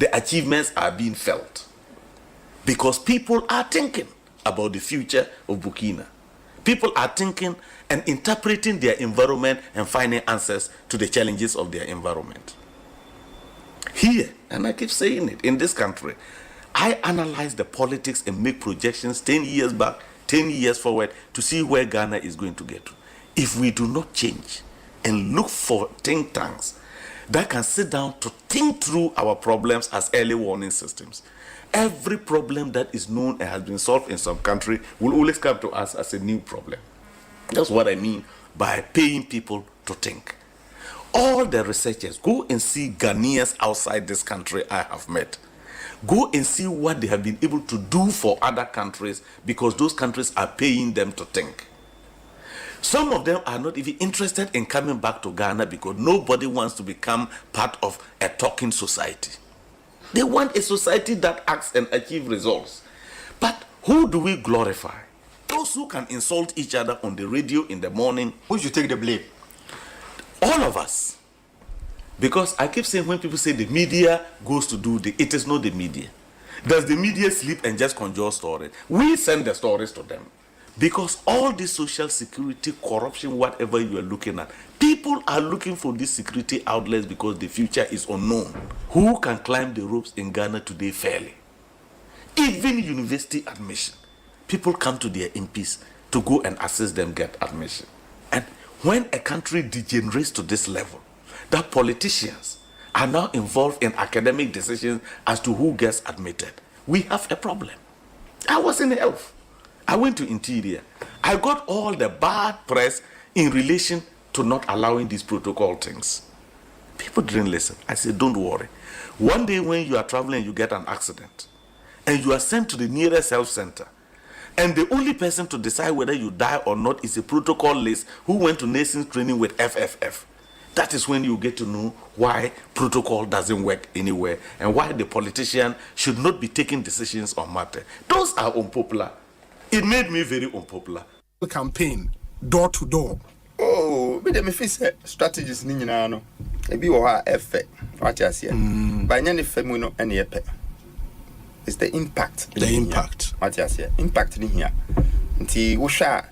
the achievements are being felt. Because people are thinking about the future of Burkina. People are thinking and interpreting their environment and finding answers to the challenges of their environment. Here, and I keep saying it, in this country, I analyze the politics and make projections 10 years back, 10 years forward to see where Ghana is going to get to. If we do not change and look for think tanks that can sit down to think through our problems as early warning systems, every problem that is known and has been solved in some country will always come to us as a new problem. That's what I mean by paying people to think. All the researchers, go and see Ghanaians outside this country I have met. Go and see what they have been able to do for other countries because those countries are paying them to think. Some of them are not even interested in coming back to Ghana because nobody wants to become part of a talking society. They want a society that acts and achieves results. But who do we glorify? Those who can insult each other on the radio in the morning. Who should take the blame? All of us. Because I keep saying when people say the media goes to do it is not the media. Does the media sleep and just conjure stories? We send the stories to them. Because all this social security, corruption, whatever you are looking at, people are looking for these security outlets because the future is unknown. Who can climb the ropes in Ghana today fairly? Even university admission. People come to their MPs to go and assist them get admission. And when a country degenerates to this level, that politicians are now involved in academic decisions as to who gets admitted, we have a problem. I was in health. I went to interior. I got all the bad press in relation to not allowing these protocol things. People didn't listen. I said, don't worry. One day when you are traveling, you get an accident, and you are sent to the nearest health center, and the only person to decide whether you die or not is a protocol list who went to nations training with FFF. That is when you get to know why protocol doesn't work anywhere and why the politician should not be taking decisions on matter. Those are unpopular. It made me very unpopular. The campaign, door to door. Oh, but me face strategies ni nyina no. Ebi wo ha effect. What you say? By nyane femu no ene yepe. It's the impact. The impact. What you say? Impact ni here. Nti wo hwa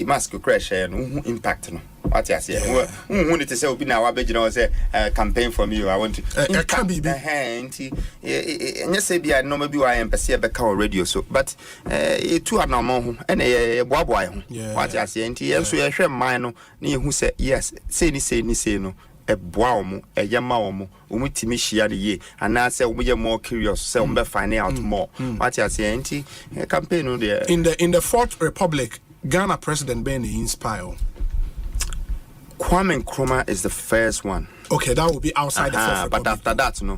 mask crash no impact no. What you say? Who need to say obi na wa begina say campaign for me I want to can be nti enya say bia no ma bi wa empese e beka on radio so but tu anamo ho ene boaboa ho what you say nti yenso ye hwe man no na ye hu say yes say ni no eboa omo eyema omo omutimi hia de ye ana say omo ye more curious say omo be find out more what you say nti campaign no there in the Fourth Republic Ghana president Ben inspire Kwame Nkrumah is the first one. Okay, that will be outside the Fourth Republic. But after that, no,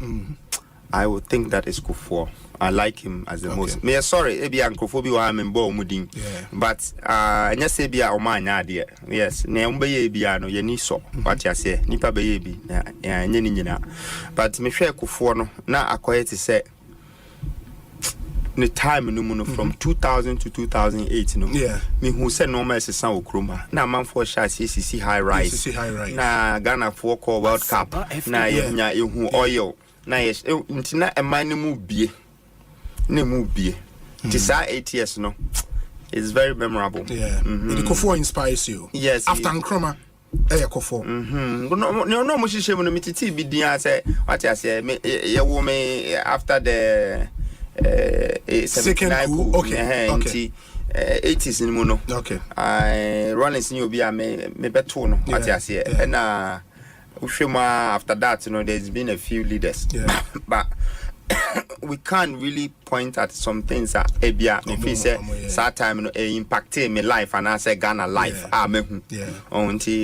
I would think that is Kufuor. I like him as the most. Me sorry, ebi Nkrumah bi wa membo omudin. But nya say bia o man nya de. Yes, na umbe ye bia no ye ni so. What you say? Nipa be ye bi na nya ni nyina. But me hwe Kufuor no na akoye te say the time no from 2000 to 2008 no me who say normal is san okroma na man for sha CCC high rise na Ghana for call World Cup na nya ehu oil na yes ntina e man mu bie na mu bie this 8 years no it's very memorable the Kufuor inspires you yes after Nkrumah Kufuor no mo hihye mu no mititi bi dia say what I say ye wo me after the second coup. Okay. 80s in mono. Okay. I Rollins knew be me beto no. What I say. And after that, there's been a few leaders. But we can't really point at some things that ebia if we say that time impacted my life and I say Ghana life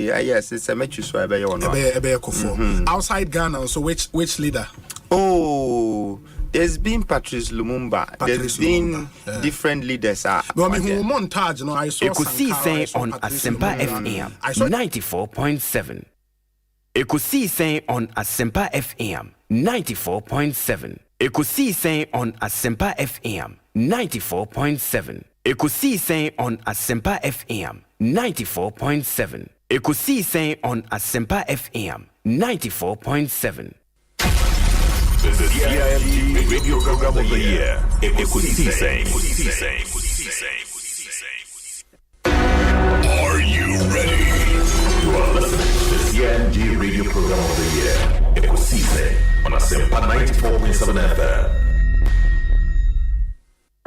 yes it's a match so ebe Kufuor outside Ghana. So which leader? There's been Patrice Lumumba. There's been different leaders. Montage, no, I saw Ekosiisen On Asempa FM 94.7. Ekosiisen On Asempa FM 94.7. Ekosiisen On Asempa FM 94.7. Ekosiisen On Asempa FM 94.7. Ekosiisen On Asempa FM 94.7. the CIMG Radio Program of the Year, Ekosiisen. Are you ready? You are listening to the CIMG Radio Program of the Year, Ekosiisen on Asempa 94.7 FM.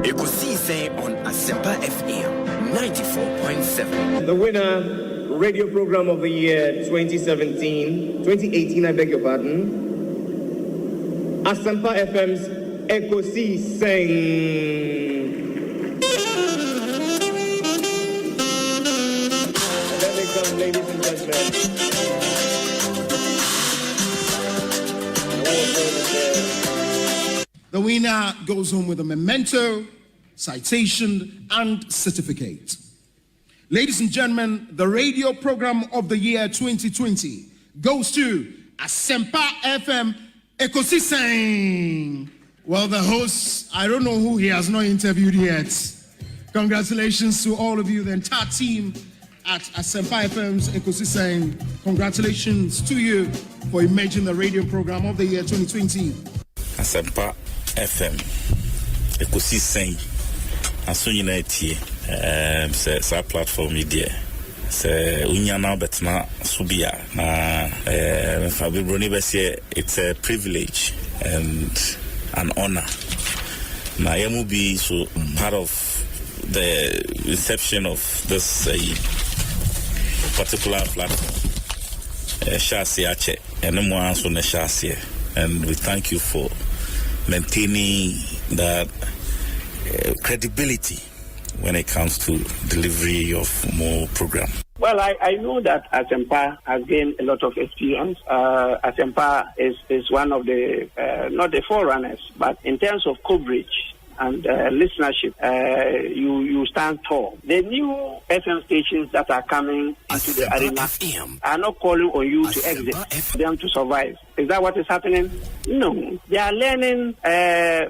Ekosiisen on Asempa FM 94.7. The winner, Radio Program of the Year 2018, I beg your pardon. Asempa FM's Ekosiisen. Let me come, ladies and gentlemen. The winner goes home with a memento, citation, and certificate. Ladies and gentlemen, the Radio Program of the Year 2020 goes to Asempa FM Ekosiisen. Well, the host, I don't know who he has not interviewed yet. Congratulations to all of you, the entire team at Asempa FM's Ekosiisen. Congratulations to you for emerging the Radio Program of the Year 2020. Asempa FM Ekosiisen Asunyi sa platform media se unyana betna subia na Fabi Bruni Besie. It's a privilege and an honor. Na yamu be so part of the inception of this particular platform. Shasi Ache and so ne Shasi, and we thank you for maintaining that credibility when it comes to delivery of more program. Well, I know that Asempa has gained a lot of experience. Asempa is one of the, not the forerunners, but in terms of coverage and listenership, you stand tall. The new FM stations that are coming into the arena are not calling on you to exit, them to survive. Is that what is happening? No. They are learning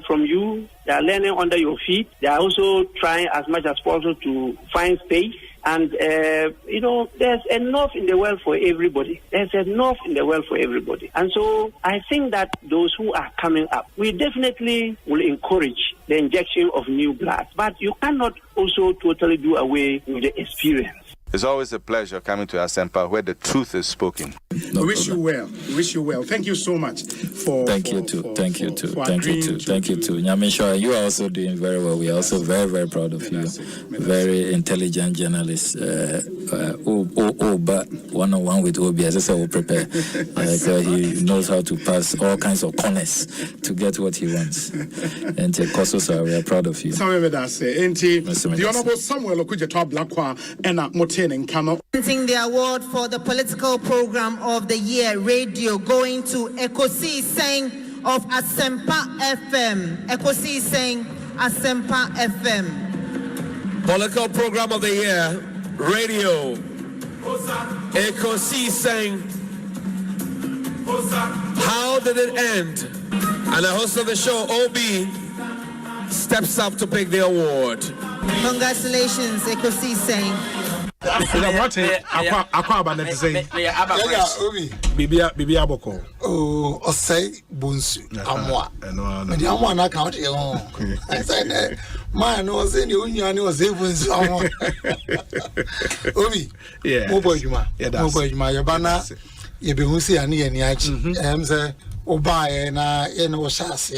from you. They are learning under your feet. They are also trying as much as possible to find space. And, there's enough in the world for everybody. There's enough in the world for everybody. And so I think that those who are coming up, we definitely will encourage the injection of new blood. But you cannot also totally do away with the experience. It's always a pleasure coming to Asempa where the truth is spoken. We wish you well. We wish you well. Thank you so much for. Thank you too. Thank you too. Nyamisha, you are also doing very well. We are also very, very proud of you. Very intelligent journalist. But one-on-one with Obi, as I said, will prepare. He knows how to pass all kinds of corners to get what he wants. And Kososo, we are proud of you. The Honorable Samuel Okudzeto Blakwa and Presenting the award for the political program of the year, radio, going to Ekosiisen of Asempa FM. Ekosiisen Asempa FM. Political program of the year, radio, Ekosiisen. How did it end? And the host of the show, Obi, steps up to pick the award. Congratulations, Ekosiisen. Bibi Aboko. Oh, Osei, Bonsu, Amwa. And the Amwa account, I said, man, was in the Union, was able to Obi, yeah, Moboyuma, Yabana, Yabusi, and Yachi, Emse, Obai, and Shas,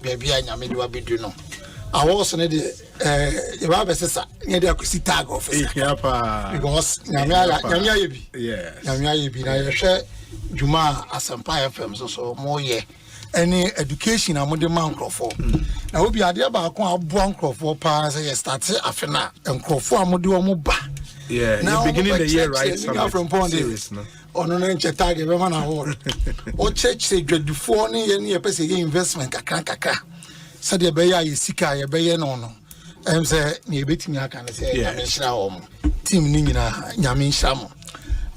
baby, and Yamidu Abiduno. I was near the tag office. Because Namia Juma Asempa FM, so more ye. Any education among the man Crawford. Now, we be idea about one Crawford pass, started Afena and Crawford Moduamuba. Yeah, now beginning the year, right? From Pondis. On an tag, everyone award. Or church say, dread before any investment, Kaka. Sadia Beya is Sika, a Bayan on. Say, near betting, I can say, Yamin Team Nina, Yamin Shamo.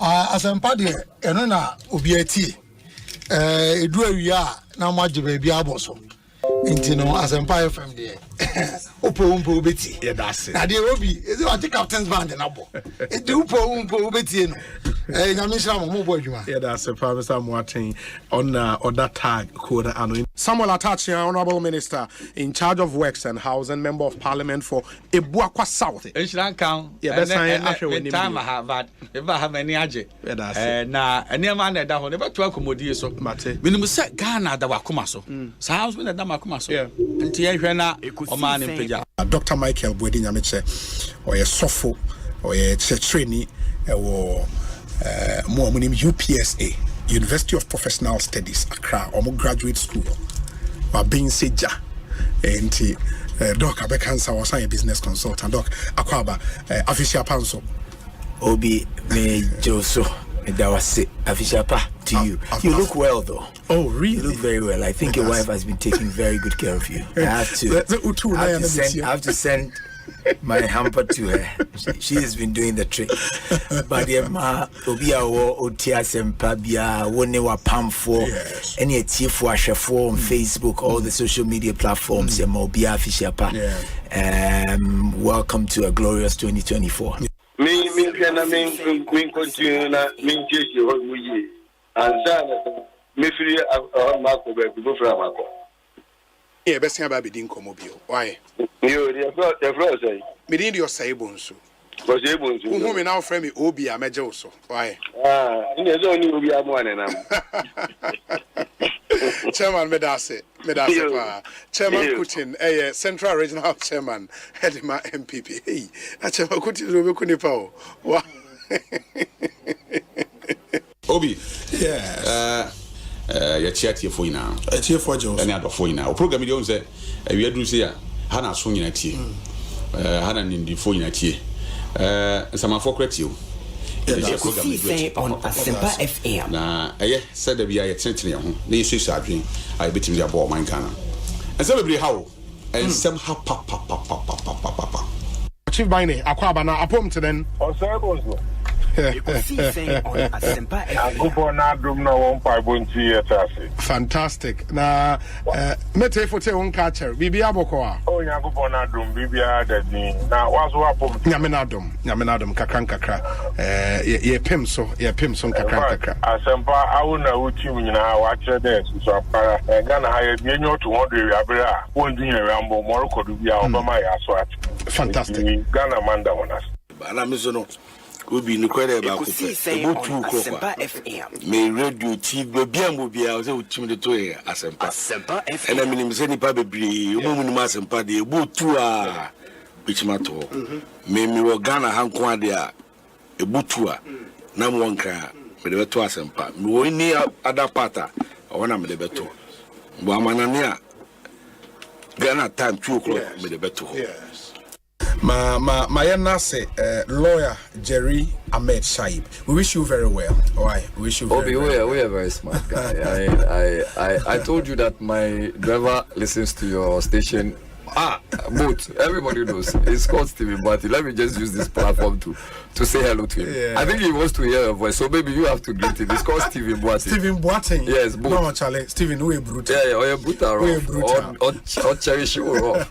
As I'm party, and Obiati, do we are now much baby aboso. Into no Asempa FM there. Upo beti. Yeah, that's it. Now there will be. Is it a captain's band in Abo? It do upo beti no. Yeah, that's a promise I'm watching on that tag code. Samuel Atachi, Honorable Minister in charge of Works and Housing, Member of Parliament for Ebuakwa South. It should count. Yeah, that's time I have that. If I have any aje. Yeah, that's it. Now, a near man that one never to accommodate so. Mate. When you say Ghana, the Wakumaso. So, how's when the Damakumaso? Yeah. And Tiana, Oman in Peja. Dr. Michael Bwedinyamiche, or a Sofo, or a trainee, or more money UPSA, University of Professional Studies, Accra, or graduate school, or being Seja, and Doc Abekansa was a business consultant, Doc Akwaba, official panso. Obi me Joso, that was it, official pa to you. You look well though. Oh, really? You look very well. I think your wife has been taking very good care of you. I have to send my hamper to her. She has been doing the trick. But ma obia wo otia Asempa bia woni wa pamfo any tifo ahwefo on Facebook, all the social media platforms. Obia official pa. Welcome to a glorious 2024. Me continue na me cheche ho muyi. Ansana me free mako be go fra mako. Yeah, best thing about being comobile. Why? You the Osei. Me didn't your say Bonsu. Osei Bonsu. Who me now friend me Obi a major also. Why? In the zone Obi a one and Chairman Medase. Chairman Putin, Central Regional Chairman, Hedima MPP. Hey, Chairman Putin Robe Kunipao. Wow. Obi. Yes. You chat here for you now. Here for Jones. Any other for you now. Program you say we do say Hana swing at you. Hana in the phone at you. Some for credit you. Ekosiise On Asempa FM. Na said that we are attention on. They say dream. I bet him the ball man can. And celebrate how and somehow papa. Chief Bine, Kwabena, apom to then. Osei Bonsu. Ekosiise On Asempa FM. Fantastic. Na mete fote on catcher. Bibia boko. Oh, Yakubon Adum, Bibia Daddy. Now, what's what? Yaminadum, kakra. Ye pimso kakra. Asempa, I will know you now. Watch this. So, Ghana, I have been to wonder Abra. One thing around Morocco to be out of my aswat. Fantastic. Ghana Manda on us. And I'm so. Obi no kwere ba ko me radio TV bia mo bia o se utim de to Asempa FM ena minim se nipa bebre o mu nim Asempa de ebutu a bichimato me wo Ghana hanko ade a ebutu a na mo nka me de beto Asempa me wo ni ada pata o na me de beto bo amanane a Ghana time 2 o'clock me de beto My nase lawyer Jerry Ahmed Shaib. We wish you very well. Why? We wish you very well. We are very smart guy. I told you that my driver listens to your station. Both. Everybody knows. It's called Stephen Boating. Let me just use this platform to say hello to him. Yeah. I think he wants to hear your voice, so maybe you have to greet him. It's called Stephen Boating. Stephen Boating? Yes, both. No, Charlie. Stephen, who is brutal? Yeah, or you're brutal. Or cherish you or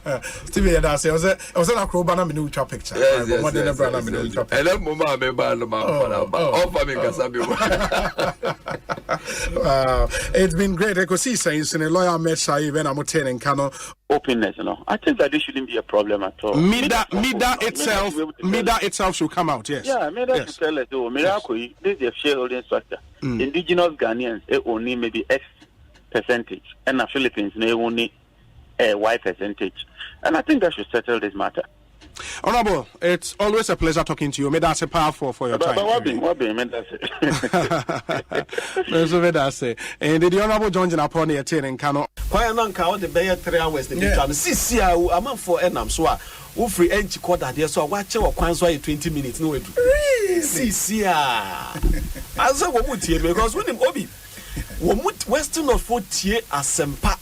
Stephen, yeah, that's it. I was in a Kwabena minu ultra picture. Yes. And then Mama, I remember all family Kasabi. It's been great. Ekosiise in a lawyer met Shai when I'm attending Kano. Openness, I think that this shouldn't be a problem at all. Mida itself should come out, yes. Yeah, Mida should tell us, Miracle, this is a shareholding structure. Indigenous Ghanaians only maybe X percentage, and the Philippines only Y percentage. And I think that should settle this matter. Honorable, it's always a pleasure talking to you. May that's a powerful for your time. What be? And the Honorable John upon the attending Kano. Why am I the Bay 3 hours? The become CCA, I'm for Enam, so who free entry quarter there, so I watch your coins 20 minutes. No, CCA. As I would here because when him Obi, Western of 40 Asempa.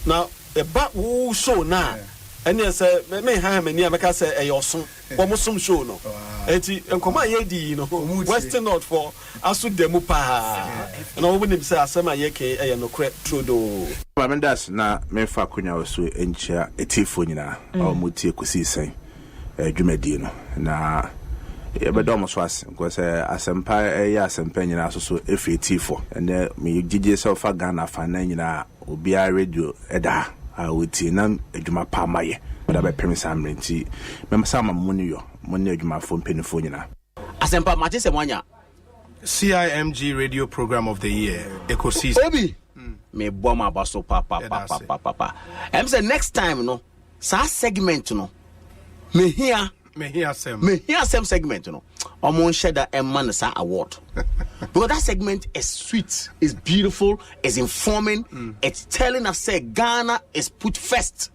Now, a back who show now. and yes, me ham and Yamaka say a yosun, Womusum show no. And come ye Western North for Asu Demupa. And all when him say Asama Yeke, I no crep trudo. Mendas na Mefa Kunya also in chair a tifonina or Muti Ekosiisen, Jumedino. Na Ebedomos was because Asempa Asempa also FAT4 and then me DJ Sofa Ghana Fanina Ubia Radio Eda. I would see none Juma Pamaye, but I premise I'm renty. Member Sama Money Juma phone pennyphone. Asempa Matisse Wanya CIMG Radio Program of the Year, Ekosiisen. Obi me bomba baso papa. I'm say next time no, sa segment no. Me here some segment no. Omon share that man sa award. Because that segment is sweet, is beautiful, is informing, it's telling us say Ghana is put first.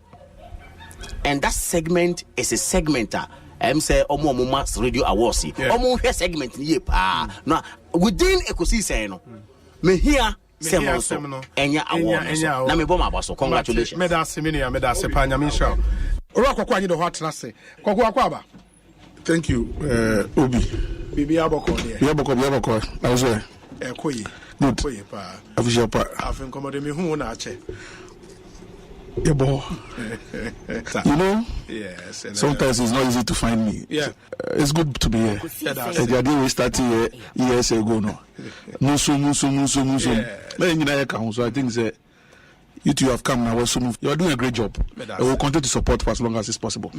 And that segment is a segmenter. I'm say Omo Radio Awards. Omo here segment ye pa. Now within Ekosiisen no. Me here Enya award. Na me boma baso. Congratulations. Me da se pa nya misha. Ora kwakwa nyi do hot na se. Kwakwa kwaba. Thank you, Obi. Bibi aboko there. Yaboko. I was there. Koyi. Good. Koyi pa. Official pa. Afin komode me hu na ache. Yabo. You know? Yes. Sometimes it's not easy to find me. Yeah. It's good to be here. We started years ago no. So I think that you two have come now. You are doing a great job. I will continue to support for as long as it's possible.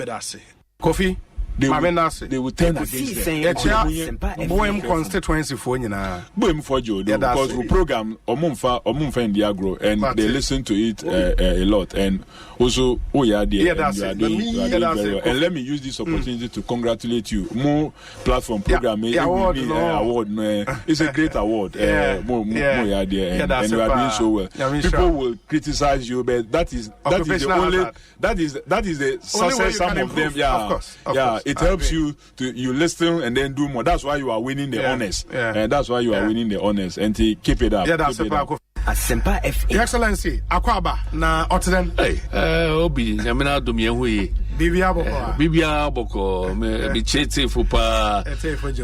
Kofi. They will turn against them. Boem constituency for you now. Boem for you because we program Omumfa in the agro and they listen to it a lot and also you are doing very well. And let me use this opportunity to congratulate you. More platform program award. It's a great award. More you are there and you are doing so well. People will criticize you, but that is the only that is the success some of them. Yeah. It helps you to listen and then do more. That's why you are winning the honors. That's why you are winning the honors. And keep it up. Asempa F. Your Excellency, Akwaba na Otden. Obi, Yamina Dumiahui. Bibia Boko, me chete fupa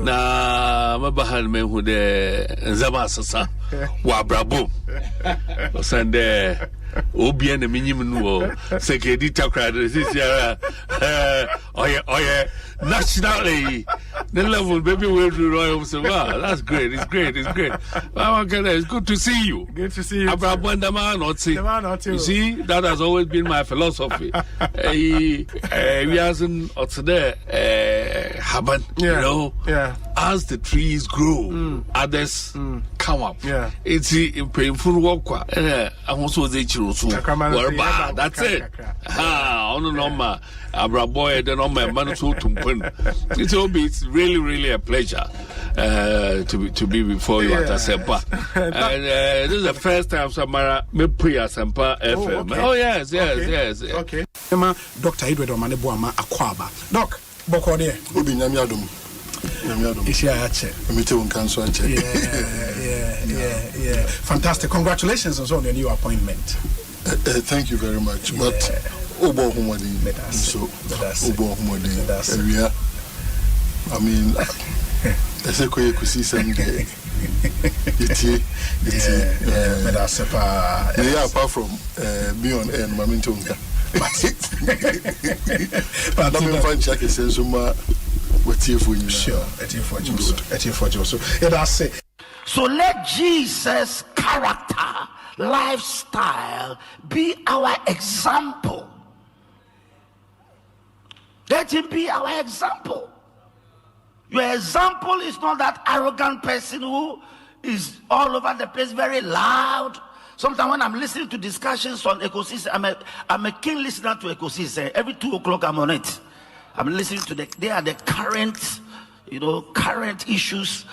na mabahan me hude Zabasasa Wabrabo. Sande Obi and the minimum secretary crowd this year. Nationally, the level baby will do royal. So wow, that's great. It's great. It's good to see you. Good to see you. You see, that has always been my philosophy. We hasn't there happen. You know, as the trees grow, others come up. It's painful work. I also say that's it. It's really a pleasure to be before you at Asempa. And this is the first time Samara me pre Asempa FM. Oh yes. Okay. Dr. Edward Omaneboama Akwaba. Doc, Boko there. Obi nyami adom. Yeah. Fantastic. Congratulations on your new appointment. Thank you very much. But Obo Humadi, so Obo Humadi, area. I mean, I say Ekosiisen day. Yeah, apart from beyond and Mamintonga. But I'm going to check a sense of my what you for you. Sure, at you for you. So let Jesus' character, lifestyle be our example. Let him be our example. Your example is not that arrogant person who is all over the place, very loud. Sometimes when I'm listening to discussions on Ekosiisen, I'm a keen listener to Ekosiisen. Every 2 o'clock I'm on it. I'm listening to they are the current, current issues.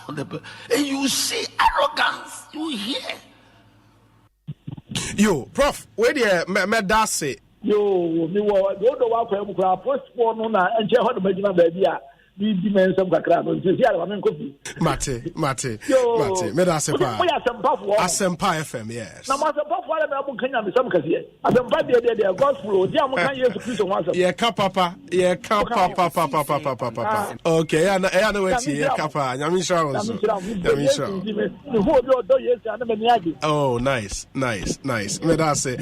And you see arrogance. You hear. Yo, Prof, where the medase? Yo, me wo do wa kwa mu kwa postpone na enche ho do magina ba bia di men some kakra no nti ya ba men kofi mate me da Asempa Asempa FM yes na Asempa for na mo kanya me some kase Asempa de gospel di am kan Yesu Kristo ho Asempa ye ka papa okay ya na wait ye ka pa nyame shira wonso nyame shira oh nice me da say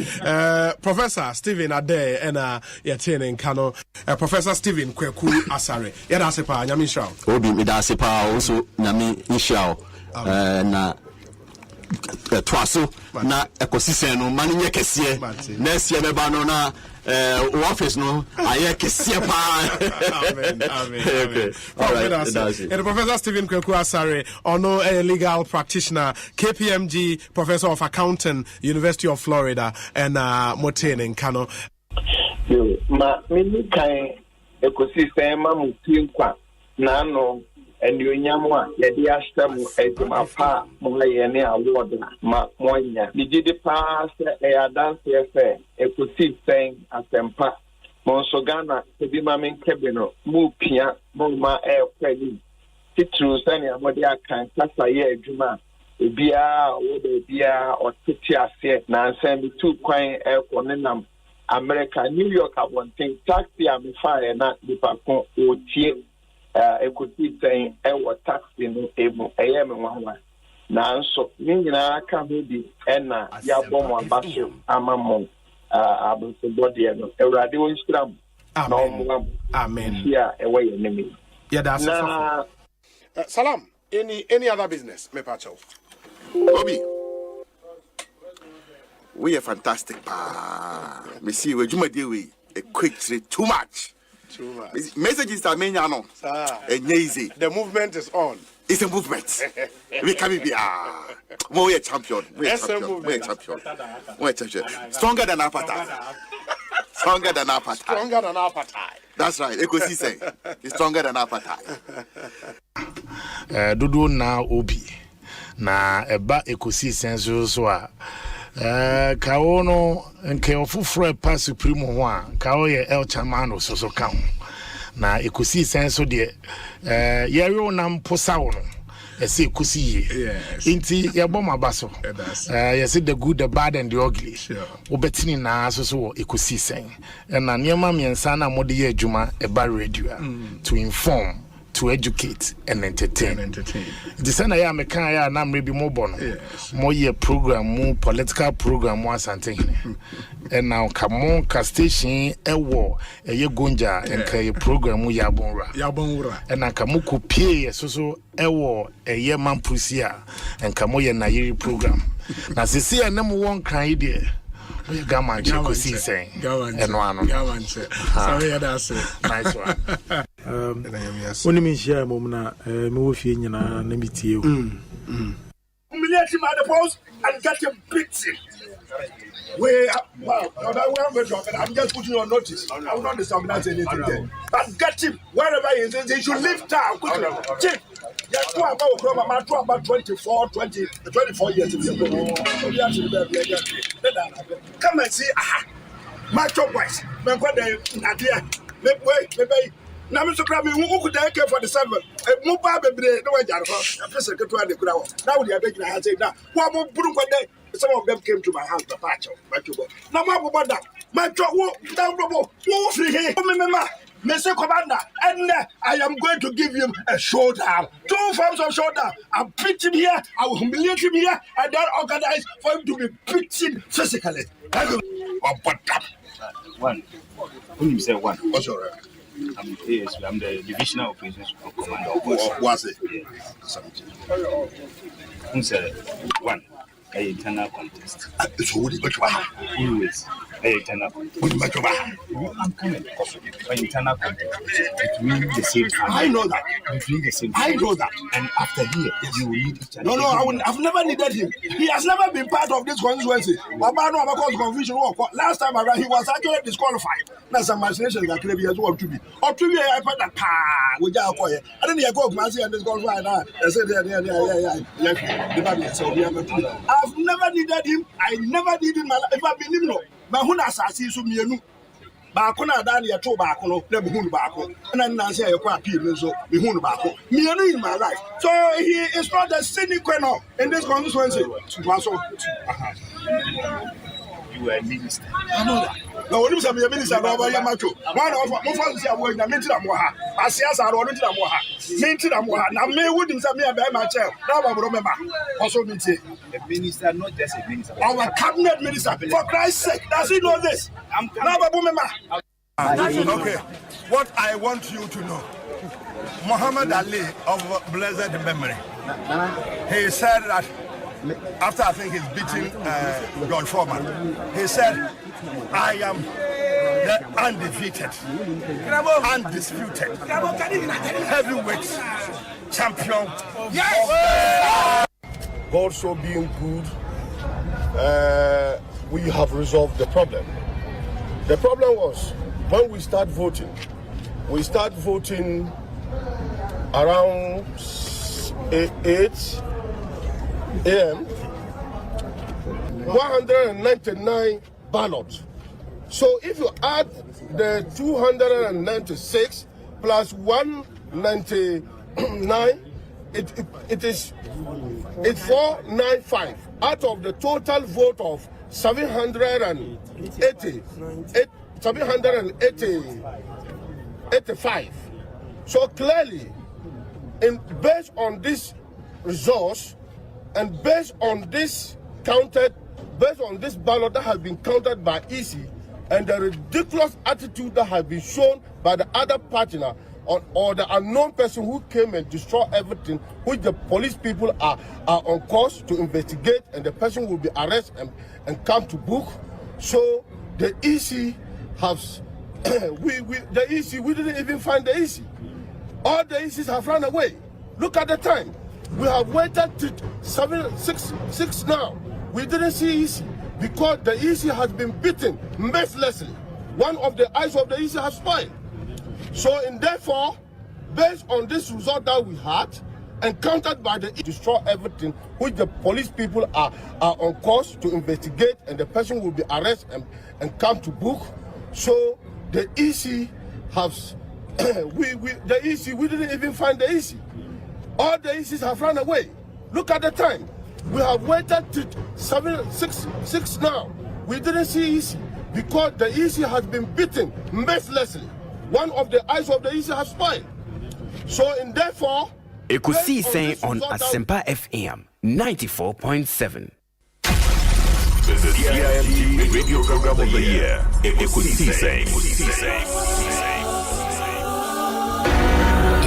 Professor Stephen Ade and ye tene nkano Professor Stephen Kweku Asare ye da say pa nyame shira obi me da say pa also nyame shira na twaso na ekosisen no mane nye kese na sie me ba no na office no aye kese pa amen okay all right and Professor Stephen Kweku Asare ono a legal practitioner KPMG professor of accounting University of Florida and Motene Nkano ma me kan ekosisen ma mutin kwa na no and you nyamwa yedi ashtamu eduma pa mo yene award ma monya mi gidi pa se dance efe ekosisen Asempa monso Ghana ebi ma men kebeno mu pia mo ma kwani titru sani amode akan kasa ye aduma ebia wo de bia otiti ase na nsem tu kwan ekonenam America New York abonten taxi am fire na dipakon otie ekosisen taxi no emu me nwanwa na nso nyina ka ho bi na ya bomo abaso amamon abonso body no ewrade won stram amen ya ewe enemy yeah that's salam any other business me pacho Obi we are fantastic pa me see we juma dey we a quick too much messages are many no easy the movement is on. It's a movement. We can be more champion. We're champion. Stronger than appetite. That's right. Ekosiisen is stronger than appetite. Dudu na obi na eba Ekosiisen so a kawo no nke ofufro pa supreme ho a kawo ye el chamano so ka na Ekosiisen so de yero na mposa wo no ese Ekosi inti yebo mabaso yes the good the bad and the ugly obetini na so Ekosiisen na niema miensa na mode ye adwuma eba radio to inform, to educate and entertain. The sana ya meka ya na mrebi mo bono mo ye program mo political program mo Asante and now kamo ka station ewo eye gonja enka ye program mo yabonra and na kamo kopie so ewo eye mampusia enka mo ye na yiri program na sisi na mo won kan ide Gaman Ekosiisen Enwano sorry that's nice one Oni mi share mom na me wo fie nyina na mitie o humiliate him at the post and get him beaten. I'm just putting you on notice. I will not discriminate anything there. But get him wherever he is. He should leave town quickly. Chief, about 24 years ago. Come and see. My job wise. Wait. Now, Mr. Krabby, who could I care for the summer? A mobile baby, no one got secretary. Now we are making a say now. One more day, some of them came to my house, the patch of my tuber. Now, my job, down the free here. Remember, Mr. Commander, and I am going to give him a showdown. 2 forms of showdown. I'll pitch him here, I will humiliate him here, and then organize for him to be pitching physically. One. When you say one, what's your rank? I'm the divisional operations commander of was it? One. A internal contest. So what is always a internal contest. I'm coming. An internal contest between the same family. I know that. Between the same family. I know that. And after here, you will need each other. No, I've never needed him. He has never been part of this constituency. Confusion. Last time around, he was actually disqualified. That's some imagination that could be as well to be. Or to be a part of with our quiet. I didn't hear go Massey and disqualified. I said, I've never needed him. I never needed my life. If I believe no, my huna sasi so mienu. baako na da na yeto baako no na behunu baako na nna say yekwa appeal no so behunu baako me no in my life so he is not a cynical in this constituency you were a minister. I know that. No, when you say minister, no, but you macho. One of my friends say, "Boy, na minti na moha." Asiasa aro minti na moha. Minti na moha. Na me wouldn't say me a my chair. Now I remember. Also minti. A minister, not just a minister. Our cabinet minister. For Christ's sake, does he know this? Now I remember. Okay. What I want you to know, Muhammad Ali of blessed memory, he said that. After I think he's beating John Foreman, he said, I am the undefeated, undisputed, heavyweight champion. Yes! God so being good, we have resolved the problem. The problem was when we start voting around 8 a.m. 199 ballots. So if you add the 296 plus 199, it's 495 out of the total vote of 785. So clearly, based on this resource. And based on this ballot that has been counted by EC and the ridiculous attitude that has been shown by the other partner or the unknown person who came and destroyed everything, which the police people are on course to investigate, and the person will be arrested and come to book. So the EC has, we didn't even find the EC. All the ECs have run away. Look at the time. We have waited to 6 now. We didn't see EC because the EC has been beaten mercilessly. One of the eyes of the EC has spoiled. So, and therefore, based on this result that we had, and countered by the destroy everything, which the police people are on course to investigate, and the person will be arrested and come to book. So the EC has, we didn't even find the EC. All the ECs have run away. Look at the time. We have waited to 6 now. We didn't see EC because the EC has been beaten mercilessly. One of the eyes of the EC has spoiled. So, and therefore, Ekosiisen On Asempa FM 94.7. The CIMT Radio Program of the Year, Ekosiisen.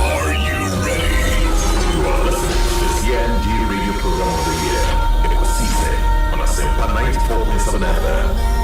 Are you ready? You are listening to the CIMT Radio Program of the Year, Ekosiisen on Asempa 94.7 FM.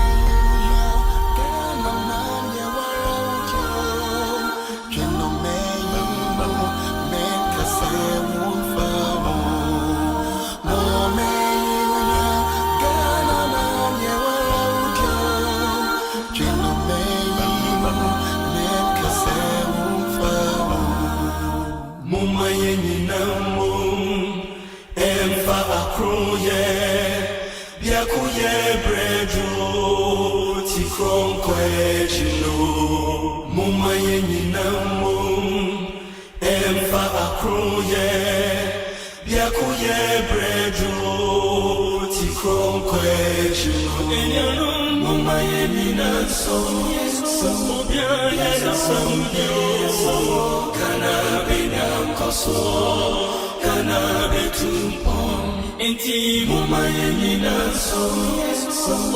Inti mumayena so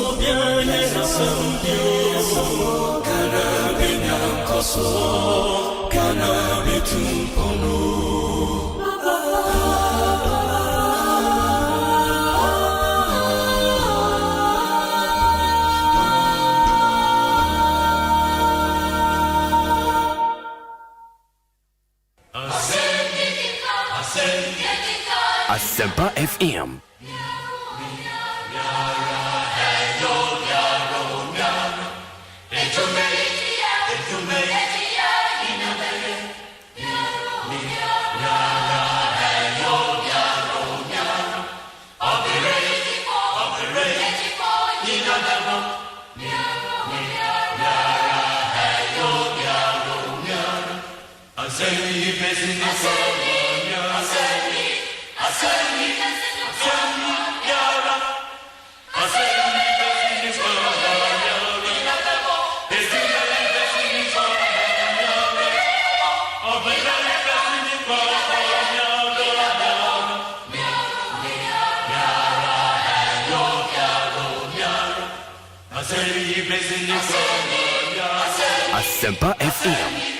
obiane so kana benya koso kana betumpono Asempa FM. Asempa FM.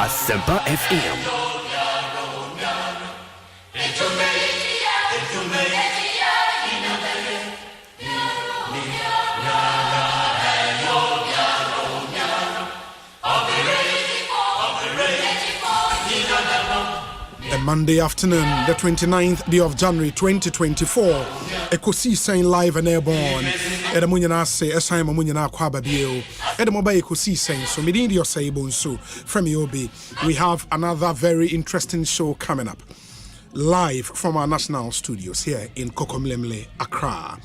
Asempa FM. Monday afternoon, the 29th day of January 2024. Ekosiisen live and airborne. Edamunyana say, Esai Mamunyana Kwabena. Edamoba Ekosiisen. So Midin Osei Bonsu from Yobi. We have another very interesting show coming up. Live from our national studios here in Kokomlemle, Accra.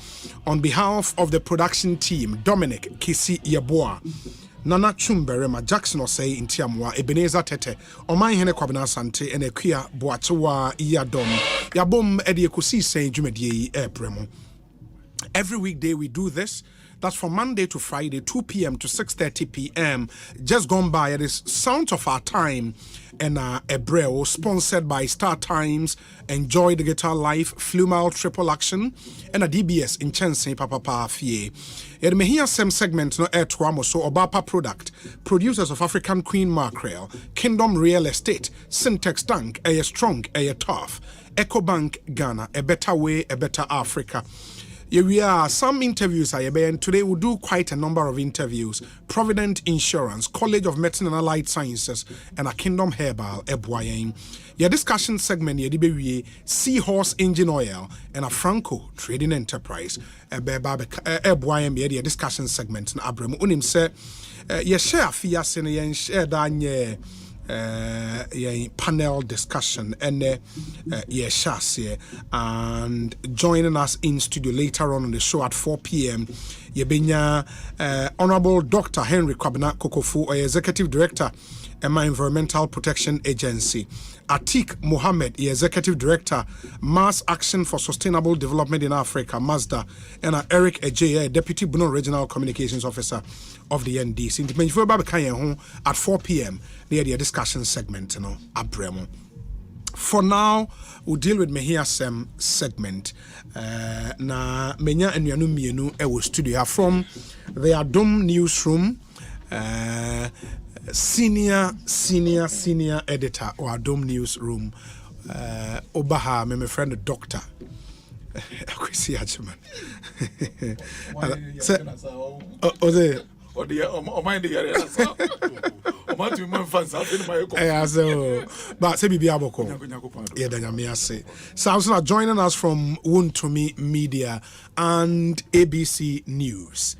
On behalf of the production team, Dominic Kisi Yaboa, Nana Chumberema, Jackson Osei in Tiamwa, Ebenezer Tete, Omanhene Kwabena Asante, and Ekia Boatua Iyadom, Yabom Edi Ekosiisen Jumedie Epremo. Every weekday we do this. That's from Monday to Friday, 2 p.m. to 6:30 p.m. Just gone by, it is Sound of Our Time and Ebreo, sponsored by Star Times, Enjoy the Guitar Life, Flumal Triple Action, and a DBS in Chense Papa Fie. It may hear some segment no air tuamo so Obapa product, producers of African Queen Mackerel, Kingdom Real Estate, Syntex Tank, a strong, a tough, EcoBank Ghana, a better way, a better Africa. Here we are, some interviews and today we'll do quite a number of interviews. Provident Insurance, College of Medicine and Allied Sciences, and a Kingdom Herbal, Ebuayen. Your discussion segment, your Seahorse Engine Oil, and a Franco Trading Enterprise. Ebuayen, your discussion segment, and Abraham Unim say, your share fias and your share danye. Panel discussion and and joining us in studio later on the show at 4 p.m. Honorable Dr. Henry Kwabena Kokofu, Executive Director Emma Environmental Protection Agency. Atik Mohammed, Executive Director, Mass Action for Sustainable Development in Africa, MASDA, and Eric Ejeye, Deputy Bono Regional Communications Officer of the NDC. At 4 p.m. near the discussion segment, Abremo. For now, we'll deal with Mehiasem segment. Na menya enuanu mienu ewo studio from the Adom Newsroom. Senior editor or Adom Newsroom. Obaha, my friend, the doctor. Kwesi Achiman. Osei. But say bibi aboko. Yeah, danyamiase. So joining us from Wontumi Media and ABC News.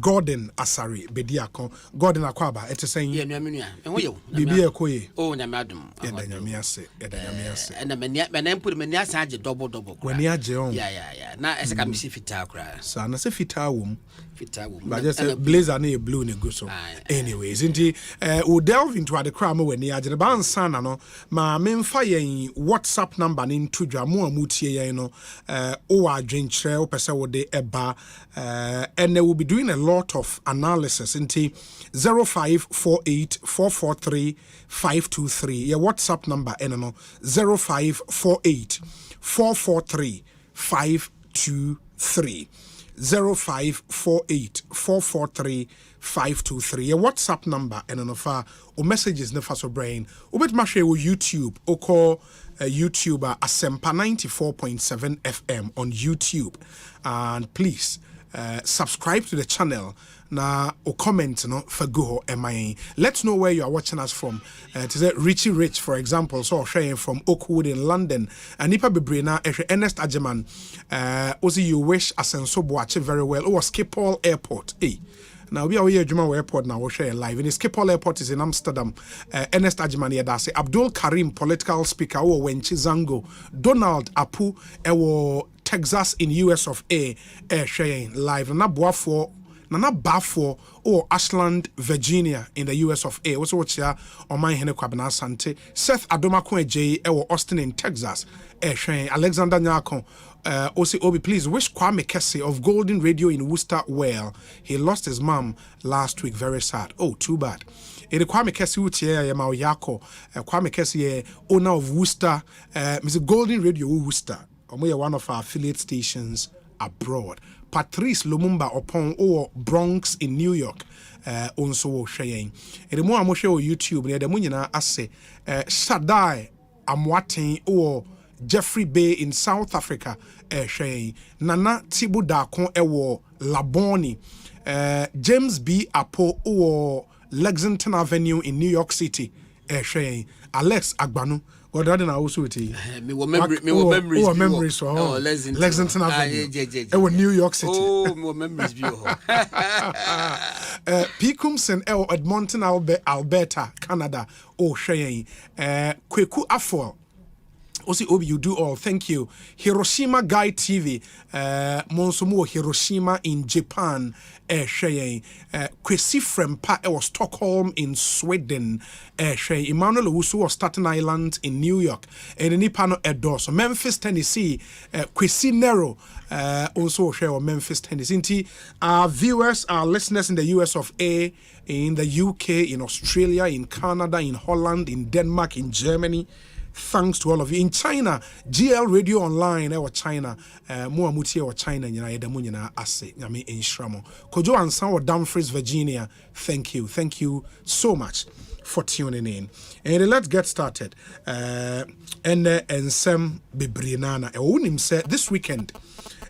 Gordon Asari Bediako Gordon Akwaba ete saying yeah nyamenu enwo bibi ekoye oh nyamadum edanyamiase na menya put menya saje double when ya je on yeah na eseka misi fita kra sa na se fita wom but just blazer na blue ne go so anyways inti we delve into the crime when ya je ba ansana no ma memfa yen WhatsApp number ni ntudwa mo amutie yen no o adwenkyere o pese wo de eba and they will be doing a lot of analysis into 0548-443-523. Your WhatsApp number, 0548-443-523. 0548-443-523. Your WhatsApp number, or messages never so brain. Ubet mashe o YouTube, or call YouTuber Asempa 94.7 FM on YouTube. And please, subscribe to the channel. Na o comment no for go MI. Let's know where you are watching us from. To say Richie Rich, for example, so sharing from Oakwood in London. And Nipa Bebrina, Ernest Ajeman. Also, you wish Asenso watch very well. Oh, Schiphol Airport. Hey. Now we are here at Juma Airport now. We'll share live. In Schiphol Airport is in Amsterdam. Ernest Ajeman here. That's Abdul Karim, political speaker. Oh, Wenchi Zango. Donald Apu. Texas in US of A. Sharing live. Na Boafo. Nana Bafo or Ashland, Virginia in the US of A. Also watch here Omanhene Kwabena Asante. Seth Adomako J. Or Austin in Texas. Alexander Nyako. Osei Obi, please wish Kwame Kese of Golden Radio in Worcester well. He lost his mom last week. Very sad. Oh, too bad. Kwame Kese Utie Yama Yako. Kwame Kese owner of Worcester. Mr. Golden Radio Worcester. We are one of our affiliate stations abroad. Patrice Lumumba upon Bronx in New York. Also sharing. The more I'm share on YouTube, the more ase Sadai Amwatin or Jeffrey Bay in South Africa. Sharing. Nana Tibu Dakon ewo Laboni. James B. Apo or Lexington Avenue in New York City. Sharing. Alex Agbanu. What did I also say? Memories. Oh, Lexington Avenue. New York City. Oh, memories. Picumsen Edmonton, Alberta, Canada. Oh, Cheyenne. Kweku Afol. Osei Obi, you do all. Thank you. Hiroshima Guy TV. Monsumo Hiroshima in Japan. Cheyenne. Kwesi Frempa or Stockholm in Sweden. Cheyenne. Emmanuel Owusu of Staten Island in New York. And Nipano Edo. Memphis, Tennessee. Kwesi Nero. Also share Memphis, Tennessee. Our viewers, our listeners in the US of A, in the UK, in Australia, in Canada, in Holland, in Denmark, in Germany. Thanks to all of you. In China, GL Radio Online, China, Muamuti or China, Yadamunina Ase, Yami in Shramo. Kojo and San Dumfries, Virginia. Thank you. Thank you so much for tuning in. And let's get started. And Sam Bibrinana. Unim said this weekend,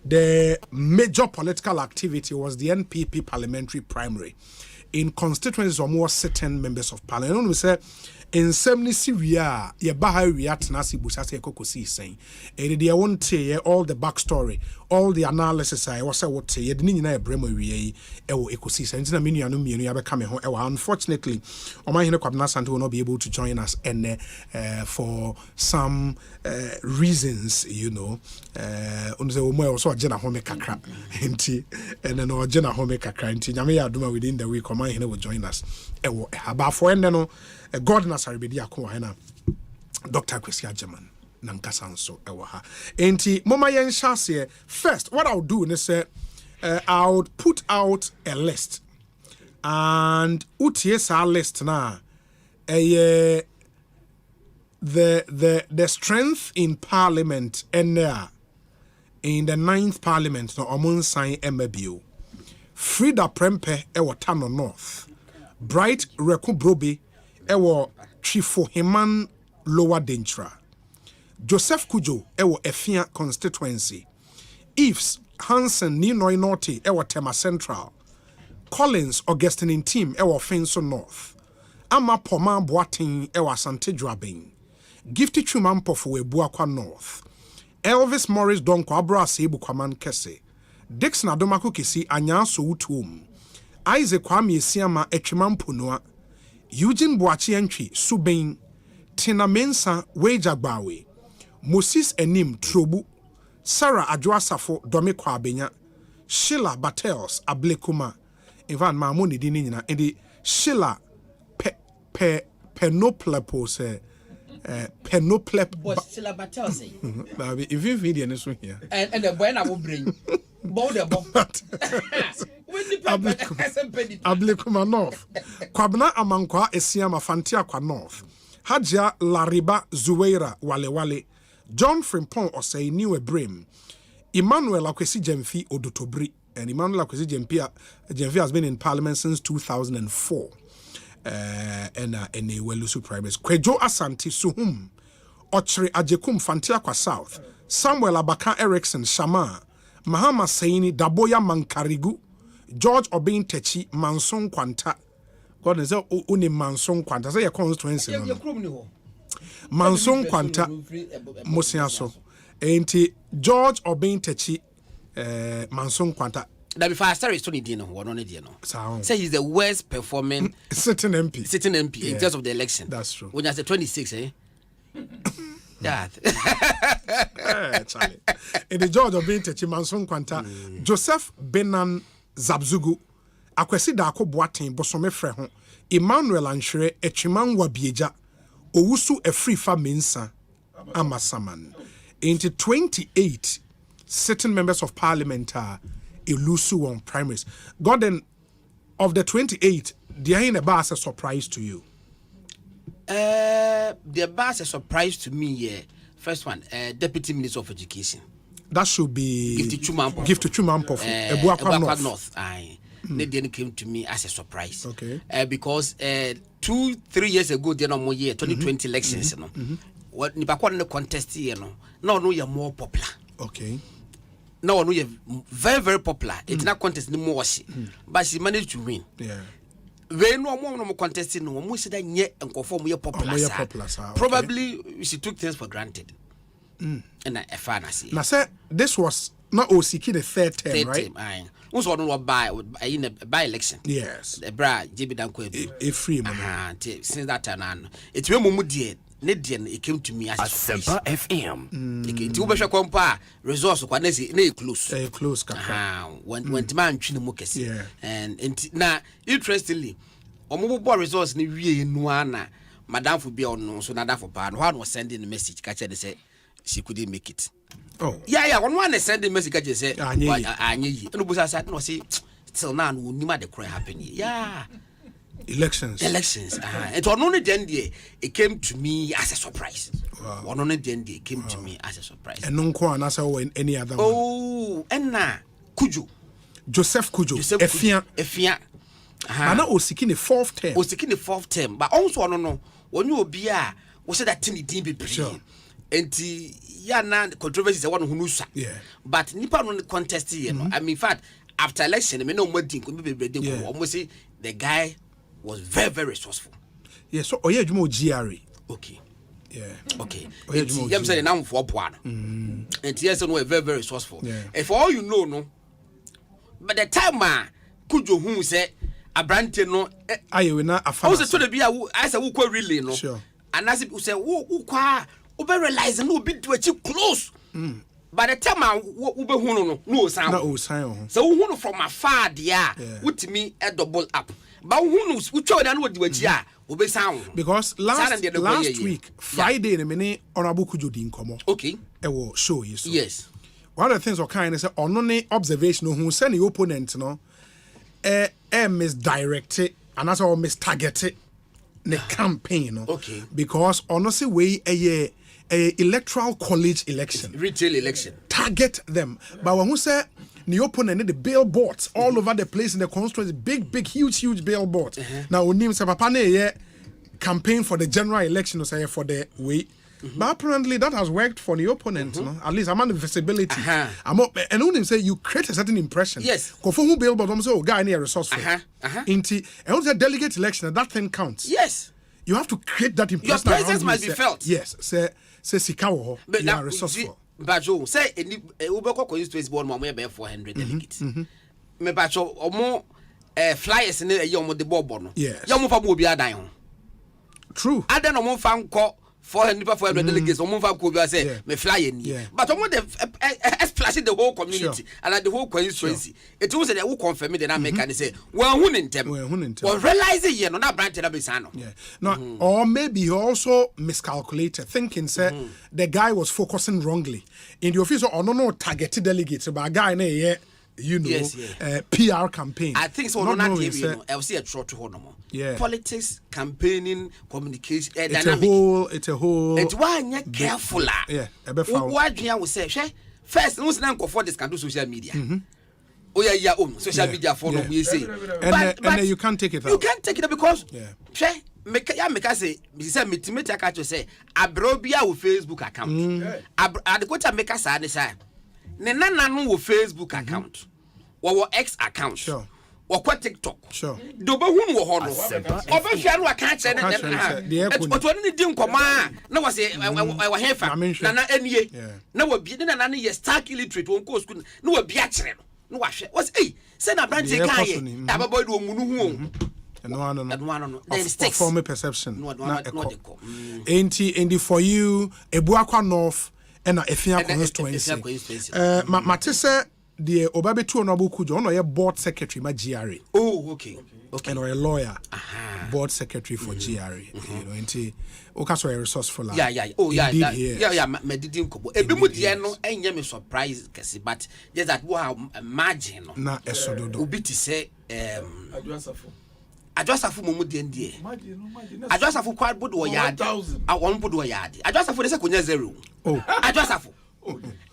the major political activity was the NPP parliamentary primary. In constituencies of more certain members of parliament. We said, in Semni Syria, ye Baha Riat Nasi Busase Ekosiisen. And they won't tell all the backstory, all the analysis. I was what say, ye didn't know Bremo Ekosiisen. And I mean, you know, you have come home. Unfortunately, Omanhene Kwabena Asante will not be able to join us and for some reasons, you know. Also, Jenna Home Kakra, and then or Jenna Home Kakra, and Yamia Duma within the week, Omanhene will join us. About for no. God Nasaribedi Akohena Dr. Kwesi Ajeman Nankasanso Ewaha. Enti Mama Yen Shase first, what I'll do is I'll put out a list. And UTSR list now. The strength in Parliament and in the 9th Parliament no Omun Sign Emabio. Frida Prempe Tano North. Bright Rekubrobi Ewo Chifo Heman Lower Dentra. Joseph Kujo Ewo Efia constituency. Eves Hansen Ninoi Norte Ewo Tema Central. Collins Augustine Team Ewo Fenso North. Ama Poma Boating Ewo Asante Drabing. Gifty Chumampo we Buakwa North. Elvis Morris Donko Abra Sebu Kwaman Kese. Dixon Adomako Kisi Anya Soutum. Isaac Kwame Siama Echimampo Noa. Eugene Boachi Entry, Subain, Tina Mensa, Wejagbawe, Moses Enim, Trobu, Sarah Adwasafo, Dome Kwabena, Sheila Battles, Ablekuma, Ivan Mamoni Dinina, and the Sheila Penoplepos, Penoplep. What's Sheila Battles? If you video this one here. And the boy I will bring. Border Ablekuma North. Kwabena Amankwa Esiama Fantia Kwa North. Hajia Lariba Zuweira Wale. John Frimpong Osei Niwe Brim. Emmanuel Akwesi Jemfi Odotobri. And Emmanuel Akwesi Jemfi has been in Parliament since 2004. And Welusu primaries. Kwejo Asante Suhum. Ochre Ajekum Fantia Kwa South. Samuel Abaka Erickson Shama. Mahama Saini, Daboya Mankarigu, George Obin Techi, Manson Kwanta. God is uni Manson Kwanta. Say your constituency. Manson Kwanta Mosiaso. Enti George Obin Techi Manson Kwanta. That before I started Tony Dino, one on Dino. Say he's the worst performing sitting MP in terms of the election. That's true. When I said 26, yeah. Charlie. In the George Obin Techi Manson Kwanta, Joseph Benan Zabzugu, Akwesi Dako Boatin, Bosome Freho, Emmanuel Anshere, Echiman Wabieja, Owusu Efrifa Mensa, Amasaman. Into 28 sitting members of parliament are Ilusu on primaries. Gordon, of the 28, they are in a bar as a surprise to you. The bar is a surprise to me. Yeah. First one, Deputy Minister of Education. That should be Give to Chumampo. Ebuakwa North. Aye. They didn't came to me as a surprise. Okay. Because 2-3 years ago, they no more year 2020 elections. You know, what Nipakwa no contest here. No, you're more popular. Okay. No, you're very, very popular. It's not contest anymore, but she managed to win. Yeah. We no more contesting. No more said that yet and conform we are popular. Probably she took things for granted. And a fantasy. Now, sir, this was not Osiki the third term, right? Aye. Also, no by in a by election. Yes. The bra JB Danko a free man. Since that time on, it's when Mumudi. It came to me as Asempa FM. It will be a compa resource. When they say close, when man Chinamukes. And now, interestingly, on mobile resource, ni Nuana, Madame for be on so not for pan. One was sending a message, catch and say she couldn't make it. Oh, yeah, one is sending a message, catch and say, I need you. I said, no, see, till now, we knew the crime happening. Yeah. Elections. It was only then it came to me as a surprise. Wow. One only then it came to me as a surprise. And no one else or any other. Oh, and now Kujo. Joseph Kujo. Efia. Ana Osiki the fourth term. Osiki the fourth term. But also no. When you be was said that thing didn't be sure. And the controversy is the one who knows. Yeah. But Nipa no contest, you know. I mean, in fact, after election, I mean, no more thing could be ready. Almost say the guy was very, very resourceful. Yeah, so you more GRE. Okay. Yeah. Okay. I'm saying now for one. And yes, no, very, very resourceful. Yeah. And for all you know, no. But the time Kujo who said a brand no I will not I was told to be as a who really no. Sure. And as if you say, who realize no bit to achieve close. By the time I no sound. So who from afar there with me a double up. But who knows which one would do it? Yeah, be sound. Because last week, Friday, in a minute, Honorable Kujo didn't come. Okay. I will show you. So. Yes. One of the things are kind of say, on no observation, who send the opponent, no, misdirected, and that's all mistargeted the campaign, no. Okay. Because honestly, way a electoral college election, retail election, target them. But when we say the opponent, the billboards all over the place in the constituency, big, huge billboards. Now, we name Papa campaign for the general election, or say for the way. But apparently that has worked for the opponent, no? At least I'm on the visibility. I'm up, and when say you create a certain impression. Yes. For who billboard, I'm say, oh, guy near resourceful. And when say delegate election, that thing counts. Yes. You have to create that impression. Your presence must be felt. Yes. Say Sikawo, you are resourceful. Bajo say Ubeko constituency board mama be 400 delegates. Me bacho omo flyers ne yomo the board no. Yes. Yomo fa bo bia dan ho. True. Adan no mo fa nko 400 delegates omo fa ko bia say me flyer ni. But omo the splashing the whole community and the whole constituency. It was say who confirm the na make and say well hu ntem. Well realize it no na branch na be san no. Yeah. No, or maybe he also miscalculated thinking say the guy was focusing wrongly. In the office or no targeted delegates but a guy na PR campaign. I think so. Not TV. I will see a trot to hold no. Yeah. Politics, campaigning, communication. It's a whole. It's why you're careful. Yeah. Why do you say? First, no one can for this can do social media. Oh yeah, social media for no we say. And you can't take it out. You can't take it because. Make say me catch you say abrobia with Facebook account. Adequate make us say ne nana no wo Facebook account wo X account sure wo TikTok sure do be hu wo ho no obehia no aka kire ne oto ne di nkoma na wo se wo hefa nana anie na wo bi nana ne ye stark illiterate won ko school na wo bi a kire no wa hwe wo se say na branch kan ye ababo do munu hu no for me perception na enti for you Ebuakwa North and Efia constituency matese the Obabetu Honorable Kujo ono ye board secretary ma GRA. Oh, okay. And or a lawyer, board secretary for GRA. You know, enti okaso a resourceful. Yeah. Oh, yeah. Me didn't kobo. Ebi mu die no enye me surprise kasi, but just that we have margin no. Na esododo. Obi ti say Adwasafu mo mu die ndie. Adwasafu kwa bodo wo yard. A won bodo wo yard. Adwasafu de se konya 0. Oh. Adwasafu.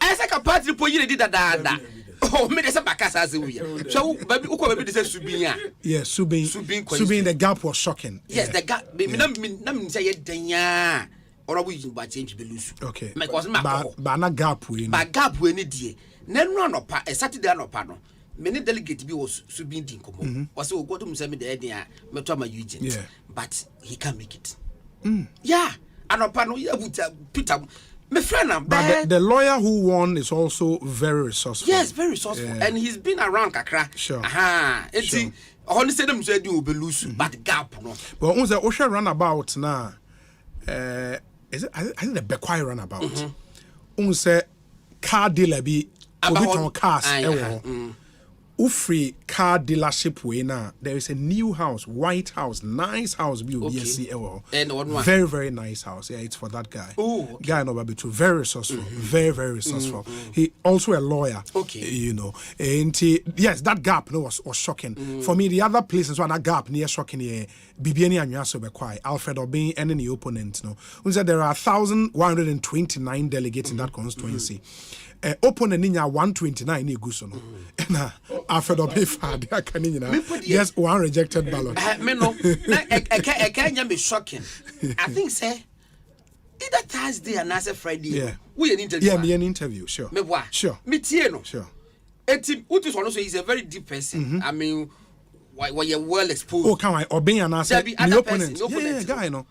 Ese ka party po yire di dada. Oh, me say bakasa as we. So baby uko baby say Subin. Yeah, Subin the gap was shocking. Yes, the gap me na say denya. Ora we yin ba change be lose. Okay. Because ba na gap we. Ba gap we ni die. Na no anopa, Saturday anopa no. Many delegate bi was Subin din komo. Was we go to me say me there dia me to my agent. Yeah. But he can't make it. Yeah. Anopa no ya Peter my friend, but the lawyer who won is also very resourceful. Yes, very resourceful, and he's been around kakra. Sure. Sure. Only say them say you will lose, but gap no. But on the Osha runabout now, is it? I think the Bekwai runabout. On say car dealer be on cars. Ufri car dealership way now. There is a new house, white house, nice house. Very, very nice house. Yeah, it's for that guy. Oh, guy no baby too. Very resourceful. Very, very resourceful. He also a lawyer. Okay. You know. And yes, that gap was shocking. For me, the other places where that gap near shocking here. Bibiani and Yaso Bekwai, Alfred Obin, and any opponent. No. We said there are 1,129 delegates in that constituency. Opponent ninya 129 ni guso no na Alfred Obifad kanina yes one rejected ballot me no na eka me shocking I think say either Thursday and as Friday we an interview me an interview sure me boa sure me tie no sure etim utis one so he's a very deep person I mean why you're well exposed. Oh, can I obey an answer? The opponent. Yeah, guy, no.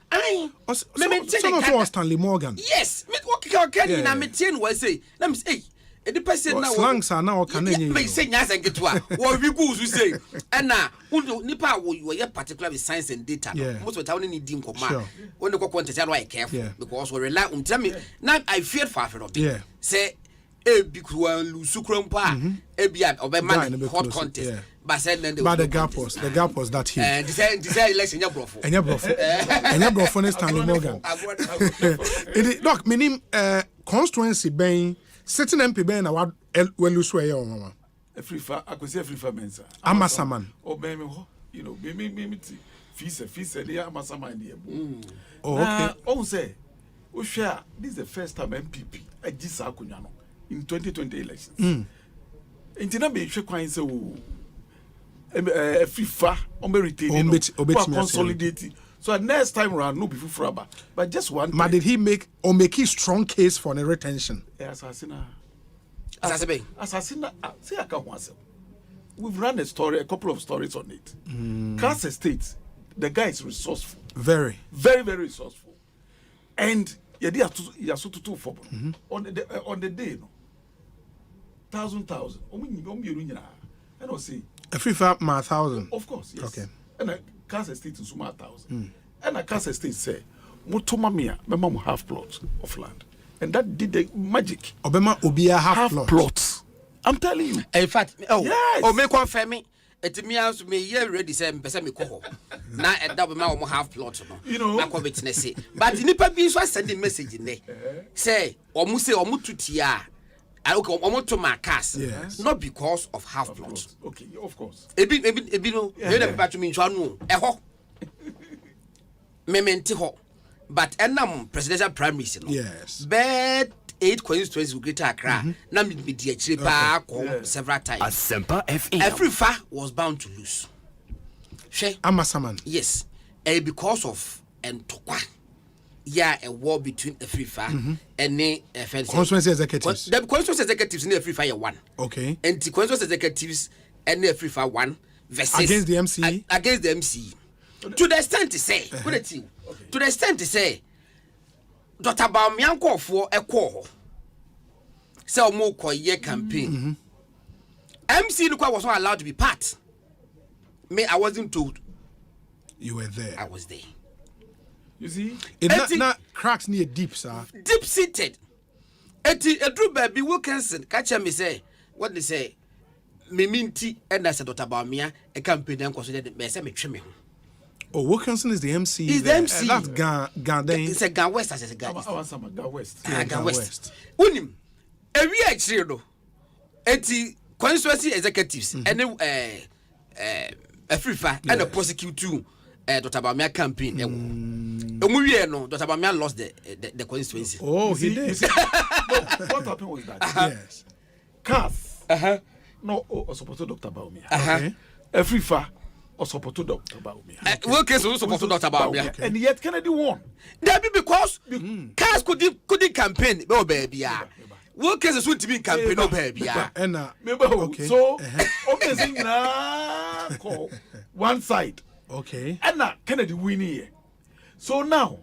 So Stanley Morgan. Yes, me what can na me tin we say. Na me say, the person now slangs are now can me say nyas and get wa. What we go to say. And na nipa we particularly science and data. Most of the time we need nkoma. When the quantity why careful because we rely on tell me now I fear for Alfred Obin. Say be cruel sukrampa e bia obema hot contest. But the gap was that huge. And this election brofo. Enya brofo ne Stanley Morgan. Look, minim constituency ben sitting MP ben na wa lose way on mama. Akwesi Afrifa mensa. Amasaman. Ben me ho, you know, me fees dey Amasaman dey. Oh, okay. On say, we share this is the first time MPP agisa akonya no in 2020 elections. Intina be hwe kwan say wo FIFA on retain consolidated. So next time around, no be fraba, but just one. But did he make a strong case for the retention? Assassin. Say I can't answer. We've run a couple of stories on it. Kansas State, the guy is resourceful. Very, very, very resourceful. And you are so to for on the day, no. Thousand. And I'll say. A free fat my 1,000. Of course, yes. Okay. And a Kansas State is 1,000. And a Kansas State say, Mutomamia, Bema half plots of land. And that did the magic. Obama Obia half plots. I'm telling you. In fact, yes. Oh, make one for me. It me house me here ready say person me ko. Na e da be ma o half plot no. You know. Na ko witness it. But nipa bi so send message in there. Say, omu tutia. I okay, I want to my cars. Yes. Not because of half plots. Okay, of course. Ebi no. You never back to me no. Eho. Mementi ho. But enam presidential primaries no. Yes. But 8 constituencies will Greater Accra. Na me di actually pa several times. Asempa FM. Every far was bound to lose. She Amasaman. Yes. Because of Entokwa. yeah, a war between the free fire and the constituency executives. The constituency executives in the free fire one. Okay. And the constituency executives and the free fire one versus against the MCE. Against the MCE. To the extent to say, to the extent to say, Dr. Bamianko for a call. So more year campaign. MC Lukwa was not allowed to be part. Me, I wasn't told. You were there. I was there. You see, it not cracks near deep, sir. Deep seated. Eti Edru baby Wilkinson catch me say what they say. Me minti and I said Dr. Bamia a campaign and considered me say me trim. Oh, Wilkinson is the MC. He's the MC. That's Gan. It's a Gan West as a Gan. Gan West. Gan West. Unim. A we actually no. Eti constituency executives and a free fire and a prosecute too. Dr. Bamia campaign. No, Dr. Bamia lost the constituency. Oh, he did. What happened was that? Yes. CAS. No, supported Dr. Bamia. A free fire. Or support to Dr. Bamia. Wilkins also support to Dr. Bamia. And yet Kennedy won. That be because CAS couldn't campaign. Oh, baby. Wilkins is going to be campaign. Oh, baby. And okay. So, call one side. Okay. And now Kennedy win here. So now,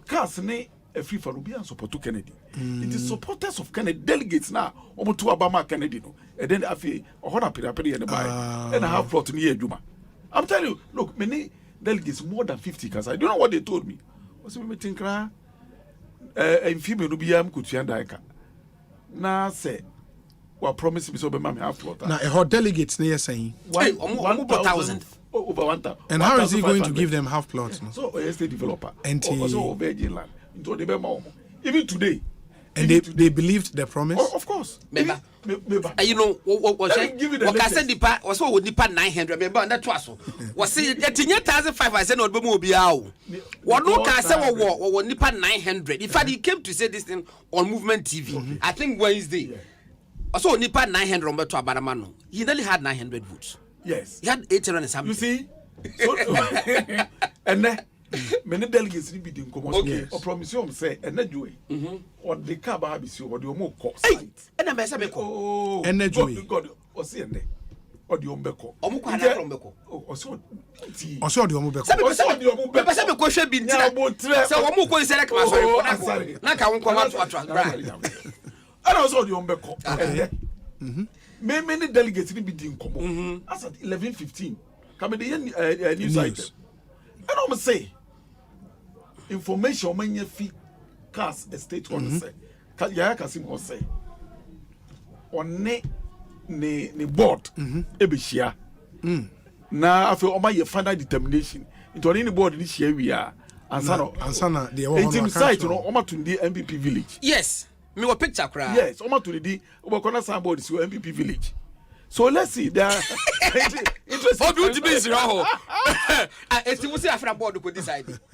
CAS ne a free for Ruby and support to Kennedy. It is supporters of Kennedy delegates now. Almost to Obama Kennedy no. And then I feel a whole appear and buy and I have plot near Juma. I'm telling you, look, many delegates more than 50 because I don't know what they told me. What's me think and female Rubiam could see and now say well promise me so be mammy have plot. Now a hot delegates near saying 1,000 over 1,000. And how is he going to give them half plots? So a estate developer and also Virgin land into the Bema. Even today. And they believed the promise? Oh, of course. Remember. You know, what I said, Nipa was what Nipa 900. Remember, that was was it 1,500? I said, no, be out. What no can say what Nipa 900. In fact, he came to say this thing on Movement TV, I think Wednesday. Also, Nipa 900 on to Abaramano. He nearly had 900 votes. Yes. He had 800 and something. You see? So, and then. Many delegates be in commotion. Or promise you say, and then you or the cababis or the more cost. And I'm a oh, and then God or see and or the Ombeko. Or so the Ombeko. Some question been so Omuko is like I won't come out to and also the Ombeko. Many delegates be in common. As at 11:15, come in the news item. And I'm say information when you fee CAS estate one say ya Kasim was say on ne board ebeshia na afi o ma ye final determination into any board ni share we are ansana the one site no o ma to the MPP village. Yes, me wa picture cry. Yes, o ma to the o kona somebody is MPP village. So let's see. There are interesting.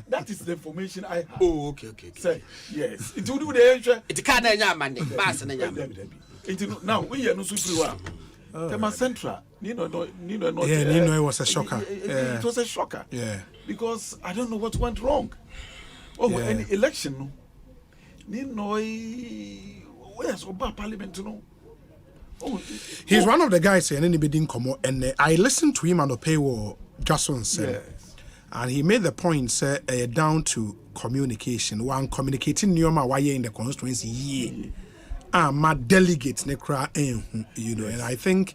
That is the information I have. Oh, okay. Say yes. It will do the answer. It can't now we are no super. Tema Central. Nino, it was a shocker. It was a shocker. Yeah. Because I don't know what went wrong. Oh, any election. Nino, where's Oba Parliament? He's one of the guys saying anybody didn't come out, and I listened to him on the paywall Jason said, and he made the point down to communication. One communicating Nyoma why in the constituency my delegates you know, and I think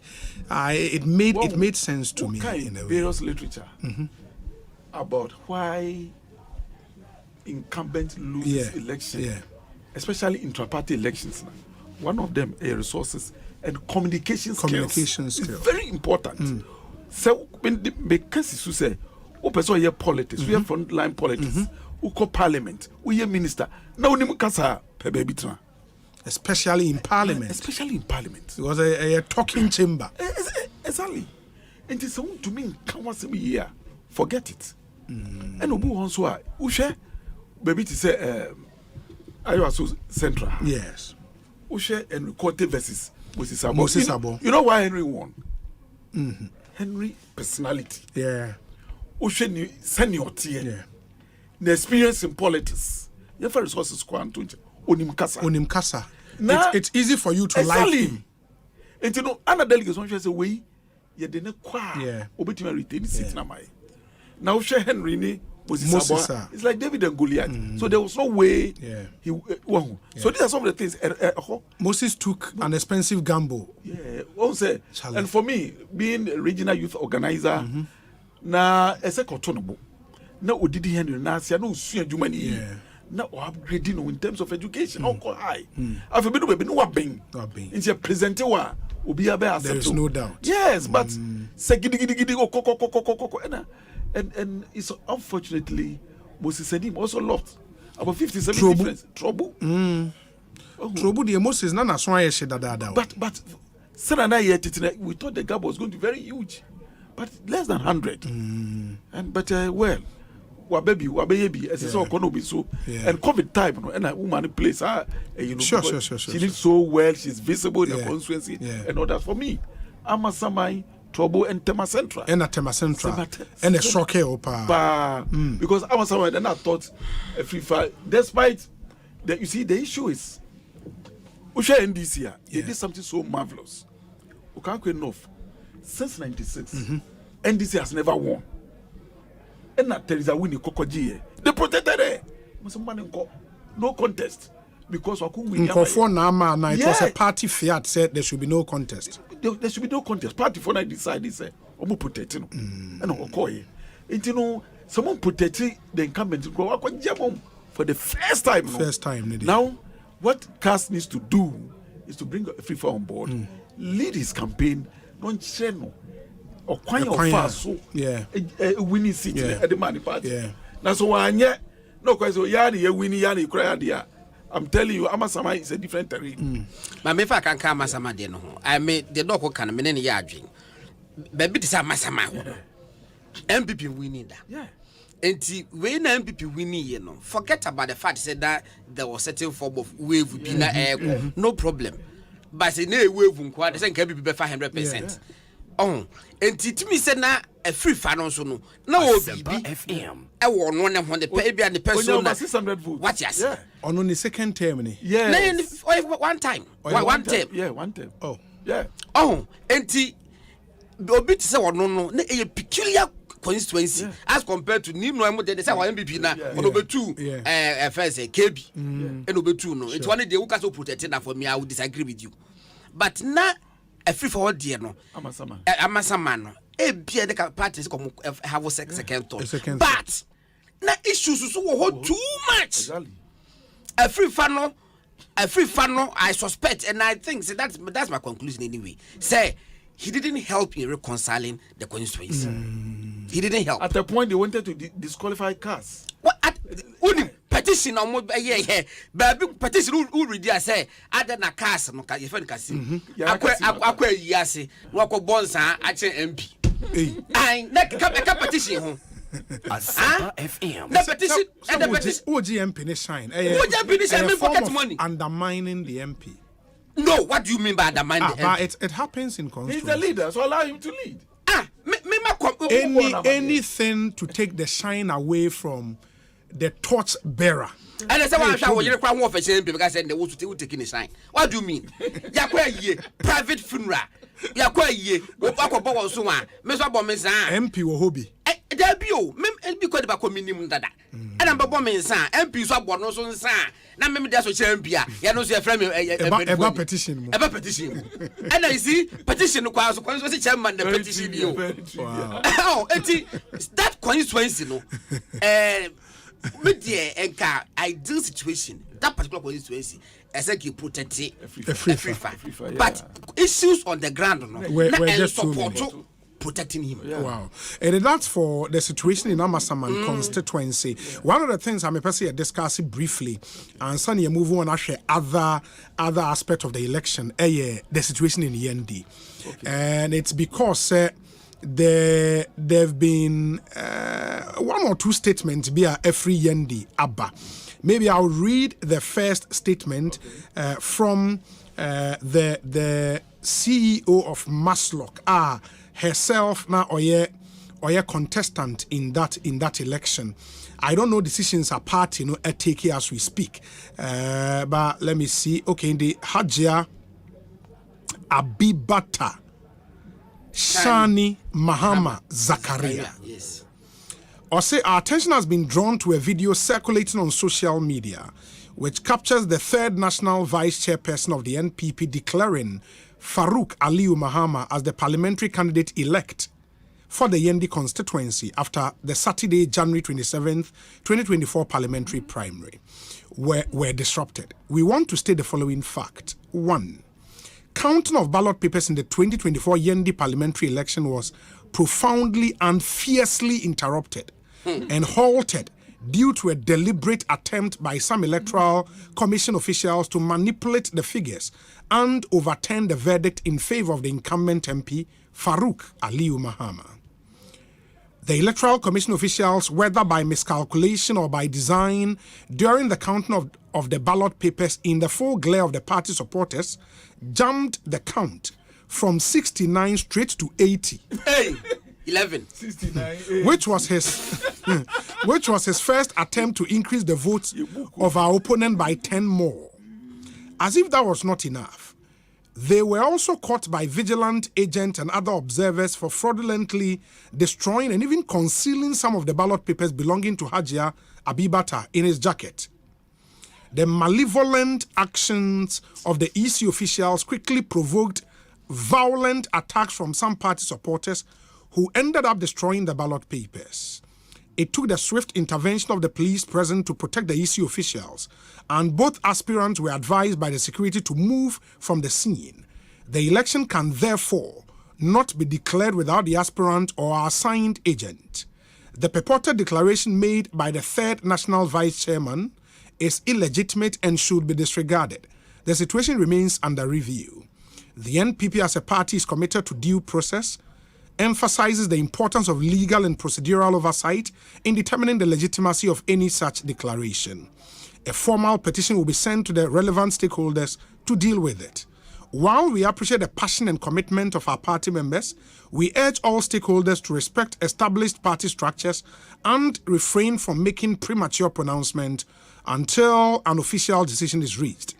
it made sense to me in a way. Various literature about why incumbents lose election, especially intra-party elections. One of them resources and communication skills. Very important. So when the cases who say, "Oh, person here politics, we have frontline politics, we call parliament, we have minister." Now we kasa pebebitra. Especially in parliament. It was a talking chamber. Exactly. And it's someone to me come once a year. Forget it. And Obu Hanswa, Ushe, baby to say, I was so central. Yes. Ushe and Kote versus Moses Sabo. You know why Henry won? Henry personality. Yeah. Ushe ni seniority. Yeah. the experience in politics. Your resources quantum onim kasa. It's easy for you to like him. And you know, another delegate one say we ye de ne kwa obetima retain seat na mai. Now share Henry ni Moses. It's like David and Goliath. So there was no way he So these are some of the things Moses took an expensive gamble. Also, and for me, being a regional youth organizer, na ese kotonobo. Na odidi Henry na sia no sua adwuma ni. Na upgrading in terms of education high. After be no wabeng. It's a presenter wa obi abe accept. There is no doubt. Yes, but say gidi and it's unfortunately Moses Sedim also lost about 57 difference. Trouble. Trouble the Moses na so aye she dada. But Senana yet we thought the gap was going to be very huge. But less than 100. And well, wabeyebi as so kono so and COVID time no and a woman place you know sure. She did so well, she's visible in the constituency and all that. For me, Amasamai Trouble and Tema Central. And a Tema Central. And a shock opa. Because Amasamai then I thought a free fire despite that you see the issue is Usha NDC here, they did something so marvelous. We can't quit enough. Since 96, NDC has never won. And that there is a winning Kokoji. They protected it. No contest. Because I couldn't win. It was a party fiat said there should be no contest. There should be no contest. Party for night decided say, Omo protect you. And Okoye. And you know, someone protected the incumbent for the first time. Now, what Cass needs to do is to bring FIFA on board, lead his campaign, don't channel. Or quite so winning seat at the money party. That's why no question yani winning yani cry dia. I'm telling you, Amasama is a different terrain. My mefa can come Amasama de no. I made the dog can menen yarding. Baby is Amasama. MPP winning that. Yeah. And when MPP winning, you know, forget about the fact said that there was certain form of wave in the air. No problem. But in a wave unquad, I can be 500%. Oh, and to me said na a free fan also no. No FM. I won 100 baby and the person 600 votes. What yes? Yeah. On the second term. Yes. One time. One term. Yeah, one term. Oh. Yeah. Oh, and Obi say no a peculiar constituency as compared to Nimno they say MPP na on over 2 first KB and over 2 no. It's one day who can so protect na for me I would disagree with you. But now a free forward dear no Amasama no e bia the parties come have a second thought but na issues so too much a free fan no I suspect and I think so that's my conclusion anyway say he didn't help in reconciling the constituency. He didn't help. At the point they wanted to disqualify Cass. What only petition on baby petition who read there say other na Cass no ka yefen kasi. Akwa yase no akọ bonsa ache MP. Ai na ka petition ho. Asempa FM. The petition and the petition OGMP ne shine. OGMP ne shine pocket money. Undermining the MP. No, what do you mean by undermining the MP? But it happens in constituency. He's the leader, so allow him to lead. Anything to take the shine away from the torch bearer. And I said, well, you're crying for shame because they will take the shine. What do you mean? You're private funeral. You're quite ye. MP or hobby. There be you, because the minimum that. And I'm a woman, son. MP so born no son. Now, maybe that's what champion. You know, see a friend a petition. A petition. And I see petition requires a chairman the petition. Oh, that constituency, no. With the ideal situation, that particular constituency, as I keep protecting a free fire. But issues on the ground, no, we're just support protecting him. Yeah. Wow. And that's for the situation in Amasaman constituency. One of the things I'm going to discuss briefly, and Sunny move on actually other aspect of the election, the situation in Yendi. Okay. And it's because there have been one or two statements via every Yendi Abba. Maybe I'll read the first statement from the CEO of Maslock, herself now or contestant in that election. I don't know decisions are party take as we speak. But let me see. Okay, in the Hajia Abibata Shani Mahama Zakaria. Yes. Osei, our attention has been drawn to a video circulating on social media which captures the third national vice chairperson of the NPP declaring Farouk Aliyu Mahama as the parliamentary candidate elect for the Yendi constituency after the Saturday, January 27th, 2024 parliamentary primary were disrupted. We want to state the following fact. 1. Counting of ballot papers in the 2024 Yendi parliamentary election was profoundly and fiercely interrupted and halted due to a deliberate attempt by some Electoral Commission officials to manipulate the figures and overturn the verdict in favor of the incumbent MP, Farouk Aliyu Mahama. The Electoral Commission officials, whether by miscalculation or by design, during the counting of the ballot papers in the full glare of the party supporters, jumped the count from 69 straight to 80. Hey, 11. 69. Which was his first attempt to increase the votes of our opponent by 10 more. As if that was not enough, they were also caught by vigilant agents and other observers for fraudulently destroying and even concealing some of the ballot papers belonging to Hajia Abibata in his jacket. The malevolent actions of the EC officials quickly provoked violent attacks from some party supporters who ended up destroying the ballot papers. It took the swift intervention of the police present to protect the EC officials, and both aspirants were advised by the security to move from the scene. The election can therefore not be declared without the aspirant or assigned agent. The purported declaration made by the third national vice chairman is illegitimate and should be disregarded. The situation remains under review. The NPP as a party is committed to due process, emphasizes the importance of legal and procedural oversight in determining the legitimacy of any such declaration. A formal petition will be sent to the relevant stakeholders to deal with it. While we appreciate the passion and commitment of our party members, we urge all stakeholders to respect established party structures and refrain from making premature pronouncement until an official decision is reached.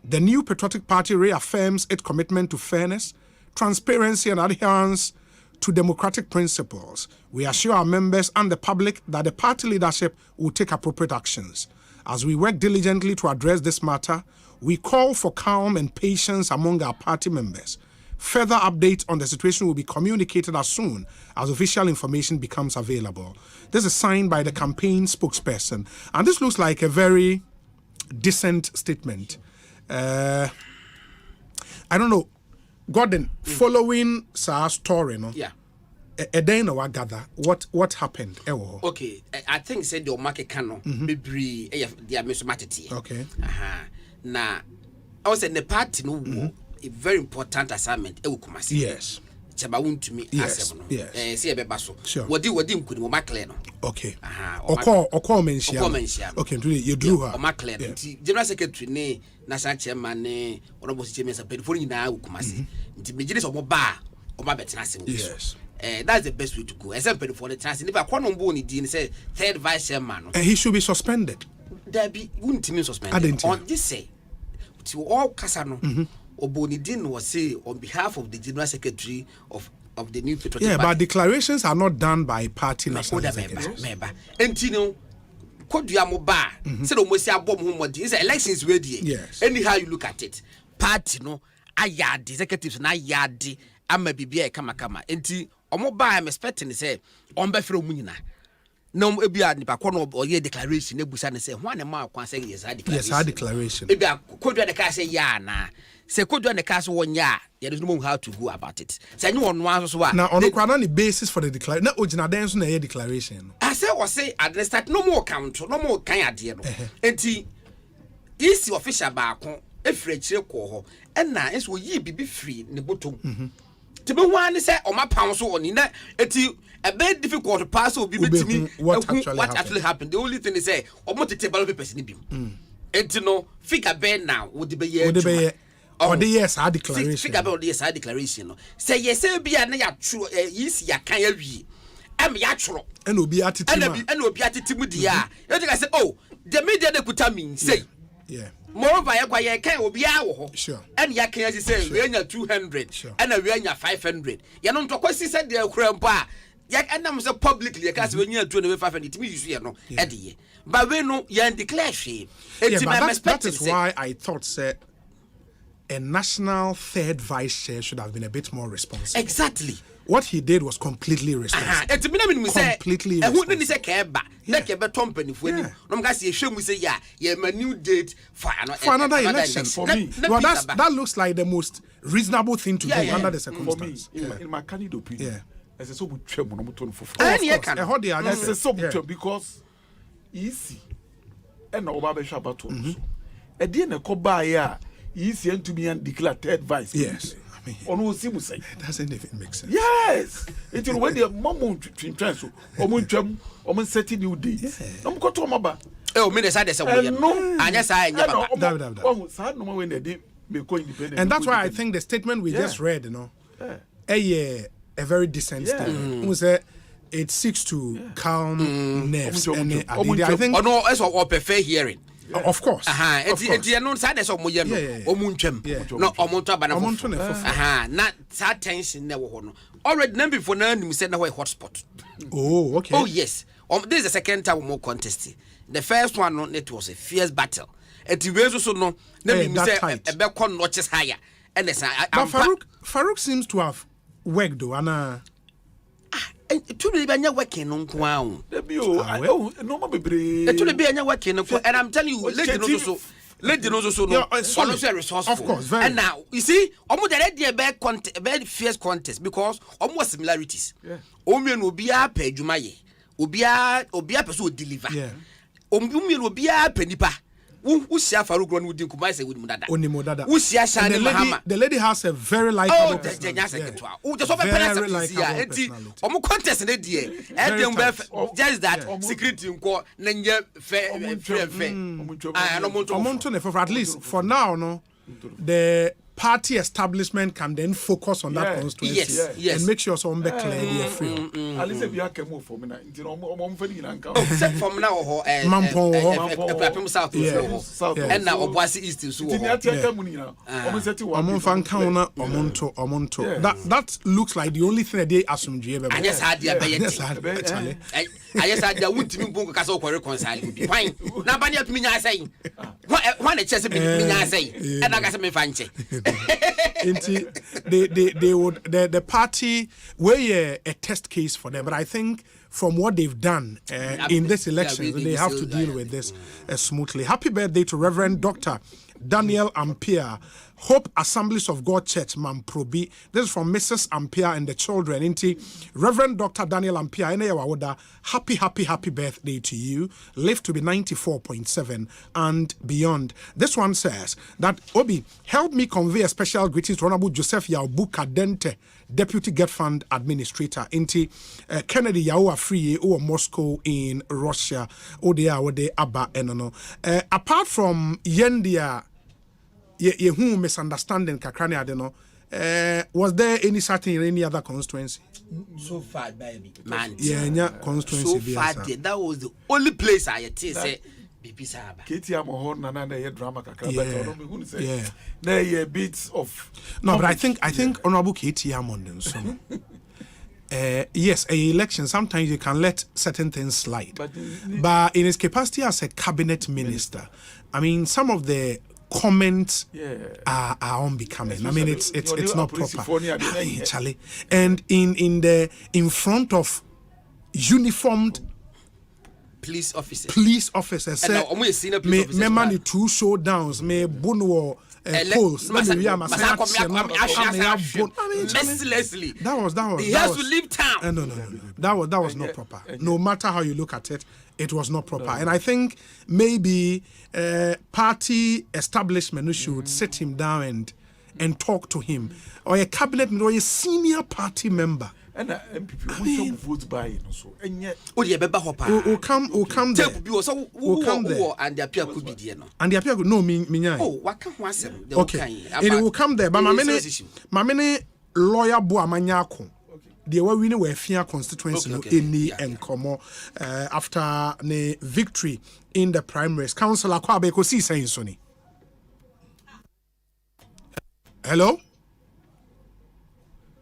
The new Patriotic Party reaffirms its commitment to fairness, transparency, and adherence to democratic principles. We assure our members and the public that the party leadership will take appropriate actions. As we work diligently to address this matter, we call for calm and patience among our party members. Further updates on the situation will be communicated as soon as official information becomes available. This is signed by the campaign spokesperson, and this looks like a very decent statement. I don't know. Gordon, following Sarah's story, no? Yeah. Then I gather what happened. Okay, I think said the market cano maybe the amismatity. Okay. Now, I was in the party no a very important assignment. Yes. Chabawun to me. Yes. See a bebaso. Sure. What do could mo macleno? Okay. Or mention. Okay, you drew her. Or maclen. General Secretary ne National Chairman ne honorable chairman of Penfolio now Kumasi. The majority of Moba or my better. Yes. That's the best way to go. Except for the chance. If I can't bone it, say third vice chairman. He should be suspended. There be wouldn't mean suspended. On this say to all Casano. Obonidin was say on behalf of the General Secretary of the new Patriotic Party. But declarations are not done by party national executives. And you know, could you moba? Said almost a bomb home. It's elections ready. Yes. Anyhow you look at it, party no, I yard executives na yardi. I'm a BBA kama. Enti omoba I'm expecting say on befro munina. No ebia nipa kono or ye declaration ebusa ne say one ma kwan say yes declaration. Yes, our declaration. Ebia kodwa de ka say ya na. Say kodwa de ka say one ya. There is no know how to go about it. Say you one one so now on the basis for the declaration. Na ojina den so na ye declaration. I say at the start no more count, no more kan ade no. Enti isi official ba ko efre kire ko ho. Na enso yi bibi free ne bottom. Tibe one say o ma pound so oni na eti a bit difficult to pass or be me what actually happened. The only thing is say o mo tete ballot papers ni bi. Enti no figure ben now would be ye or the yes our declaration. Figure about the yes our declaration no. Say yes say bia na ya true yes ya kan awie. yatro and obi atiti and obi atiti mu dia you think I say oh the media they put me say yeah moreover ya kan obi a wo ho sure and ya kan say we anya 200 and we anya 500 ya no ntoko si say de kura mpa ya anam say publicly ya ka say we anya 200 it me use here no e de but we no ya declare she that is why I thought say a national third vice chair should have been a bit more responsible. Exactly. What he did was completely responsible. Completely responsible. Who say keba? Like keba company for any. No mga say shemu say yeah my new date for another election. For me, well, that looks like the most reasonable thing to do under the circumstances. For me, in my candid opinion, as a so much trouble, no turn for. Because easy and Obama Shabato. A dinner koba easy to be and declare third vice. Yes. It doesn't even make sense. Yes. It will when the mom transfer or setting new dates. I'm going to Maba. Oh, me decide no. I just I and that's why I think the statement we just read, you know, a very decent statement. Who said it seeks to calm nerves and I think no, that's what prefer hearing. Of course. It's no side so mo yem omuntwem no omonto aba na na that tension na wo no already name before na nim say na why hotspot. Oh, okay. Oh yes. This is the second time more contest. The first one no it was a fierce battle. Eti we so no na nim say e be kon notches higher and Farouk seems to have worked though and to be anya working no nko awo no ma bebre to be anya working no and I'm telling you lady no so no also resourceful of course very. And now you see almost the very fierce contest because almost similarities omi no obi a pa adwuma ye obi a person deliver omi no obi a pa nipa who see Farouk run with Kumai say with Mudada. Who see Shani Mahama. The lady has a very likable personality. Just over personality. Omo contest in the day. Just that security nko nanye fair. At least for now, no, the party establishment can then focus on that constituency and make sure some be clear they free. At least if you can move for me now, from now South and now Obuasi East so that looks like the only thing they assume I just had the I just had the wood to me because of reconcile. Fine. Now, Banya to me, I say, one chess me, I say, and I got me fancy. They would the party were a test case for them, but I think from what they've done in this election, they have to deal with this smoothly. Happy birthday to Reverend Dr. Daniel Ampere, Hope Assemblies of God Church, Mamprobi. This is from Mrs. Ampere and the children. Inti Reverend Dr. Daniel Ampere, happy birthday to you. Live to be 94.7 and beyond. This one says that Obi, help me convey a special greetings to Honorable Joseph Yaubu Kadente, Deputy Get Fund Administrator. Inti Kennedy Yaua Free or Moscow in Russia. Ode Abba Enono. Apart from Yendia. Who misunderstanding kakrani adeno was there any certain in any other constituency so far baby man constituency so far that was the only place I say bibi saba ketia mo hon na ye drama kakra but no me hu say na ye bits of no but I think honorable ketia mon so yes, a election sometimes you can let certain things slide but in his capacity as a cabinet minister I mean some of the comments are unbecoming. I mean, it's not proper. Charlie. And in front of uniformed police officers. Me money two showdowns. Me bono polls. Mercilessly. He has to leave town. No. That was not proper. No matter how you look at it, it was not proper. And I think maybe party establishment should sit him down and talk to him, or a cabinet or a senior party member. And MPP we vote by so enye will come there. And the appear could be there no. And the appear could no me what can one say? Okay. It will come there but my many lawyer bo amanyako the way we know where Fia constituency no any enkomo after the victory in the primaries. Councillor Kwabena Ekosiisen Sony. Hello?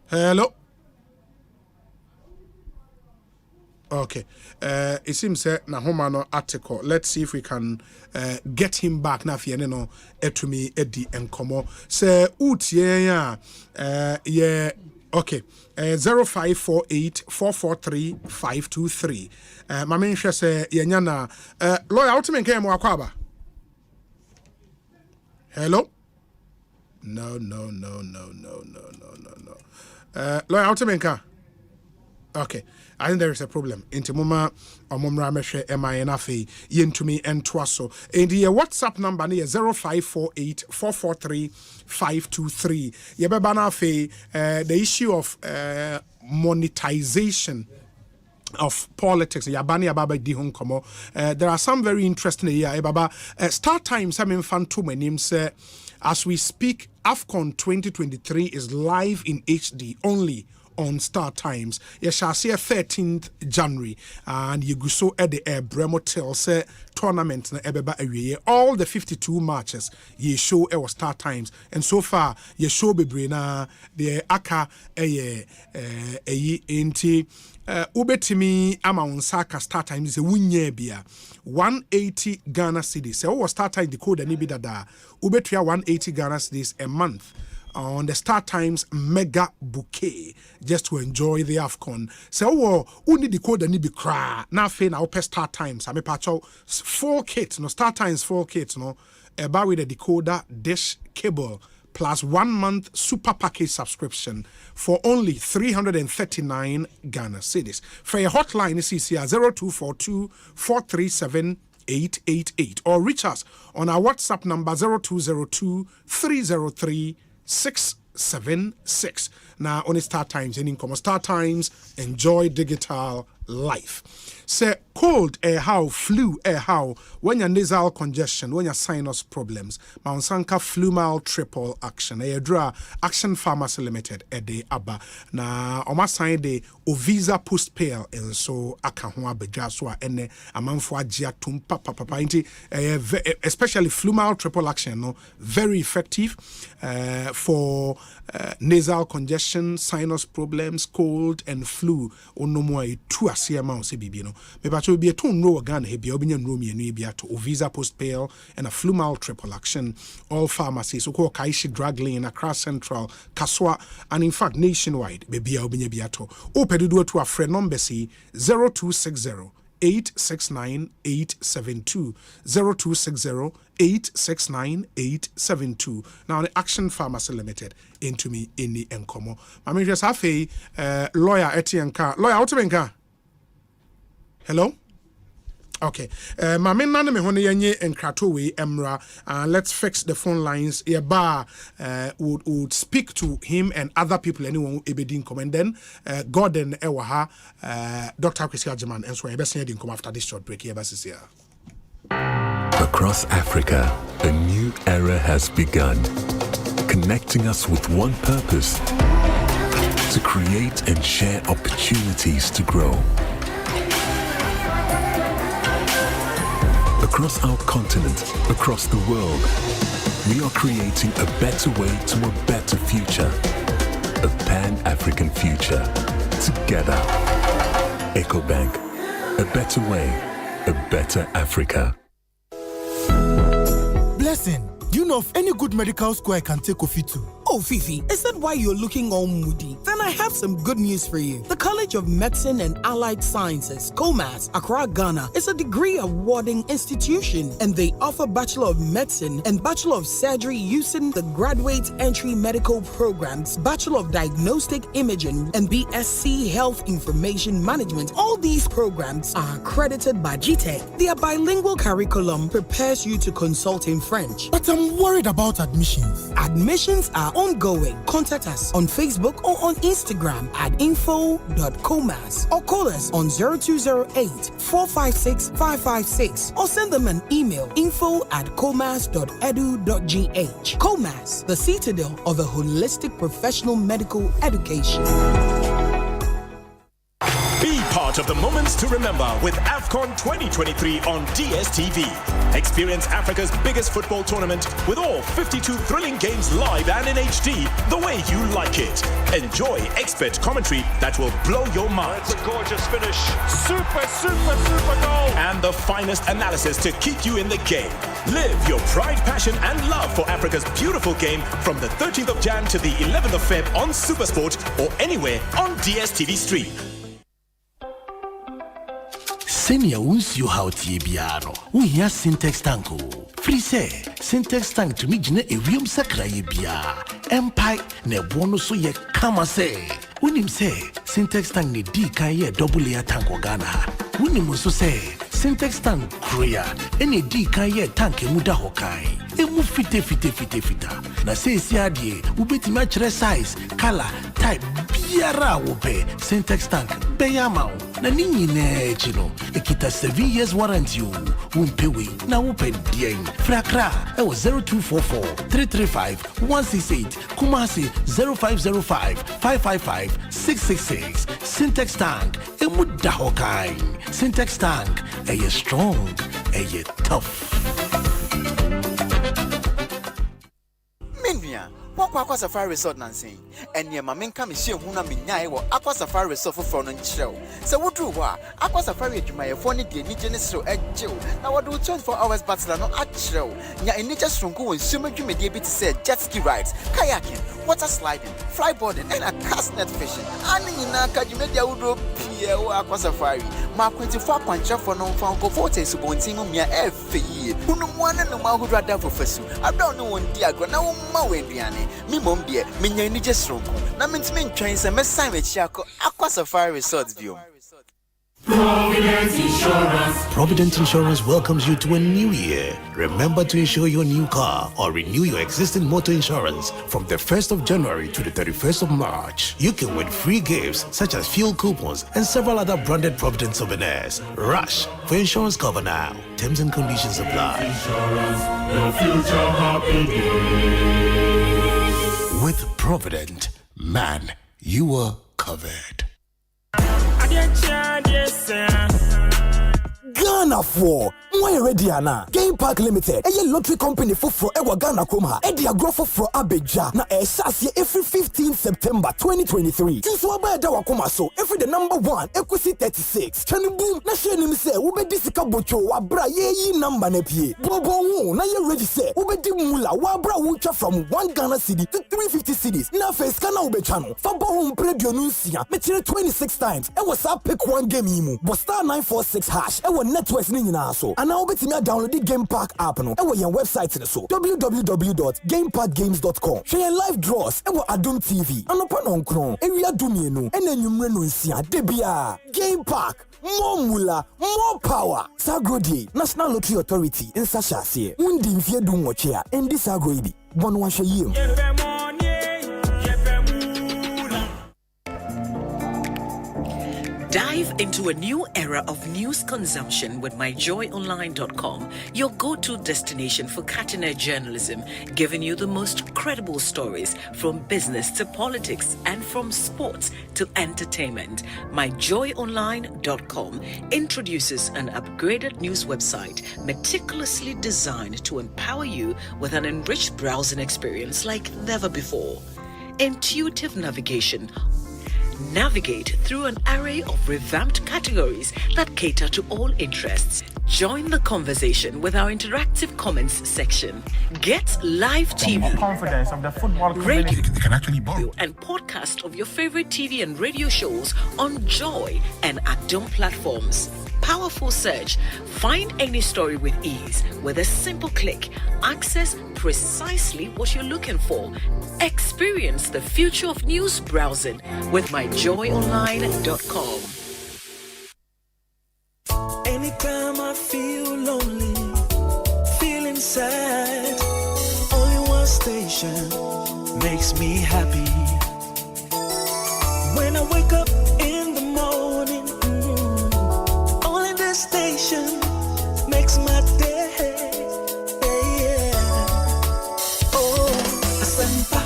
Hello? Okay. It seems that Nahomano article. Let's see if we can get him back. Now, if you know, etumi edi enkomo. Say ut yeah. Okay. 0548 443 523. My main say yenyana. Lawyer, ultimate came Wakwaba. Hello? No. Lawyer, ultimate. Okay. I think there is a problem. Into mama omomra meshe MINFA yentumi entwaso. And the WhatsApp number is 0548 443 523. Yebeba fe the issue of monetization of politics. Yabani ababa di honkomo. There are some very interesting here. Baba Star Times have been fan too many names. As we speak, AFCON 2023 is live in HD only on Star Times. You shall see 13th January and you go so at the Bremo Tel say tournament na ebeba awie. All the 52 matches you show our Star Times, and so far you show bebre na the aka inti ubetimi ama unsaka Star Times is a wunye bia 180 Ghana cedis. So Star Time decoder ni bidada ubetua 180 Ghana cedis a month on the Star Times mega bouquet just to enjoy the AFCON. So uni decoder ni bi kra na fe na open Star Times ame pacho full kit no Star Times full kit no about with the decoder dish cable plus 1 month super package subscription for only 339 Ghana cedis. For your hotline is CCR 0242 437 888 or reach us on our WhatsApp number 0202 303 676. Now on Star Times and income Star Times, enjoy digital life. Say cold how, flu how, when your nasal congestion, when your sinus problems, Mount Sanka Flumal Triple Action. Draw Action Pharmacy Limited day abba. Na oma sign de Ovisa Post Pale and so akahwa bejaswa ene amanfo agia tumpa papa inti especially Flumal Triple Action no very effective for nasal congestion, sinus problems, cold and flu. Onomwa tu asiama ose bibi no. Me ba cho bi eto nro Ghana he bia obinya nro mi enu bia to Ovisa Post Pale and a Flumal Triple Action. All pharmacies so called Kaishi Drug Lane, Accra Central, Kaswa, and in fact nationwide be bia obinya bia to. Opedudu to a friend number C 0260 869 872 0260 869 872. Now the Action Pharmacy Limited into me in the enkomo. Mami just have a lawyer Etienka. Lawyer Otemenka. Hello? Okay. Mami nane me hone yenye enkrato we emra. Let's fix the phone lines. Yeba would speak to him and other people anyone ebedin come, and then Gordon Ewaha Dr. Chris Jaman and so ebesen come after this short break. Yeba Across Africa, a new era has begun, connecting us with one purpose: to create and share opportunities to grow. Across our continent, across the world, we are creating a better way to a better future. A Pan-African future. Together. EcoBank. A better way. A better Africa. Blessing, do you know of any good medical school I can take Kofi to? Oh, Fifi, is that why you're looking all moody? Then I have some good news for you. The College of Medicine and Allied Sciences, COMAS, Accra, Ghana, is a degree-awarding institution, and they offer Bachelor of Medicine and Bachelor of Surgery using the Graduate Entry Medical Programs, Bachelor of Diagnostic Imaging, and BSc Health Information Management. All these programs are accredited by GTEC. Their bilingual curriculum prepares you to consult in French. But I'm worried about admissions. Admissions are ongoing. Contact us on Facebook or on Instagram at info.comas or call us on 0208-456-556 or send them an email info@comas.edu.gh. COMAS, the citadel of a holistic professional medical education. part of the moments to remember with AFCON 2023 on DSTV. Experience Africa's biggest football tournament with all 52 thrilling games live and in HD the way you like it. Enjoy expert commentary that will blow your mind. It's a gorgeous finish. Super goal. And the finest analysis to keep you in the game. Live your pride, passion and love for Africa's beautiful game from the 13th of Jan to the 11th of Feb on SuperSport or anywhere on DSTV Stream. Senior won't you how Tibiano. We hear Syntax Tanko. Free say, Syntax Tank to me, Jine, a real Sakraye Bia. Empire, ne bono so ye kama say. When him say, Syntax Tank ne D kaye double layer tank Ghana. When him also say, Syntax Tank Korea, any D kaye tank muda hokai. Emu fite. Na say siadie, ubeti match size, color, type, biara wope. Syntax Tank, beyamao. Na nini ne chino ekita 7 years warranty you umpewe na open dien frakra e was 0244 335 168 Kumasi 0505 555 666 Syntax Tank e muda hokai Syntax Tank e strong e tough. Minya Aqua Safari Resort Nancy, and your Maminka Mission Huna Minya or Aqua Safari Resort for Fron and Show. So, what do Aqua Safari to my phone, the indigenous show at Joe. Now, what do 24 hours Battle no at show? Ya in nature's from go and swim you may be able to say jet ski rides, kayaking, water sliding, flyboarding, and a cast net fishing. And in Naka, you made your Udo P.O. Aqua Safari. Mark 24 puncher for non found go 40 subonting me every year. Who no one and no man who rather for Fessu. I don't know one diagram, no more Diane. Me mom dear, me ni just wrong. Na means me trains and mess time with Chako Aqua Safari Resort view. Provident Insurance welcomes you to a new year. Remember to insure your new car or renew your existing motor insurance from the 1st of January to the 31st of March. You can win free gifts such as fuel coupons and several other branded Provident souvenirs. Rush for insurance cover now. Terms and conditions apply. Insurance, your future happy day. With Provident, man, you are covered. Ghana for why ready ana Game Park Limited a lottery company for ewa Ghana Kroma e dia grow for Abeja na e sase every 15 September 2023 choose waba da wakoma so every the number 1 Equity 36 chani boom na share nim say wo be disika bocho wa bra ye number na pie bobo hu na ye ready say wo be di mula wa bra wo twa from 1 Ghana cedi to 350 cedis na face kana wo be twa no fa bo hu predio no nsia me tire 26 times e was up pick one game yimu but star 946 hash e networks ni nyina so and now betimi download the Game Park app no e wo yen website ni so www.gameparkgames.com share your live draws e wo Adum TV anopa no nkron ewia dumienu e na nwumre no nsia de bia Game Park more mula more power Sagrodi National Lottery Authority in Sashase undi mfie du nwoche a endi sagro ibi bono wa hweyem. Dive into a new era of news consumption with myjoyonline.com, your go-to destination for cutting-edge journalism, giving you the most credible stories from business to politics and from sports to entertainment. Myjoyonline.com introduces an upgraded news website meticulously designed to empower you with an enriched browsing experience like never before. Intuitive navigation. Navigate through an array of revamped categories that cater to all interests. Join the conversation with our interactive comments section. Get live TV, confidence of the football community. Radio, and podcast of your favorite TV and radio shows on Joy and Adum platforms. Powerful search. Find any story with ease with a simple click. Access precisely what you're looking for. Experience the future of news browsing with myjoyonline.com. Anytime I feel lonely, feeling sad, only one station makes me happy. When I wake up in the morning, only this station makes my day. Oh, Asempa,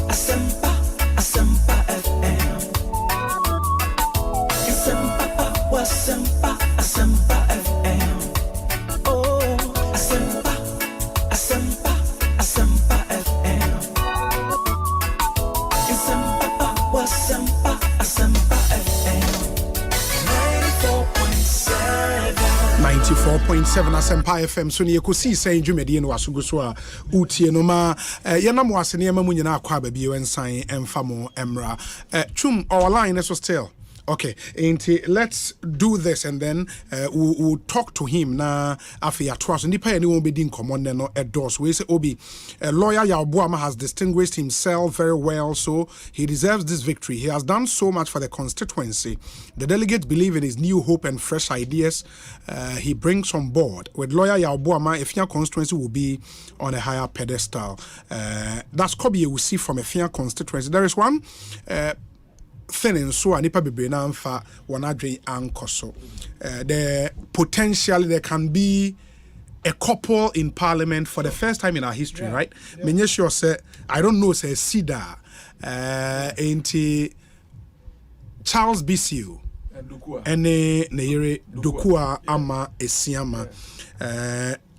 Asempa, Asempa FM. Asempa. Asempa FM so ne Ekosiisen dwumadi no wasogo so a utie no ma yenam wase ne ma mu nyina akwa ba bi wensan emfa mo emra twum our line so still. Okay, let's do this and then we'll talk to him na afia twas nipa any won be din common no endorse we say obi lawyer Yaobuama has distinguished himself very well, so he deserves this victory. He has done so much for the constituency. The delegates believe in his new hope and fresh ideas he brings on board. With lawyer Yaobuama, Efia constituency will be on a higher pedestal. That's Kobe we see from Efia constituency. There is one thing so anipa bebre na mfa wona dwen ankoso the potentially there can be a couple in parliament for the first time in our history, right? Menye sure say I don't know say Sida enti Charles Bisiu ene neyere Dokua ama Esiama.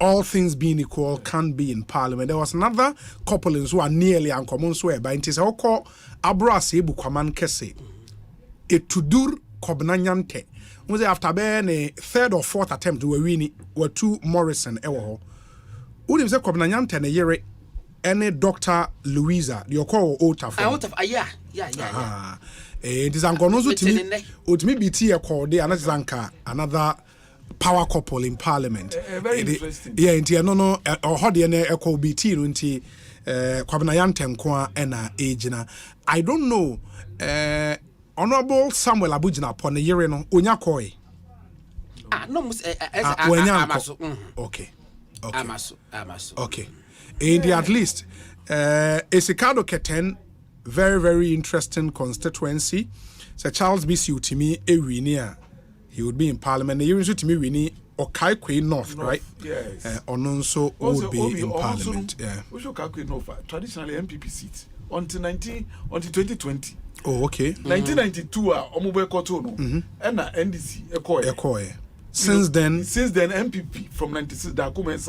All things being equal can be in parliament. There was another couple in so nearly uncommon so by it is oko abra se bukwaman kese etudur Kwabena was after being a third or fourth attempt were two Morrison ewo udim se Kwabena ne yere any Dr. Louisa the call ota for yeah it is ankono so timi otimi biti e call dey another power couple in parliament. Very interesting. Yeah, inti no ohode na ekọ BT no nti Kwabena nko na ejina. I don't know Honorable Samuel Abujina upon the year no onya koi. No amaso. Okay. Amaso. Okay. And at least Esikado Keten, very very interesting constituency. Sir Charles Bisiu Timi Ewinia. He would be in parliament. The year to me we Okaikwe North, right? Yes. Ononso would be in parliament. Yeah. We should calculate North traditionally MPP seats until 2020. Oh, okay. 1992 omube koto no and NDC Ekoye. Since then MPP from 96 da commence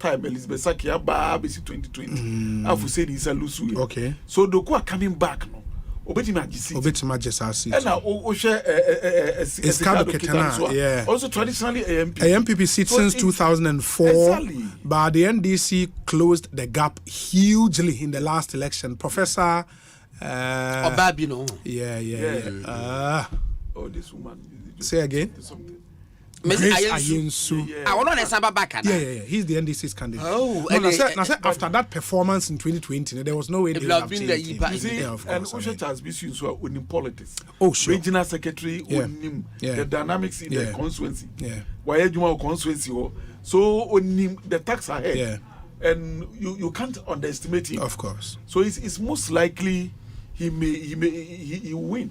time Elizabeth Sakia ba besi 2020. Afu said is a lusu. Okay. So Doku are coming back no. Obetima Jisi. And now Eskado Ketana, yeah. Also traditionally AMP. AMPP seat so since 2004. Exactly. But the NDC closed the gap hugely in the last election. Professor Obabino. Yeah. Oh, this woman. Say again. Ayensu. I want to Samba back. Yeah. He's the NDC's candidate. Oh, no, after that performance in 2020, there was no way they would have changed him. You see, of course, and Osei Charles Bisiu so in politics. Oh, sure. Regional secretary, the dynamics in the constituency. Yeah. Why you constituency? So the tax ahead. Yeah. And you can't underestimate him. Of course. So it's most likely he win.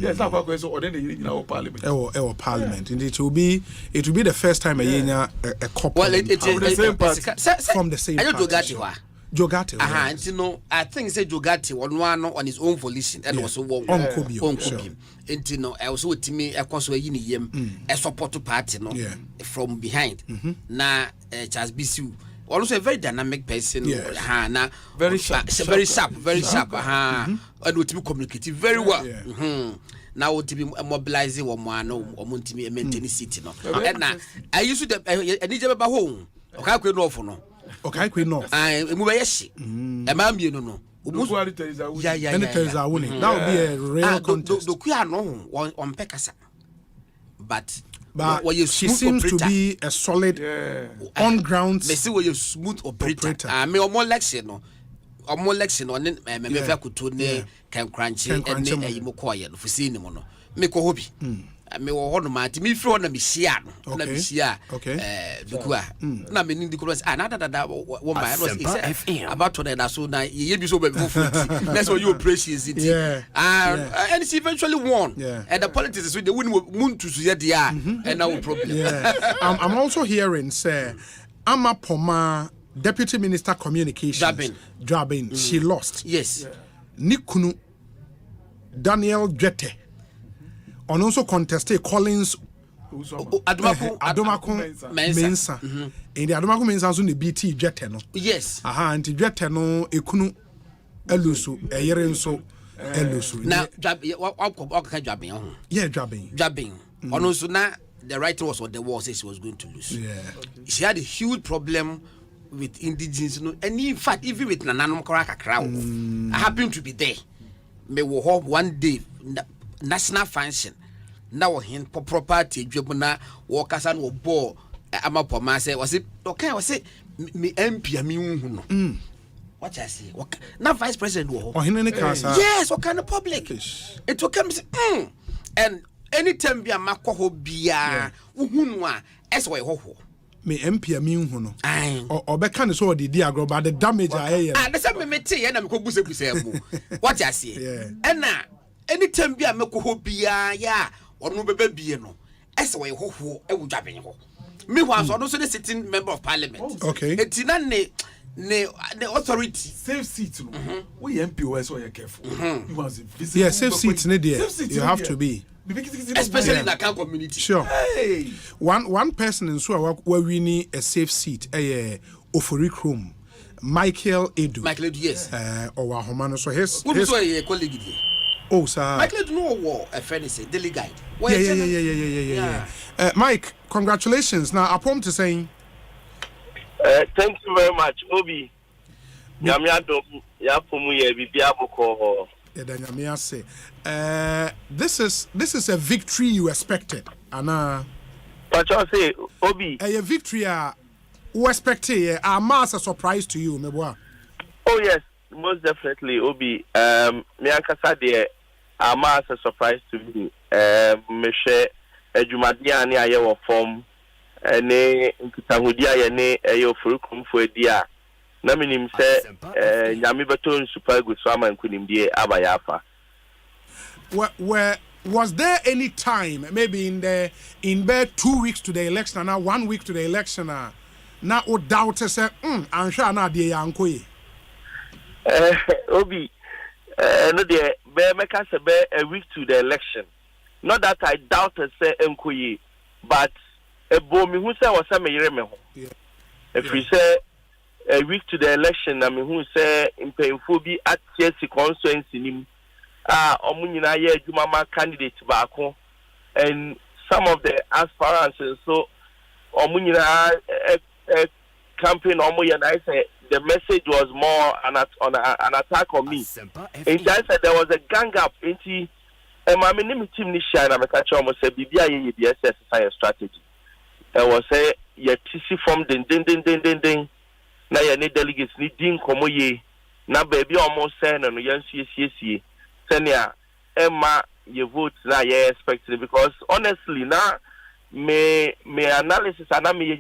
Yes, that's why so then in our parliament. Our parliament. And it will be the first time a couple. Well, it's the same party. From the same party. Jogati. And no, I think say Jogati on his own volition and also on Kobi. And no, I also to me a consul a support party no from behind. Na Charles Bisiu. Also a very dynamic person. Very sharp. And would be communicative very well. Now to be mobilizing one or to be a maintenance city. And now I used to I need to home. Okay, quit no for no. Okay, quit no. I move a yeshi. A man, you know. And it is a winning. That would be a real contest. The queer no on Pekasa. But she seems to be a solid on ground. They see where you smooth operator. I mean, more election on me could to can crunchy and you more quiet for seeing him. Make a hobby. I may want to match me from the Michiano. Okay. Now, meaning the chorus, another that woman was about to that. So now you be so before. That's what you appreciate it. Yeah. And she eventually won. Yeah. And the politics is with the win moon to see the and now problem. Yeah. I'm also hearing, say, Ama Poma, Deputy Minister Communications. Drabin. She lost. Yes. Nikunu Daniel Jete. On also contested Collins Adomako Mensa. In the Adomako Mensa on the BT Jeteno. Yes. And the Jeteno Ekunu Elusu, a year and so Elusu. Now, what can jabbing? Yeah, jabbing. On also now the writing was on the wall, says she was going to lose. Yeah. She had a huge problem with indigenous, and in fact, even with Nananum Karaka crowd. I happened to be there. Me will hold one day national function. Now hin property jobuna workers and will bore Amapoma say was it okay? Was it me MP me what I say? Now vice president yes, what kind of public? It will come and anytime be a mako bia uhunwa eswa ho me MP no or bekan so the diagram but the damage the same me tie na me ko buse what I say and na anytime be a mako bia ya onu bebe bie no eswa ho e wudwaben ho me who so no so the sitting member of parliament okay etina ne authority safe seat no we MPOS so you careful you must yeah safe seat ne there you have to be especially in the camp community. Sure. Hey. One person in so where we need a safe seat Ofori room. Michael Edu, yes. Or Homano so his colleague. Oh sir. Michael Edu no war a friend is a delegate. Yeah. Mike, congratulations. Now upon to saying thank you very much, Obi. Yamiado Yapumu Bibiaboko. This is a victory you expected, Anna. But I say, Obi, a victory who expected a mass surprise to you, Meboa. Oh yes, most definitely, Obi. Miankasa de a mass surprise to me. Me share a Jumadia ni ayewo form, ne nkitahudia ye ne ayo furukum for dia. Na minim se nyame beton super good so ama nkunimdie abayafa. Where was there any time maybe in 2 weeks to the election now 1 week to the election now o doubt say I'm sure na dey yankoye Obi no dey be make say be a week to the election, not that I doubt say enkoye but ebo mi hu say was me yire me ho if we say a week to the election na me hu say impemfo bi atie si constituency nim omunyina ye adwuma candidate baako and some of the aspirants so omunyina campaign omuye na say the message was more an attack on me. And I said there was a gang up into my name team ni shine na meka almost say bibia ye the exercise strategy. There was say ye TC form ding na ye ne delegates ni din komo ye na baby almost say no yan sie senior Emma you vote na ye expecting because honestly na me analysis and me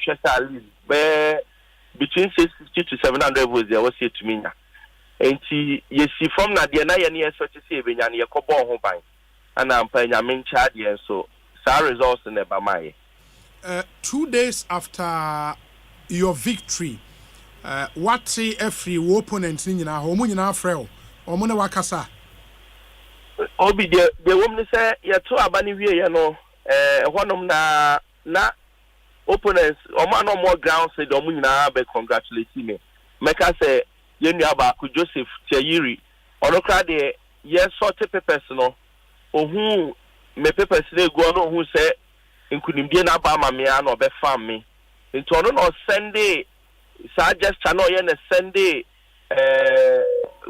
share at least between 650 to 700 votes there was here to me na enti ye see from na de na ye ne expect say be nya ne ye kobon ho ban ana ampa nya men charge ye so sa results in eba mai 2 days after your victory what say every opponent ni nyina ho mu nyina frɛ o mo ne wakasa Obi the woman say ye to abani wie ye no honom na opponents o man no more ground say do mu nyina be congratulate me meka say ye nua ba ku Joseph Tiayiri ono kra de ye sort papers no ohun me papers le go no ohun say nkunimdie na ba ma me a no be fam me nti ono no Sunday suggest channel ye na Sunday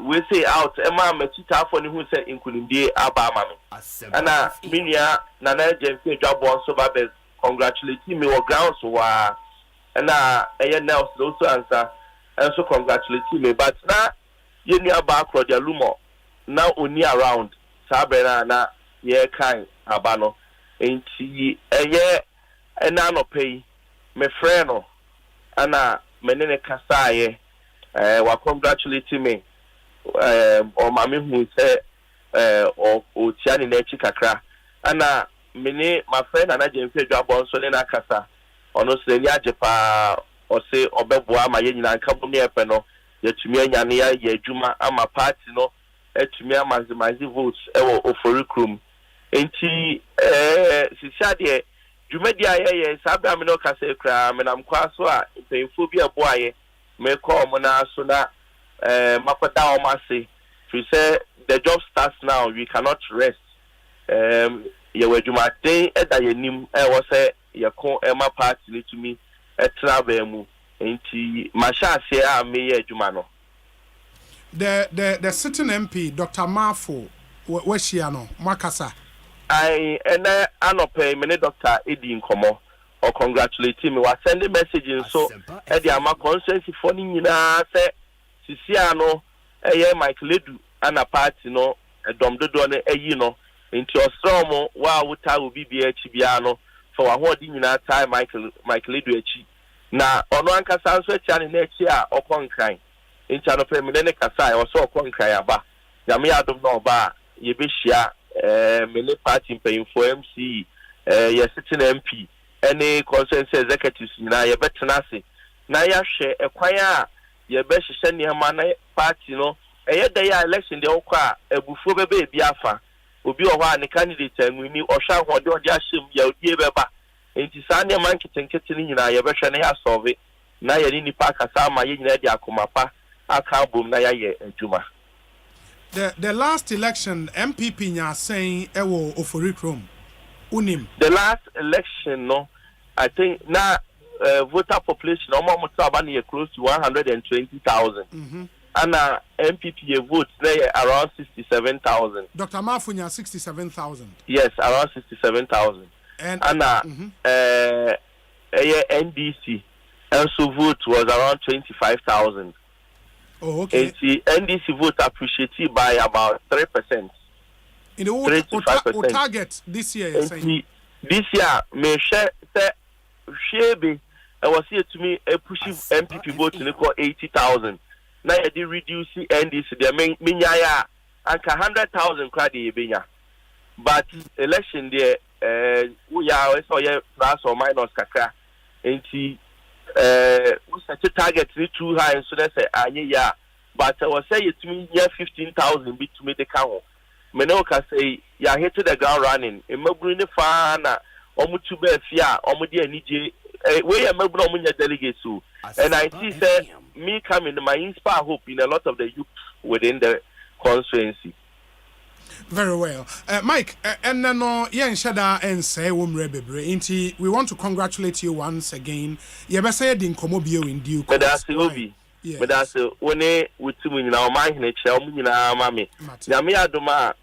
we say out Emma Machita for who say nkunimdie aba ma me ana minia na na jemfe dwabo so ba be congratulate me o ground so wa ana eye now also answer and so congratulate me but na ye ni aba across the lumo now only around sabena na ye kan aba no enti eye na no pay me friend no ana menene kasaye wa congratulate me o mami hu say o tiani na echi kakra ana mini my friend ana jemfe dwabo so ne na kasa ono se ni ajepa o se obeboa ma ye nyina nkabo ne epe no yetumi anya ne ya adwuma ama party no etumi amazimazi votes ewo oforikrum enti sisia de dwumadi aye sabia me no kasa ekra me nam kwa so a mpemfo bi eboaye me call mo na so na makwata o ma say we say the job starts now we cannot rest ye wadwuma den eda yenim wo se ye ko ema party ni tumi travel mu enti masha ase a me ye adwuma no. The sitting MP Dr. Mafo Weshiano Makasa. I anope me Dr. Edi Nkomo or congratulate me was sending messages so e dey ama consensus for ni nyina se sisiano Mike Ledu and a party no dom dodo no no nti osromo wa wuta obi bia chibiano for wa hodi nyina time Mike Ledu echi na ono ankasa nso echi ane na echi a okonkran nti anope me ne kasa e so okonkran aba nyame adom no ba ye behia mele party mpanyimfo MC ye sitting MP any consensus executives nyina ye betena ase na ya hwe ekwan a ye be hye nehama na party no dey election dey okwa ebufuo bebe bi afa obi o hwa ne candidate anwini ohwa hode ode ahyem ya odie beba enti sa ne man kitenkete ni nyina ye be hwe na ya solve na ye ni nipa kasa ma ye nyina di akomapa aka bom na ya ye adwuma. The last election MPP nya saying ewo oforikrom unim the last election no I think na voter population almost about close to 120,000 and MPP votes there around 67,000. Dr. Mafunya 67,000. Yes, around 67,000. And NDC also vote was around 25,000. Oh, okay. And the NDC vote appreciated by about 3%. In the 3-5% target this year, you're saying? This year, me share Shebe, I was here to me a pushing MPP vote in 80,000. Now I did reduce the NDC, they minya and 100,000 credit benya. But election there, we are also plus or minus kakra. And we set a target too high, so that's a yeah. But I was saying to me, 15,000 bit to me the count. Menoka say, ya hit to the ground running. A mobile fan, omutu be fia, omudi NJ, where a mobile delegates to. And I see, say, me coming, my inspire hope in a lot of the youth within the constituency. Very well. Mike, and then yen shada and say bebre. Inti, we want to congratulate you once again. Yebese din komobio in due course. But that's obi. But that's when with me now Omanhene che omunyina mame. Nyame adoma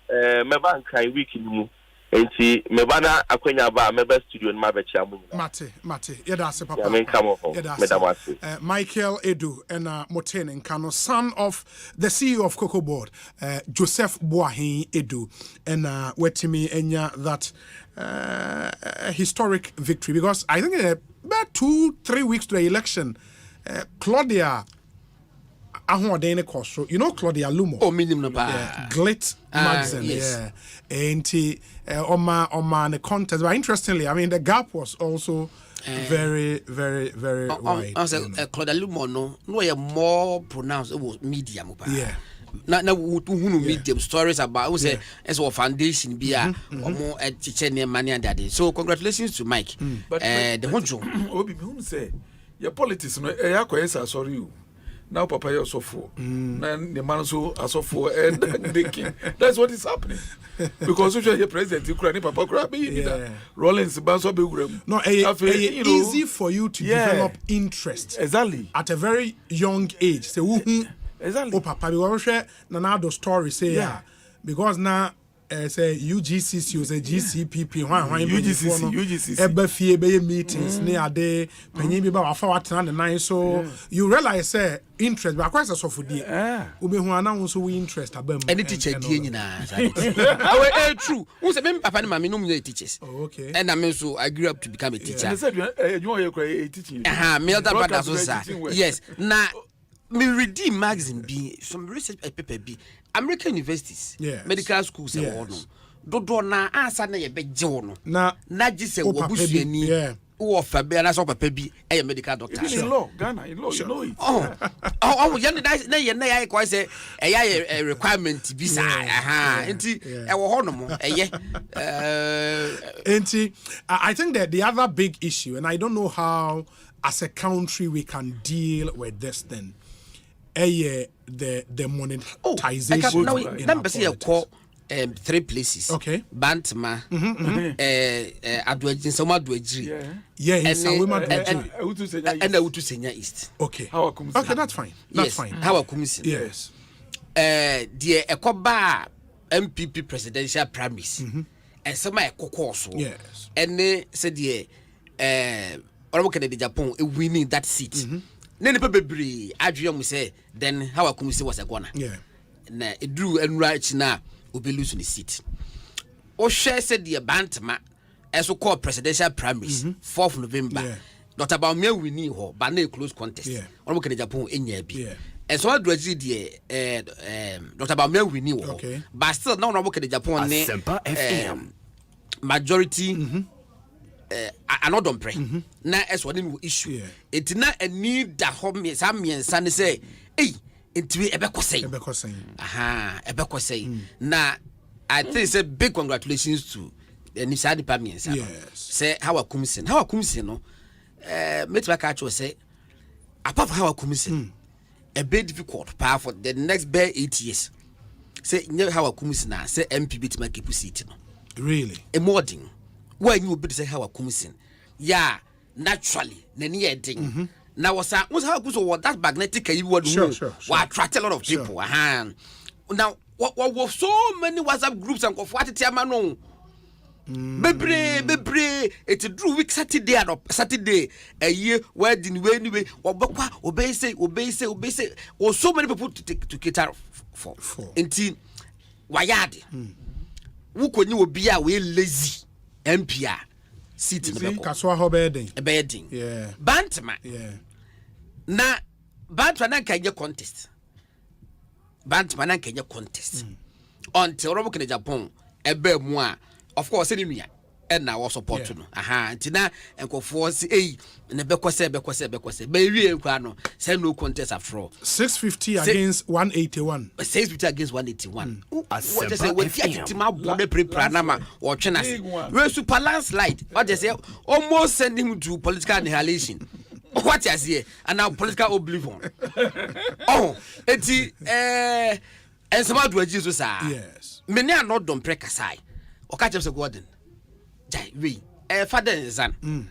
meba nkan week mu. Enti meba na akwanya ba meba studio na mabechi amunyina. Mate. Yeda ase papa. Nyame nkamo ho. Medamase. Michael Edu and Motene Nkano, son of the CEO of Cocoa Board, Joseph Boahin Edu, and wetimi enya that historic victory, because I think about 2-3 weeks to the election, Claudia you know Claudia Lumo. Oh, minimum Glit magazine. Yes. Yeah. And on the contest. But interestingly, I mean the gap was also very wide. I said Claudia Lumo no you more pronounced it was medium. Yeah. Na who medium stories about say as a foundation be or more teacher money and that. So congratulations to Mike. But the honcho obi me say your politics no sorry you. Now Papa is so full. And the man so are so full and the king. That's what is happening. Because you your president, you cry Papa Krabi, Rollins Banso Bigram. No, easy for you to develop interest. Exactly. At a very young age. Say exactly. Oh Papa, we will share Nanado story say because now say UGCC say GCPP UGCC ebafie be meetings near ade panyin bi ba wafa watena the nine so you realize say interest ba kwasa so for die obehu ana won so we interest abam any teacher die nyina awe true who say me papa and mama no me teachers okay and I mean so I grew up to become a teacher and said you want to teaching me elder brother so sir yes na me redeem magazine be some research paper be American universities, medical schools, and all. Dodo na answer na ye beje wono. Na gise wo busu ani. Wo fa be na so papa bi e medical doctor. In law, Ghana, in law, you know it. Oh, you na ye na ye kwa say e ya requirement visa. Enti e wo hono mo enti I think that the other big issue, and I don't know how as a country we can deal with this thing. The monetization. Now, see a call 3 places. Okay. Bantama. Adwajin Soma Adwajiri. Yeah, and Awutu Senya East. Okay. Okay, that's fine. That's fine. How Akumisi. Yes. The Ekoba MPP presidential primaries. And some Ekoko so. Yes. And they said Honorable Kennedy Japan winning that seat. Nene Bebre Adrian we say then how Akumisi was a gonna. Yeah. Na it drew and right now will be losing the seat. Osei said the Bantama as so called presidential primaries 4th November. Yeah. Not about me winning her, but no close contest. Yeah. Honorable Kennedy Japan in year B. Yeah. And so I do not about me winning her. Okay. But still now Honorable Kennedy Japan Asempa FM. Majority another pray. Na as one issue. It na a need that home some son say, hey, it will ebekosei. Aha, ebekosei. Na I think it's a big congratulations to the Nisa department. Yes. Say how Akumisi. How Akumisi no. Make my catch say apart from how Akumisi, a bit difficult power for the next bare 8 years. Say how Akumisi na say MPB to make people seat no. Really? A modding. When you be say how Akumisi. Yeah, naturally, nani ding. Now was how that magnetic you would attract a lot of people. Now what was so many WhatsApp groups and what it no. Bebre it drew week Saturday a year wedding anyway obey say or so many people to cater for until wayadi who could you be away lazy MPR seat in the Kaswa Hobeding a bedding yeah Bantama na Bantama can you contest Bantama can you contest until Robert in Japan a bear moi. Of course, any and now also support to no. Aha, Tina and go for say, and the Bekose, baby, and send no contest after all. 650 against 181. 650 against 181. What I say, when Fiatima Bode Pranama or China, we're super landslide. What they say, almost sending him to political annihilation. What I say, and now political oblivion. Oh, it's and some other Jesus. Yes, many are not done precasai. Or catch us a garden. Jai, we, father and son.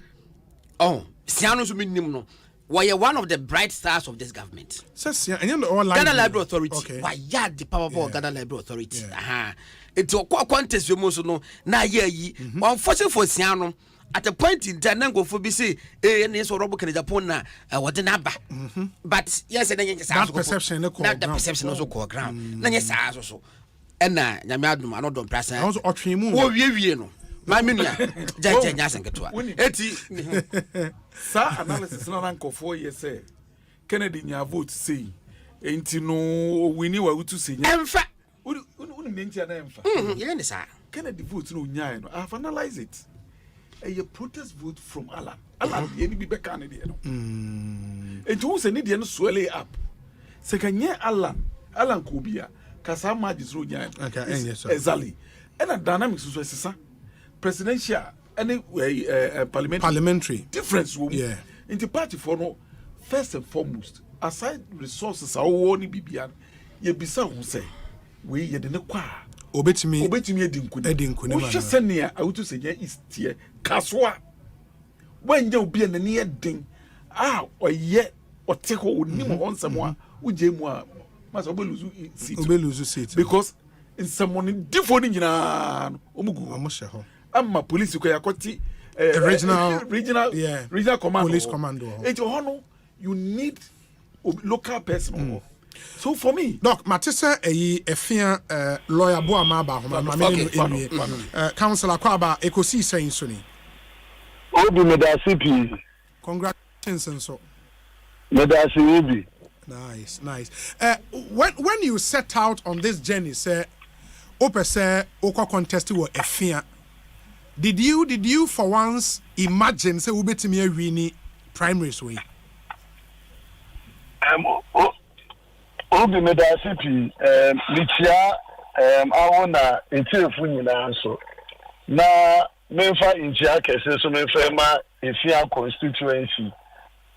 Oh, Sianos minimum. Why you're one of the bright stars of this government. Ghana Library Authority. Okay. Why, yeah, the powerful Ghana Library Authority. Aha. It's a contest you most know. Now, yeah, unfortunately for Siano, at a point in time, go for BC, and yes, or Robert in Japan, what the number. But yes, and then that perception, that the perception also call ground. Then yes, also. And Yamadum, I don't press. I also watch him. Oh, you know. My minia, Jajas and Gatua. Sa analysis na rank 4 years say. Kennedy nya vote say. Enti no we ni wa utu say. Emfa. Unu nenti na emfa. Yene sa. Kennedy vote no nya no. I have analyzed it. A protest vote from Alan. Alan ye ni bi beka ne de no. Enti who say ni de no swell up. Se kanye Alan ko bia. Kasa magistro nya. Exactly. And a dynamics so sesa. Presidential any parliamentary difference yeah in the party for no first and foremost aside resources are only bibian ye bisa who say we ye de ne kwa obetimi edinkune wo hwe senia awutu senya istie kaswa wanye obi na ne edin oye oteko onim onsemo a uje mu a masa obeluzu seat because in someone different nyina omugu amoshe amma police ko yakoti regional command police commando et hono you need local person so for me doc matisa efia lawyer bo amaba ho councilor Kwaba Ekosiisen so ni obi medasipi congratulations so medasi obi nice when you set out on this journey say opese okwa contest wo efia Did you for once imagine say ubetimi awini primaries way? Obi medasipi litia awona etefu nyina so na memfa injia kese so memfa ma efia constituency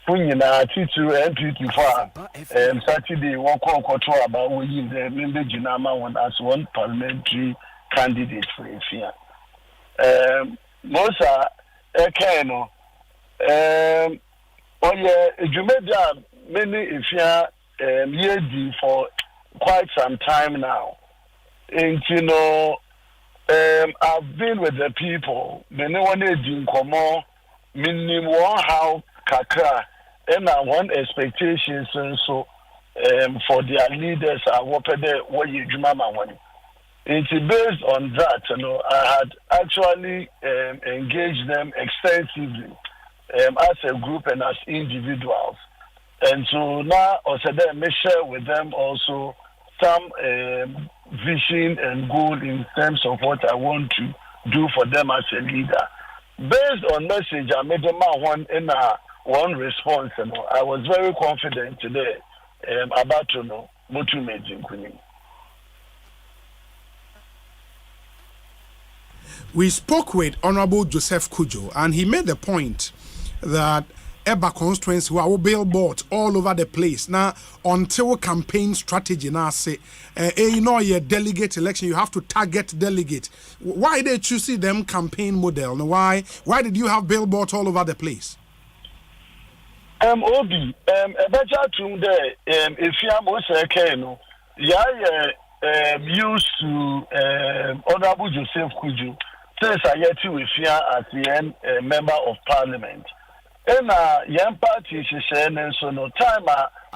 funyina titu MPP for Saturday won control about we the member jina ma one as one parliamentary candidate for Ifia. Mosa Ekeno. Oh yeah, Jumedia many Ifia yearly for quite some time now. And you know, I've been with the people. Many one is in common. Minimum how kakra and I want expectations and so for their leaders are what you jumama one. It's based on that, you know, I had actually engaged them extensively as a group and as individuals. And so now also then may share with them also some vision and goal in terms of what I want to do for them as a leader. Based on message, I made them one response. You know, I was very confident today about to know what you made in Queen. We spoke with Honorable Joseph Kujo, and he made the point that Eba constituency were billboards all over the place. Now, until campaign strategy now say, you know, your delegate election, you have to target delegate. Why did you see them campaign model? Why did you have billboards all over the place? Obi, a better tune there, if you are most no, used to Honorable Joseph Kujo, since I yet with fear as the end member of parliament. And young party she said, and so no time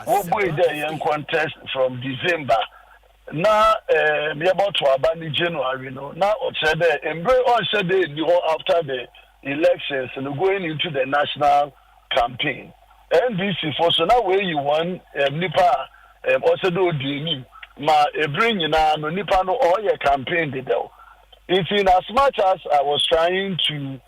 we'll be there young contest from December. Now we about to abandon January, no. Now said on said after the elections and going into the national campaign. And this is for so now where you want Nipa also do the ma bring you now no Nipa no all your campaign did though. It's in as much as I was trying to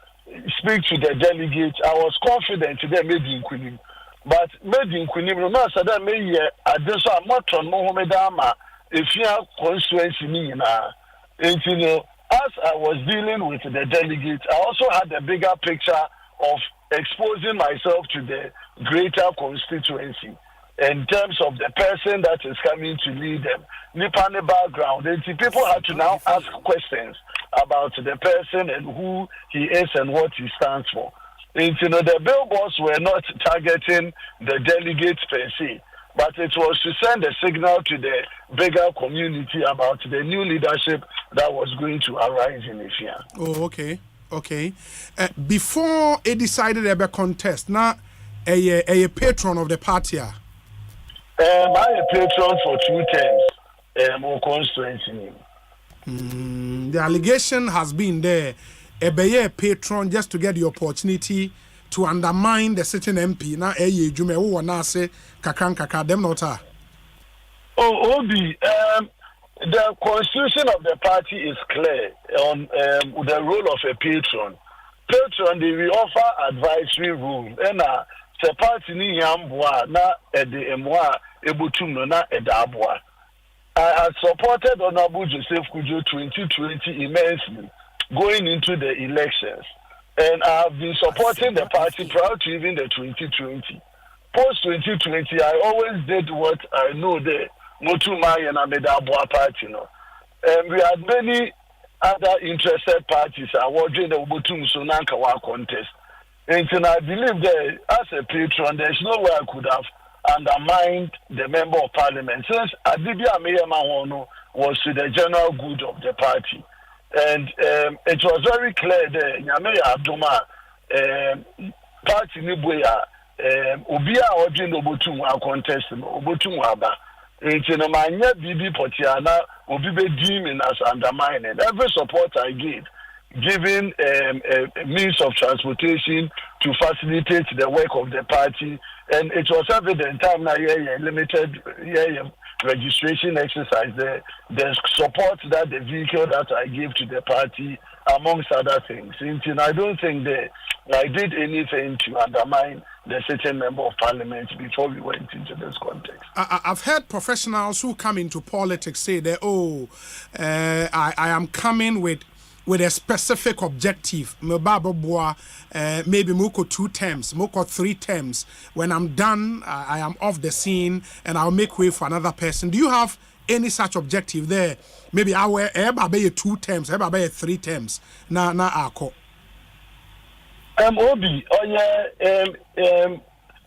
speak to the delegates, I was confident they made in Queen. But made in Queen, no matter that may I just am not on Mohammedama if you have constituency now. And you know, as I was dealing with the delegates, I also had a bigger picture of exposing myself to the greater constituency in terms of the person that is coming to lead them. Nipane background. And people had to now ask questions about the person and who he is and what he stands for. And you know, the billboards were not targeting the delegates per se, but it was to send a signal to the bigger community about the new leadership that was going to arise in Ifia. Oh, okay. Okay. Before it decided about contest, now a patron of the party. I'm a patron for 2 terms. More constituency. The allegation has been there. A patron just to get the opportunity to undermine the sitting MP. Now, Jume, who wanna say Kakan them not. Oh, Obi, the constitution of the party is clear on the role of a patron. Patron, they will offer advisory rule. And the party ni yambwa na the mwa ebutum na edabwa. I had supported Honorable Joseph Kujo 2020 immensely going into the elections. And I have been supporting the party prior to even the 2020. Post 2020, I always did what I know the Motumai and Amedabwa party. You know. And we had many other interested parties awarding the Ubutum Sunankawa contest. And I believe that as a patron, there's no way I could have undermined the member of parliament since Adibia Meyama was to the general good of the party. And it was very clear that Nyameya Abduma party Nibuya Ubia Odin Obotum a contest Obotum Aba. It's in a mania Bibi Potiana Ubibe deeming as undermining. Every support I gave, giving a means of transportation to facilitate the work of the party. And it was evident time now limited registration exercise the support that the vehicle that I gave to the party amongst other things. And I don't think that I did anything to undermine the sitting member of parliament before we went into this context. I've heard professionals who come into politics say that I am coming with with a specific objective. Maybe moko 2 terms, moko 3 terms. When I'm done, I am off the scene and I'll make way for another person. Do you have any such objective there? Maybe I will be 2 terms, I will be 3 terms. Na ako. Obi,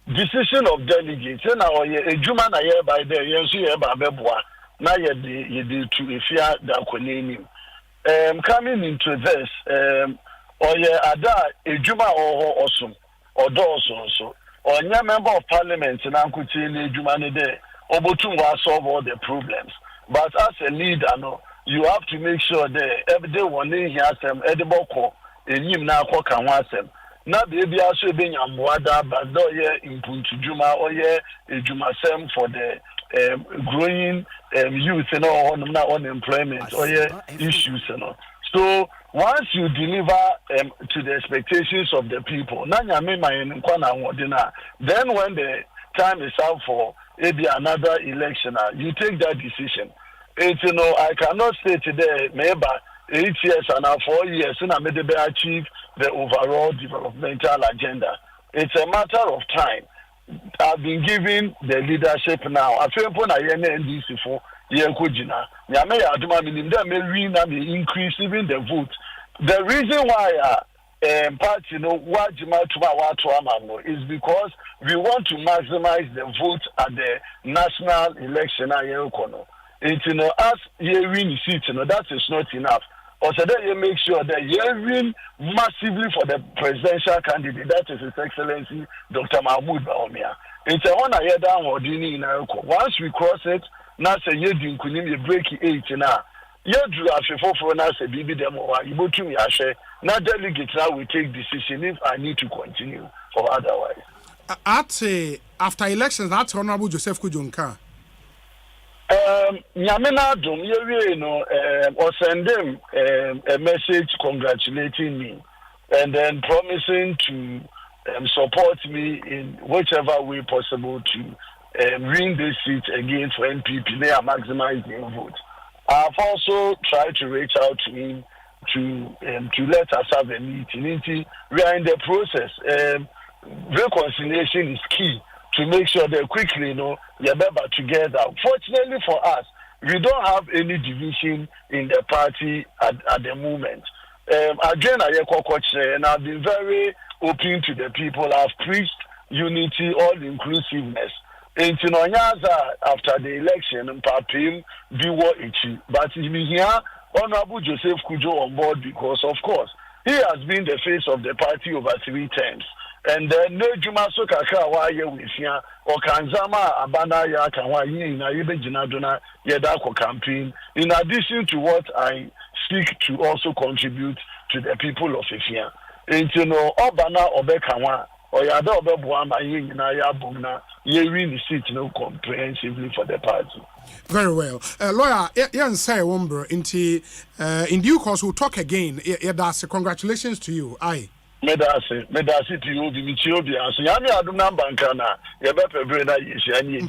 decision of delegates. Na a juma na ye by there. Yensu ye ba beboa. Na ye de to ifia da koneni. Coming into this, ada a juma or awesome or doso so. Onya member of parliament na nkuti ni juma ne de. Obotum wa solve all the problems. But as a leader, no, you have to make sure that every day one day he has them edible call. Enyim na akọ kan wasem na baby aso be nyamwada but do ye impuntu juma or ye ejuma sem for the growing youth and all na unemployment or ye issues and all. So once you deliver to the expectations of the people na nyame man kwa na wodina, then when the time is up for maybe another election you take that decision. I cannot say today maybe 8 years and 4 years, and I made achieve the overall developmental agenda. It's a matter of time. I've been given the leadership now. I feel when I NDC for Yakujina, Yame Aduma Minim, may increase even the vote. The reason why party is because we want to maximize the vote at the national election. It's as you win seat, that is not enough. Also, then you make sure that you win massively for the presidential candidate. That is His Excellency Dr. Mahmoud Baumia. It's a one year down or once we cross it, now say you break 8 now. You do have for now say BB demo you go to me share. Now delegates now will take decision if I need to continue or otherwise. After elections, that's Honorable Joseph Kujonka. Nyamena Dum, or send them a message congratulating me and then promising to support me in whichever way possible to win this seat again for NPP. They are maximizing vote. I've also tried to reach out to him to let us have a meeting. We are in the process. Reconciliation is key. To make sure that quickly, you're better together. Fortunately for us, we don't have any division in the party at the moment. Again, and I've been very open to the people. I've preached unity, all inclusiveness. And after the election, Papim, but here, Honorable Joseph Kujo on board because, of course, he has been the face of the party over 3 terms. And then no Juma Sokaka why with ya or Kanzama Abana ya Kawaii na Jinadona Yadako campaign, in addition to what I seek to also contribute to the people of Ifia. And Obana Obekawa or Yada Obebuama Yinaya Bumna, ye really sit comprehensively for the party. Very well. Lawyer, Yan say Womber in due course we'll talk again. That's congratulations to you. Aye. Medasi to you, the Michiobi, so Yami Aduna Bankana, Yabepe Breda, Yishani,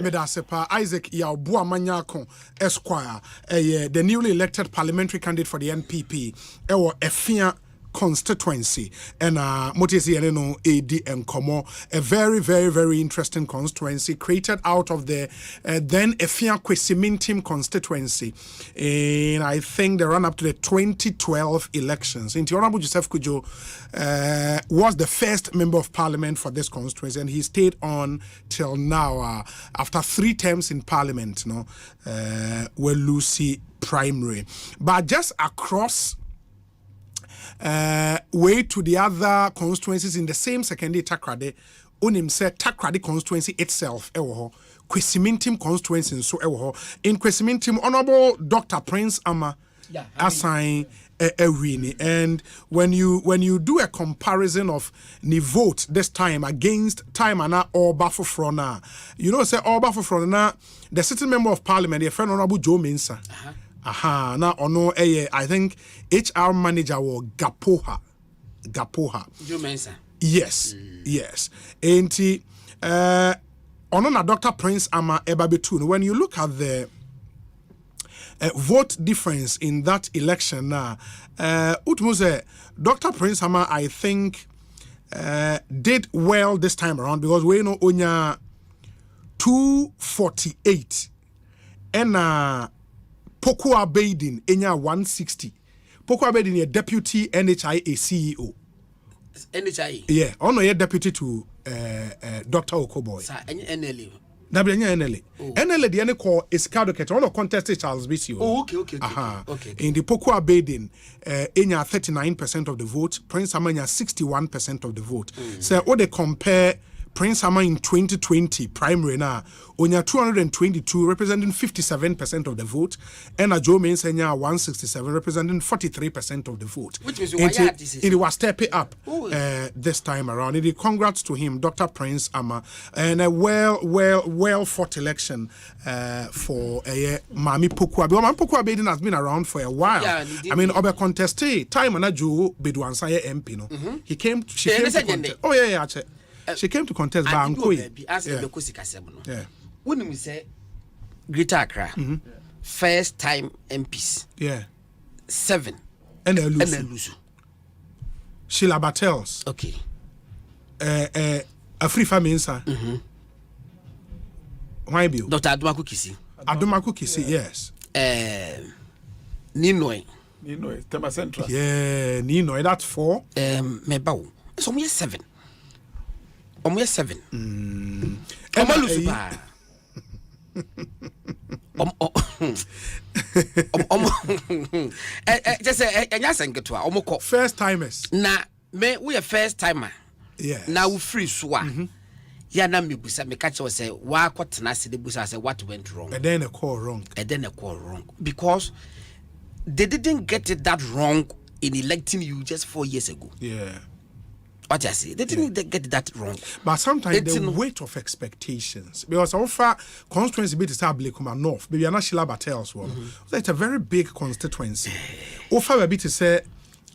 Medasepa Isaac Yaubua Manyako, Esquire, the newly elected parliamentary candidate for the NPP, Ewa Efia constituency and Motisi AD and Komo, a very, very, very interesting constituency created out of the then Efia Kwesimintim constituency. And I think they run up to the 2012 elections. And Honorable Joseph Kujo was the first member of parliament for this constituency, and he stayed on till now after 3 terms in parliament, where Lucy primary. But just across way to the other constituencies in the same secondary Takrade, Unim said Takrade constituency itself, Kwesimintim constituency, so in Kwesimintim, Honorable Dr. Prince Ama assign a winning. And when you do a comparison of the vote this time against time and Oba Fofrona, say Oba Fofrona, the sitting member of parliament, your friend Honorable Joe Mensa. Now I think HR manager was Gapoha. Joe Mensa. Yes. And Dr. Prince Ama Ebabetun, when you look at vote difference in that election now. Utmuse, Dr. Prince Hammer, I think, did well this time around because we know Onya 248 and Pokua Baden Enya 160. Pokua Baden a deputy NHIA CEO. NHIA? Yeah, ono ye deputy to Dr. Okoboy. Sir, NLA. NLA. NLA the call is Cadoket, ono contested Charles Bissio. Oh, okay. In the Pokua Baden, Enya 39% of the vote, Prince Amanya 61% of the vote. So what they compare Prince Hammer in 2020 primary now, Onya 222 representing 57% of the vote, and a Joe Mensenya 167 representing 43% of the vote. Which means it was stepping up this time around. Congrats to him, Dr. Prince Hammer, and a well fought election for Mami Pokua. Because Mami Pokua Baden has been around for a while. Yeah, I mean, Obe contested time and Joe Bedouansaye MP. No, she came to contest. Oh yeah. She came to contest by Ankoi. Yeah. When we say Greater Accra, first time MPs. Yeah. 7. And Lusu. Sheila Battels. Okay. Afrifa Mensa. Why be? Dr. Adumaku Kisi. Adumaku Kisi, yes. Ninoy, Tema Central. Yeah, Ninoy, that's 4. Mebao. So we 7. We 7. First timers. Na me we a first timer. Yeah. Now we free swa. Ya na me busa me catch us say wa kwatena se de busa say what went wrong. And then a call wrong. Because they didn't get it that wrong in electing you just 4 years ago. Yeah. What I say, they didn't get that wrong. But sometimes the weight of expectations, because offer constituency bit is Ablekuma North, maybe not Sheila Battels one. So it's a very big constituency. Offer a bit to say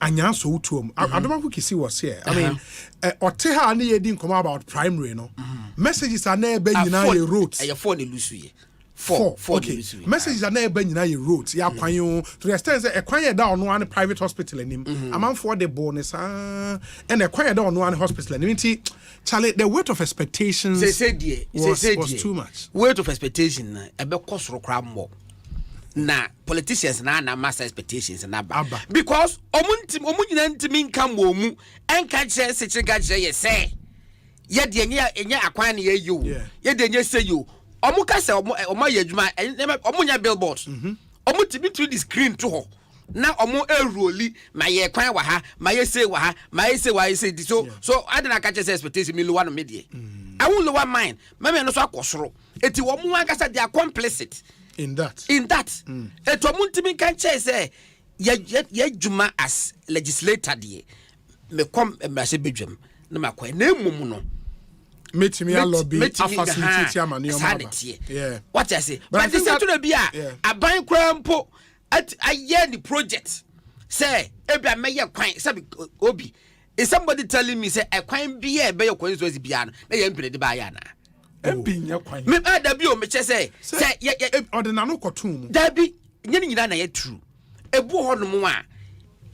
Anya so to I don't know who Kisi was here. I mean, Oteha and ye didn't come about primary, no. Messages are never been in roads. Your phone is 4. Okay. Messages are never been in roads. Ya kwanyo to the extent that a kwanya down one private hospital in him. Among for the bonus and a kwanya down one hospital in him. Charlie, the weight of expectations was too much. Weight of expectation a be cost more. Na politicians na master expectations na ba. Because omunti come womu and catch such a gadget ye say. Ye de enya akwan ye you. Ye de enya say you. Omuka se omo yedwuma omunya billboards omu tibi to the screen to ho na omo eroli ma ye kwan wa ha ma ye say wa ha ma ye say so adena ka che expectation me lower no me de I won't lower mine me no so akosoro eti wo mu agasa they are complicit in that eti omu ntimi kan che say ye dwuma as legislator de me kom emrase bedwam na makwa na emum no me a lobby a facility yeah what I say but this to the bia a ban krampo at a year the project say ebia meye kwan say obi is somebody telling me say a kwan bia be your kwan so bia no na ye mpede ba ya na empinya kwan me da bi o me che say ye ordinary no kotum da bi nyini nyina na ye true ebu ho no mu a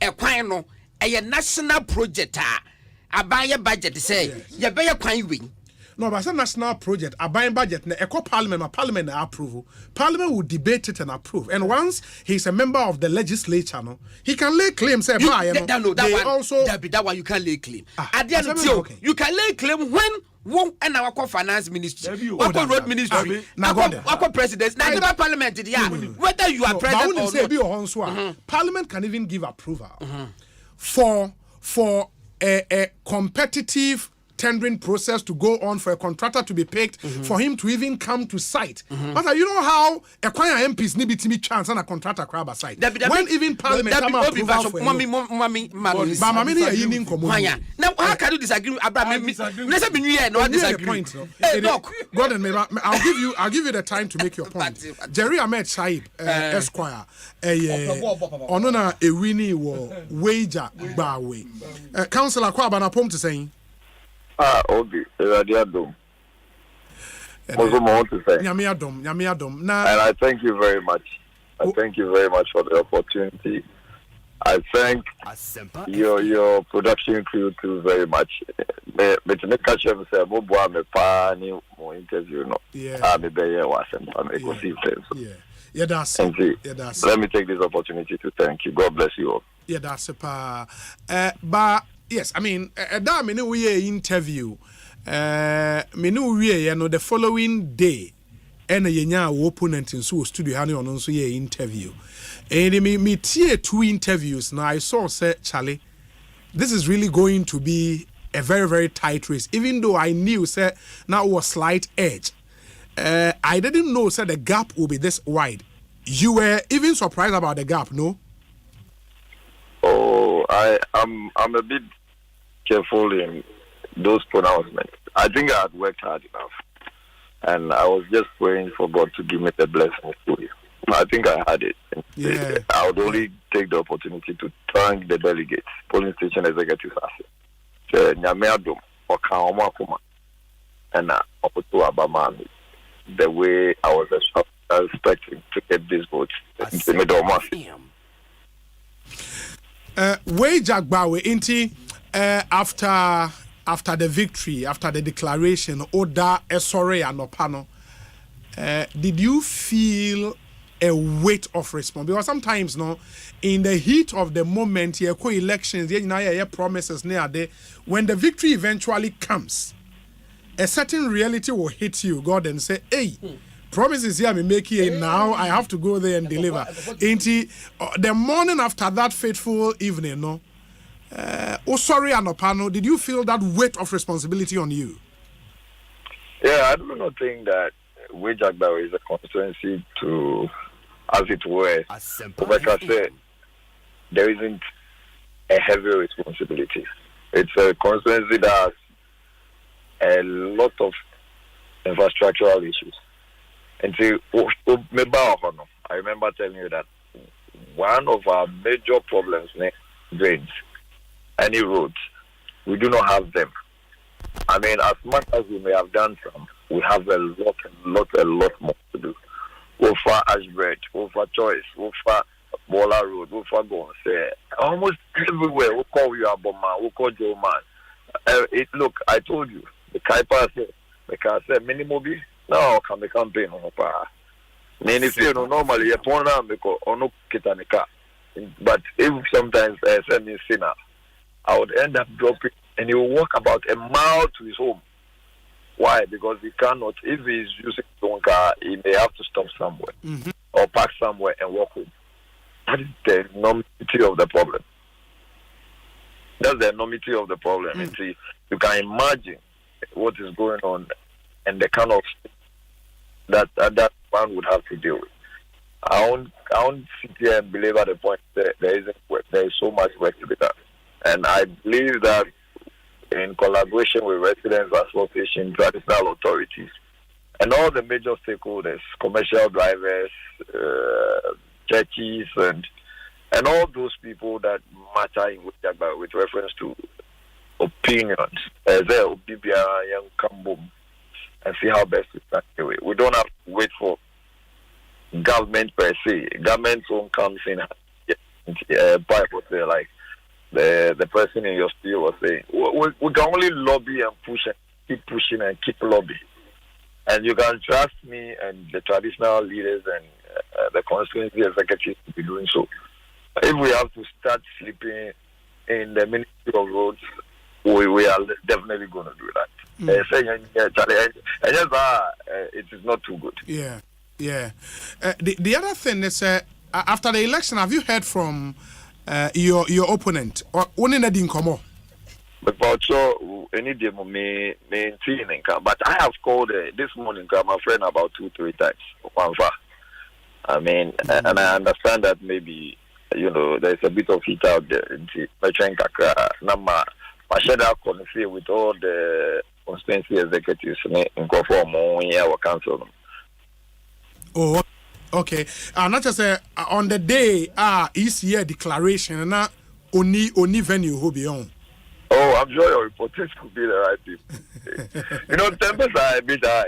e kwan no e national project a abaye budget say ye be ye kwan we. No, but it's a national project. A buying budget, parliament approval. Parliament will debate it and approve. And once he's a member of the legislature, he can lay claim. Say, that one you can lay claim. At the end of the day, you can lay claim when one and our finance ministry, our road ministry, our president, now parliament. Whether you are president or not, Parliament can even give approval for a competitive tendering process to go on, for a contractor to be picked, for him to even come to site. But you know how a choir MPs need to be chance and a contractor crab site. When even Parliament come approval for now how can you disagree with Abraham? No disagree. Gordon, I'll give you the time to make your point. Jerry Ahmed Saib Esquire onona a winnie wo wager bawe. Councillor Kwabena pom to saying Obi, Radiadom. And I thank you very much. I thank you very much for the opportunity. I thank your production crew too very much. But me catch you say mo boa me pa ni mo interview no. Me be here Asempa me Ekosiisen. Yeah, that's it. Let me take this opportunity to thank you. God bless you all. Yeah, that's it. But yes, I mean, that me know we interview. Me know we the following day. And a opponent in so studio honey on also interview. And me tier 2 interviews. Now I saw say Charlie, this is really going to be a very, very tight race. Even though I knew say now was slight edge. I didn't know say the gap will be this wide. You were even surprised about the gap, no? Oh, I'm a bit careful in those pronouncements. I think I had worked hard enough. And I was just praying for God to give me the blessing to you. I think I had it. Yeah. I would only take the opportunity to thank the delegates, polling station executives, and the way I was expecting to get this vote in the middle of month. Wage Agbawe, inti after the victory, after the declaration, Oda Esore and Opano, did you feel a weight of response? Because sometimes, no, in the heat of the moment, elections, promises near there, when the victory eventually comes, a certain reality will hit you, God, and say, hey, promises here, me make it now, I have to go there and deliver. The morning after that fateful evening, no, Osori and Opano, did you feel that weight of responsibility on you? Yeah, I do not think that Wage Agbawe is a constituency to, as it were, like I said, there isn't a heavy responsibility. It's a constituency that has a lot of infrastructural issues. And so, I remember telling you that one of our major problems is drains. Any roads, we do not have them. I mean, as much as we may have done some, we have a lot more to do. Over Ashbridge, over Choice, over Bola Road, over Gonse, almost everywhere. We call you Aboma, we call Joe Man. Look, I told you, the Kaipa said, because I said, Minimobi, now can be campaign on Opa. Normally, a pona, because Ono Kitanika. But if sometimes I send me sinner, I would end up dropping, and he will walk about a mile to his home. Why? Because he cannot, if he's using his own car, he may have to stop somewhere or park somewhere and walk home. That is the enormity of the problem. That's the enormity of the problem. And see, you can imagine what is going on and the kind of that one would have to deal with. I won't sit here and believe at the point that there isn't work. There is so much work to be done. And I believe that in collaboration with residents, associations, traditional authorities, and all the major stakeholders, commercial drivers, churches, and all those people that matter in with reference to opinions, and see how best to start away. We don't have to wait for government per se. Government own comes in, Bible say like the person in your studio was saying, we can only lobby and push and keep pushing and keep lobbying. And you can trust me and the traditional leaders and the constituency executives to be doing so. If we have to start sleeping in the Ministry of Roads, we are definitely going to do that. It is not too good. Yeah. The other thing is, after the election, have you heard from your opponent or only didn't come on? But I have called this morning my friend about 2-3 times. I mean, and I understand that maybe there's a bit of heat out there. I share that conversation with all the constituency executives in conform our council. Oh, okay. Not just on the day ECA declaration and only venue who be on. Oh, I'm sure your reporters could be the right people. Tempers are a bit high,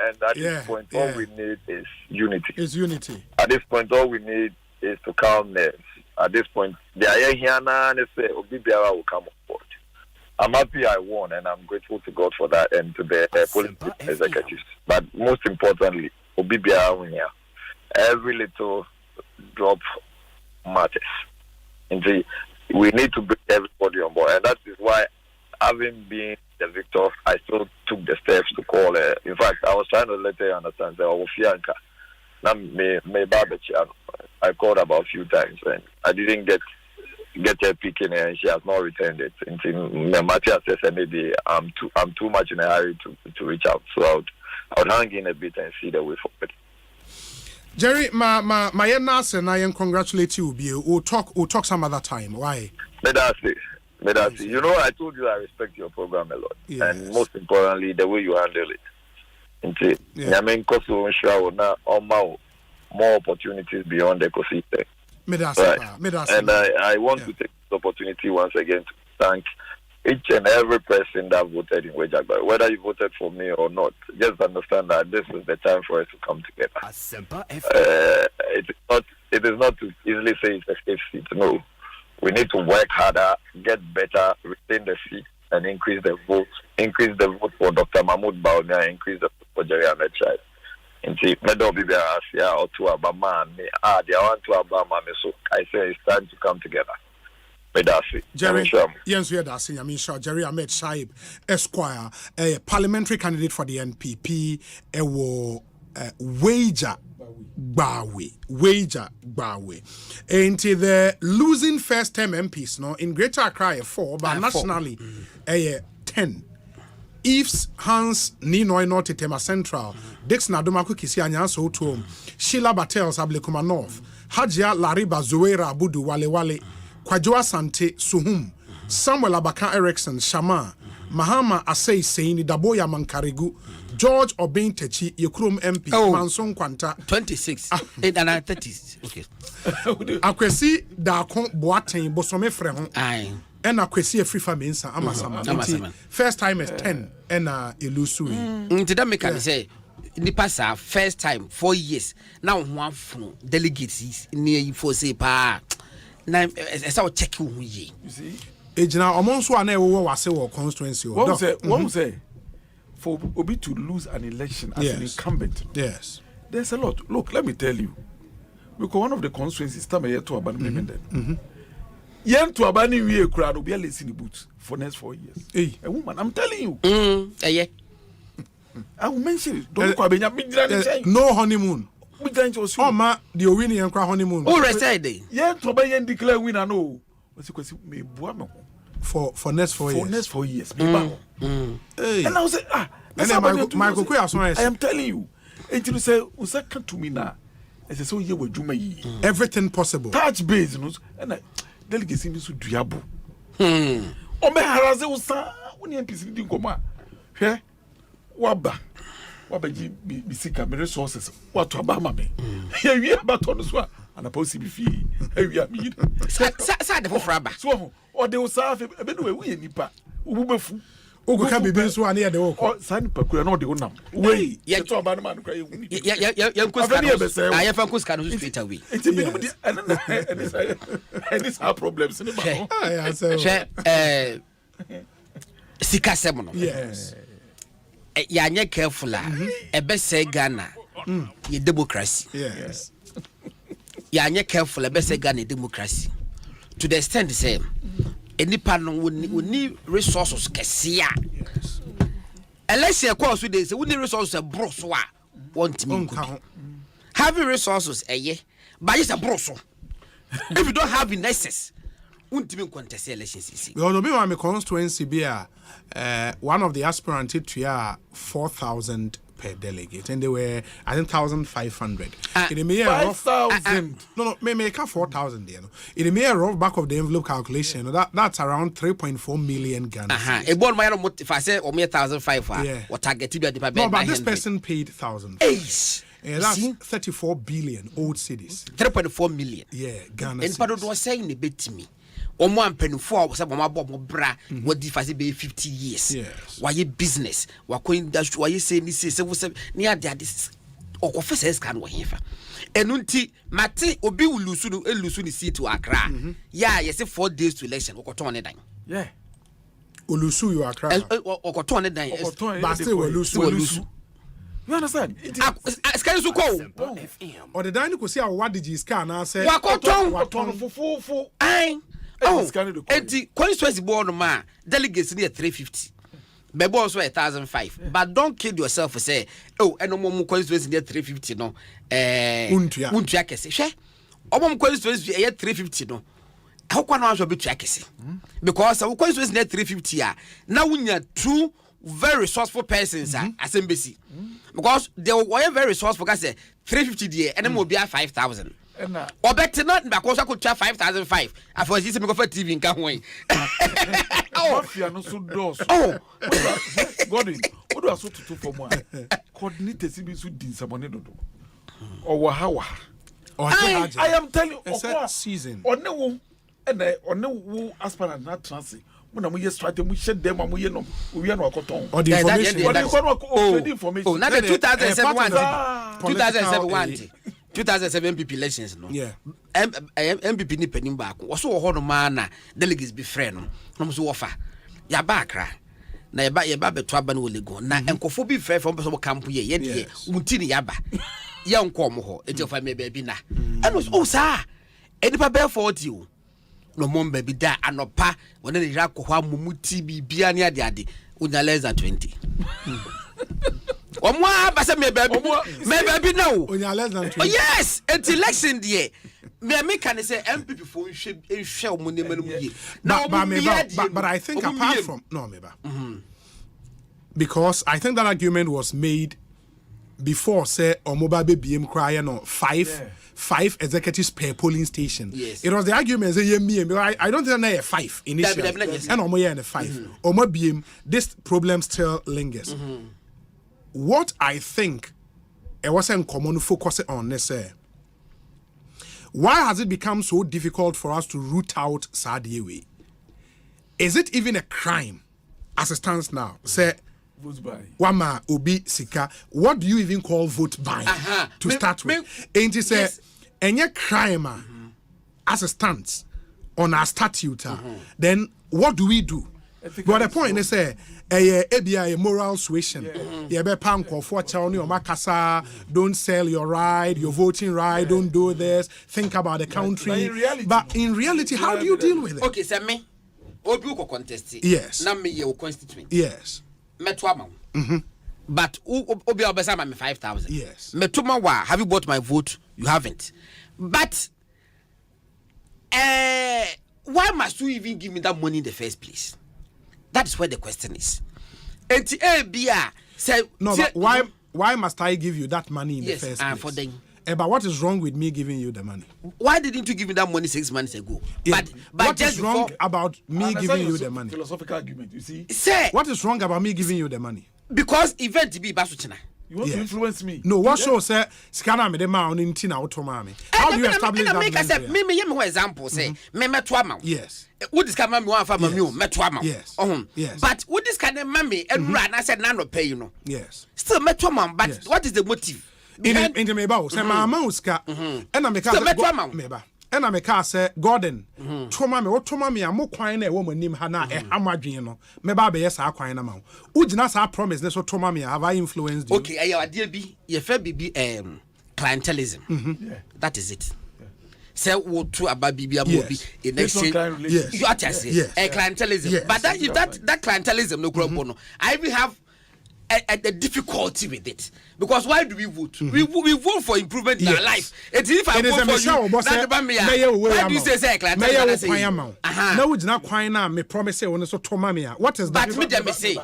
and at this point, all we need is unity. At this point, all we need is to calm nerves. At this point, the Ayahana and say Obibiara will come on board. I'm happy I won, and I'm grateful to God for that and to the political executives. But most importantly, Obibiara win here. Every little drop matters. Indeed, we need to bring everybody on board, and that is why, having been the victor, I still took the steps to call. In fact, I was trying to let her understand that I called about a few times, and I didn't get her picking, and she has not returned it. Matthias says maybe I'm too much in a hurry to reach out, so I would hang in a bit and see the way forward. Jerry, my nurse and I congratulate you. We'll talk some other time. Why? Medasi. You know, I told you I respect your program a lot, and most importantly, the way you handle it. I mean, more opportunities beyond the ecosystem. Right. And I want to take this opportunity once again to thank each and every person that voted in Wejagba, whether you voted for me or not. Just understand that this is the time for us to come together. Asempa it is not to easily say it's a safe seat. No, we need to work harder, get better, retain the seat, and increase the vote. Increase the vote for Dr. Mahmoud Baumia, increase the vote for Jerry Ahmed Chai. So I say it's time to come together. Jerry, yes, we are dancing. I mean, sure, Jerry Ahmed Shaib, Esquire, a parliamentary candidate for the NPP, wager Bawe. Into the losing first term MPs, no, in Greater Accra, 4, but nationally, 10. Ifs Hans Ninoy North Tema Central, Dix Nadomaku Kisianya so to Sheila Battels Ablekuma North, Hajia Lariba Zuera Budu Wale, Kwajoa Asante Suhum, Samuel Abaka Erickson Shama, Mahama Asei Seini Daboya Mankarigu, George Obin Techi Yekrum MP Manson Kwanta 26 8 and 30. Okay. Akwesi Dakon Boateng Bosome Frehon. Aye. And Akwesi free famisa Amasama. First time is 10 and Ilusu. That make I say nipa sa first time 4 years. Now one from delegates near you for say pa. Now as I check you ye. You see? Ejina omonso ane wo wase wo constituency. What say? For Obi to lose an election as an incumbent. Yes. There's a lot. Look, let me tell you. Because one of the constituencies time here to Abani Yen to Abani we crowd will be a less in the boots for next 4 years. Hey. A woman, I'm telling you. Yeah. I will mention it. Don't Kwabena no honeymoon. Oh ma the winning and honeymoon. Who rested? Yeah, to Abani declare winner no. What's because me buamo. For next 4 years. For next 4 years. Hey. And I was say, I am telling you. And you say, come to me now. I say, so you will do me. Everything possible. Touch base, and I delegate me to Diabo. O me haraze usa, uni NPC didn't come out. Here, Waba be sick of resources. What to Obama me? Here we are about on this one. And a possible fee. Here we are me. Sad for Fraba. So, or they will serve a bit away. We nipa. Ubufu. Ugo can be business one near the walk. Oh, San Pacura, no, the one. Wait, yeah, to about a man cry. I have a Cuscan straight away. It's a bit, and it's our problems in the Sika Semono. Yes. Yanya careful, a best say Ghana, your democracy. Yes. Yanya careful, a best say Ghana democracy. To the extent the same. Any partner would need resources. Yes. Unless you course with this, we need resources a broswa. Want me having resources, but it's a broso. If you don't have in excess, won't even contest elections. Well, my constituency be one of the aspirants to 4,000 per delegate, and they were I think 1,500. In the mere 5,000. No, make 4,000. You know, in the mere rough back of the envelope calculation, that's around 3.4 million Ghana. A bond my if I say 1,500. What target to be the no, but this person paid 1,000. Ace. That's 34 billion old cities. 3.4 million. Yeah, Ghana. And Pado was saying a bit to me. omo ampenfo say omo abo bra what difference be 50 years. Yes. Why business? Why industry? Why say ni say near this okofese scan wo hefa. Enunti mate obi lusu ni seat to Accra. Yeah, you say 4 days to election. Okoton ne dan. Yeah. Olusu you Accra. Okoton ne dan. But still Olusu. You understand? Scan so call. Or the dan ko see what did you scan na say. Wakoton fufu. Ai. Oh, enti constituency board ma delegates near 350. Bebo also 1,005. But don't kid yourself for say, oh, and no more constituency near 350 no. Untua kese. Hwe. Omo constituency 350 no. How can I be trackese? Because our constituency near 350 now we need 2 very resourceful persons as embassy. Because they were very resourceful guys 350 there and then will be 5,000. Or better not because I could charge 5,005. I for this me go for TV in Kahway. Mafia no so dos. Oh, Godwin, what do I so to for more? Coordinate CB so din sabone dodo. Or hawa. I am telling you, of season. Or no, and no aspirant not transit. When we just try to shed them and we are not cotton. Or the information. Oh, not the 2007 2007 MPP elections no. Yeah. MPP ni penim back. Also ho no man delegates be friend no. So offer. Ya ba Accra. Na ya ba beto aba no Lagos. Na enkofo bi frɛ from person camp ye de unti ni ya ba. Ya nko mo ho. E je fa me ba bi na. Eno oh sa. Enipa be 40 o. No mom baby da anopa wona ne jira ko ho amumuti bibia ne ade unya less than 20. Omo abasa me baby now. Unya less than 20. Oh yes, it's election there. Me can say MPP for nhwe omo ne manu ye. Now but I think apart from no meba. Because I think that argument was made before say omoba BM cry no 5 executives per polling station. Yes. It was the argument say I don't think there 5 initially. And omo ye 5. Omo BM this problem still lingers. What I think it wasn't common focus on this why has it become so difficult for us to root out Sadiewe? Is it even a crime as it stands now? Say vote buy. Wama Obi Sika. What do you even call vote buying to start with? Ain't it say any crime as it stands on our statute? Then what do we do? But the point is say a moral suasion. You be panko for chawni o makasa. Don't sell your right, your voting right. Don't do this. Think about the country. But in reality, how do you deal with it? Okay, so me, Obi ko contest. Yes. Na me your constituent. Yes. Metwa ma. But Obi obesa ma me 5,000. Yes. Metuma wa, have you bought my vote? You haven't. But why must you even give me that money in the first place? That is where the question is. Say no, but why must I give you that money in the first place? For them. But what is wrong with me giving you the money? Why didn't you give me that money 6 months ago? Yeah, but what is wrong about me giving you the money? Philosophical argument, you see. Say what is wrong about me giving you the money? Because event be basuchina. You want to influence me? No, what show say skana me de ma on intina automami. How do you establish that? Make us me example say me metwa ma. Yes. Would this come me one for me metwa ma. Yes. Yes. But would this kind of mammy and run I said none pay you know. Yes. Still metwa ma, but what is the motive? In the meba say ma uska and I make us meba. And I make us say Gordon trauma me what trauma me am kwan na e wo manim ha na e hamadwen no meba be yes akwan na ma ugina sa promise ne so trauma me have I influenced you? Okay, ayo ade bi ye fa bibi clientelism. That is it. Say what to about bibi amobi in exchange. You are just clientelism. But that clientelism no grow no. I even have a difficulty with it because why do we vote? We vote for improvement in our life. It's if I vote for you, why do you say clientelism? Now we not quite now. Me promise you, so tomamia. What is that? But me them say.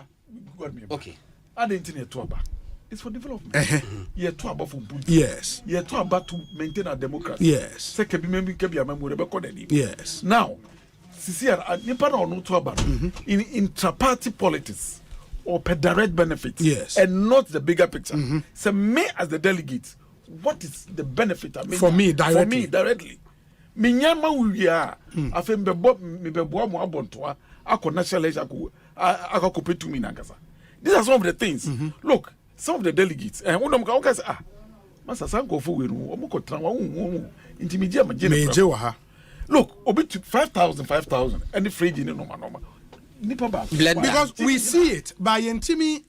Okay. I didn't think it it's for development. You're too about for good. Yes. You're too about to maintain our democracy. Yes. Second, maybe can be a member of yes. Now, Sisi, Nipa or no to about in intra-party politics. Or per direct benefit, yes, and not the bigger picture. So me as the delegate, what is the benefit? I mean, for me directly. Minyama wuya afi mbebo mo abontoa akọ national election akọ petu mi nankasa. These are some of the things. Look, some of the delegates and one of them say Masa Sanko fu we no omo kotra wa intimidate ma meje wa ha. Look, obi 5,000 any fridge in normal. Nipa ba. Because we see it by yentimi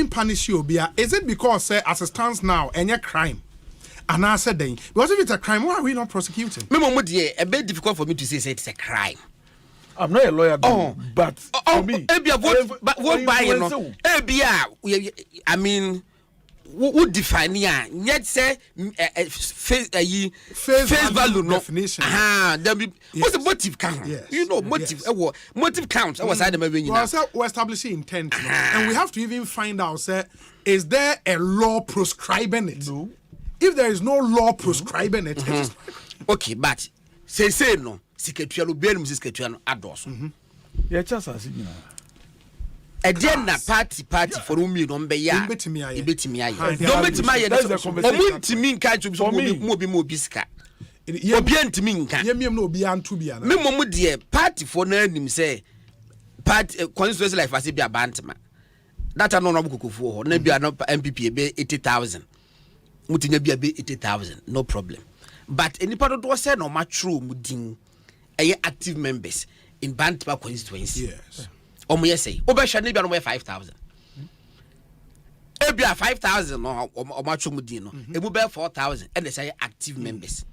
punish you obia. Is it because as it stands now any crime? And I said then because if it's a crime, why are we not prosecuting? Me momo de a bit difficult for me to say it's a crime. I'm not a lawyer, but for me, what by you know, I mean, what define ya? Yet say face value definition. What's the motive count? Yes. You know, motive. Motive counts. I was I the we're establishing intent, and we have to even find out. Say, is there a law prescribing it? No. If there is no law prescribing it, it is okay. But say no. Secretary Belum Secretary Ados. Yeah, just as you know. Again, na party for whom you don't be ya. Don't be to me. That's the conversation. To me, can't you be more biscuit? Obian to me, can't no be and to be. Memo, dear, party for name say, party constituency like Fasibia Bantama. That are no Nabucco for, maybe are not MPP be 80,000. Mutin be 80,000, no problem. But any part of what said no much true, Mudding. Active members in Bantama constituency. Yes. Say, Obesha maybe on 5,000. Ebia 5,000 or much mudino. It will bear 4,000 and they say active members.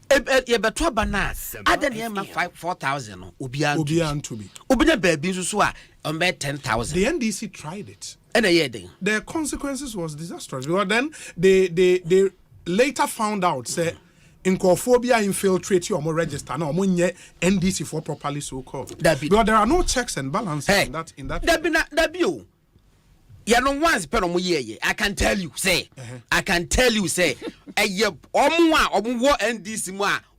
But bana other than 4,000 Ubian to be. Ubina baby Susua on 10,000. The NDC tried it. And a year day. The consequences was disastrous. Because then they later found out say Incophobia infiltrate you or more register now NDC for properly so called. Because there are no checks and balances in that. That be you. You know once per year. I can tell you say. NDC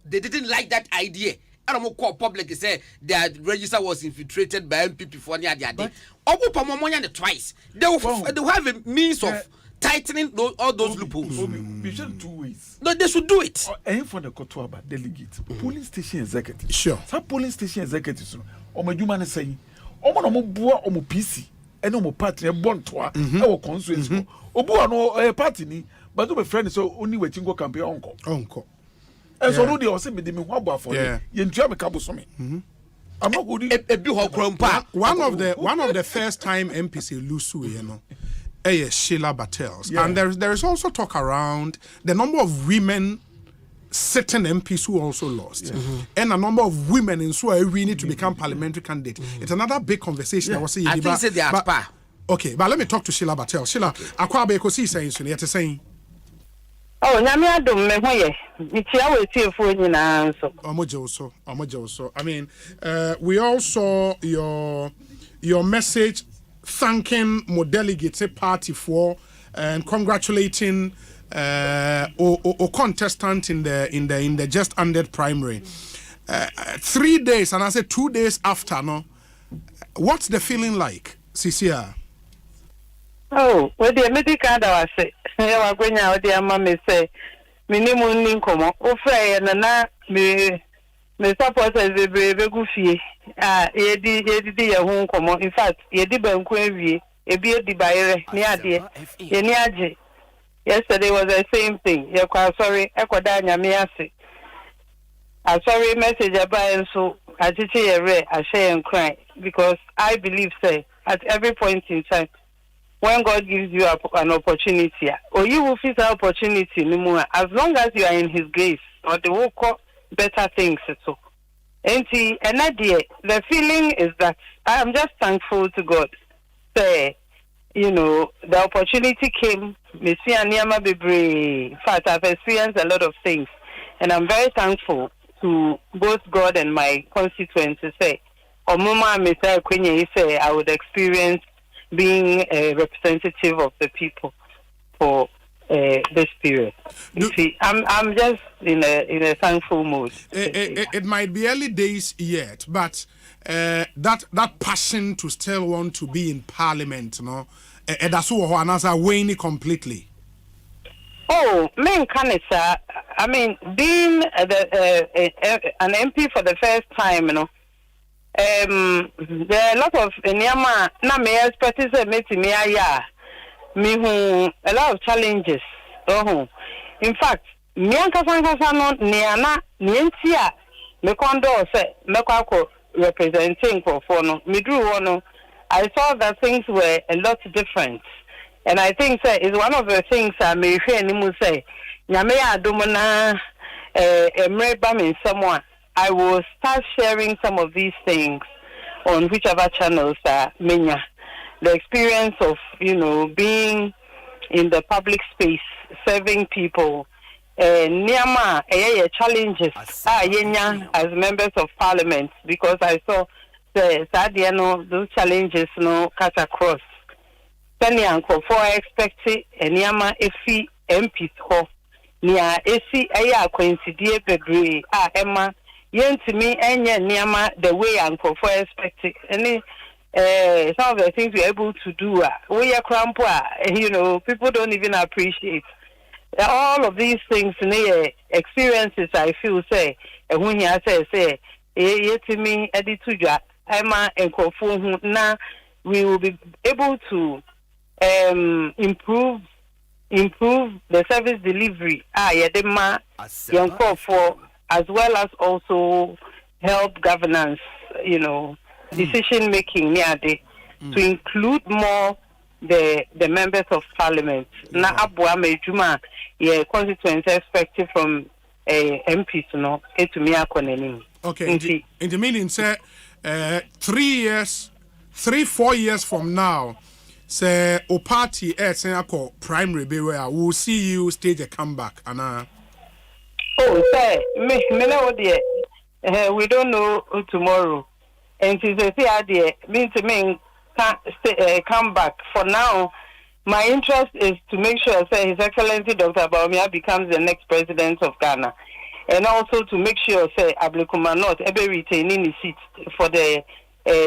they didn't like that idea. I don't call public say their register was infiltrated by MPP for near the day. Twice. They will have a means of tightening all those loopholes. We should 2 ways. No, they should do it. And for the Kotoaba delegate, polling station executive. Sure. Some polling station executives, or human saying, Omo Bua, Omo PC, and Omo party, a bontoa, our constituency. Obu no party ni, but my friend is only waiting go campaign uncle. And so Rudy also made me wabba for you. You enjoy me cabosome. I'm not good. One of the first time MPC Lusu, you know. Sheila Battles. And there is also talk around the number of women sitting MPs who also lost, and a number of women in Swahili we need to become parliamentary candidates. It's another big conversation. I was saying. I think they are. Okay, but let me talk to Sheila Battles. Sheila, Kwabena Ekosiisen so yet saying. Oh, nyame adom me hoye. Itia we tiefo nyina nso. Omojo so. I mean, we all saw your message thanking more delegates party for and congratulating or contestant in the just ended primary. 3 days and I said 2 days after, no, what's the feeling like, Cecilia? Oh, well, the medical that was say, I was going out there, mammy say, minimum income, and na me supporters a very goofy. Yedi ya home come in fact, Yedi Bankwevi, a beer de Bayer, near Yeniaji. Yesterday was the same thing. You're quite sorry, Equadania Miasi. I sorry message about so I teach you I share and cry because I believe, say, at every point in time, when God gives you an opportunity, or you will face an opportunity no more, as long as you are in His grace, or they will call better things. So, and the feeling is that I am just thankful to God. Say, you know, the opportunity came. In fact, I've experienced a lot of things, and I'm very thankful to both God and my constituents. Say, I would experience being a representative of the people for this period. You see, I'm just in a thankful mood. It might be early days yet, but that passion to still want to be in Parliament, no, that's what another waning completely. Oh, men can I mean, being an MP for the first time, you know, there are a lot of nyama na me expect say me aya me hu a lot of challenges. In fact, me ankasa no niana nientia me kondo say me kwako representing for no me drew one. I saw that things were a lot different, and I think say is one of the things I may hear nimu say nyame adumuna emreba me someone. I will start sharing some of these things on whichever channels are menya. The experience of, you know, being in the public space, serving people, Niama, challenges as members of parliament, because I saw those challenges no cut across. Penny uncle for expecting Niama efi MPs ho. Nia esi coincide bebre Emma. Yen to me enye niama the way uncle for expecting any some of the things we're able to do we are crampwa, you know, people don't even appreciate all of these things experiences. I feel say when you say to me edituja Emma and Kofu na we will be able to improve the service delivery yedema young for, as well as also help governance, you know, decision making to include more the members of parliament. Na abua mejuma constituency expected from MPs no etumi akoneni. Okay. In the meaning say 4 years from now, say o party call primary be where we'll see you stage a comeback and Oh, say, me know dear. We don't know tomorrow. And since I say idea means to me come back. For now, my interest is to make sure say His Excellency Dr. Bawumia becomes the next president of Ghana. And also to make sure say Ablekuma not ever retaining his seat for the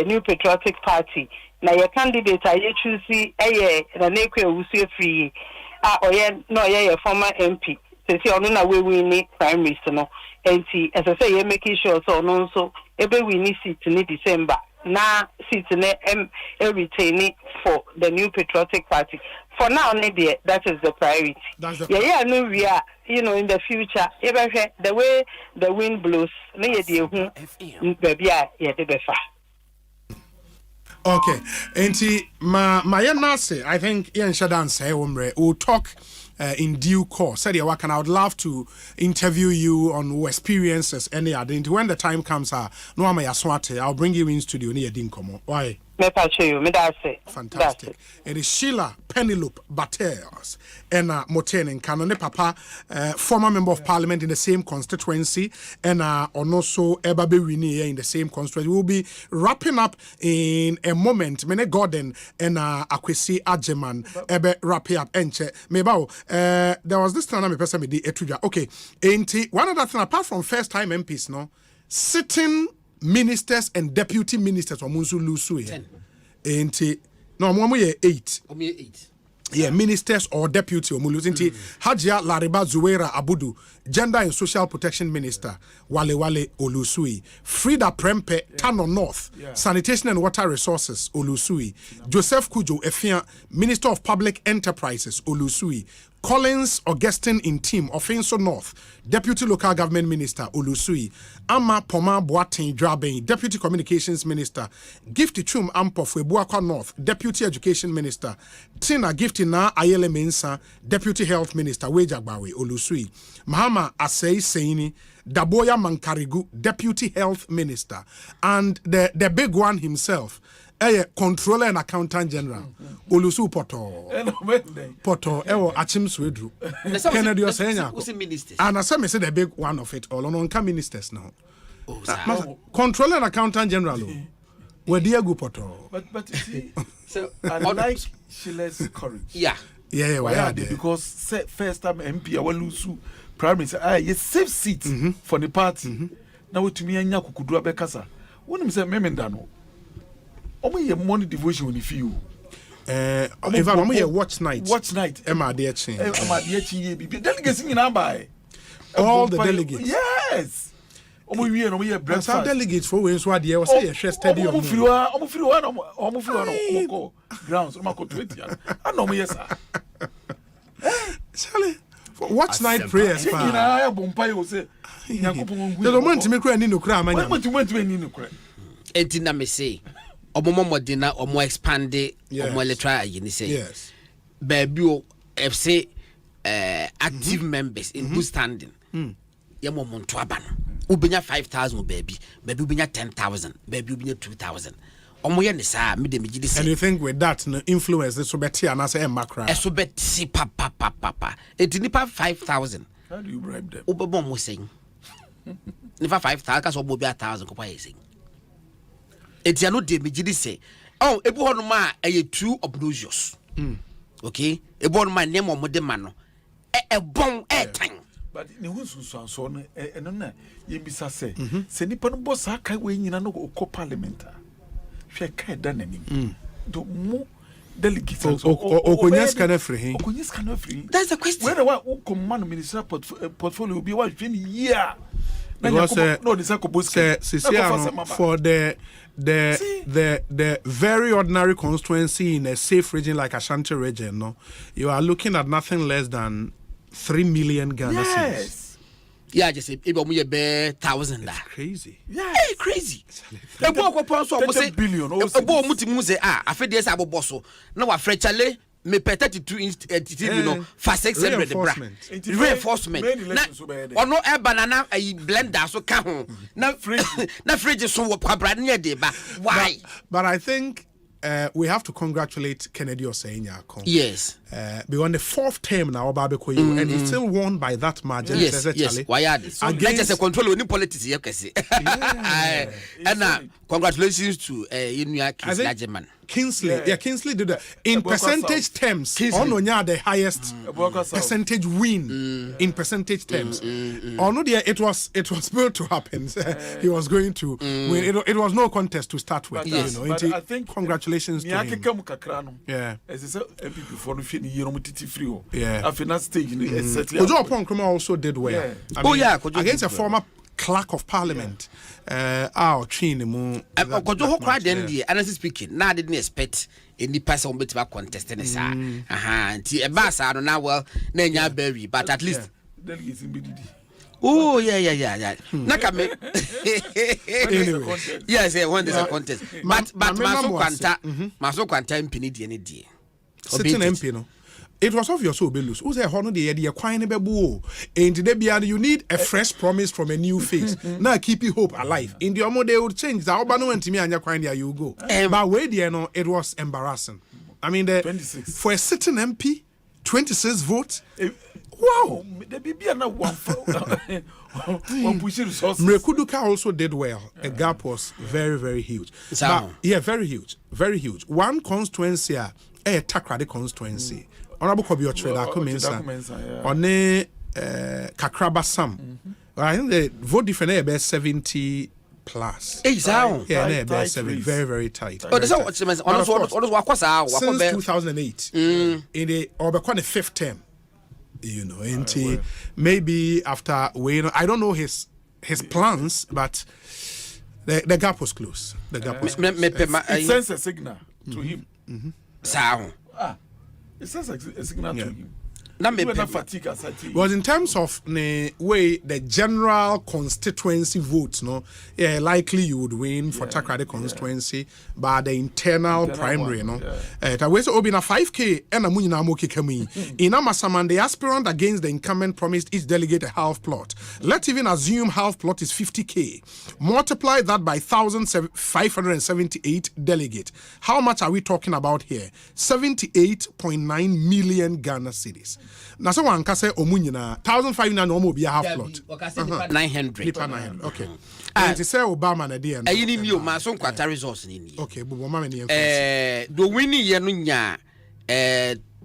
New Patriotic Party. Now your candidate I choose see na nekwe usie free no former MP. See on na we win primaries no and as I say you making sure so no so every we need seat in December na seat ne retain for the New Patriotic Party. For now that is the priority. No we are, you know, in the future the way the wind blows na ye dey hu baby ye dey befa. Okay, enti my nase I think Ian Shadan say we'll talk in due course. Said I would love to interview you on experiences any identity. When the time comes, no I'll bring you in studio near Dinkomo. Why? Fantastic. It is Sheila Penelope Batters and Moten and Canone Papa, former member of parliament in the same constituency, and also Ebabe Winnie in the same constituency. We'll be wrapping up in a moment. Mene Gordon and Akwesi Ajeman Ebe wrapping up enche. Mebao, there was this time I person me di etuja. Okay, one other thing apart from first time MPs, no, sitting ministers and deputy ministers or Monsu Lusu. No, mo 8. Yeah, ministers or deputy omuluzinti Hajia Lariba Zuwera Abudu, Gender and Social Protection Minister, Wale Olusui, Frida Prempe, Tano North, Sanitation and Water Resources, Olusui, Joseph Kujo Efia, Minister of Public Enterprises, Olusui, Collins Augustine in team, Offenso North, Deputy Local Government Minister, Olusui, Ama Poma Boatin Draben, Deputy Communications Minister, Gifty Chum Ampof Webuakwa North, Deputy Education Minister, Tina Gifty Na Ayele Mensa, Deputy Health Minister, Wejagbawe, Olusui, Mahama Asei Seini, Daboya Mankarigu, Deputy Health Minister, and the big one himself, Controller and Accountant General, Olusu Poto, Ewo Achim Swedru, Kennedy Osenya, and I said the big one of it all on ministers now. Controller and Accountant General, where Diego Poto. But you see, so I like Sheila's courage. Yeah, because first time MP I will lose primaries. You save seats for the party. Now to me and Yaku could do a bekasa. When you say Memendano. Omo money devotion when you feel. If I'm watch night. Watch night. Emma Deachin. Emma Deachin. Delegates in our buy. all the delegates. Yes. Breakfast. Some delegates for when so there was a share stadium. Grounds. 20. I know me yes. Charlie, watch night prayers. The moment me cry ni no cry man. What you went to ni no cry. Etina me say. Omo modina omo expand omo electoral you say. Yes. Baby o FC active members in good standing. Yamo monto aba no. Ubenya 5,000 baby ubenya 10,000, baby ubenya 2,000. Omo ye ne sa me de me gidi say. And you think with that no influence so better and say macra. So better papa. It nipa 5,000. How do you bribe them? Ubebo mo saying. Nipa 5,000 ka so obo be 1,000 ko pa saying. It ya no de me gidi say. Oh, ebu hono ma e too obnoxious. Okay? Ebu hono ma name omo de ma no. Bon time. But ne hu so no eno na ye bisa say se nipa no boss aka we nyina no ko parliament hwe ka da nanim do mo delegates okonyas kana free that's the question. Where the one command minister portfolio be what 20 year because no the for the very ordinary constituency in a safe region like Asante region, no, you are looking at nothing less than 3 million Ghana cedis. Yeah, just say maybe 1,000. Crazy. Yeah, hey, crazy. E bo ko pon so mo say billion. E bo muti mu say afede esa abobo so na wa frechale me 32 you know for 600 bra. Reinforcement. Na ono e banana e blender so ka ho. Na fridge so wo kwabra na de ba. Why? But I think we have to congratulate Kennedy Osei. Yes. Beyond the fourth term now, and he still won by that margin. Yes. Why are this? Against a control only politics. And congratulations to Kingsley. Kingsley did that. In percentage terms, Ononya the highest percentage win in percentage terms. Onodia, it was built to happen. He was going to win. It was no contest to start with. But, but I think congratulations to him. Yeah. As I said, before the free. Yeah. After that stage, Kojo Ponkroma also did well. Yeah. Against a former clerk of parliament. Kojo ho kwa den die honestly speaking na didn't expect any person be to contest in sa nti e ba sa no na well na nya berry but at least delegates in BDD. Oh yeah. Nakame. Yes, when there's a contest. But Maso Kwanta impini die. Sitting MP no. It was obvious so be lose. Who say hono the idea kwine bebu. And today you need a fresh promise from a new face. Now keep your hope alive. In the omo they would change. The obano went to me and kwine there you go. But wait there no, it was embarrassing. I mean the 26 for a sitting MP, 26 votes. Wow. The BB na one pushing resources. Mrekuduka also did well. The gap was very, very huge. But, yeah, very huge. Very huge. One constituency, a Takrade constituency. Honorable Kobi Otreda Kumensa. On Kakraba Sam. I think the vote difference about 70 plus. Yeah, about 7. Very, very tight. But that's what since 2008. In the the fifth term. You know, and maybe after I don't know his plans, but the gap was close. The gap was close. It sends a signal to him. It sends a signal to him. Because in terms of the way the general constituency votes, likely you would win for Takrade constituency, but the internal primary, it was Obina 5K and a Munina Moki Kami. In Amasaman, the aspirant against the incumbent promised each delegate a half plot. Let's even assume half plot is 50K. Multiply that by 1,578 delegates. How much are we talking about here? 78.9 million Ghana cedis. Na so wan ka say omunyina 1,500 na omo be half plot. 900. Okay. And to say Obama na dey. Ayini mi o ma so nkwata resource ni. Okay, but mama me do winning ye no nya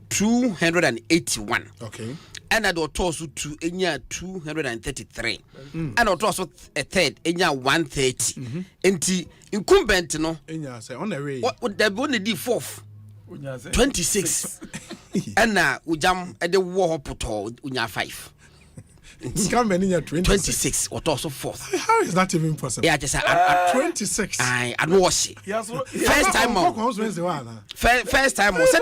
281. Okay. And I do also to enya 233. And I also a third enya 130. Enti incumbent no enya say on the way. What the only the fourth 26. And now ujam at the war poto unya 5. Scam many 26 or also 4th. How is that even possible? Yeah, just 26. I wash it. First time first time so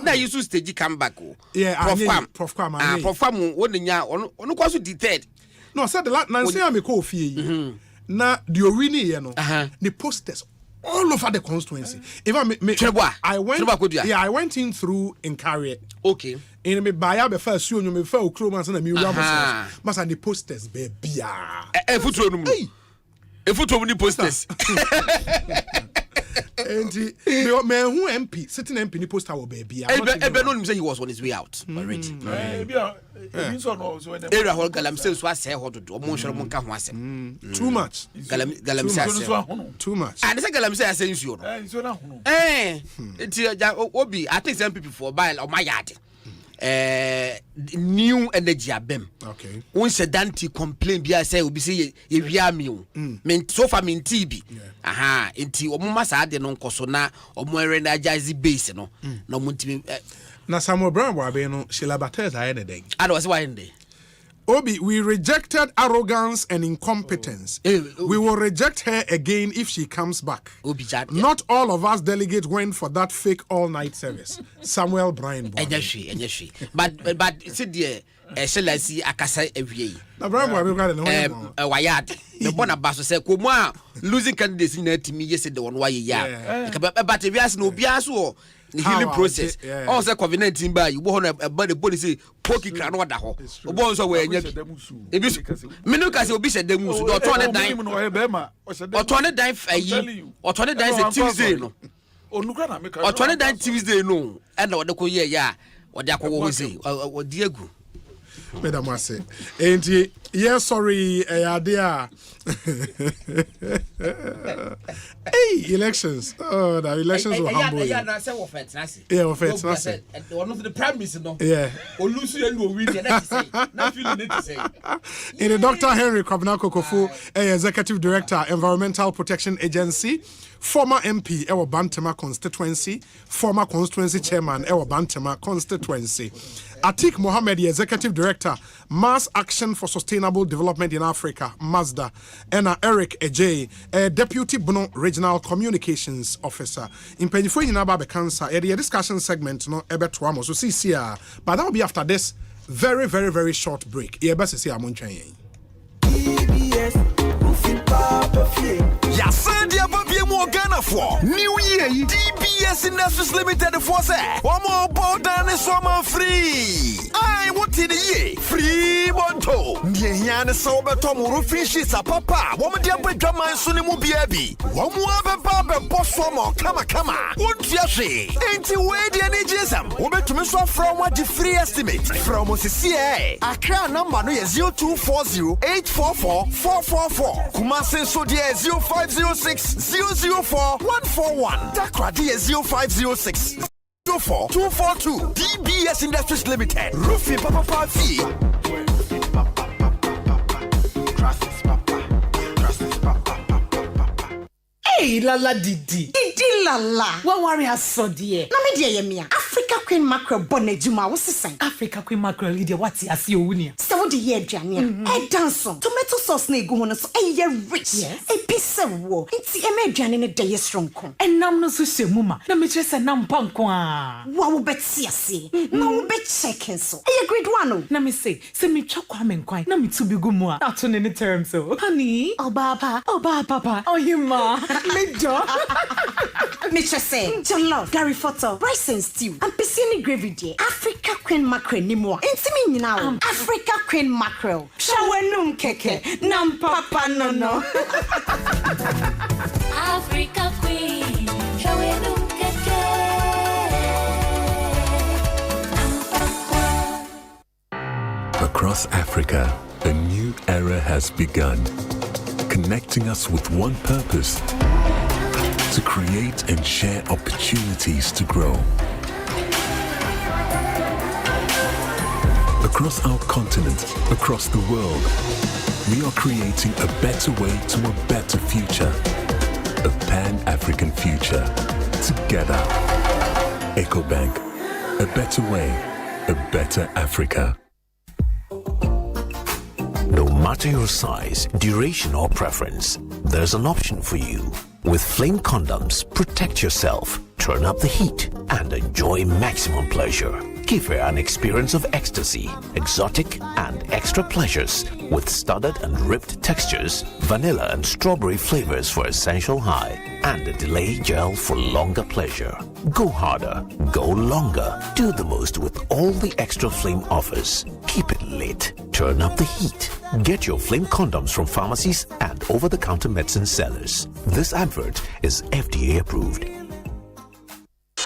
na you so stage come back. Yeah, Prof Kwam. Prof Kwam won nya ono kwa so deterred. No, said the last Nancy am ko fie. Na the owini ye no. The posters all over the constituency. If I went in through in Carrier. Okay. In me buy be first you me fa okroman na me wura mas and the posters be bia. E futu no mu. E futu ni posters. And me who MP sitting MP ni poster will be bia. Ebe no say he was on his way out already. Area hol galam say so ase ho dodo mo nhwere mo nka ho asem. Too much. Galam say too much. And say galam say ase nsuo no. Nsuo na hono. Enti obi I think some people for buy o my yard. New energy abem. Okay. One sedanti complain bia say obi say ye wia mi o. Men so far men TB. Aha, enti omuma sa ade no nkoso na omo energize base no. Na omo ntimi na Samuel Brown wabe no Sheila Batters aye den. Ado was why in Obi, we rejected arrogance and incompetence. We will reject her again if she comes back. Not all of us delegates went for that fake all-night service. Samuel Brian. But see the Excellency Akasa Ewie. Na Brian Wayad. The bona basso say Kuma losing candidates in me yesterday on why ya. But if you ask no biaso. The healing process. Also, covenant in by you want a body policy, pokey can order her. Bonsu away. Minukas will be said the moose or 29 a year or 29 Tuesday. Or 29 Tuesday, no, and what the Koya, ya, or Dako say, or Diego. Madam Massey. Ain't he? Yes, sorry, dear. Hey, elections. Oh, the elections will humble you. Yeah, offense. One of the primaries, no. Yeah. Or Lucy and will win. Not feeling it to say. In the Dr. Henry Kwabena Kokofu, Executive Director, Environmental Protection Agency, former MP, Ewa Bantama constituency, former constituency chairman, Ewa Bantama constituency. Atik Mohammed, the Executive Director, Mass Action for Sustainable Development in Africa, MASDA, and Eric Ejay, Deputy Bono Regional Communications Officer. In Penifo Yinaba Cancer, a discussion segment, no Ebetuamo, so see, but that will be after this very, very, very short break. Yasandia Bobby Morgana for New Year DBS Industries Limited for say one more board down is one free. I want in the year free Monto. Niana Sober Tom Rufishis a papa. Woman dear Drama and Sunimu Biabi. One more Baba Boss Former Kama. Won't you say? Ain't you waiting any jism? Woman to miss one from what the free estimate from OCCA. Account number no 0240 844 444. Kumasi so dear 0506 004 141. Dakra dear 0506 04 242. DBS Industries Limited. Roofing Papa Fee. Hey, Lala Didi. Didi Lala. What worry has so dear? Na me dear yemia. Africa Queen Mackerel bonnet juma was saying. Africa Queen Mackerel Lydia what's ya see you so the year Jania. A dance tomato sauce ne go on so a rich. Yes. A piece of war. It's a median in a day strong con. And nam no so muma. Na me just a nam pankwa. Wow bet see. No bet checking so. A great one. Na me say me chokwa men kwai. Na me to be gumwa. Not on any terms so. Honey. Oh baba. Oh you ma. Mitcha say, Jollof, Gary Photo, rice and stew, and piscine gravy dear. Africa Queen Mackerel ni more. Intimate now. Africa Queen Mackerel. Shawenum keke. Nam papa no. Africa Queen. Shawenum keke. Across Africa, a new era has begun, connecting us with one purpose: to create and share opportunities to grow. Across our continent, across the world, we are creating a better way to a better future. A Pan-African future. Together. EcoBank. A better way, a better Africa. No matter your size, duration, or preference, there's an option for you. With Flame Condoms, protect yourself, turn up the heat, and enjoy maximum pleasure. Give her an experience of ecstasy, exotic and extra pleasures with studded and ripped textures, vanilla and strawberry flavors for essential high, and a delay gel for longer pleasure. Go harder, go longer, do the most with all the extra Flame offers. Keep it lit, turn up the heat. Get your Flame Condoms from pharmacies and over-the-counter medicine sellers. This advert is FDA approved.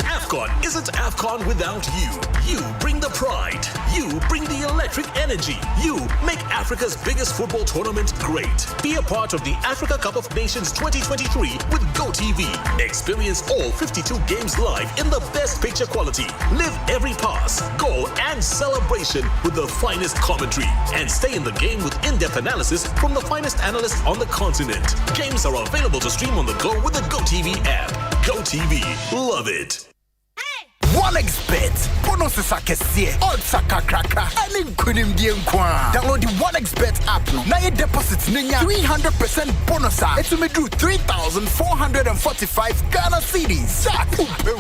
AFCON isn't AFCON without you. You bring the pride. You bring the electric energy. You make Africa's biggest football tournament great. Be a part of the Africa Cup of Nations 2023 with GoTV. Experience all 52 games live in the best picture quality. Live every pass, goal, and celebration with the finest commentary. And stay in the game with in-depth analysis from the finest analysts on the continent. Games are available to stream on the go with the GoTV app. GoTV. Love it. OneXBet. Bonuses are kesiye. Odds are kakraka. Ani nkunim die nkwa. Download the OneXBet app no. Na your deposit ninya 300% bonus. It's me do 3,445 Ghana cedis.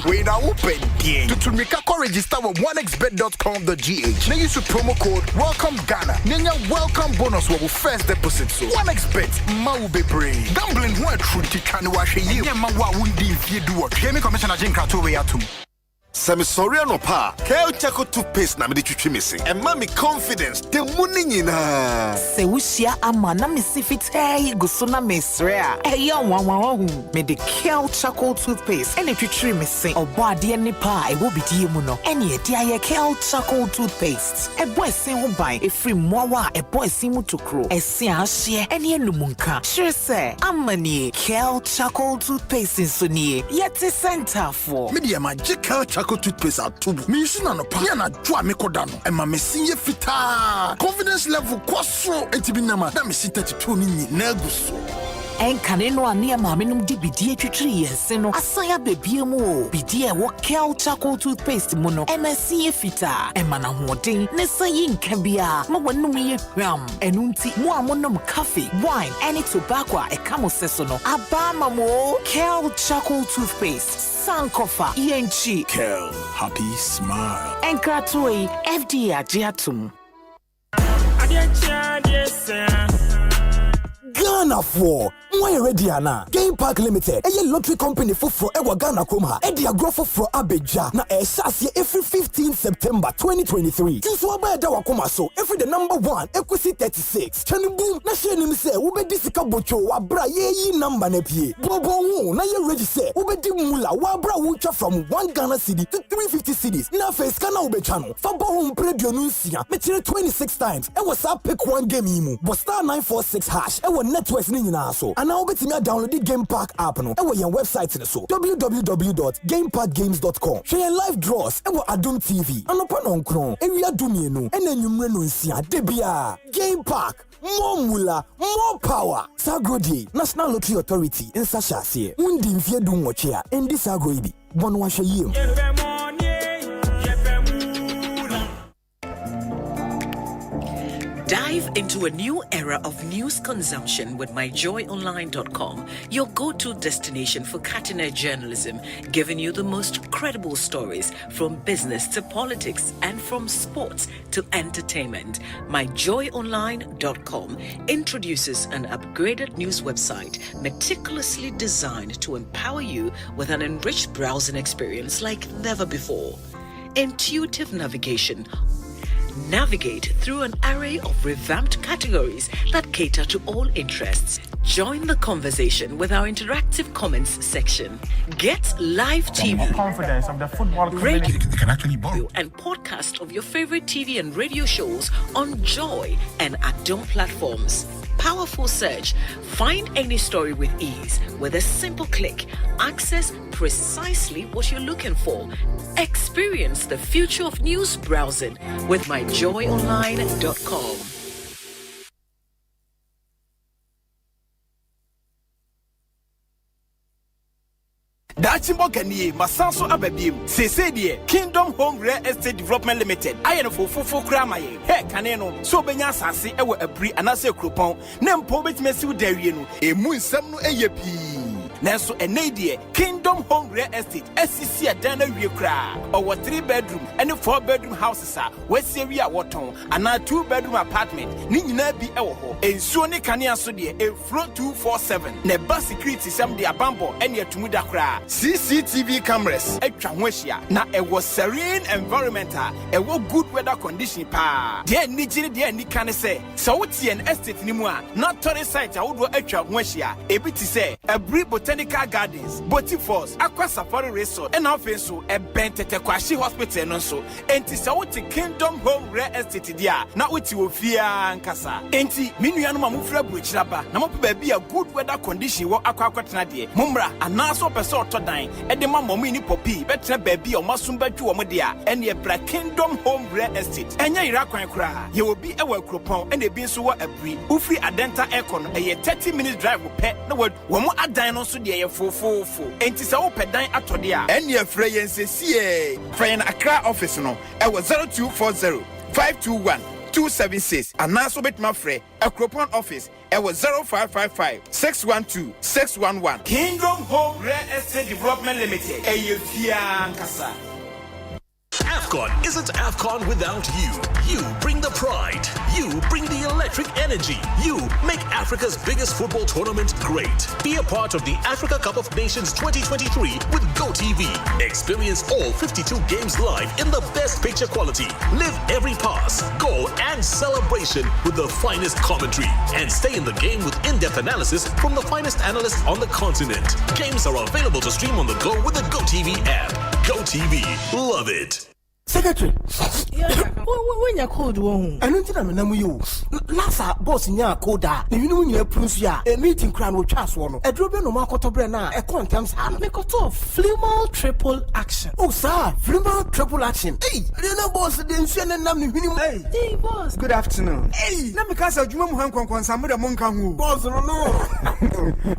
Wait now open die. To make a register with onexbet.com.gh. Na use promo code welcome Ghana. Ninya welcome bonus wo first deposit so. OneXBet ma wo bebre. Gambling ho atruti kan wa hwe yi. Nya ma wa wundi fie do what. Game commissioner Jinka to we atum. Semi sorry no pa. Kel Chaco toothpaste na me de twitwi missing. And mommy confidence. The money nyina. Se wusia ama na me sifite guso na mesrea. Eya wanwa me de Kel Chaco toothpaste. Ene twitwi missing. Obo ade ni pa e wo bidie mu no. Ene e dia Kel Chaco toothpaste. E boy sin ho ban e free mowa e boy sin mu tokro. E sin ahye ene enumunka. Sure say amani Kel Chaco toothpaste so nie. Yeti center for. Media magic Kel Chaco toothpaste at tubu. Me use na no pa. Ya na dwa me kodano. E ma me sinye fita. Confidence level kwaso. Entibi na ma. Da me si 32 ni na guso. Enkane no ane maame num di bidie twitwiri yense no asaya bebie mu o bidie wo Kel Chaco toothpaste mu no MSC efita emana hoden ne sayi nka bia ma wonum ye hwam enunti mu amonom coffee wine any tobacco e kamo seso no aba mamo Kel Chaco toothpaste sankofa yenchi Kel happy smile enkratoi FDA agiatum Ghana for why ready ana Game Park Limited a lottery company for ewa Ghana Kroma e dia growth for Abeja na e shase every 15 September 2023 so abeda wakoma so every the number 1 Ekosiise 36 chani boom na share nim say wo be disika bocho wa bra ye number na pie bobo wo na ye ready say wo be di mula wa bra wo twa from 1 Ghana cedi to 350 cedis na face kana wo be chano fa bo ho predio no nsia me tire 26 times e was up pick one game yimu but star 946 hash e wo networks ni nyina so and now betimi download the Game Park app no e wo your website ni so www.gameparkgames.com share live draws e wo Adum TV anopa no nkron e wi adumie no e na nwumre no nsia de bia Game Park more mula more power Sagrodi National Lottery Authority in Sashase undi mfie du nwoche a endi sagro ibi bono wa hwe yiem. Dive into a new era of news consumption with myjoyonline.com, your go-to destination for cutting-edge journalism, giving you the most credible stories from business to politics and from sports to entertainment. Myjoyonline.com introduces an upgraded news website meticulously designed to empower you with an enriched browsing experience like never before. Intuitive navigation. Navigate through an array of revamped categories that cater to all interests. Join the conversation with our interactive comments section. Get live TV, confidence of the football community. radio, can actually borrow, and podcast of your favorite TV and radio shows on Joy and Adom platforms. Powerful search. Find any story with ease with a simple click. Access precisely what you're looking for. Experience the future of news browsing with myjoyonline.com. That Machimogani, Masanso Ababim, Sese Kingdom Home Real Estate Development Limited. I am for Kramaye, Hey Caneno, so Benya Sasi, Ewa Abri, and Ase Crupon, Nem Pobit Mesu Deriano, a moon Samno Ayapi. Nanso enedie Kingdom Home Real Estate SCC Adana Wiekra or 3-bedroom and 4-bedroom houses where Syria Waton and a 2-bedroom apartment ni nyina bi ewo ho ensuo ne kanea so de e flow 247 ne bus security sam de abambo ene atumuda kra CCTV cameras atwa ho ahia na ewo serene environmental ewo good weather condition pa de ni gire de ni kan se so wotie en estate ni mu a na tourist site awodo atwa ho ahia ebi ti se every Botanical Gardens, Botifos, Aqua Safari Resort, and also a Bentete Kwashi Hospital and so. Enti Sawoti Kingdom Home Real Estate dia, not with you fear and Casa. Enti Minuanuma Mufra Bridge Raba, Namopu baby a good weather condition wo Aqua Quatnadi, Mumbra, and Naso Pesor to dine, and the Mamma Mini Poppy, better baby or Masumba to Omodia, and your Black Kingdom Home Real Estate. And your Irakwan cry, you will be a well croupon and a binsuwa a brie, Ufri Adenta Econ, a 30-minute drive with pet, no word, one more dino. Dear 444 enti sa opedan atodia enya frey nsesie frey na Accra office no e was 0240 521 276 and also bet my frey Akropon office e was 0555 612 611 Kingdom Home Real Estate Development Limited Eyefia Nkasa. AFCON isn't AFCON without you. You bring the pride. You bring the electric energy. You make Africa's biggest football tournament great. Be a part of the Africa Cup of Nations 2023 with GoTV. Experience all 52 games live in the best picture quality. Live every pass, goal, and celebration with the finest commentary. And stay in the game with in-depth analysis from the finest analysts on the continent. Games are available to stream on the go with the GoTV app. GoTV. Love it. Secretary, when you called one, I don't know you. Lassa boss in your coda, the union proves ya a meeting crown with Charles one. A dropping no market of Brenna, a quantum's hand. Make a top Flimal triple action. Oh, sir, Flimal triple action. Hey, the boss didn't send a number minimum. Hey, boss. Good afternoon. Hey, let me cast a Jumam Hankon, some of the Monkamu. Boss, no.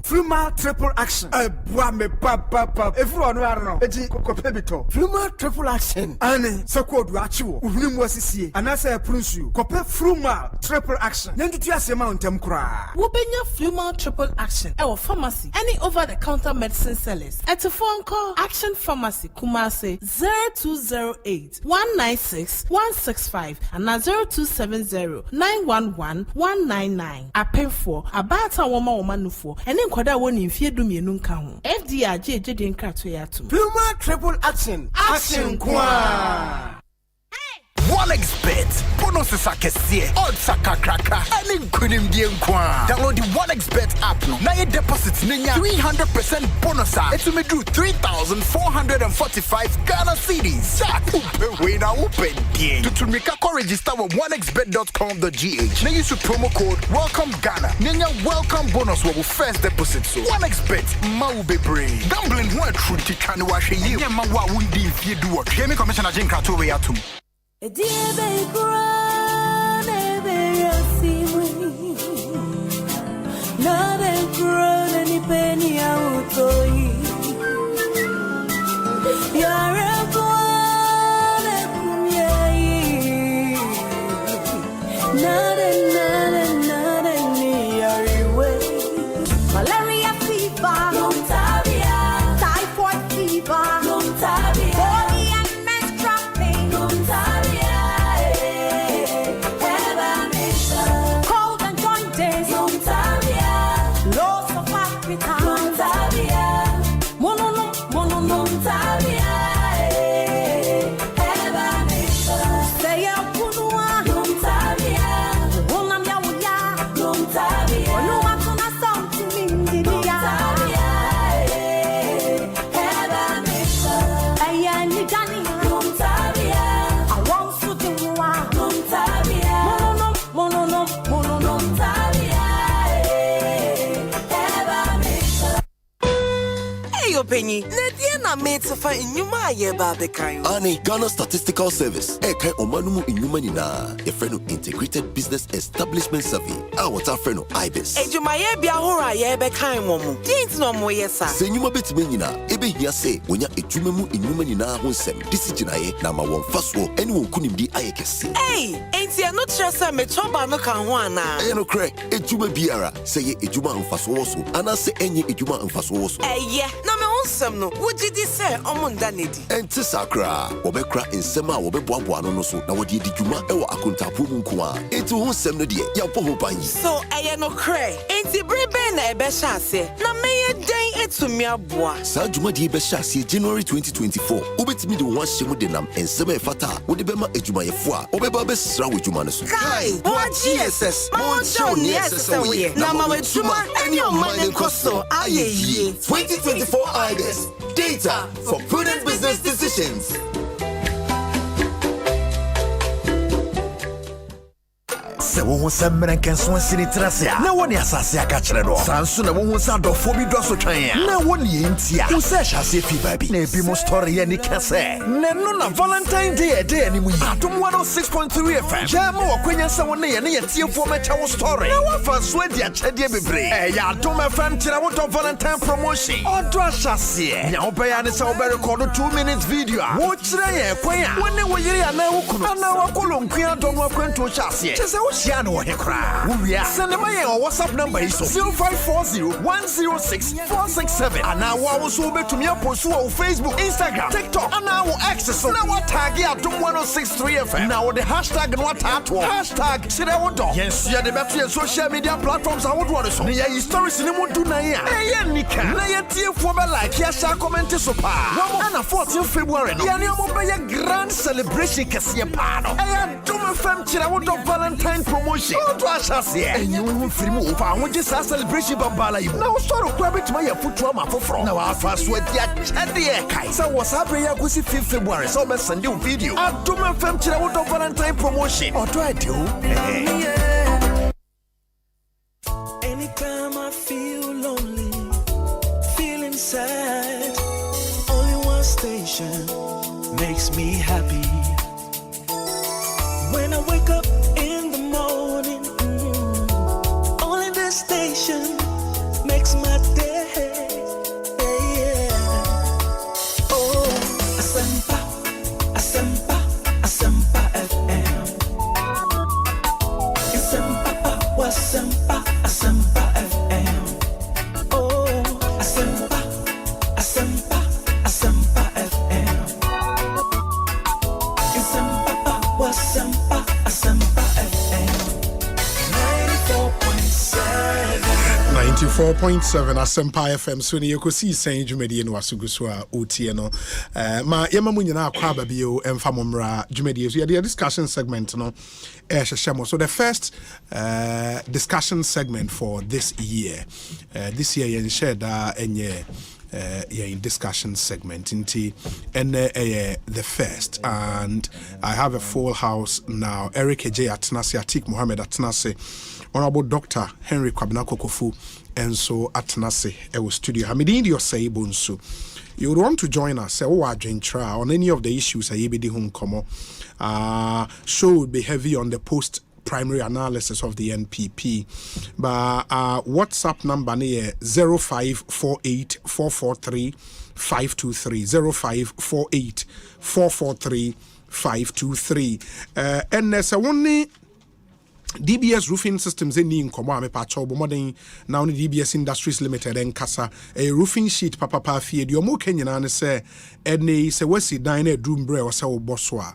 Flimal triple action. A boame papa. Everyone, I don't know. A Copebito. Flimal triple action. Anne. So called Rachu, Unim was here, and I say, Prince you, Copper Fruma, triple action. Then did you say Mountain Cry? Wobenya Fluma triple action, our pharmacy, any over the counter medicine sellers. At a phone call, Action Pharmacy, Kumase 0208 196 165 and 0270 911 199. I pay for about a woman for, and then Quada one in Fiedumi Nunka. FDR JJ didn't crack to Yatum. Fluma triple action. Action Kwa. OneXBet. Bonuses are kesiye. Odds are kakraka. Ani kunim dienkwa. Download the OneXBet app no. Na ye deposit ninya 300% bonus. Etu me do 3,445 Ghana cedis. Jack. We na open die. Tutumika ko register with onexbet.com.gh. Na use promo code Welcome Ghana. Ninya welcome bonus wo first deposit so. OneXBet ma ube brave. Gambling ho true tikani wa hwe ye ma wa wundi fie do what. Gaming Commissioner Jinka to we atum. Malaria fever, typhoid fever, body and menstrual pain, cold and jaundice, loss of appetite, say a punua, Penny, Nadia na na mate fa inyuma ye ba bekan. Ani Ghana Statistical Service. Kai omanumu inyuma nina. Your friend Integrated Business Establishment Survey. What's our friend IBIS. Ejuma ye bia hora ye bekan wo mu. Dint no mo yesa. Se nyuma betime nyina. Ebe hia se wonya ejuma mu inyuma nina ho nsem. Disi ginaye na ma won faso ene won kunimdi ayekese. Enti e no trese me choba no kan ho ana. No cre. Ejuma biara se ye ejuma mfaso wo so. Ana se enye ejuma mfaso wo so. Na me onsem no. Wojidi se omonda nedi. Enti sakra. Obekra nsem a obeboaboa no so na wodi edijuma e wo akontapo mu nko a. Enti ho nsem no de yampo ho banyi. So no cre. Enti brebe na ebe sha ase. Na meye den etumi aboa. Sa juma di ebe sha ase January 2024. Obetimi de ho ahyemu de nam nsem e fata. Wodi bema ejumayefo a obeba be sra wo ejuma no so. Kai, what GSS? Mo show ni SSS we. Na ma ejuma eni o man nkoso ayeye. 2024 IBIS. Data for prudent business decisions. Se wo se mrenken so sini trasia na woni asase aka kire no sanso na wo sa dofo bi do so twan na woni entia wo se hyase fi ba bi na bi mo story ya ni kase ne no na Valentine Day day ani mu yi atom 106.3 FM ja mo wakwanya se wo ne ye tiefo mecha wo story na wa fa so dia chede bebre ya atom FM kire wo to Valentine promotion odo hyase nya wo be ya ne se wo be record 2 minutes video wo kire ye kwan a woni wo yiri ya na wo kuno na wa kolonku adom akwanto hyase chese wo Shiano Hekra. Send them a WhatsApp number is 0540-106-467. And now I was over to me on Facebook, Instagram, TikTok, and now access. Now what tag here to 106.3 FM. Now the hashtag and what tattoo. Hashtag Sidawodo. Yes, yeah, the better social media platforms I would want to say. Yeah, stories in the Mutu Naya. Hey, Nika. Naya Tia Foba like Yasha comment so far. And a 14th February. Yanamo by a grand celebration Cassia Pano. I do my fam Chidawodo Valentine promotion. To Ashasi. And you will free move. I want just a celebration Bambala. Now, sort of grab it to my foot trauma for from. Now, our first word yet. So, what's happening? I was 5th February. So, let's send you video. I do my fam Chidawodo Valentine promotion. Or do I do? Anytime I feel lonely, feeling sad, only one station makes me happy. When I wake up in the morning, only this station makes my day. Oh, Asempa, Asempa, Asempa FM. Asempa, Asempa, Asempa FM. Oh, Asempa, Asempa, Asempa FM. Asempa, Asempa, Asempa FM. 94.7 Asempa FM. So ni Ekosiisen dwumadi no asuguso a otie no. Ma yema mu nyina akwa ba bio emfa momra dwumadi so the discussion segment no so the first discussion segment for this year yen share da enye in discussion segment into and the first, and I have a full house now. Eric J Atnase, Atik Mohammed Atnase, Honorable Dr. Henry Kwabena Kokofu, and so Atnase our studio Hamidin Osei Bonsu. You would want to join us on any of the issues show would be heavy on the post primary analysis of the NPP. But WhatsApp number near 0548 443 523 0548 443 523. And there's only DBS roofing systems in Komame Pacho Bomodin now DBS Industries Limited and Casa a roofing sheet papa feed your mo Kenyan say Edney se wesi dine doom bre or so boswa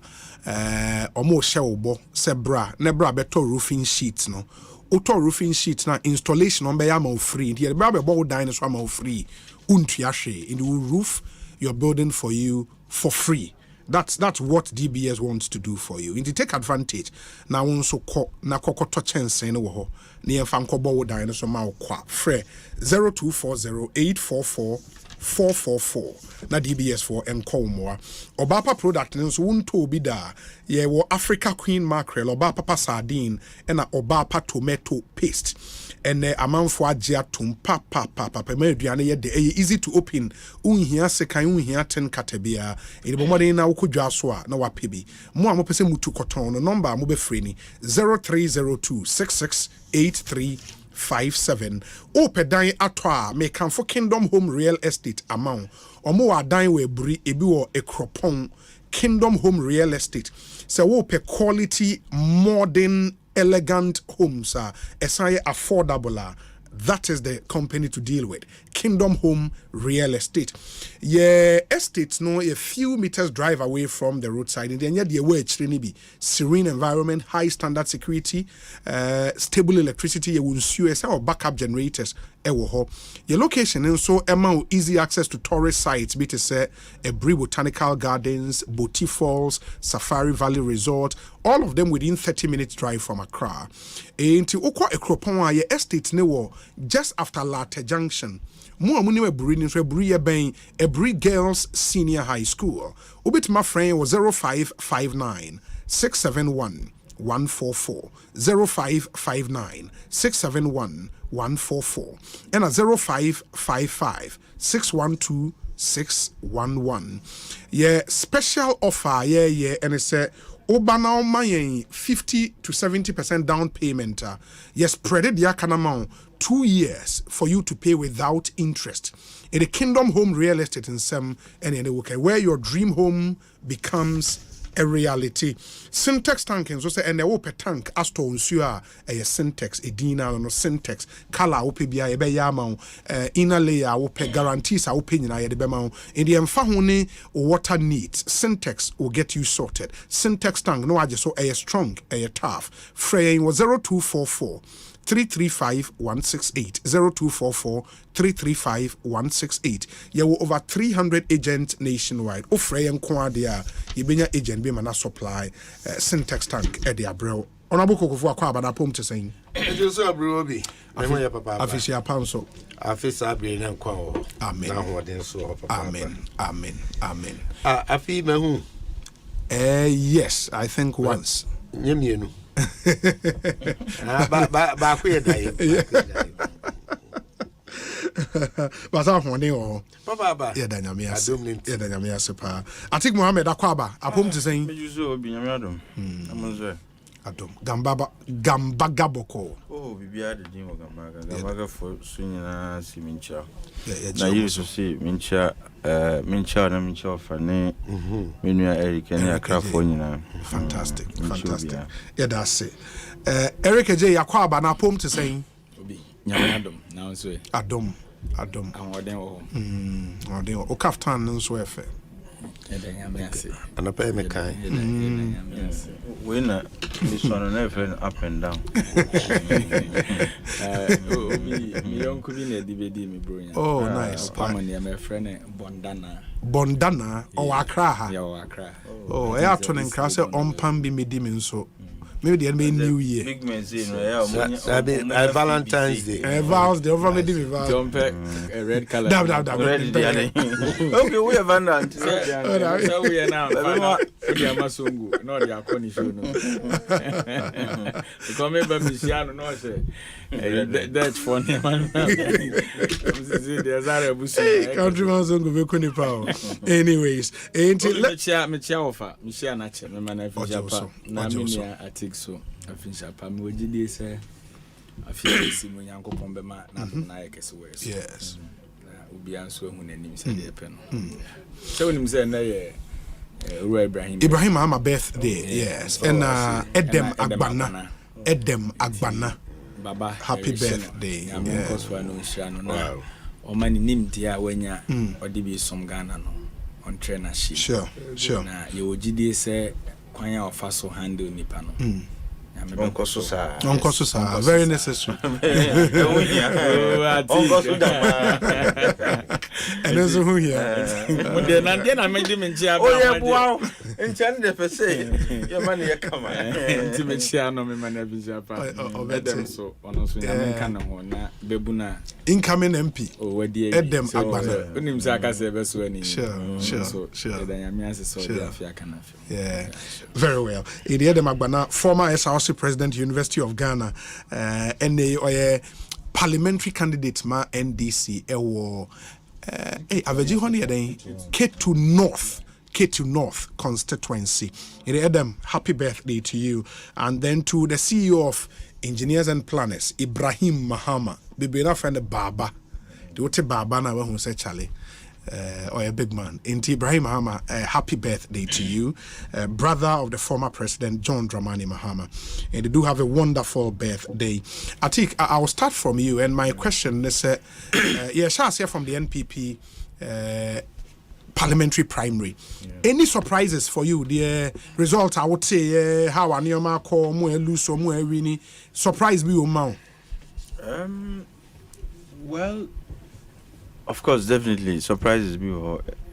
omo shellbo sebra nebra beto roofing sheets no auto roofing sheets na installation on be free the bra be bowl dinosaur am free untuashe in the roof your building for you for free. That's what DBS wants to do for you. And to take advantage, now also na kokoto chance no wo ne emfa nkobo wo dan so ma kwa frɛ 0240844444 na DBS for enkomoa obapa product nso wonto obi da ye wo Africa Queen mackerel obapa sardine and obapa tomato paste and amanfo agye atom papa me aduane ye de easy to open unhia sekan unhia 10 katabia ede bomode na wokodwa so a na wapebi mo a mo pese mutu koton no number mo be free ni 0302668357 opedan ato a me kan for Kingdom Home Real Estate amount omo wa dan we buri ebi wo ekropon Kingdom Home Real Estate so wo pe quality modern elegant homes essay affordable. That is the company to deal with. Kingdom Home Real Estate. Yeah, estates no a few meters drive away from the roadside. And then the way be serene environment, high standard security, stable electricity. You will see or backup generators. Your location and so amount easy access to tourist sites. Be to say a botanical gardens, Boti Falls, Safari Valley Resort. All of them within 30 minutes drive from Accra. Into Okwa Ekropon ye estate ne just after Latte Junction. Mo amuni we buri ni so buri ye ben Ebri Girls Senior High School. Obit my friend was 0559 671 144 0559 671 144 and a 0555 612 611. Yeah, special offer yeah and it's a Obana mayen 50 to 70% down payment. Yes, spread the yakan amount 2 years for you to pay without interest. In the Kingdom Home Real Estate in some and in the okay, where your dream home becomes a reality. Syntax tank and so say and the open tank asto unsua a syntax edina no syntax color ope bia e be yama inner layer ope guarantees open na ye de be ma in the emfa hone water needs syntax will get you sorted. Syntax tank no age so a strong a tough fraying was 0244 335 168 0244 335 168. You were over 300 agents nationwide. Ofrey and Kwadia, Ibenya agent be mana supply syntax tank at the Abreu. On a book of Kwabena pom to saying. Just a broby. I'm papa. Official Panso. Officer Abri and Quao. Amen. Amen. Amen. Amen. I feel my home. Yes, I think once. Yemienu. Back where die. But I'm one or Papa. Yeah, Dynamia. Yeah, Dynamia Super. I think Mohammed Akwaba. I pom to saying. You so be Adam. Adam Gambaga Boko. Oh, we are the Jim of Gambaga for Swinging Simincha. I used to see Mincha and Mincha for name when you are Eric and California. Fantastic. Yeah, that's it. Eric J. Akwaba na pom to saying. Adam, now so Adam. And what then? O Kaftan and so fair. And a pay me kind. Winner, this one never up and down. Me uncle in a DVD, me bro. Oh, nice. My friend Bondana or Accra. Yeah, Accra. Oh, I have to encross on Pambi Medimin so. Maybe the end New Year. Big man, Valentine's Day. Vows, the over me vows. Don't pack a red color. Okay, we have an so we are now. We are Masungu, not the Akoni show. Because maybe Michiano, no, say that's funny, man. There's a bush. Countryman Zungu, we couldn't power. Anyways, until Michiana, my man, I think so. I think I'm with you, sir. I feel Simon Yanko Pombema, not like as well. Yes. Will be answering when him said the pen. So him say, Ibrahim, I'm a birthday, yes. And Edem Agbana. Baba, happy birthday. Wow. Or many named dear when ya or DB some Ghana on trainership. Sure. You would say, Quanya or Faso handle Nipano. Uncle Susa, very necessary. And there's who here. Then I made him in Jab. Oh, yeah, wow. And Chanda per se, your money come to make sure no man every Japan. So, on us, Canamona, Bebuna, incoming MP. Oh, where the Edem Agbana. Unim Zaka Sebes when sure. Yeah, very well. Edem Agbana, former SRC President, University of Ghana, and parliamentary candidate ma NDC ewo Aveji Honey K2 North constituency. Adam, happy birthday to you. And then to the CEO of Engineers and Planners, Ibrahim Mahama. Bibi na friend Baba. The wote Baba na who say Charlie. Or a big man. Inti Ibrahim Mahama, happy birthday to you. Brother of the former president, John Dramani Mahama. And they do have a wonderful birthday. I think I'll start from you. And my question is, Shah's here from the NPP parliamentary primary. Any surprises for you? The result, I would say, how Anioma call, more lose or more winning. Surprise me, Omao. Well, of course, definitely surprises me.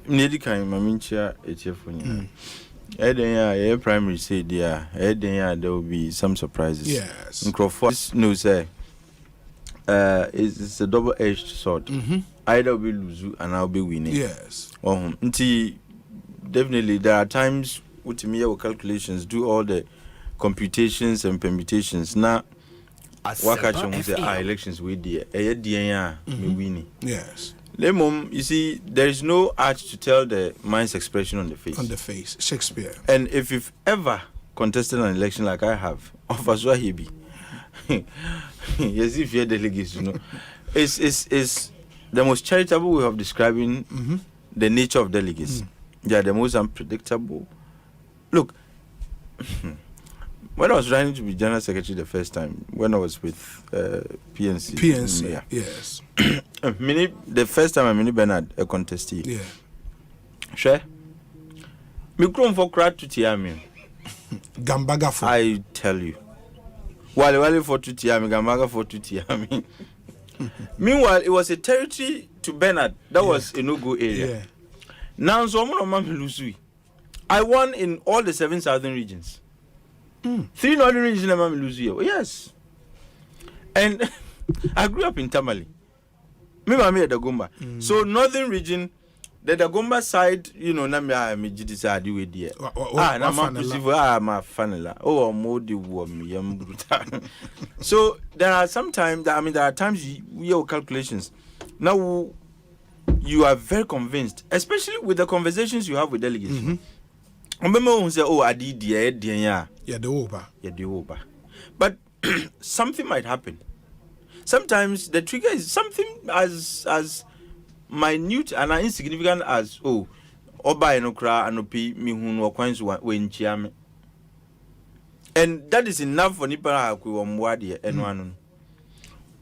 Nedi kan mamincha etefoni. Eden primary said there will be some surprises. Yes. Microphone no say it's a double-edged sword. Either we lose and I'll be winning. Yes. Definitely there are times with me calculations, do all the computations and permutations. Now what say elections with the me winning. Yes. Lemon, you see, there is no art to tell the mind's expression on the face. On the face, Shakespeare. And if you've ever contested an election like I have, of Azwahibi, yes, if you're delegates, it's the most charitable way of describing the nature of delegates. They are the most unpredictable. Look, when I was trying to be general secretary the first time, when I was with PNC, yes. The first time I mini Bernard a contestee. Yeah. Sure. Me chrome for crowd to Tiami. Gambaga for. I tell you. Wale for to Tiami, Gambaga for to Tiami. Meanwhile, it was a territory to Bernard. That was a no-go area. Yeah. Now, so I won in all the 7 southern regions. 3 northern regions, I'm losing. Yes. And I grew up in Tamale. Me at Dagomba. So northern region, the Dagomba side, me jidisa with dear. Ma fanela. Oh, modi woman. So there are sometimes there are times your calculations. Now you are very convinced, especially with the conversations you have with delegates. Remember who say, "Oh, I did the over." But something might happen. Sometimes the trigger is something as minute and insignificant as oba enokra anopi mihunu okwansu wenchiame. And that is enough for nipa akwe omwade enwanu.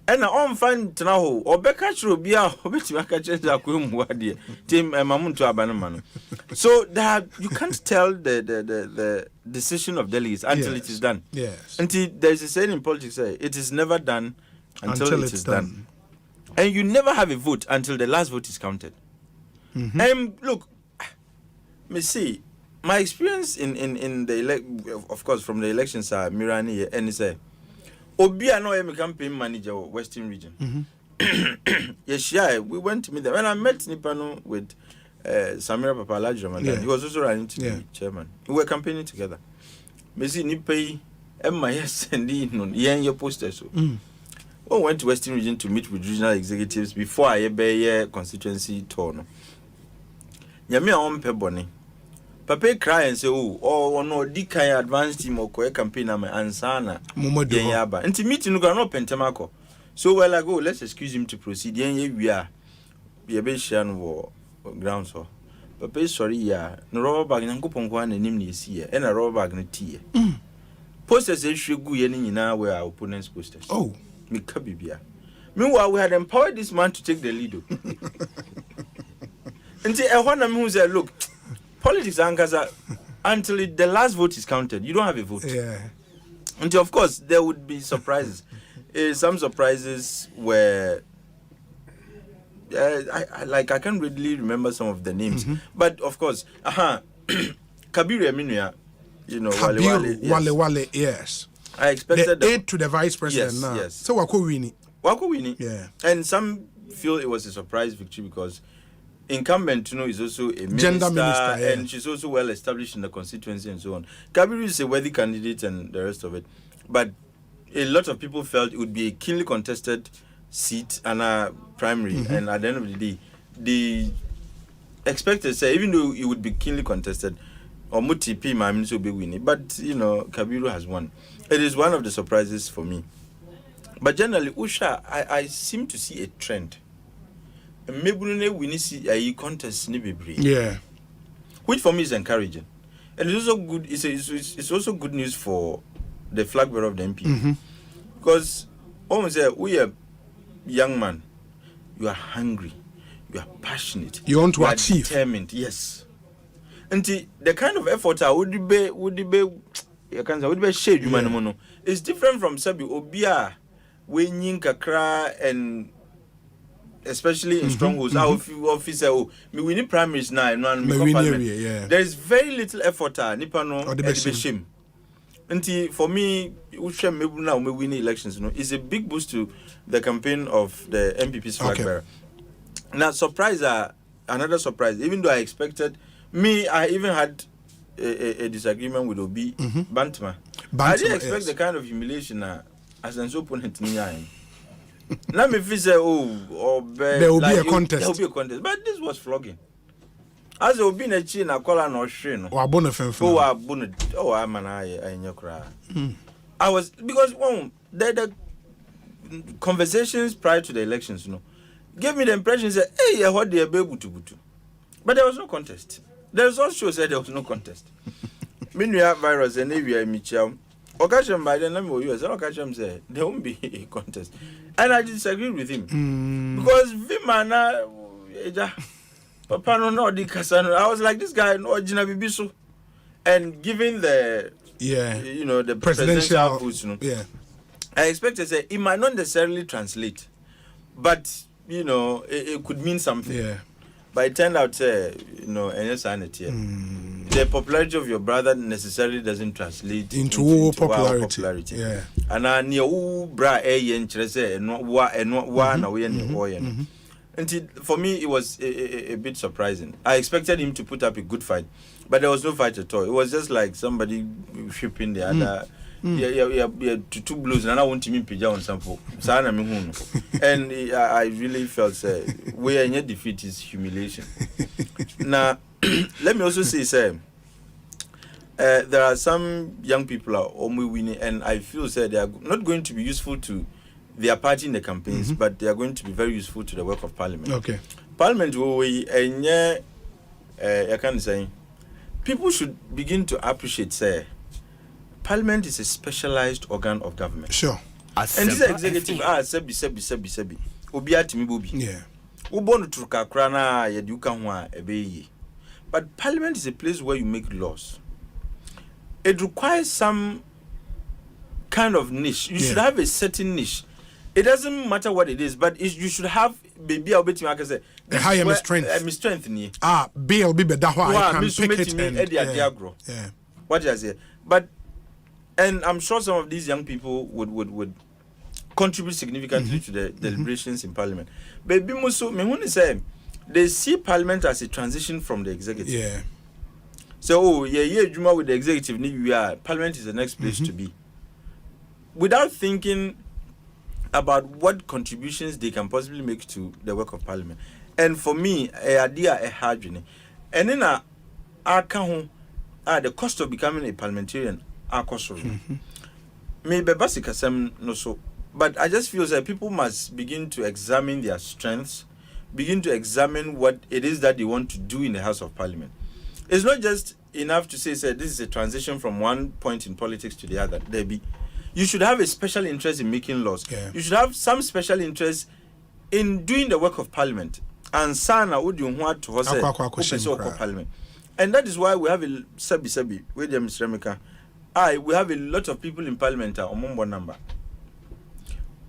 And on find now obeka chiro bia obeti maka change akwe omwade tim mamuntu abanamano. So that you can't tell the decision of delegates until it is done. Yes. Until there's a saying in politics, it is never done until it is done. And you never have a vote until the last vote is counted. And look, me see, my experience in the of course from the elections are Mirani and say Obi no am campaign manager of Western region. Yes, we went to meet them. When I met Nipano with Samira Papalaj Ramadan, he was also running to be chairman. We were campaigning together. Me see Nipai MIS and your posters. We went to Western region to meet with regional executives before I be constituency tour. Nyame on peboni. Papa cry and say, oh no, di kind advanced team or campaign am ansana. Yaba. And to meet you no pentamako. So well I go, let's excuse him to proceed. Yen we are be shan war ground so. Papa sorry ya, no rubber bag and coupon one and nimney see and a rubber bag no tea. Posters should go yen now where our opponents posters. Oh. Meanwhile, we had empowered this man to take the lead. Until one of them who said, look, politics until the last vote is counted, you don't have a vote. Yeah. Until, of course, there would be surprises. Some surprises were, I can't really remember some of the names. But, of course, Kabiru Eminuya, Wale, yes. I expected the aid to the vice president now. Yes. So Wako winning. Yeah. And some feel it was a surprise victory because incumbent is also a gender minister, and she's also well established in the constituency and so on. Kabiru is a worthy candidate and the rest of it. But a lot of people felt it would be a keenly contested seat and a primary, and at the end of the day, the expected say even though it would be keenly contested, or Muti P will be winning, but Kabiru has won. It is one of the surprises for me. But generally, Usha, I seem to see a trend. Maybe we see a contest which for me is encouraging, and it's also good. It's also good news for the flag bearer of the MP, because almost say we are young man, you are hungry, you are passionate, you want to achieve, determined, yes. And the kind of effort I would be shade you it's different from Sabi Obia when kakra and especially in strongholds. Our officer we need primaries now there is very little effort Nipano or the shame. And for me, we win elections. It's a big boost to the campaign of the MPP's flag bearer. Now, another surprise. Even though I expected, I even had a disagreement with Obi Bantama. I didn't expect the kind of humiliation as an opponent. Now me feel say there will be a contest. There will be a contest, but this was flogging. As there will be a chin, I call an Austrian. I was because the conversations prior to the elections, gave me the impression that hey, what they are able to do, but there was no contest. The results show said there was no contest. Meanwhile, virus and we are Michel. Occasion by the number of years, occasion said there won't be a contest, and I disagree with him because Vimana, Papa no di Kasano. I was like this guy no Jina Bibiso, and given the the presidential votes, I expected to say it might not necessarily translate, but it could mean something. Yeah. But it turned out, the popularity of your brother necessarily doesn't translate into popularity. Yeah. And I knew bra and for me, it was a bit surprising. I expected him to put up a good fight, but there was no fight at all. It was just like somebody shipping the other. Two blues, and I want to meet Pija on sample. And I really felt where any defeat is humiliation. Now, let me also say, there are some young people are only winning, and I feel they are not going to be useful to their party in the campaigns, but they are going to be very useful to the work of Parliament. Okay, Parliament I can say people should begin to appreciate Parliament is a specialized organ of government. Sure. And this executive sebi. Obiati mi bobi. Yeah. Ubonu truka krana yeduka hwa ebeye. But Parliament is a place where you make laws. It requires some kind of niche. You should have a certain niche. It doesn't matter what it is, but you should have baby I'll bet you say the higher strength. Strength ni. Bill be better I can pick it and yeah. What I say. But and I'm sure some of these young people would contribute significantly to the deliberations in Parliament. But Musu say they see Parliament as a transition from the executive. Yeah. So Juma with the executive, Parliament is the next place to be. Without thinking about what contributions they can possibly make to the work of Parliament. And for me, idea hard journey. And then the cost of becoming a parliamentarian maybe basic no so, but I just feel that people must begin to examine their strengths, begin to examine what it is that they want to do in the House of Parliament. It's not just enough to say this is a transition from one point in politics to the other. You should have a special interest in making laws. Yeah. You should have some special interest in doing the work of Parliament. And sana would you want to Parliament. And that is why we have a Sabi, with Mr. Remeka. We have a lot of people in Parliament on number.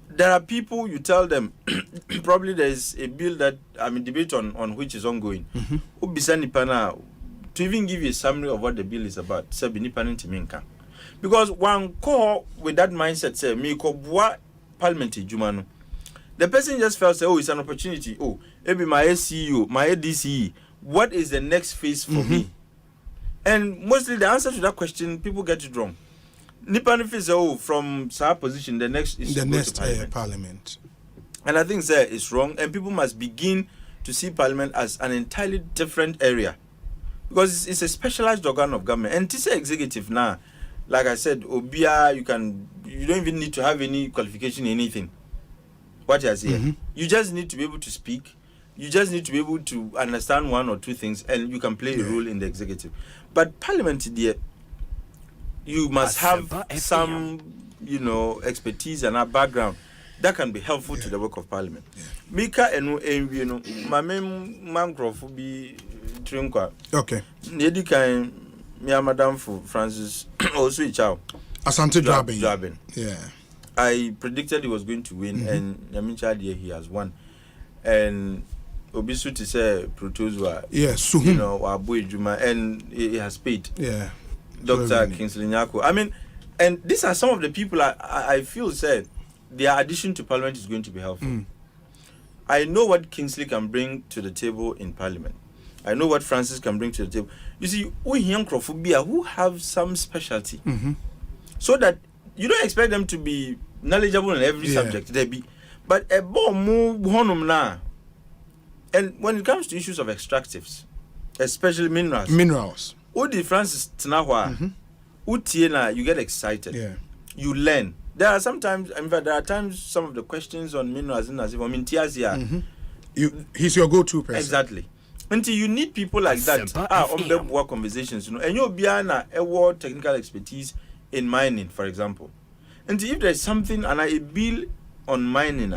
There are people, you tell them, probably there is a bill that debate on which is ongoing. To even give you a summary of what the bill is about, because one call with that mindset say me ko boa Parliament jumano. The person just felt it's an opportunity. Maybe my CEO, my DCE, what is the next phase for me? And mostly the answer to that question, people get it wrong. Nipan feels from our position, the next is the next Parliament. And I think, sir, it's wrong. And people must begin to see Parliament as an entirely different area. Because it's a specialized organ of government. And this executive now, like I said, Obia, you don't even need to have any qualification in anything. What you say? You just need to be able to speak. You just need to be able to understand one or two things, and you can play a role in the executive. But Parliament, dear, you must have some, expertise and a background that can be helpful to the work of Parliament. Mika enu envino mame mangrove be trinkwa. Okay. Nedi kan me Madam Francis also Chow. Asante Drabin. Yeah. I predicted he was going to win, and Yamincha he has won. And Obisu to say Protozwa. Yes, Wabu Juma, and he has paid. Yeah. Dr. Kingsley Nyako. I mean, and these are some of the people I feel said their addition to Parliament is going to be helpful. I know what Kingsley can bring to the table in Parliament. I know what Francis can bring to the table. You see, we young Crophobia who have some specialty, so that you don't expect them to be knowledgeable in every subject. They be, but a bomb now. And when it comes to issues of extractives, especially minerals. Odi Francis Tinahwa, Utiena, you get excited. Yeah. You learn. There are sometimes, in fact, there are times some of the questions on minerals in as if he's your go-to person. Exactly. Until you need people like that on the work conversations, and you'll be an technical expertise in mining, for example. And if there's something and a bill on mining,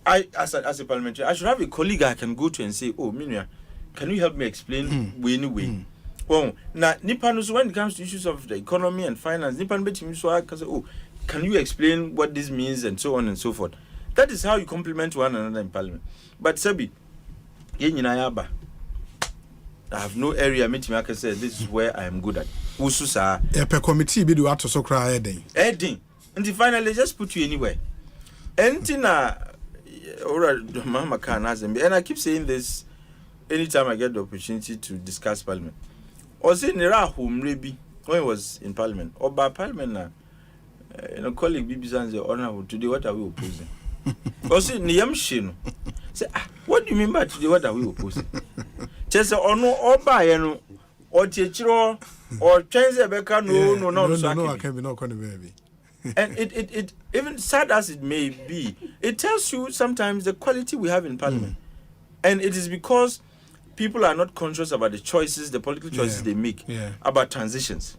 I as a parliamentary, I should have a colleague I can go to and say, "Oh, Minya, can you help me explain way?" Well, now Nippon, when it comes to issues of the economy and finance, Nippon can say, "Oh, can you explain what this means?" and so on and so forth. That is how you complement one another in Parliament. But Sebi, I have no area meeting. I can say this is where I am good at. Ususa. Per committee, be do to so cry heading. And finally, just put you anywhere. Entina, alright, Mama can ask them. And I keep saying this anytime I get the opportunity to discuss Parliament. Or say Nira whom maybe when he was in Parliament or by Parliament now. Colleague Bibi Zanze honorable today. What are we opposing? Or say Niyam Shino. Say, what do you mean by today? What are we opposing? Just or no or by or teacher or change the becca no, I can be not going to baby. And it even sad as it may be, it tells you sometimes the quality we have in Parliament. And it is because people are not conscious about the choices, the political choices they make about transitions.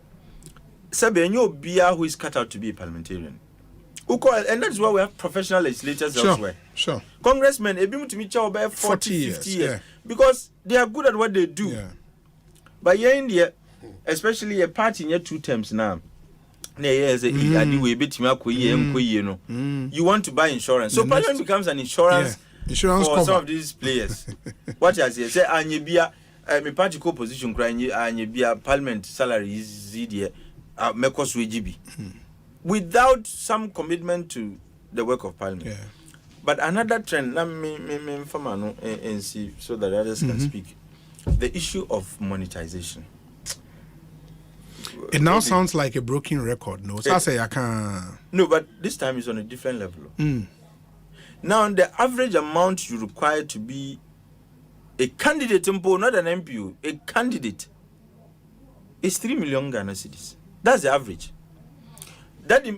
Sabenyo Bia who is cut out to be a parliamentarian. And that's why we have professional legislators elsewhere. Sure. Congressmen, able to meet about 40, 50 years. Because they are good at what they do. But here in India, especially a party in your 2 terms now. You want to buy insurance. So Parliament becomes an insurance for cover. Some of these players. What I say, Anyebia, my party co-position crying, Anyebia, Parliament salary is ZDA, Mekos WGB. Without some commitment to the work of Parliament. But another trend, let me and see so that others can speak. The issue of monetization. It now sounds like a broken record, no? So I say I can't. No, but this time it's on a different level. Now, the average amount you require to be a candidate, not an MPU, a candidate, is 3 million Ghana cedis. That's the average.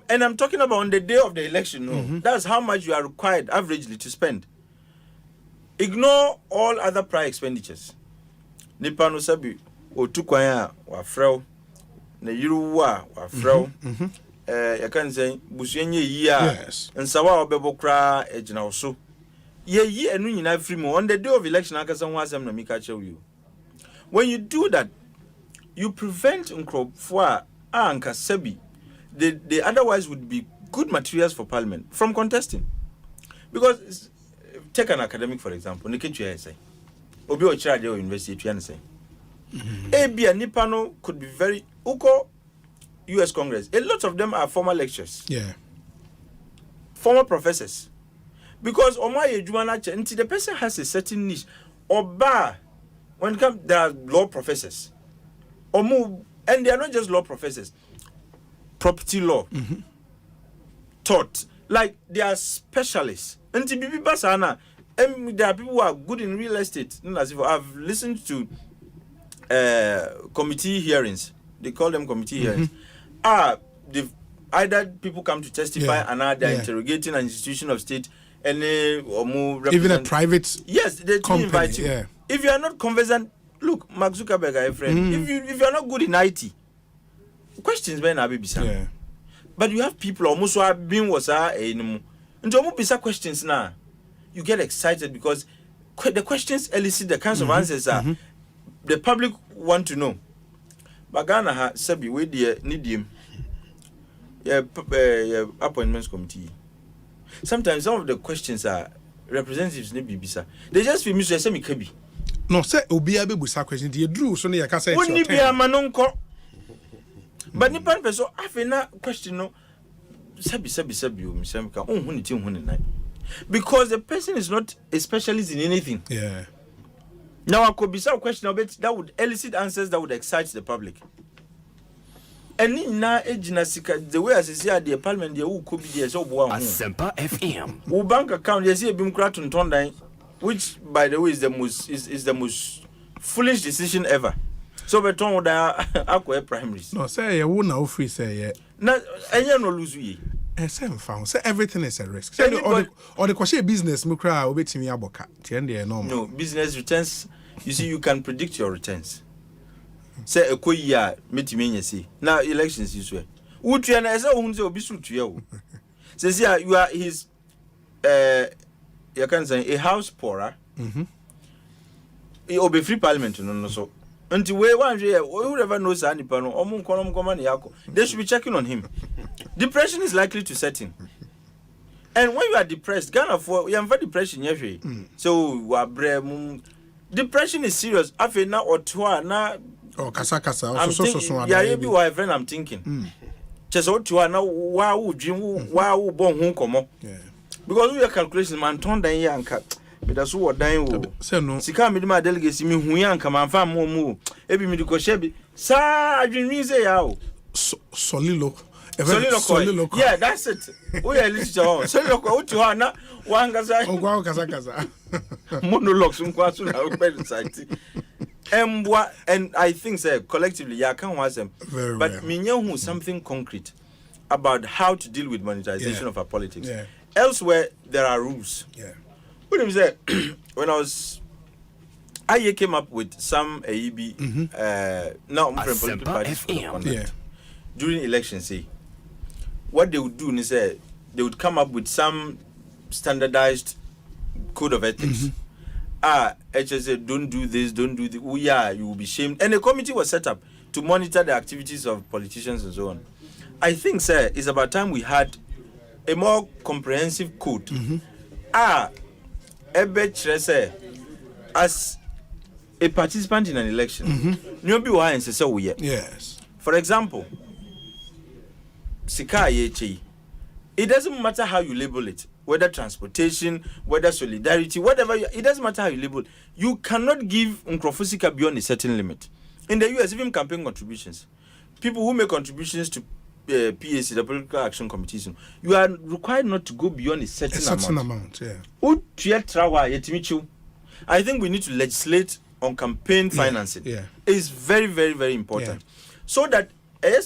And I'm talking about on the day of the election. No, that's how much you are required averagely to spend. Ignore all other prior expenditures. Nipano sabi otukwaya wa frau. Na yiruwa wa frau. I can say busuenye yia and sawa obebokra ejina oso. Ye enu nyina free mo on the day of election akasa ho asem na mika chew you. When you do that, you prevent nkrofo anka sabi they otherwise would be good materials for Parliament from contesting. Because take an academic for example, Nikenchu say obi o chira dey university tu say Ebia Nipano could be very Uko US Congress. A lot of them are former lecturers. Former professors. Because until the person has a certain niche. Oba, when it comes, there are law professors. And they are not just law professors. Property law. Taught. Like they are specialists. Until Bibi Basana, there are people who are good in real estate. I've listened to committee hearings. They call them committee hearings. Either people come to testify and they're interrogating an institution of state, and or more even a private. Yes, they invite you. Yeah. If you are not conversant, look, Mark Zuckerberg, my friend. If you are not good in IT, questions when I be bisa. But you have people almost who have been and bisa questions now. You get excited because the questions elicit the kinds of answers that the public want to know. Bagana ha sabi we dey need him. Appointments committee. Sometimes some of the questions are representatives need bisa. They just feel me say me kabi. No, say obi abe busa question. The drew so na say. Oni bi amanonko. But nipa person afena question no. Sabi o mi say ka ohun ni ti ohun ni nai. Because the person is not a specialist in anything. Yeah. Now I could be some question that would elicit answers that would excite the public. And now the way I say the parliament the who could be there so Asempa FM. Who bank account you see a bim craton tonda, which by the way is the most foolish decision ever. So we told that primaries. No, say you won't know free say na enya no lose we. Say everything is a risk. Say or the question business mukra obetimi aboka. No, business returns. You see, you can predict your returns. Say a year metimi say. Now elections is where. Utu na say ohun say obi su tuye. Say you are his you can say a house pourer. He obe free parliament no so. Until whoever knows Anipano, they should be checking on him. Depression is likely to set in. And when you are depressed, Ghana for you have depression, so depression is serious. After now or two na I'm thinking. Just what you are now, wow, dream, wow, bon home come. Because we are calculating man turn down here and cut. But that's what dying will. So no. Sika me my delegacy me huyan come and farm more. Ebi me ko shebi. Sa adwin say yawo. Solilo. Yeah, that's it. We are listening on. Solilo ko uti ha na wangasa. Ogwa kasa. Monologues nkwaso na website. And I think say collectively ya can was them. But me know something concrete about how to deal with monetization of our politics. Yeah. Elsewhere there are rules. Yeah. When I came up with some AEB now from political parties during elections, what they would do is they would come up with some standardized code of ethics. HSA, don't do this, don't do that. You will be shamed. And a committee was set up to monitor the activities of politicians and so on. I think, sir, it's about time we had a more comprehensive code. As a participant in an election, yes. For example, it doesn't matter how you label it, whether transportation, whether solidarity, whatever, it doesn't matter how you label it. You cannot give Nkrofusika beyond a certain limit. In the US, even campaign contributions, people who make contributions to PAC, the Political Action Committees, you are required not to go beyond a certain amount. I think we need to legislate on campaign financing. It's very, very, very important. So that you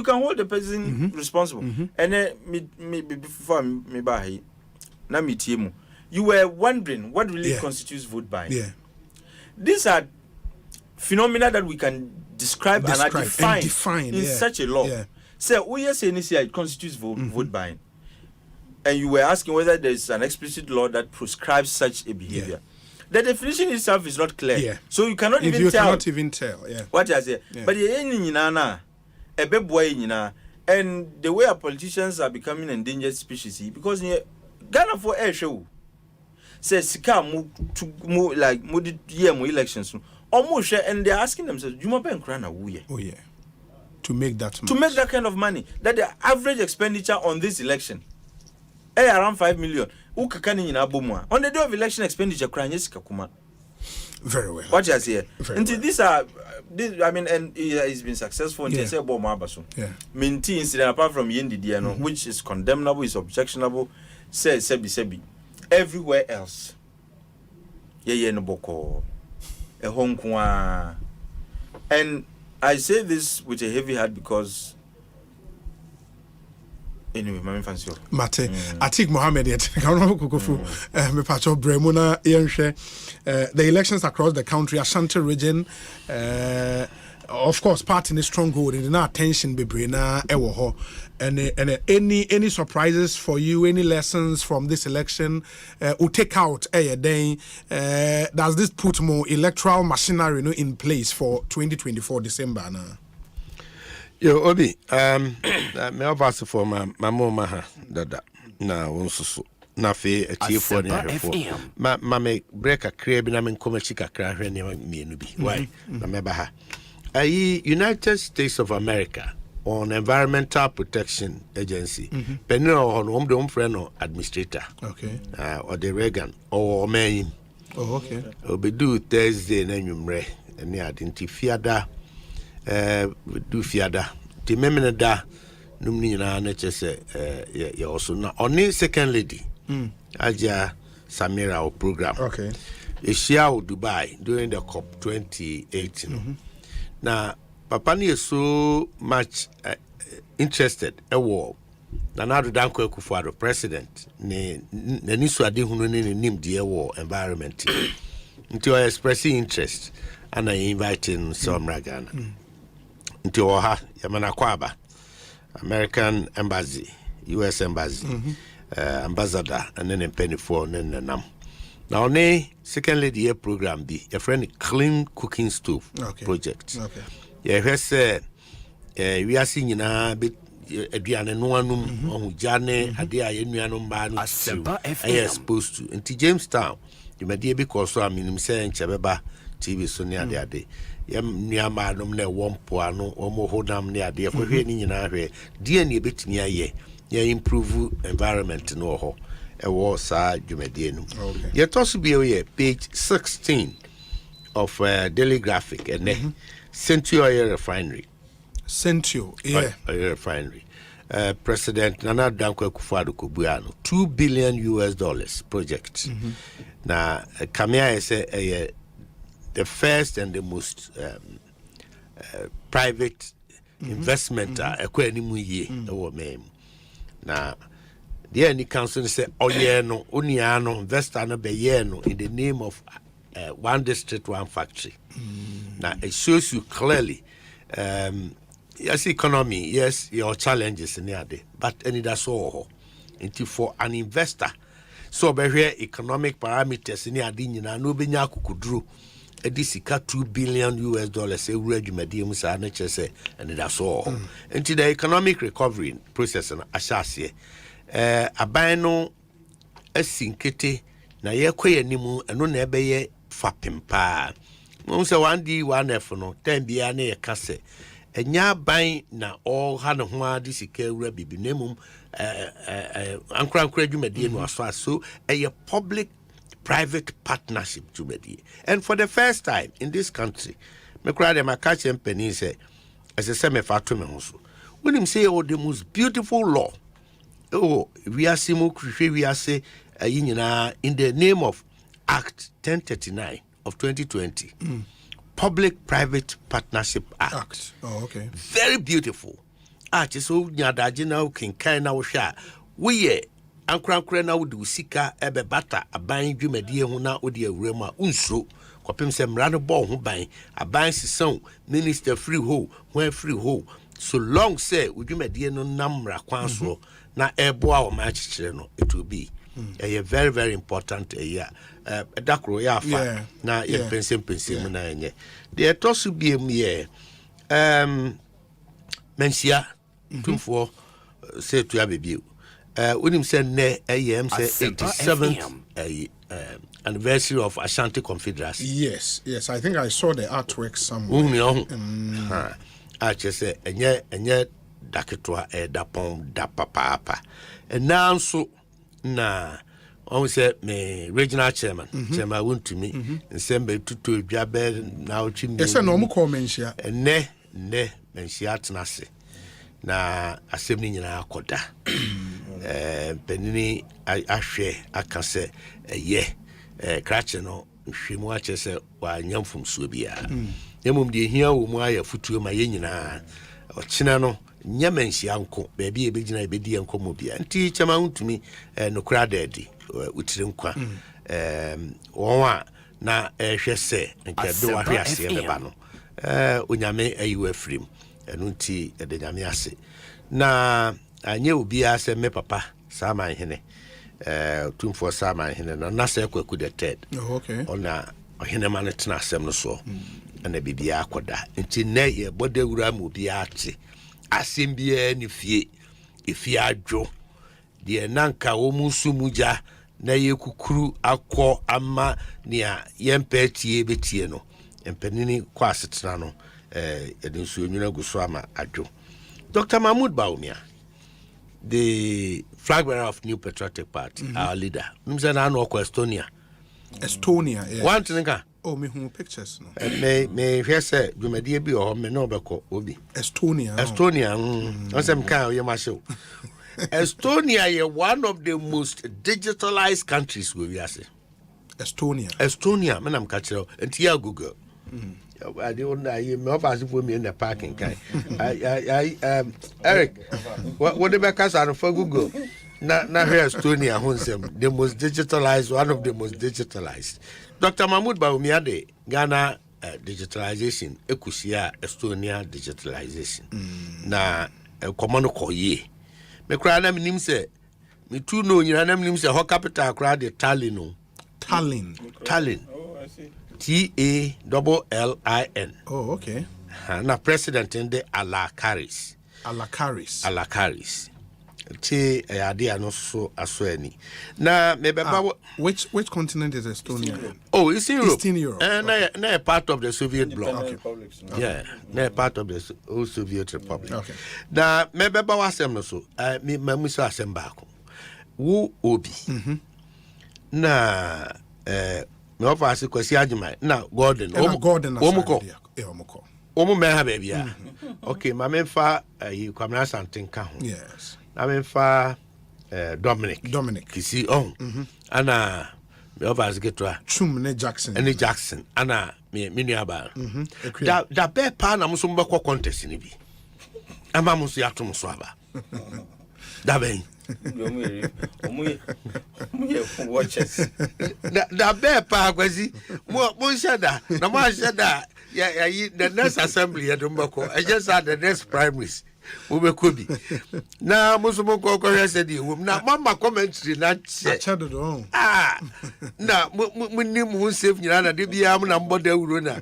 can hold the person responsible. And then before me buy you were wondering what really constitutes vote buying. These are phenomena that we can describe and define in such a law. So we are saying it constitutes vote buying. And you were asking whether there is an explicit law that prescribes such a behavior. The definition itself is not clear. So you cannot even tell. What I say. But and the way our politicians are becoming endangered species because Ghana for air show says Sika move like elections almost and they're asking themselves, to make that much. To make that kind of money. That the average expenditure on this election around 5 million. On the day of election expenditure, very well. What you say? Until these are this, I mean, and he's been successful in this. Yeah. Maintain incident apart from Yendi, which is condemnable, is objectionable. Say sebi. Everywhere else, no boko, a Hong Kong, and I say this with a heavy heart because. Anyway, my fancy. Mate, Atik Mohammed yet. Me pacho Bremona the elections across the country, Asante region, of course, part in a stronghold in our attention be brina ewo and any surprises for you, any lessons from this election will take out day does this put more electoral machinery in place for 2024 December now? Yo, Obi, me obas for my mama ha dada na wonsusu na fe atie for ne hwefo ma me break a crab na me nkoma chika kra hwe ne mienu bi why na me ba ha United States of America on Environmental Protection Agency penino on do friend no administrator okay or the Reagan or man okay obedu Thursday na nwumre ene identify da do fiada the memena da numni na na chese ya also na oni second lady Aja Samira o program okay Asia Dubai during the COP 2018 na papa ni so much interested na do danko Akufo-Addo president ne nani so ade hunu ne nim de environment nti o expressing interest and I inviting some Ragana nti oha yamana kwaba American embassy US embassy ambassador and then penny for nam now ne second lady program be a friend clean cooking stove project yeah we are seeing na bit aduane no anum ohujane ade a yenuanom ba no Asempa FM supposed to nti Jamestown you may because so aminim say nchebeba TV so ne ade yam niama nom na wompo ano omo hodam ne ade ko hwe ni nyina hwe die ne betimi aye ya improve environment no ho e wo sa dwumadie no ye to so be page 16 of daily graphic and Central Oil Refinery Oil Refinery President Nana Danko Akufo-Addo Kobuano $2 billion project na kamia say the first and the most private investment ekwani mu ye wo mem na the any council say oye no onia no investor no be ye no in the name of one district one factory now it shows you clearly yes economy yes your challenges in there but any that's all into for an investor so be here economic parameters in there nyina no be nya akukuduru edisika $2 billion every adwumadi mu sa na chese and that's all into the economic recovery process na ashase aban no asinkete na yekoye nimu eno na ebeye fapempa mo se 1D 1F no time bia na yekase enya ban na all ha ne ho ade sika ewura bibi nemum ankra adwumadi no aso so public private partnership to me. And for the first time in this country, me cry them a catch and penny say as a semi fatu me also. When him say the most beautiful law. We are simu we are say in the name of Act 1039 of 2020. Public Private Partnership Act. Oh, okay. Very beautiful. So nyadaji na kinkai na wosha. We ankra na wudi usika ebe bata aban dwumadie ho na wodi awurama unsuro kwapem se mrano bo ho ban aban sison minister free ho when free ho so long say dwumadie no namra kwanso na eboa o ma chichire no it will be a very very important year dakro ya fa na ye pensem na enye de etosu biem ye mensia tumfo say to abebiu when him said ne AM say 87th anniversary of Asante Confederacy. Yes, I think I saw the artwork somewhere. I just say enye daketwa da pom da papa and now so na on say me regional chairman chairman won to me in sembe tutu dwabe na ochim yes no mo call mensia ne mensia tenase na asem ni nyina akoda penini ahwe akase krache no hwemu ache se wa nyamfum so bia emum de hia wo mu aya futuo ma ye nyina ochina no nyamansia nko baabi e begina e bedi enko mo bia nti chama ntumi no kra dedi utire nkwa won na hwe se nke do wa hwe ase beba no onyame ayiwa frim enu nti de nyame ase na anye obi ase me papa Omanhene tumfo Omanhene na se kwaku the third ona ohene man tena asem no so na bibia akoda nti na ye bodawura mu bi ate asem bia ni fie adwo de nanka wo musumuja na ye kukuru akọ ama nia yempa tie betie no empanini kwa asetena no edin so nyuna guso ama adwo Dr. Mahmoud Bawumia, the flag bearer of New Patriotic Party, our leader. Numzana no Estonia. Yeah. One thing. Oh, me who pictures no. May hear say you may be or me no beko obi. Estonia. Osem kan ye ma show. Estonia is one of the most digitalized countries we are say. Estonia, me nam catch you and here Google. I don't know. You may have put me in the parking guy. Eric, what the backers are for Google? Not here, Estonia, the most digitalized, one of the most digitalized. Dr. Mahmoud Bawumia de Ghana digitalization, Estonia digitalization. Na common call ye. Me cry na minim say, me too know you na minim say, how capital cry the Tallinn. Oh, I see. Tallinn. Oh, okay. Na president in the Alakaris. Ti idea no so asoani. Na me beba which continent is Estonia? Oh, it's in Europe. Eastern Europe. Na part of the Soviet bloc. Okay. Yeah, na part of the old Soviet Republic. Okay. Na me beba wasem no so. Me mamuso asem ba ko. Wo obi. Na me offer se kwasi agima na Gordon omko me ha ba bia okay ma me fa Kwabena Asante nka ho yes na me fa Dominic kisi ana me offer se ketwa Chum ne Jackson ana me nuaba da be pa na mo so mbekọ contest ni bi ama mo so yatom so aba da ben watches. Da bear pa kwasi mo shada na mo shada ya the next assembly ya dombako I just had the next primaries we be kobi na mo so mo ko said you na mama commentary na che na mo ni mo save nyina na de bia mo na mboda wuro na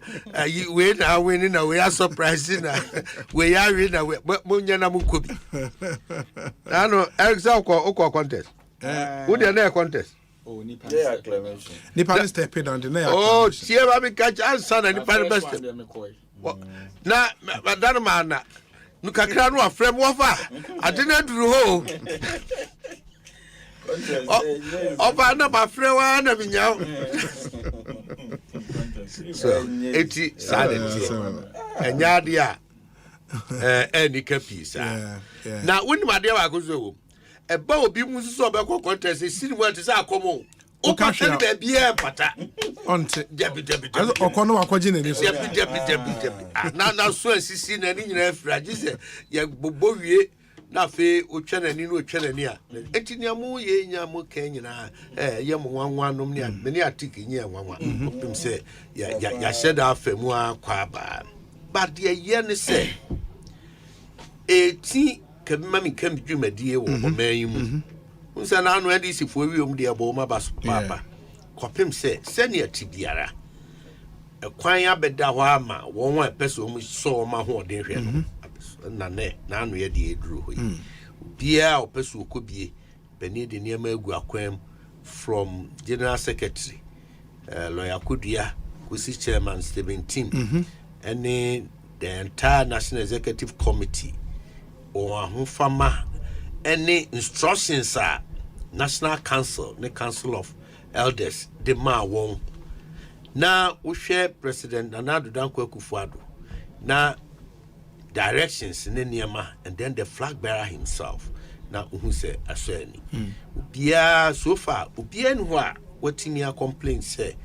we na win na we are surprised na we are win na mo nya na mo kobi ano example ko contest who dey na contest They acclamation. Nipa step down the na oh tie ba me catch answer na nipa best na madana mana no kakra no afrem wofa adena duru ho oba na ma frewa na binyao so eti silent enya dia any capisa na woni ma dia wa gozo e ba obi mu so be ko contest sini mo ati sa akomo o ka tell be bia pata onte debi okono akwaji na ni so debi na so asisi na ni nyina afra gise ye bobo wie na fe otwa na ni no otwa na ni a enti ni amu ye nya mu kan nyina ye mo wanwanom ni a me ni atiki nya wanwa opim se ya sheda afemu akwa ba but ye ne se eti kemma mi kam dwumadie wo oman mu unsa na anu ndc fo wiom de abo ma baso papa kopim se senior tibiara kwan abeda ho ama won wa person mu so ma ho de hwe no na anu ye de eduru ho yi bia opeso okobie beni de niam agu akwam from general secretary lawyer Kodua kusi chairman 17 and the entire national executive committee or ahofama any instructions are National Council, the Council of Elders, the ma won. Now we share President Nana Dankwa Akufo-Addo. Now directions in Niama, and then the flag bearer himself. Now who say Asani. Ubia so far, Ubia nwa what in your complaint say.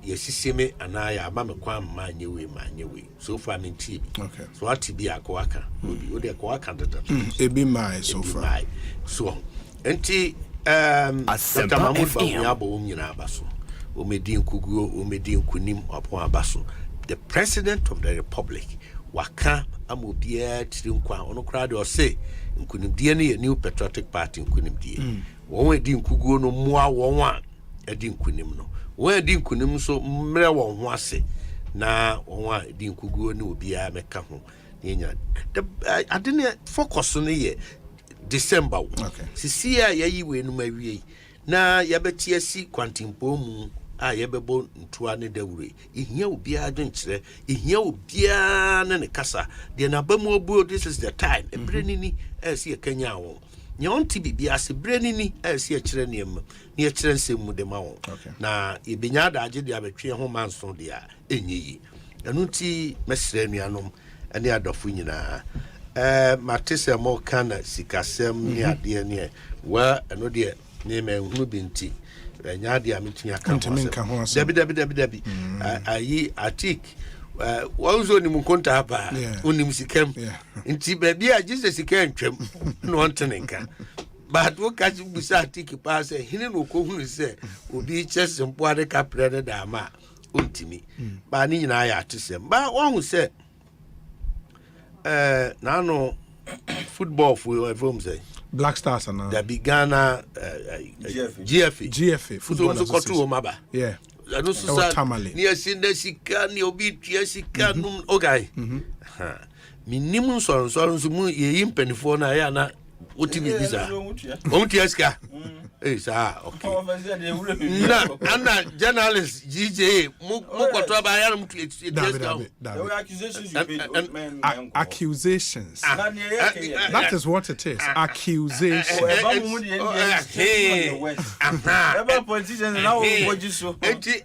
Yes, see me and I am Kwam Manyewe. So far in TV. Okay. So what to be a Kwaka? Will be a Kwaka. It be my so far. So, Asempa FM. The President of the Republic, Waka Amobia Trinkwa, Onokrad or say, Nkunim DNA, a new patriotic party in Kunim D. One din Kugo no more one, a din Kunim no. Where din Kunim so mere one wase, na one din Kugo no be a mekaho. I didn't focus on the December. Okay. Sisia ye we no mawie. Na yabeti asi kwantimpo mu a yebebo ntua ne dawure. Ihia obi adwenkyere, ihia obi ne kasa. De na bamu obu this is the time. Ebrenini esi ekanya wo. Nya onti bibia ase brenini esi ekire ne em. Ne ekire nsem mu de ma wo. Na ebenya da age de abetwe ho manso de a enyi. Enu ti mesre nuanom ene adofo nyina. Matese mo kana sikasem ni ade ne wa eno de ne me hunu binti nya de ametua kan ho dabi ayi atik wanzo ni munkonta hapa unim sikam nti baby a Jesus sikam twam no ontenenka but wo ka busa atik pa se hine no ko hunu se obi chese mpo ade kapre da ma ontimi ba ni nyina ya atesem ba wo se nano football for everyone say Black Stars and that began GFA football association. Yeah. No society. Ni asinde sika ni obi tua sika num okay. Minimum so mu ye impenifo na ya na otimi bisa. Omutia sika. Eh sa okay. Na ana journalist GJ mu kwato ba ya mu accusations. That is what it is. Accusations.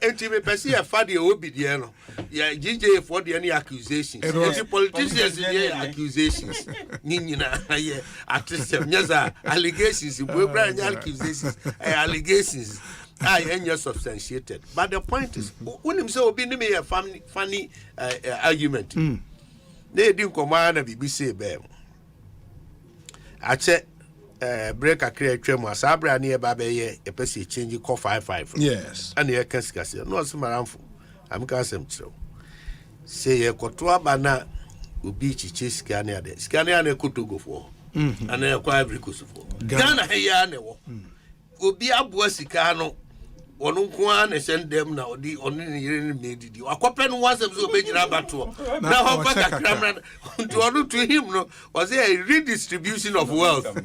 Enti me pesi e fa de obi de no. Ya GJ for the any accusations. Enti politicians dey accusations. Nyina ye atisem nyaza allegations we bring accusations. Allegations are any substantiated, but the point is when him say obi me a funny argument they didn't command a BBC be ache break a create twem asabra na e ba be ye e pese change call 55 yes and e kan sika se no so maramfo am ka asem tiro say ye koto abana obi chiche sika na ade sika na na kotogo fo and e kwa Ivory Coast fo Ghana he ya na wo obi aboa sika no onu kwa na sendem na odi onu ni yire ni medidi akope no wasem so obejira bato na ho ba kakramra to onu to him no was a redistribution of wealth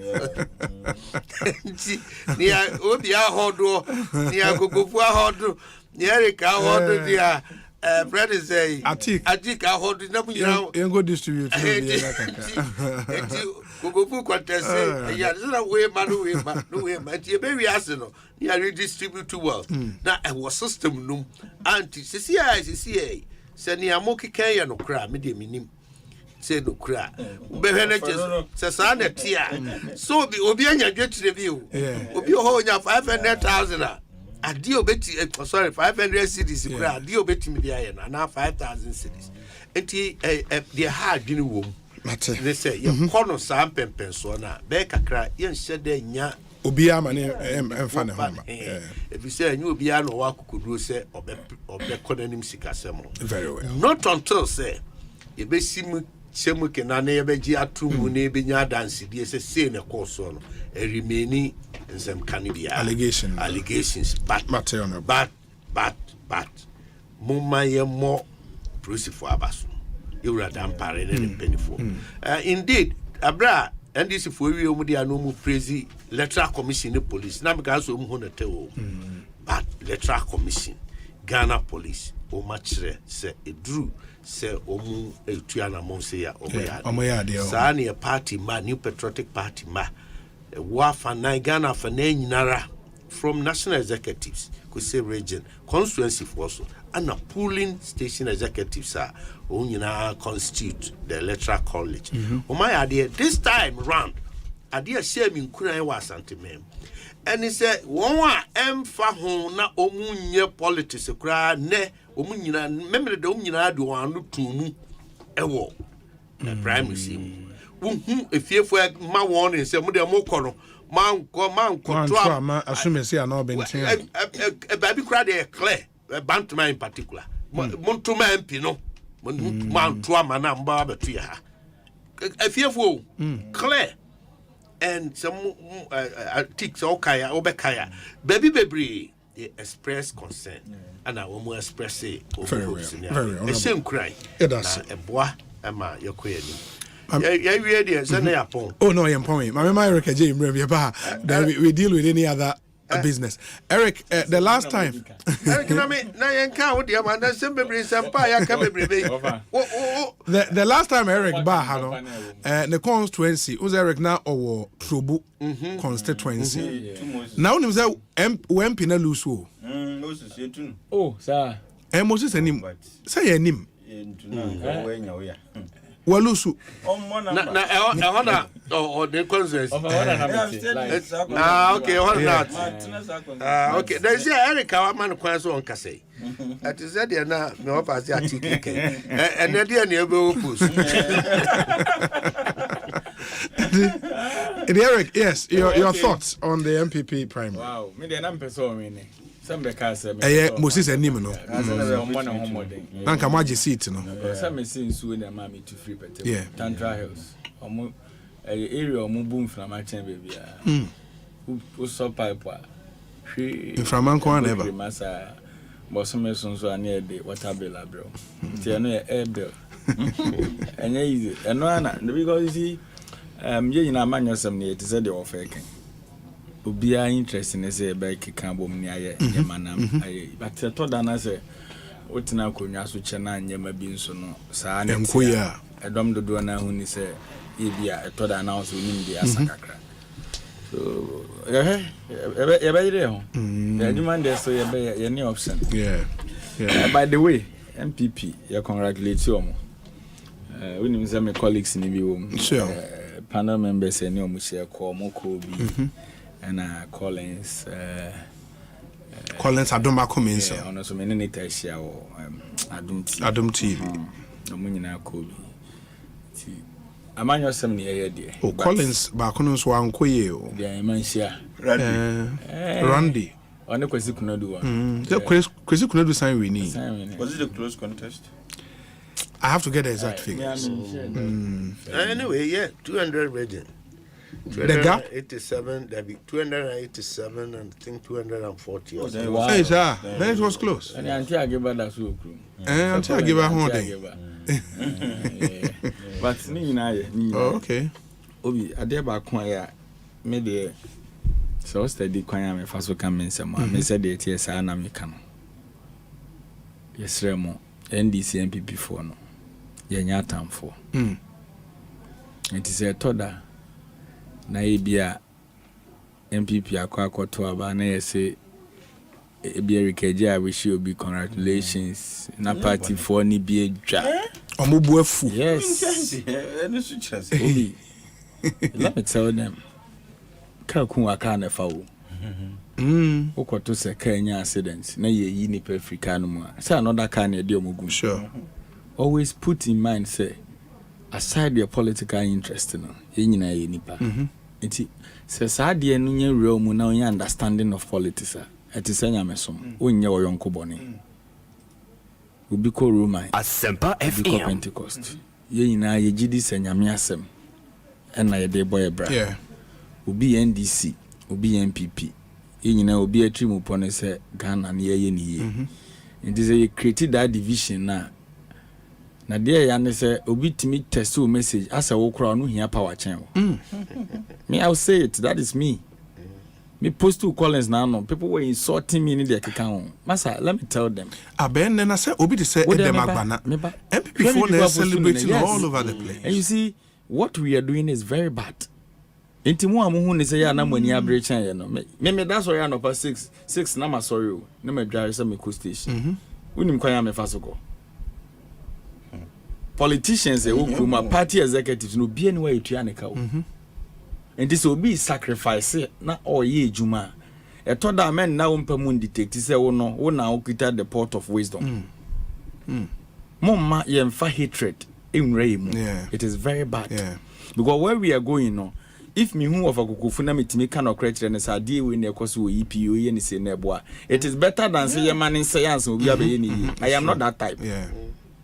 ni obi ahodo ni agogofu ahodo ni erika ahodo dia bread is a atik ahodo na munyira go distribute Gogofu kwatese ya zira we ma ti be wi ase no ya redistribute well na e wo system num anti CCI se ni amoki kan ya no kra me de minim se no kra be hwe na se sa na tia so obi anya dwetire bi o obi ho nya 500,000 adi obeti sorry 500 cities kra adi obeti mi dia ye na 5,000 cities enti the hard dwene wom they say you kono sam pempenso na be kakra ye nhede nya obi ama ne emfa ne homa if you say you obi ano wa kokuduro say obe konanim sikasemo very well not until say ye be simu chemu kena na ye be gi atumu na be nya dance die say ne course no remain nsem kanibia allegations but mumma ye mo prosifo abaso Yura dampare ne penifo indeed abra NDC for we omu dia no mu praise electoral commission the police na because so mu hono tewo but electoral commission Ghana police o machre se edru se omu etua na monse ya omo ya de sa na party ma new patriotic party ma Wafa Ghana for Nara from national executives, could say region, constituency also, and a pooling station executives are only constitute the electoral college. My idea this time round, idea shame in Kuna was Asante. And he said, "One fa home na omunye politics cry ne omunyina remember the omunyina do anu tumu ewo the primaries. If you ma warning say mo de mo kono man to ma assume say na obentin a baby cry dey clear bantuma in particular montuma MP no man to ma na mba betu ha if you clear and some ticks okay obekaya baby they express concern and I will express it over the same cry a boy ama yakoyani oh no, I'm point. My Eric we deal with any other business. Eric, the last time. Eric, the last time Eric Bahano, the constituency was Eric now or Trubu constituency. Now him say MP na lusu. Oh, sir. Moses and him say him. Walusu. Or the consensus. Okay, what not? Okay, there's Eric, our man, Quanso on Casse. That is that, now, no, as and then the neighbor push. Eric, yes, your thoughts on the MPP primary. Wow, me the number so many. Some because Moses and Nimo. Nanka Maji seat, no. Some since we the mammy to free pet. Yeah. Tantra Hills. Area or boom from my chamber. Who saw pipe? In Framanco never. Massa Bossomesons are near the water bill, bro. Tiano air bill. And easy. And no, because you see, you know, man, you're some near to say the faking. Be interesting as a bike cambo near Yamanam. But I told Anna say, what now could you switch and Yama being so no, San and Quia. A dom do Dona who is a Ibia, I told announce we need the Asakra. So, the demand there, so you're any option. Yeah. By the way, MPP, you congratulate you. We need some colleagues in the room. Sure. Panel members and you must call Mokobi. And Collins Adoma Cummins. On so many Tasha or Adum TV. Omunina Kobi. Among your 7 year dear. Oh, Collins Baconus one quail. Yeah, Mansia. Randy. On the Quasi could do one. The Quasi could do sign we need. Was it a close contest? I have to get the exact figures. Anyway, yeah, 200 region. The gap 87, there be 287 and I think 240. Wow. Hey, sir, then it was close. And until I give her that so crew. Until I give her one day. But okay. Obi, I dare back choir. Maybe so steady choir me first come in some. I said the TS and American. Yes, Remo, NDC MPP for no. Yenya time for. It is a toda. Na ebia MPP akwa to aba na yese ebia rikeje I wish you be congratulations na party for ni bi edwa omobu afu yes Obi, let me tell them ka kun aka na fa wo okoto se Kenya accident na ye yi ni pa Africa no mu say another car na dey omogu sure always put in mind say aside your political interest no ye nyina ye nipa enti se saade no nya real mu na onya understanding of politics eti senya mesom onye oyonko bone obi ko Roman Asempa FM Pentecost ye nyina ye gidi senya me asem na ye dey boy bra obi NDC obi MPP ye nyina obi atrimu pone se Ghana na ye ni ye enti say you create that division na there ya ne say obi timi test o message as a wo kura no hia power chain me I'll say it, that is me post to Collins now no people were insulting me in their account massa let me tell them aben na say obi dey say dem agbana MPP for they celebrating all over the place and you see what we are doing is very bad Inti mu amu hu ne say ya na mani abrechen ye no. Me that's why ya no pa 6 na ma sorry o. Na me dware say me coast station. Unim kwa ya me fa so go. Politicians who kuma party executives no be anywhere you ne ka o. And this will be sacrifice na oye ejuma. E to da men na wo mpamu detect say wo no wo na okita the port of wisdom. Mama yemfa hatred in mu. It is very bad. Because where we are going no, if me who of akukufu na metimi ka no correct ne say dey we na ekoso wo EPO ye ni say na eboa. It is better than say man in science obi abaye ni. I am not that type.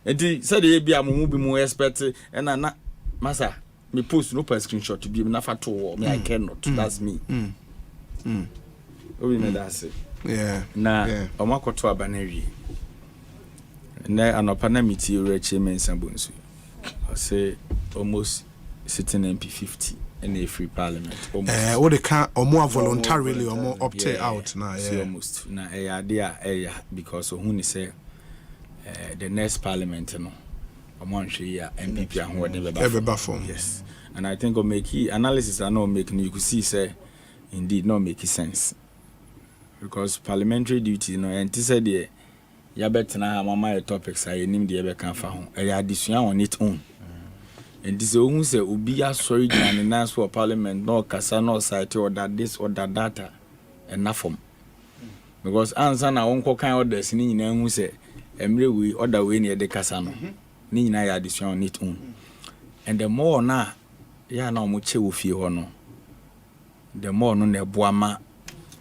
Enti said e bia mo bi mo expect and na masa me post no per screenshot to be na fa to me I cannot. That's me. Obi me that's it. Na omakoto abanari. Na anopa na miti reche mensa Bonsu. I say almost sitting MP 50 in a free parliament. What they can or more voluntarily or more opt out now. Almost. Na there because who ni say the next parliament no. MPP and whatever form. Yes. And I think make analysis are not making you could see say indeed not making sense. Because parliamentary duty and this said the ya bet na mama topics I name the ebe kan fa ho. Addition on its own. And this who say obi sorry and announce for parliament no kasa no site or that this or that data enough form. Because answer na wonko kan orders ni nyina hu say emre we order we near the kasa no. Ni nyina ya addition on its own. And the more na ya na omoche wo fie ho no. The more no na boama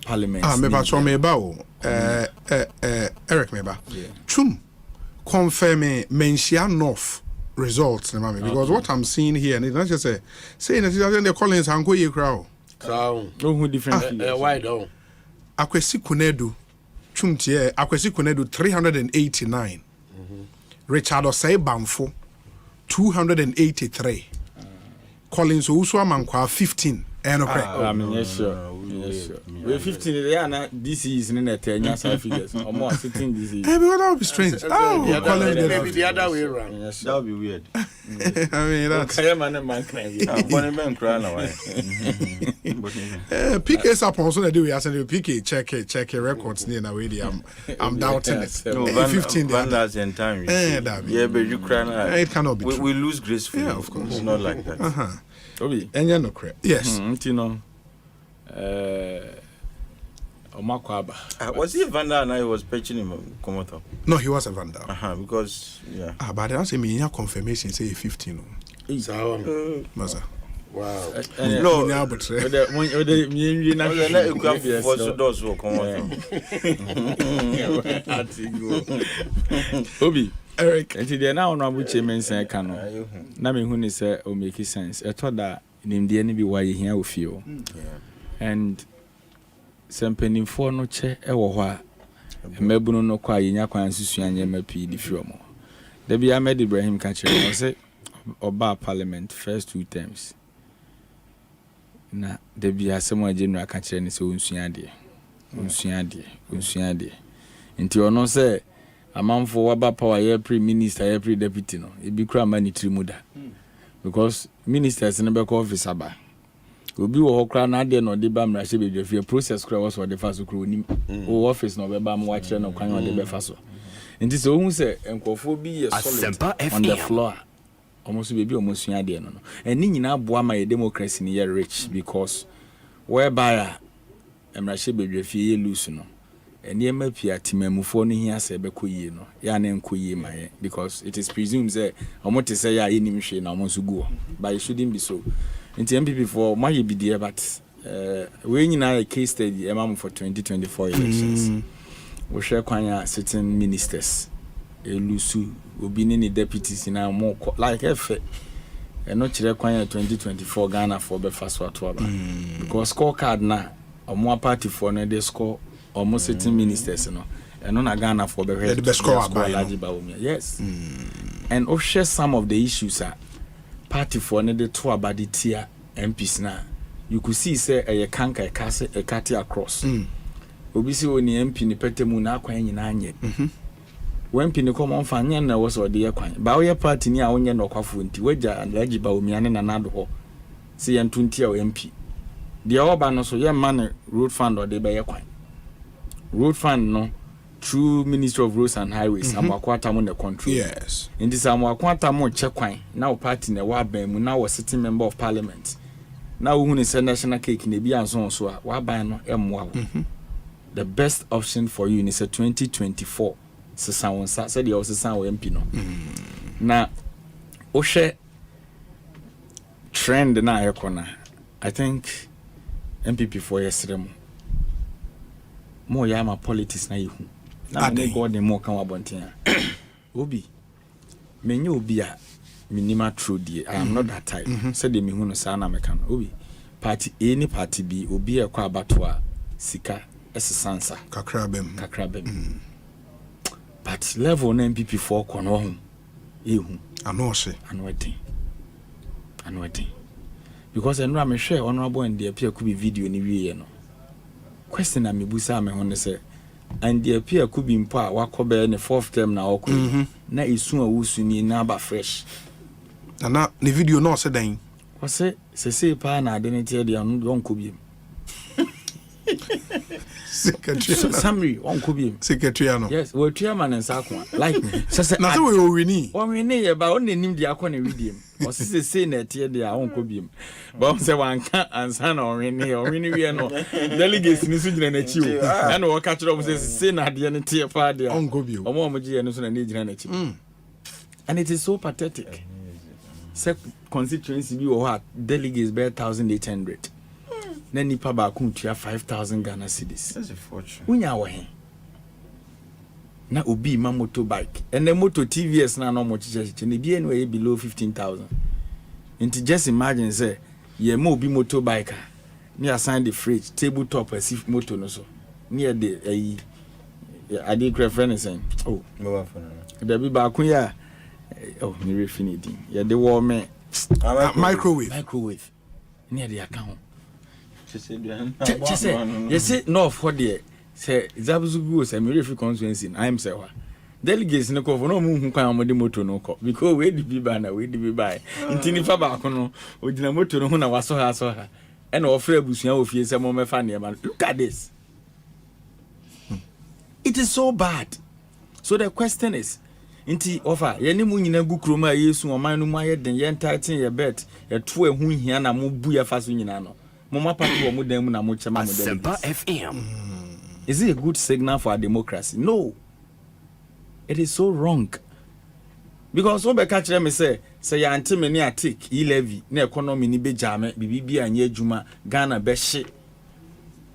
parliament. Me ba so me ba o. Eric Meba. Chum confirm Menchia North results because what I'm seeing here and it's not just saying that the Collins and go ye crowd. Who different why don't Akwesi Kunedu Chum tie Akwesi Kunedu 389. Richard Osei Bamfo 283. Collins Uswa Mankwa 15. I mean, yes, sure. We're 15 there this is in the 10 figures. Or more sitting this is. Hey, but that would be strange. Maybe the other way around. Yes, that would be weird. I mean, that's. PK's up also they do. We ask PK check records near now. I'm doubting it. No, 15 that's in time. Yeah, but you cry. It cannot be. We lose gracefully. Yeah, of course. It's not like that. And you're not correct. Yes. You know. Was he a vandal and I was pitching him Komoto? No, he was a vandal. Because but I say me confirmation say 15. Masa. Wow. No, Obi Eric and today now no abuche mensa ka no na me hu ni say o make sense e to da nimde ni bi wa ye hia ofio and sempenimfo no che e wo ho a mabunu no kwa yenya kwan susu anya mapi di fiomo da bi Ahmed Ibrahim ka chere no say oba parliament first 2 terms na da bi asemo agenu ka chere ni say onsuade nti ono say amanfo waba power every minister every deputy no e bi kra mani trimuda because ministers in the office aba obi wo hokra na ade no de ba mrahye bedwafie process kra was for the first kro nim o office no be ba mo wachre no kwan o de be fa so nti so hu se enkofo bi ye solid on the floor almost be almost ade no eni nyina boa ma ye democracy ni ye rich because whereby mrahye bedwafie ye loose no eni ma pia timamufo no hia se be koyie no ya na enkoyie ma ye because it is presumed say omote say ya enim hwe na omonso guo but it shouldn't be so into MPP for my BDA but we nyina a case study emam for 2024 elections we share kwanya sitting ministers elusu obi ni deputies na more like efe no kire kwanya 2024 Ghana for be fast to aba because scorecard na omo party for no dey score almost sitting ministers no and na Ghana for be score yes and we share some of the issues party for ne de to abadi tia MPs na you could see say a kanka a kati across obi si oni MP ni petemu na akwan nyina anye when MP ni come on fa anye na was ode yakwan ba wo party ni a wonye no kwafo nti waja alaji ba omiane na nado ho si yantunti a MP the oba no so ye man road fund or they be kwan. Road fund no through Ministry of Roads and Highways Amwakwata mo the control. Yes. In this Amwakwata mo check kwan. Now party na wa ban mu now was sitting member of parliament. Now who is national cake in the be and so on so wa ban no emwa. The best option for you is a 2024. So someone said you also sound MP no. Na Osei trend na ekona. I think MPP for yesterday more yama politics na yihu. Na me God dem more kan wabonten. Obi menye obi a minima true die. I am not that type. Said me hu no sa na meka no. Obi party A ni party B obi e kwa abato a sika esesansa kakrabem. But level na MPP for kono ho. Ehu. Ano se. Ano wetin. Because enra me hwe honorable and dey appear could be video ni wiye no. Question na me busa me ho ne say and dey appear could be mpo a wakobe ne fourth term na okọ. Na esu a wusu ni na ba fresh. Na the video no say dan. Wo say pa na ade ne tie dey anu don ko biem. Secretary. Summary on Kubi. Secretary no. Yes, we chairman and Sakwa. Like na so we wini. O wini ye ba on nim dia akọ na redeem. O say na tie dia on Kubi. Ba say wan kan ansa na o wini we no. Delegates ni so gina na chi o. Na no ka kire say na de ne tie pa dia. On Kubi. O mo je no so na ne gina na chi. And it is so pathetic. Say constituency bi o ha delegates be 1,800. Na nipa ba ku tua 5,000 Ghana cedis. That's a fortune. Unya wo he. Na obi ma motorbike. And the motor TVS na no mo chiche ne bi enu below 15,000. Inti just imagine say ye ma obi motorbike ni assign the fridge tabletop as if motor no so. Near the ade crefren sen. Oh, mobile phone. Da bi ba ku ya oh ni refinity. Ye de wo me microwave. Near the account. Yes, no for the say Zabuzugu say me refi constituency I am say wa delegates ne ko no mu hu kan amode moto no ko because we di bi na we di bi buy intini fa ba ko no ogina moto no hu na waso ha e na ofre abusuan ofie say mo mefa ne ma look at this. It is so bad. So the question is inti offer ye ne mu nyina gu kroma Yesu oman no mu ayeden ye entitled ye bet ye to ehu hia na mo bu ya fa so nyina no. Asempa FM. Is it a good signal for our democracy? No. It is so wrong. Because when catch them say ya anti me ni atik e-levy na economy ni be jame bibi anye juma Ghana be she.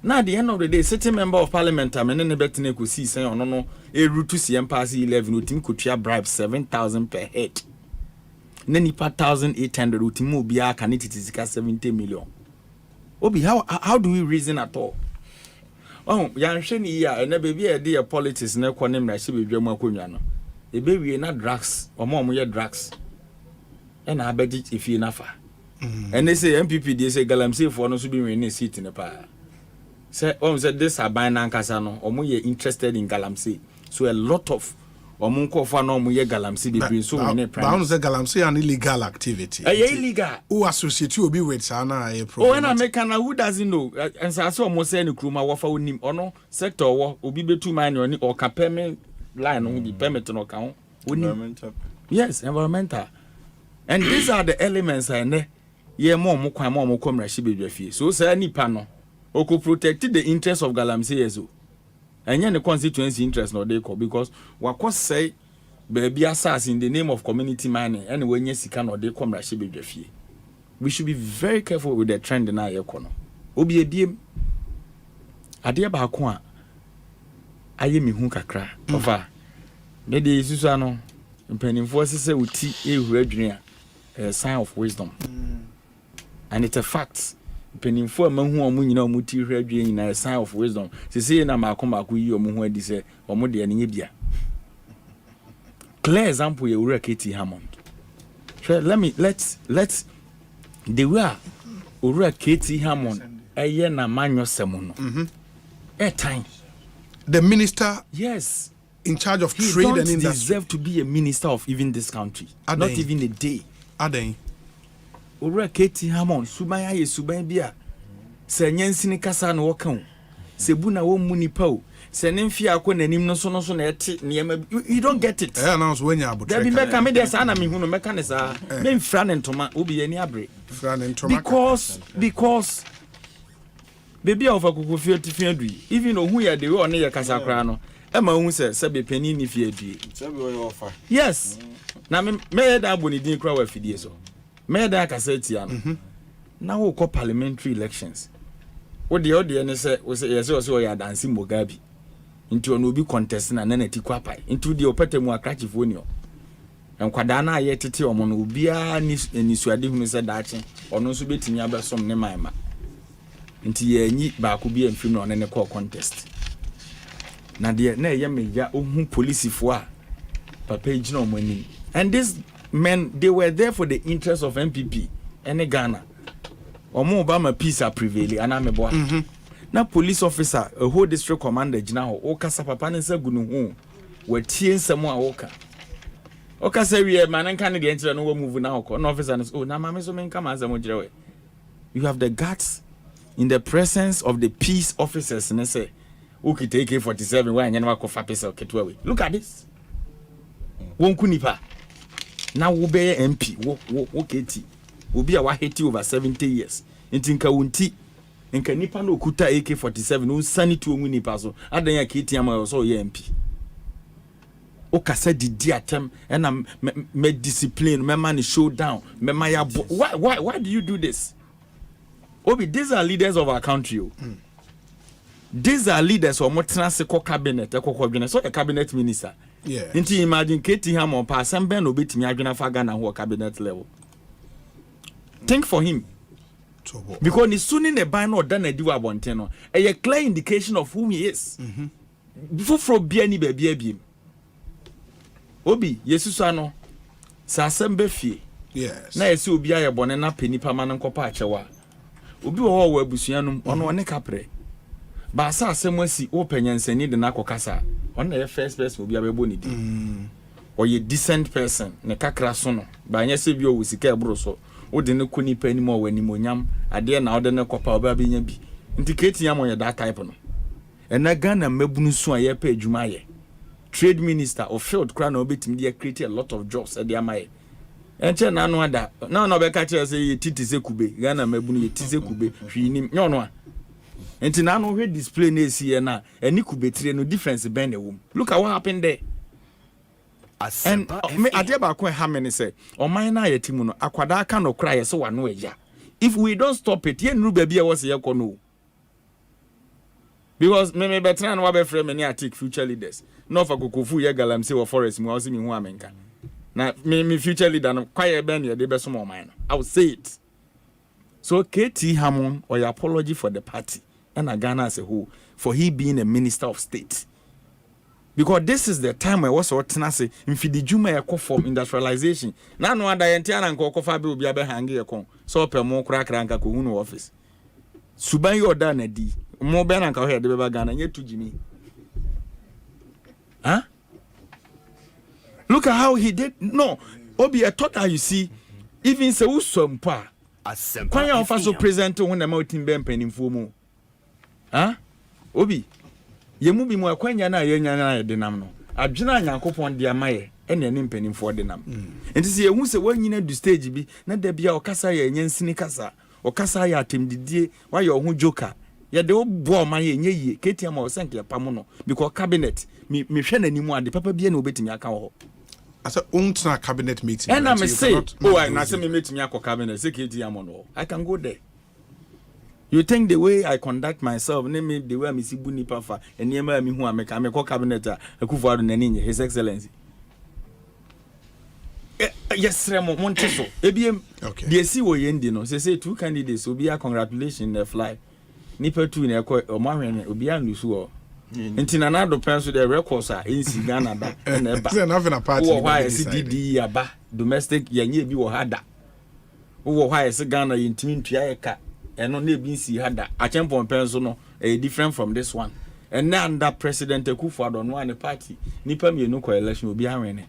Now at the end of the day sitting member of parliament am ne betene ko see say ono no e route si pass e-levy no tim ko tua bribe 7,000 per head. Na nipa 1,800 utim obi aka ne titisika 70 million. Obi, how do we reason at all? Oh, yansheni ya na baby e dey politics na konem na she bedwa mu akonwa no. E be wie na drugs, omo ye drugs. E na abedi ifie na fa. And they say MPP dey say galamsey for no so be win seat ne pa. Say say this aban na nkasa no, omo ye interested in galamsey. So a lot of omunko fa no mo ye galamsey be bring so many primaries. Bound say galamsey an illegal activity. Illegal. Who associate you be with sana a problem. Oh, and American who doesn't know? And so I saw almost any kruma wafa unim ono sector wo obi betu mine oni or kapeme line on be permit no kan. Environmental. Yes, environmental. And these are the elements and ye mo kwan mo komra shi bedwa fie. So say nipa no o could protect the interest of galamsey yeso. And the constituency interest no they call because what say baby assassin in the name of community mining and when yes can or they come rashi. We should be very careful with the trend in our economy. Obi ediem ade ba ko a aye mi hu kakra ofa me de isusu ano mpanimfo sese uti ehuru adwene a sign of wisdom. And it's a fact. Penifo mahu omu nyina omu ti hwe adwe nyina a sign of wisdom. Sisi na maako yi omu hu adi se omu de ne bia. Clear example ye Ura Katie Hammond. Let's the way Ura Katie Hammond eye na manyo semu no. Time. The minister yes in charge of trade and industry. He deserve to be a minister of even this country. Not even a day. Aden. Ura Katie Hammond subaya ye suban bia se nyansini kasa na woka wo se bu na wo mu nipa o se ne mfia akọ nanim no so na ete niema you don't get it na so wanya abotre da bi meka me de sa na me hu no meka ne sa me mfra ne ntoma obi yani abre mfra ne ntoma because baby of akoko fie tifia dui even ohu ya de we one ye kasa kra no e ma hu se be pani ni fie dui se be we offer yes na me da aboni din kra wa fidie so me da kasa tia no na wo ko parliamentary elections wo de ne se wo se yes wo ya dansi mogabi nti ono bi contest na na ti kwapai nti de opetemu akrachifo ni o enkwada na aye tete omo no obia ni suade hunu se daache ono nso betimi abesom ne maima nti ye nyi ba ko bi amfi no ne call contest na de na ye meja ohun policefo a papa ejina omani and these men they were there for the interest of MPP and Ghana omo Obama peace a prevail ana mebo na police officer a whole district commander jina ho o kasa papa ne nsa gunu ho watie nsam a woka o kasa wie man nka ne de entere no wo move na ho no officer no na mama so men kama azam jire we you have the guts in the presence of the peace officers and say okay take AK-47 why anya na ko fa pesa ketwa we look at this wonku nipa na wo be MP wo keti obi a wa hate over 70 years ntinka wonti nka nipa no kuta AK-47 no sani to onwu nipa so adan ya keti ama so ye MP o kasa didi atem na me discipline me man showdown me my why do you do this? Obi, these are leaders of our country. These are leaders of Motinaseko cabinet, Kwabena, so a cabinet minister. Yeah. Inti imagine Katie Ham or Pasam Ben obit me agina fagana who cabinet level. Think for him. Because he's soon in a ban or done a do a bonteno. A clear indication of whom he is. Before from Biani baby. Obi, Yesusano, Sasembe fee. Yes. Na esi obi aye bonena peni pamanan kopa achewa. Obi wo wo abusuanum ono ne kapre ba sa asem asi wo panyansani de na akokasa on na first person obi abebo ni di oye decent person ne kakra so no ba anya se bi o wusika ebro so wo de ne koni pani mo wani monyam ade na wo de ne kopa oba benya bi nti keti am ye that type no ena Ghana mabunu so aye pa adwuma ye trade minister of field kra na obetim de create a lot of jobs e de amaye enche na anu ada na no be ka kire say ye titi se kube Ghana mabunu ye titi se kube hwinim nyo no a enti na no hwe display na esi na ani kube tire no difference ben na wom look at what happened there Asempa me ade ba ko ha me ne say oman na ya timu no akwada aka no kra ye se wa no eja if we don't stop it ye nru ba bia wo se ye ko no because me better na wa be frame me attack future leaders no for kokofu ye galamse wo forest mu awse mi hu amenka na me future leader no kwaye ben ye de be so man I will say it so KT Hamon or your apology for the party and Ghana as a whole for he being a minister of state because this is the time where was what say in the juma ya form industrialization na no ada yentia na nko fa be obi abe hange ye kon so pe mo kra kra nka ko hu no office suban yo da na di mo be na nka ho ye de be Ghana nye tujimi huh. Look at how he did. No, Obi, I thought that you see, even se usompa. Kwanya ofa so present when the mountain ben penim fumu. Huh? Obi, ye mu bi mu akwanya na ye nya na de nam no. Adwena Nyankopon de amaye, ene ne penim fo de nam. Enti se ye hu se wanyina du stage bi, na da bia okasa ye nyansini kasa. Okasa ya atemdidie, wa ye ho joker. Ye de obo ma ye nye yie, ketia ma osenke pam no because cabinet me hwe nanimu ade papa bia na obetimi aka ho. As a untra cabinet meeting. And I'm say, oh, I say me meet me a cabinet. Security, I'm on. I can go there. You think the way I conduct myself, name me the way I see Buni Pafa, and near me who I make a cabinet, a Kufu and His Excellency. Yes, Remo Monteso. ABM. Okay. The see what you know. Say 2 candidates will be a congratulation in the fly. Nipper 2 in a court or Omanhene will be a Lusuo. Nti na do penso the records are in Ghana ba na eba say na na party why CDD aba domestic yanye bi wo hada wo why say Ghana yintimi ntua yeka eno na ebi nsi hada achempon penso no different from this one and now under president Akufo-Addo no an party nipa mienu ko election obi awene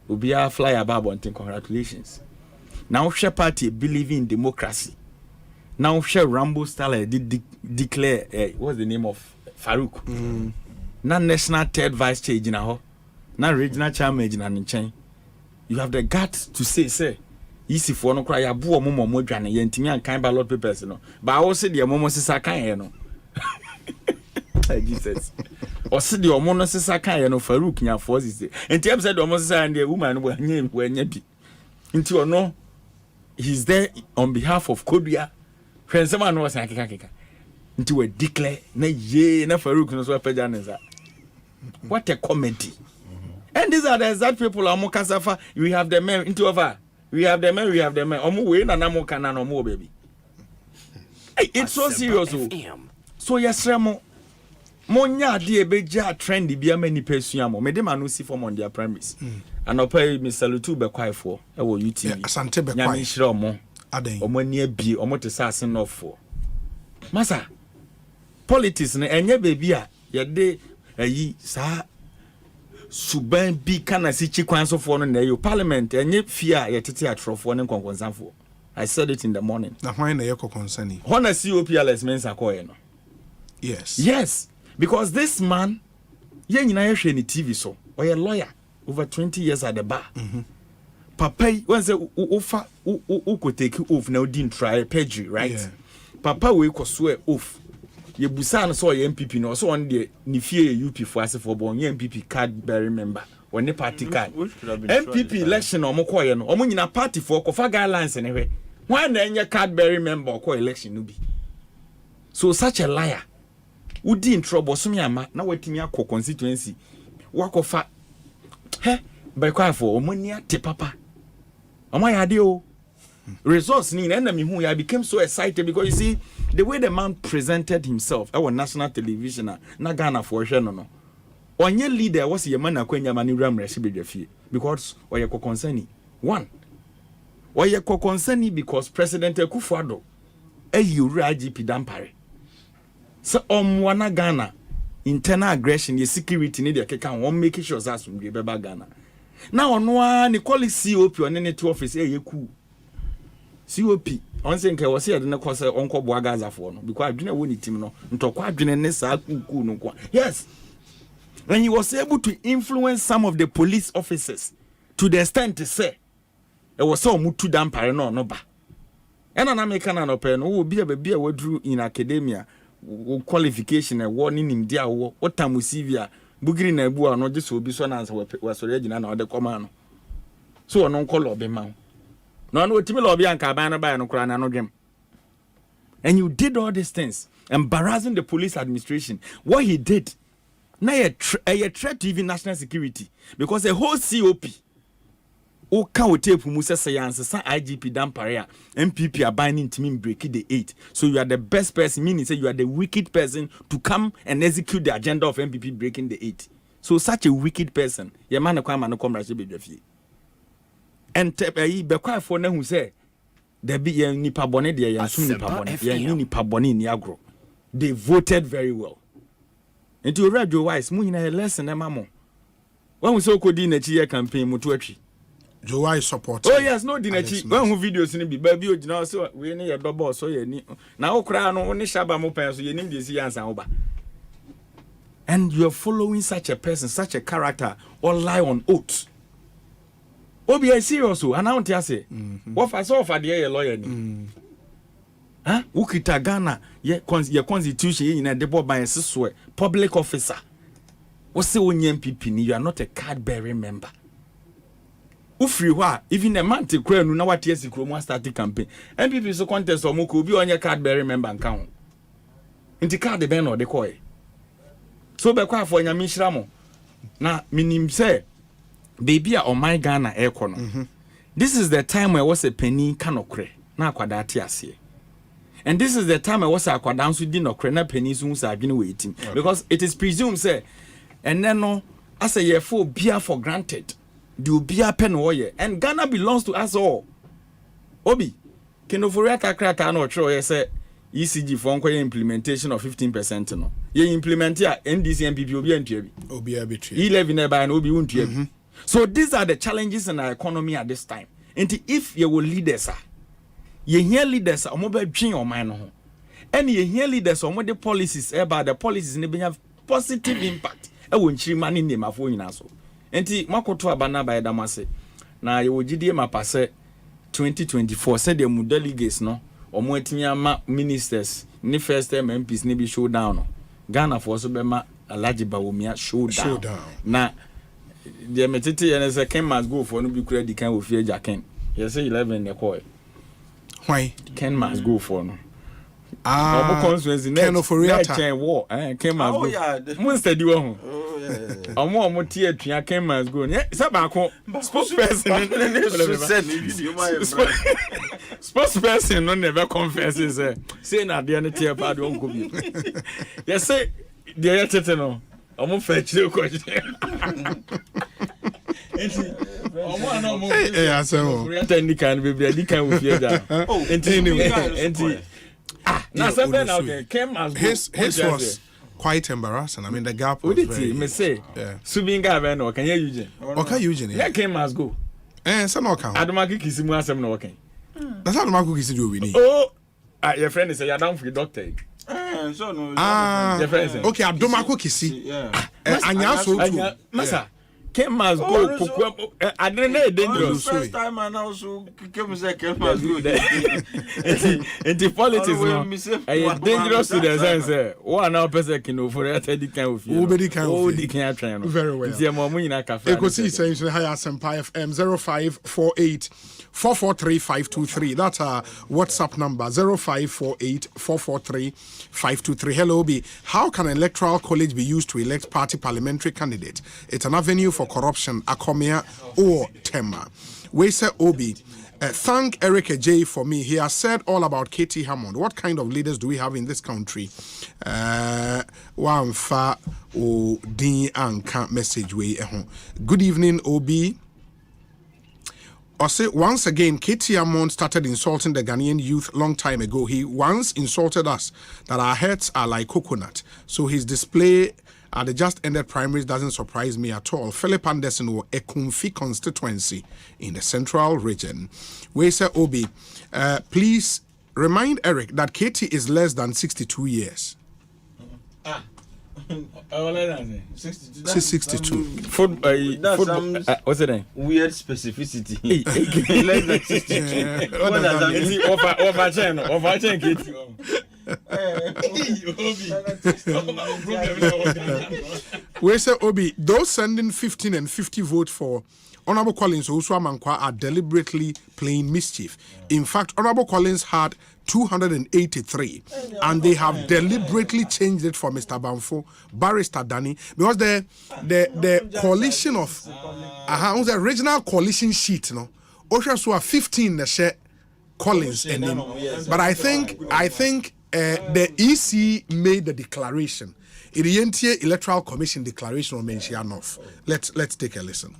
obi a fly above on congratulations now share party believe in democracy now share Rambo style did declare what's the name of Farouk. Na national third vice chair in a na regional chairman in an chain. You have the guts to say easy for no cry a boo momo modran and yentimi and kind ballot papers no. But I also the momo sisa kan no. Jesus. Or see the mono sisa kan no Farouk nya forces. And Tim said almost and the woman when ye be. Into or no, he's there on behalf of Kodia. When someone was kaka. Into a declare na ye na Farouk no so pejaneza. What a comedy. And these are the exact people are Mokasafa. We have the men into over. We have the men. Omu we na namo kana no more baby. Hey, it's so serious. So yes, Remo. Monya die beja trendy bi amani pesuamo. Me dem anu si form on their primaries. And opa me salutu be kwai for. E wo UTV. Asante be kwai. Nyame hire omo. Aden. Omo ni abi, omo te sase no for. Masa. Politics ne enye baby a ye de ayi sa suban bi kana si chikwan so for no na yo parliament enye fia ye tete atrofo ne konkonsanfo. I said it in the morning. Na why na ye kokonsani? Hona COPLS mensa ko ye no. Yes, because this man ye nyina ye hwe ni TV so. Or a lawyer over 20 years at the bar. Papa when say ofa ko take off na odin try perjury, right? Yeah. Papa we ko swear off. Ye busa no so ye MPP no so on the ni fie UP for as for bon ye MPP card bearer member or ne party card MPP election omo koye no omo nyina party for kofa guidelines ne hwe why na enye card bearer member ko election no bi. So such a liar udi in trouble so me ama na watimi akọ constituency wakofa by kwa for omo ni ate papa omo ya de o results ni na me hu I became so excited because you see the way the man presented himself our national television na Ghana for hwe no onye leader was ye man akwanya mani ramre shibedwafie because oye kokonsani one oye kokonsani because President Akufo-Addo ayura IGP dampare so omwana Ghana internal aggression ye security ni de keka won make sure that asumdwe beba Ghana na ono a ni call COP on ne to office yeku COP on say nke wose yede ne kwose onko bo agaza fo no because adwene woni tim no ntokwa adwene ne sa kuku no kwa. Yes, and he was able to influence some of the police officers to the extent to say it was so mutu dampare no ba ena na make na no pe no wo bia bia wadru in academia qualification e wo ni nim dia wo otamu CV a bugiri na ebu a no je so obi so na ansa we sori agina na ode koma no so ono nko lobe ma no no otimi lobe anka ban na ba no kura na no dwem. And you did all these things embarrassing the police administration. What he did now a threat to even national security because the whole COP o ka o tape mu say say IGP dampare MPP are binding to me break the 8. So you are the best person, meaning say you are the wicked person to come and execute the agenda of MPP breaking the 8. So such a wicked person your man kwa man come rashi bedwafie and be kwa for na hu say there be nipa bone de ya sum nipa bone ya nipa bone ni agro. They voted very well. And to read your wise mu nyina lesson e mamo when we so kodi na chi campaign mu to atwi Joy support. Oh yes, no dinachi. When who videos ni bi baby ogina so we ni your double so ye ni. Na okra no ni shaba mo pen so ye nim de si yansan oba. And you are following such a person, such a character, or lie on oath. Obi is serious o, and I want to say, what for so for the lawyer ni. Huh? Ukita Ghana, your constitution in a debo by a public officer. What say when MPP you are not a card bearing member. Ufri wa even a man te kra nu na what yes kromo start campaign MPP so contest o moko obi onye card bearing member nka ho nti card be no de koy so be kwa afọ nyame hira mo na minim say baby a o my Ghana e ko no this is the time where was a penny kanokre na akwada ate ase and this is the time where was akwada nso di nokre na penny so nso adwene wetim because it is presumed say and then no as a year for bia for granted do be a pen warrior and Ghana belongs to us all. Obi, Kenoforiata Krata no tro say ECG for implementation of 15% no. Ye implement ya NDC MPP obi antuabi. Obi abetri. 11 by no obi untuabi. So these are the challenges in our economy at this time. And if you will leaders ye hear leaders omo be dwin o man no ho and ye hear leaders omo the policies about the policies ne be have positive impact e won chiri mane ne mafo nyina so enti makoto abana ba edamase na ye wogidie mapase 2024 said the mu delegates no omo atinya ma ministers ni first time MPs ne bi showdown no Ghana for so be ma Alhaji Bawumia showdown na the metete yen say Ken must go for no be kura di kan ofie Jaken you say 11 the call why Ken must go for no Ken for real Ken war Ken must go mun steady wo ho omo tie atua Ken must go say ba ko spokesperson no never confesses say na de na tie pa de onko bi you say the yetete no omo fa chire ko enti kan be di kan wo fie da enti na something now came as his was quite embarrassing. I mean the gap was very me say subinga be no kan Eugene yeah came as go so no kan adomaki kisimu asem no kan that's how adomaki kisimu we ni your friend is you down for the doctor so no your friend say okay adomaki kisi anya so too masa Ken must go. I don't know. Dangerous. First time I now so came say Ken must go. Into politics, dangerous to the sense. One now person can over at the kind of you. Nobody can. Oh, they can't train. Very well. Ekosiisen On Asempa FM 0548 443 523. That's our WhatsApp number 0548 443 523. Hello, Obi. How can an electoral college be used to elect party parliamentary candidates? It's an avenue for corruption, Akomea or Tema. We say Obi. Thank Eric J for me. He has said all about Katie Hammond. What kind of leaders do we have in this country? Wamfa o din anka message we. Good evening, Obi. Osei, once again, Katie Hammond started insulting the Ghanaian youth long time ago. He once insulted us that our heads are like coconut. So his display at the just ended primaries doesn't surprise me at all. Philip Anderson or Ekumfi constituency in the central region. We say Obi, please remind Eric that Katie is less than 62 years. 62. What's the name? Weird specificity. Less than 62. What does that mean? Over Katie. We say Obi, those sending 15 and 50 votes for Honorable Collins Ousua Mankwa are deliberately playing mischief. In fact, Honorable Collins had 283 and they have deliberately changed it for Mr. Banfo, Barrister Danny, because the coalition of the original coalition sheet, no, Osha saw 15 the share Collins and him. But I think the EC made the declaration. The Electoral Commission declaration on Menchianov. Let's take a listen.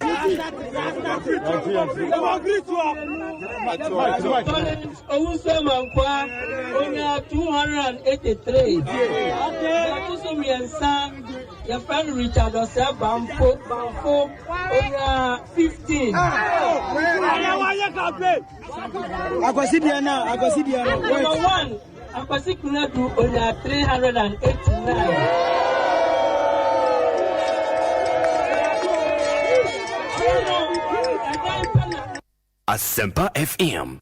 Your friend Richard Osei Banfo 15. Number one, Akwasi Kunadu only 389. Asempa FM.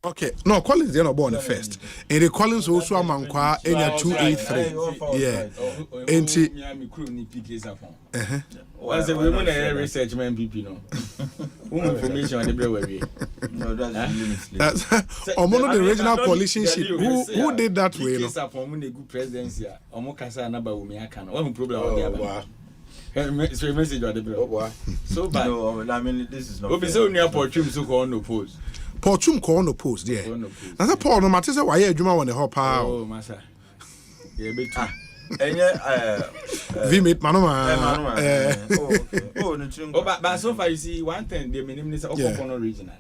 Okay, no, Collins they're not born first. And the Collins also Mankwa in 283. Yeah. And once a woman research man PP no. Information on the brewery. No, that's Omono the original coalition sheet. Who did that way? No. Good presidency. Omo kasa na ba umi aka no. One problem on the so message on the brewery. So bad. No, I mean this is not. Obi say only portrait so call no post. Portum call no post there. That's a Paul no matter say why you want the hop. Oh, massa. Yeah, be too. Vimit Manoma. But so far you see one thing the minister of Okono regional.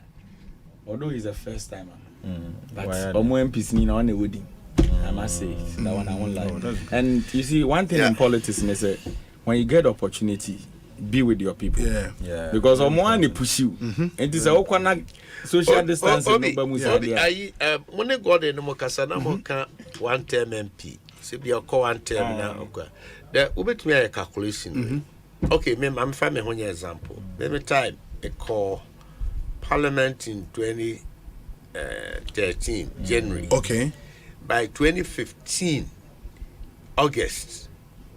Although he's a first timer. But Omo MPs ni na on the wedding. I must say that one I won't lie. And you see one thing in politics is when you get opportunity, be with your people. Yeah. Because someone push you. And this is social distancing. When they got in the Mokasana Moka 1 term MP, so be a call 1 term now. The Ubit me a calculation. Okay, I'm family one example. Maybe time a call Parliament in 2013 January. Okay. By 2015 August.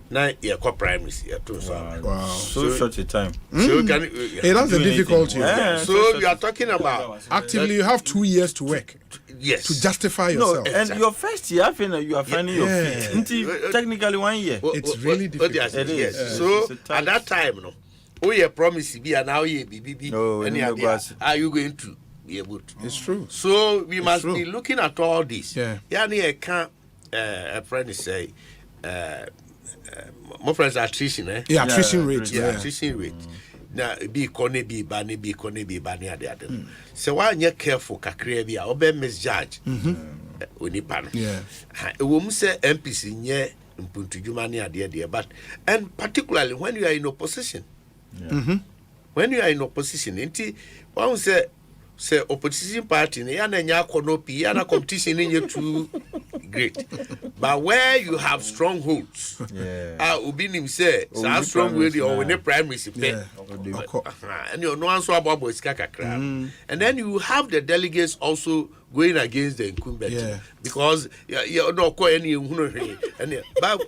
Now you're primaries. Wow. So short a time. So can that's the difficulty. So you are talking about actively you have 2 years to work. Yes. To justify yourself. No, and your first year, you are finding your feet. Until technically 1 year. It's really difficult. Yes. So at that time, no. Oh, you promise to be and now you be. Are you going to be able to? It's true. So we must be looking at all this. Yeah. I can't. A friend say. My friends are attrition, eh? Yeah, attrition rate. Attrition rate. Now, be be bani. So why you careful, kakrebi, obe misjudge. Unipan. Yeah. A woman say MPC nye mpuntujumani adia, but and particularly when you are in opposition. When you are in opposition, one say opposition party, yana nyakonopi, yana competition in you too great. But where you have strongholds, Ubinim say, so strong with you or when the primaries, and you know, answer about boys kakakra. And then you have the delegates also going against the incumbent because you're not quite any but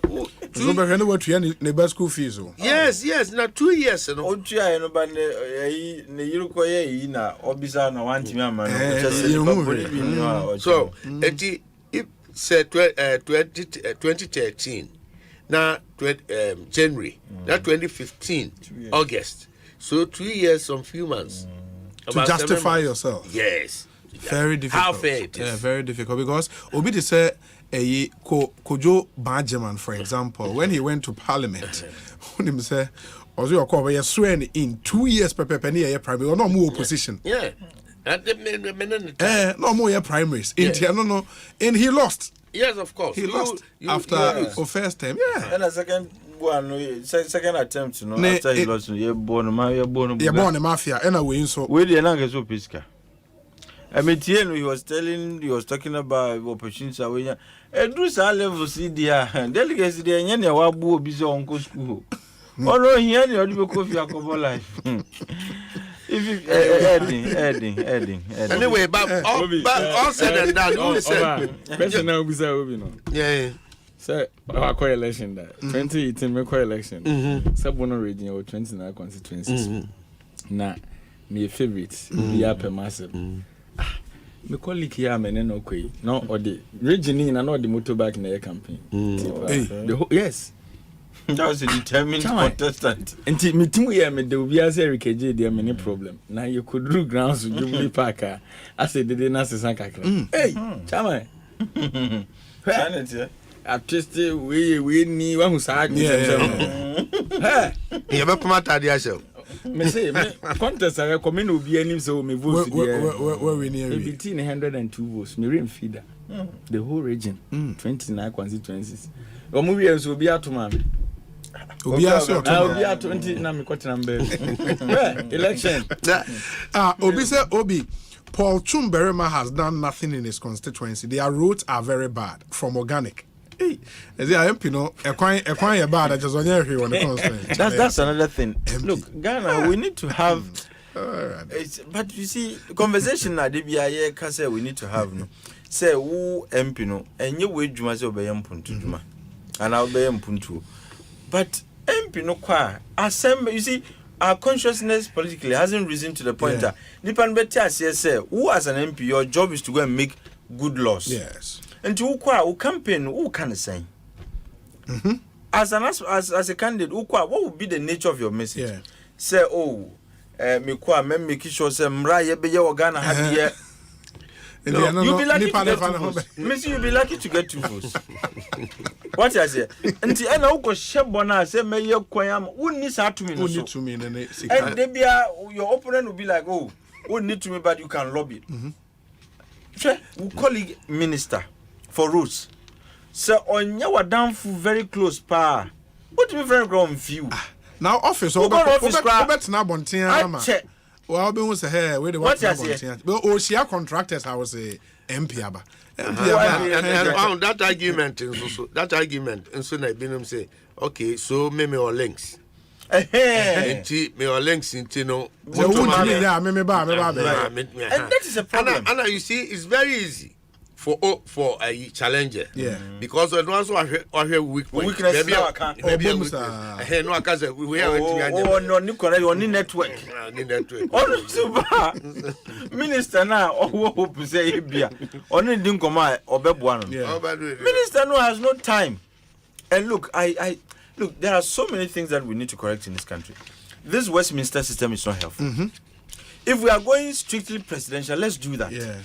neighbor school fees. Yes, now 2 years. So it said 2013 now January now 2015 August, so 2 years some few months to justify yourself. Yes, very difficult. How fair it is. Yeah, very difficult because Obi say Kojo Benjamin, for example, when he went to Parliament, when he say also you sworn in 2 years per penny a primary or no more opposition. No more primaries. No, and he lost. Yes, of course. He lost after first time. Yeah. And a second one, second attempt, after he lost, you're born a mafia, and away so. Where the youngest of Pisca. I mean, he was talking about opportunities away. And do some level CDR and delegates the Yanya Wabu Bizo Uncle School. Oh, no, he had your coffee life. Adding. Anyway, but all said and done, you said. Yeah. So, our co-election that 2018 me co-election. Sabono region or 29 constituencies. Na me favorite. We are per massive. Me colleague here me no koi. No or the region in and the motorbike in the campaign. Yes. That was a determined contestant. And me team here me there will be as RKJ there many problem. Now you could do grounds with Jubilee Parker. I said they didn't answer Sankakra. Hey, chama. At least we need one who's hard. Hey, you ever come out of yourself? Me say me contest I recommend will be any so me vote where we near between 102 votes. Me rain feeder the whole region 29 constituencies. Omo we will be out to man. Obi aso to Obi at 20 na me kwete number. Election. Obi say Obi Paul Chumberema has done nothing in his constituency. Their roads are very bad from organic. Hey, as I MP no, a bad. I just on here on the constituency. That's another thing. MP. Look, Ghana, we need to have. But you see, conversation na DBI can say we need to have no. Say who MP no, and you wait Juma say obeyam puntu Juma, and I'll obeyam puntu. But MP no kwa Asempa. You see, our consciousness politically hasn't risen to the point that Nipan Betia say who as an MP your job is to go and make good laws. Yes. And to who campaign who can say as a candidate who what would be the nature of your message? Say me kwa make sure say mra ye be ye Ghana have here. You'll be lucky to get 2 votes. Missy, you'll be lucky to get 2 votes. What I say? Until I know go shebona say me ye kwam who needs to me. And they be your opponent will be like, oh, who need to me, but you can lobby. We colleague minister for roads. So on your down very close pa. What do you very ground view? Now office na bontia check. Well, be was hey, where the what bontia. But Osia contractors I was a MP aba. That argument and so I been say okay, so me or links. Me or links into no. And that is a problem. And you see, it's very easy for a challenger. Yeah. Because when once I hear weakness, maybe no, I can't say we have no network. Minister now, hope say Bia. Only didn't come out or Minister no has no time. And look, look, there are so many things that we need to correct in this country. This Westminster system is not helpful. If we are going strictly presidential, let's do that. Yeah.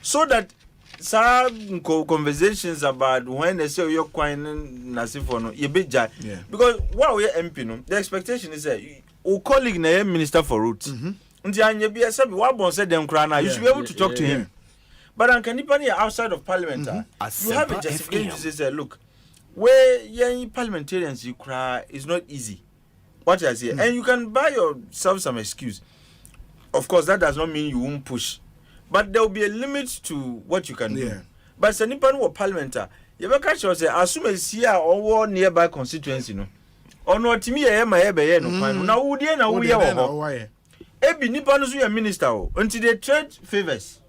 So that some conversations about when they say you're quite nasifono, you be judged. Because while we're MP, no, the expectation is that our colleague na minister for roads. You should be able to talk to him. But on Kanipani outside of parliament, you have a justification to say, look, where young parliamentarians you cry is not easy. What I say, and you can buy yourself some excuse. Of course, that does not mean you won't push. But there will be a limit to what you can do. But Sanipan or parliamentar, you ever catch us as soon as here or nearby constituency, no? Or not to me, I am a now, would you know we are? Ebi Nippano's a minister until they trade favors.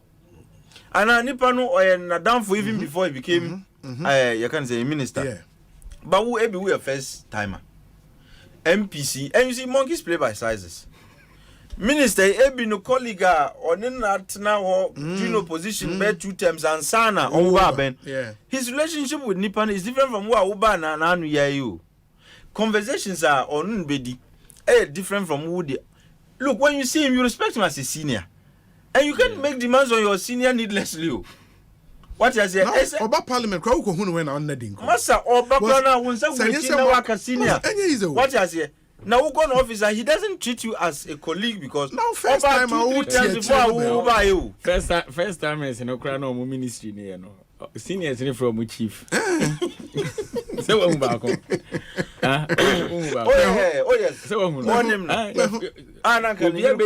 And a Nippano or down for even before he became, you can say, a minister. But who Ebi we a first timer? MPC, and you see monkeys play by sizes. Minister Ebi no colleague on in that now Juno position by 2 terms and Sana on Ben. His relationship with Nippon is different from what Ubana and Anu Yayu. Conversations are on Bedi, different from Woody. Look, when you see him, you respect him as a senior. And you can't make demands on your senior needlessly. What I say? Oba parliament, crowd who went on Nedin. Massa or Bakana won't say senior. What I say? Now, who go officer, he doesn't treat you as a colleague because now first time I would tell you. First time is no crown or ministry near no seniors from chief. So back home. Oh yes. So on him now. Anna can be a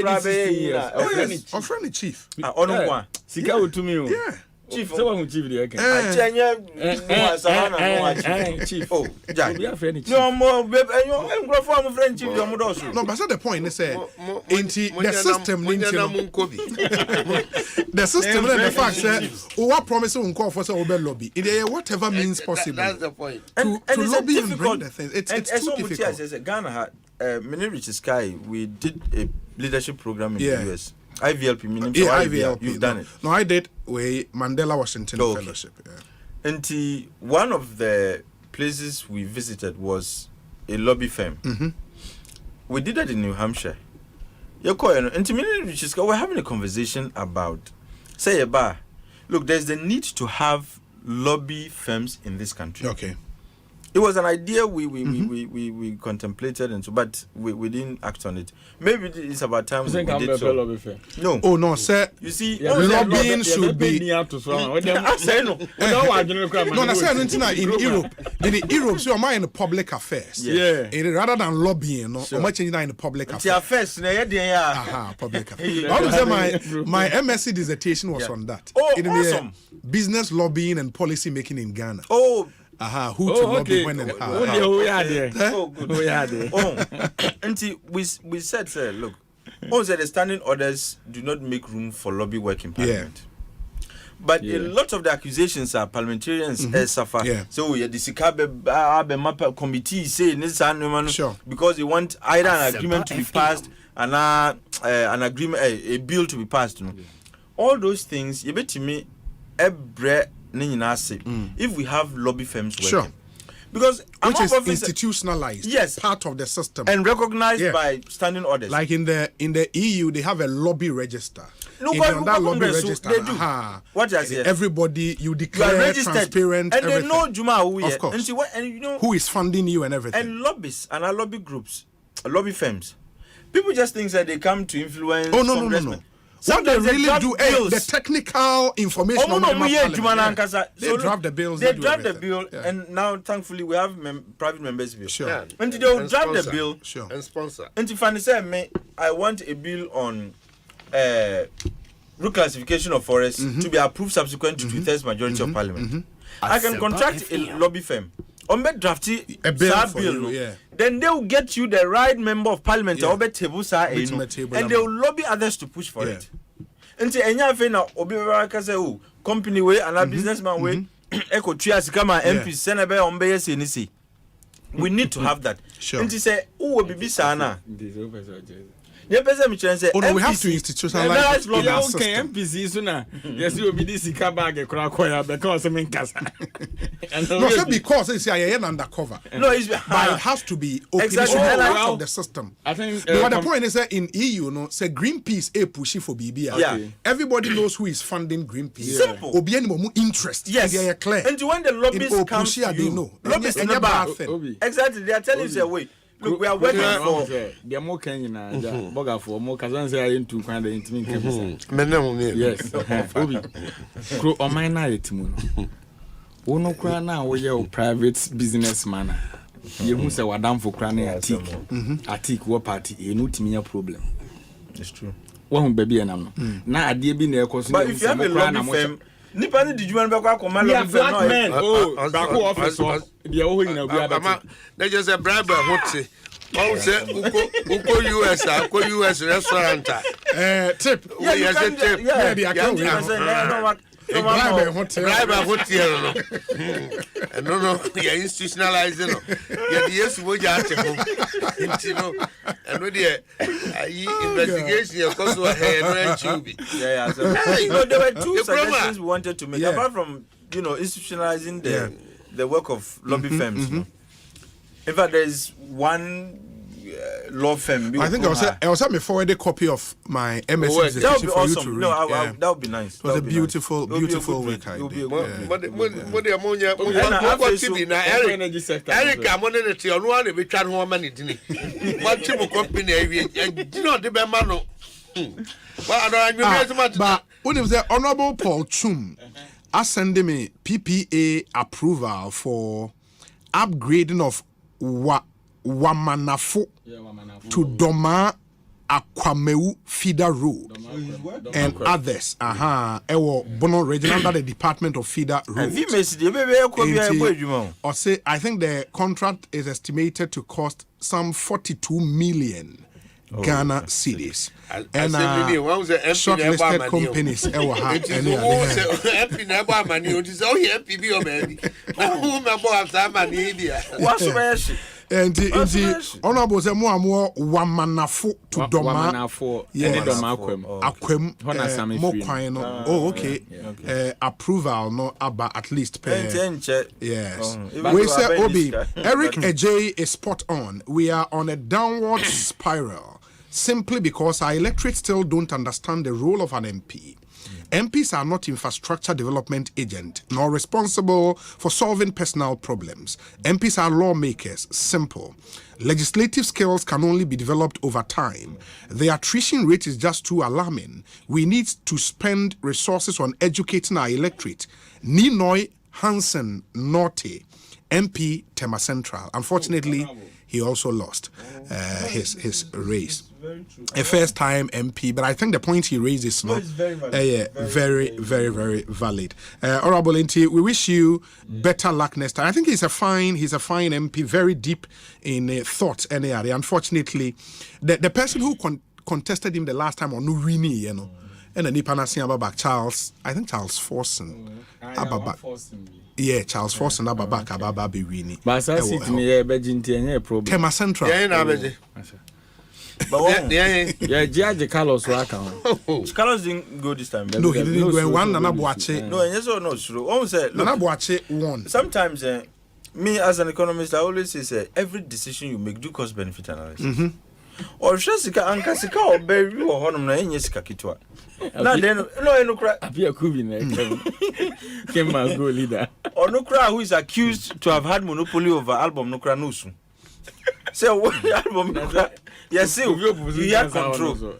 friendly chief. On one. Sika to me. Yeah. Chief, so I'm chief there. Chief. Oh, Jack. We are friendly chief. No more, babe. And you're from friend chief. No, but that's the point. They say, the system, the system, and the fact that what promise on call for the lobby, whatever means possible. That's the point. To lobby and bring the things, it's too difficult. Ghana had many rich sky. We did a leadership program in the US. IVLP meaning IVLP. You've done it. No, I did with Mandela Washington Fellowship. And one of the places we visited was a lobby firm. We did that in New Hampshire. We're having a conversation about say a bar. Look, there's the need to have lobby firms in this country. Okay. It was an idea we contemplated and so, but we didn't act on it. Maybe it's about time we did so. No. Oh no, sir. You see, lobbying should be. I say no. No, I say in Europe. In Europe, so am I in the public affairs? Yeah. Rather than lobbying, no, am I changing in the public affairs? Public affairs. I would say my MSc dissertation was on that. Oh, awesome. Business lobbying and policy making in Ghana. Oh. Who to lobby when and how. And we said, sir, look, also the standing orders do not make room for lobby work in parliament. But a lot of the accusations are parliamentarians suffer. So the Sikabe committee say because they want either an agreement to be passed and an agreement, a bill to be passed. All those things, you bet to me, if we have lobby firms working. Because which is institutionalized, yes, part of the system and recognized by standing orders. Like in the EU, they have a lobby register. No, on that lobby register, they do. What I say? Everybody you declare transparent, and everything. They know Juma who of course. And you know who is funding you and everything. And lobbyists and our lobby groups, lobby firms. People just think that they come to influence. Oh no. what they really do, the technical information. They draft the bills. They draft the bill, and now thankfully we have private members bill. Sure. And they will draft the bill. Sure. And sponsor. And if I say, I want a bill on reclassification of forests to be approved subsequent to 2/3 majority of parliament. I can contract a lobby firm. On be drafty a bill, then they will get you the right member of parliament or be table and they will lobby others to push for it. Until enya fe na obi be say oh company way and businessman way eko tria sika ma MP send be on be yesi ni si. We need to have that. Until say who will be sana. Yeah, oh no, we have to institutionalize MPC sooner. Yes, you will be this bag because I mean, no, because it's undercover. No, it's but it has to be exactly out of the system. I think. But the point is that in EU, no, say Greenpeace a pushy for BBI. Yeah. Everybody knows who is funding Greenpeace. Simple. Obiani mo interest. Yes. They are clear. And when the lobbyists come to you, know. Lobbyists in the bar. Exactly. They are telling you, say, wait. Look, we are working for the more Kenya boga for more kazan say I into kind of intimate yes obi kro o mine na yetimu no wo no kra na wo ye private businessman ye hu say wadam for kra na atik wo party e no timiya problem. It's true. Wo hu baby enam no na ade bi na ekoso but if you have a lobby firm nipa ni dijuman be kwa koma lobby firm black men back office the o hu na bi ada they just a bribe hote. Oh, say, uko US, US restaurant. Tip. Yeah, you can tip. Yeah, no, yeah, institutionalizing. Yeah, yes, we just and with the investigation, of course, yeah. There were two suggestions we wanted to make, apart from institutionalizing the work of lobby firms. In fact, there is one law firm. I think I was me forward a copy of my MSc dissertation that would be awesome. You to read. No, that would be nice. It was a beautiful work I did. Eric, I'm on it. You know, we try to manage it. What type of company? You know, the man. But when it was the Honorable Paul Chum, I sent me PPA approval for upgrading of Wamanafo to Doma Akwameu Feeder Road and others. Bono region under the Department of Feeder Road. I think the contract is estimated to cost some 42 million Ghana cedis. And shortlisted companies. And the honorable Zemo Wamanafo to Doma Akwem Mokwino. Oh, okay. Approval no about at least yes. We say Obi Eric Ejay is spot on. We are on a downward spiral simply because our electorate still don't understand the role of an MP. MPs are not infrastructure development agents, nor responsible for solving personal problems. MPs are lawmakers. Simple. Legislative skills can only be developed over time. The attrition rate is just too alarming. We need to spend resources on educating our electorate. Ninoy Hansen Norte, MP Tema Central. Unfortunately, he also lost his race. A first time MP, but I think the point he raised is not very valid. Honorable Inti, we wish you better luck next time. I think he's a fine MP, very deep in thought and area. Unfortunately, the person who contested him the last time on Nurini, and the Nipanasi Ababak Charles Forson. Yeah, Charles Forson Ababak Ababa Birini. But I see to me a problem. Tema Central. But Giaji Carlos Carlos didn't go this time. No, he didn't go. One Nanabuache. No, yes or no, true. Almost say Nanabuache won. Sometimes, me as an economist, I always say, every decision you make do cost benefit analysis. Or Shasika Ankasika or Berry or Honum Yesika Kitwa. Now then, no cry. Appear Kubin came as go leader. Or Nukra, who is accused to have had monopoly over album Nukra Nusu. So what album Nukra? Yes, you had control.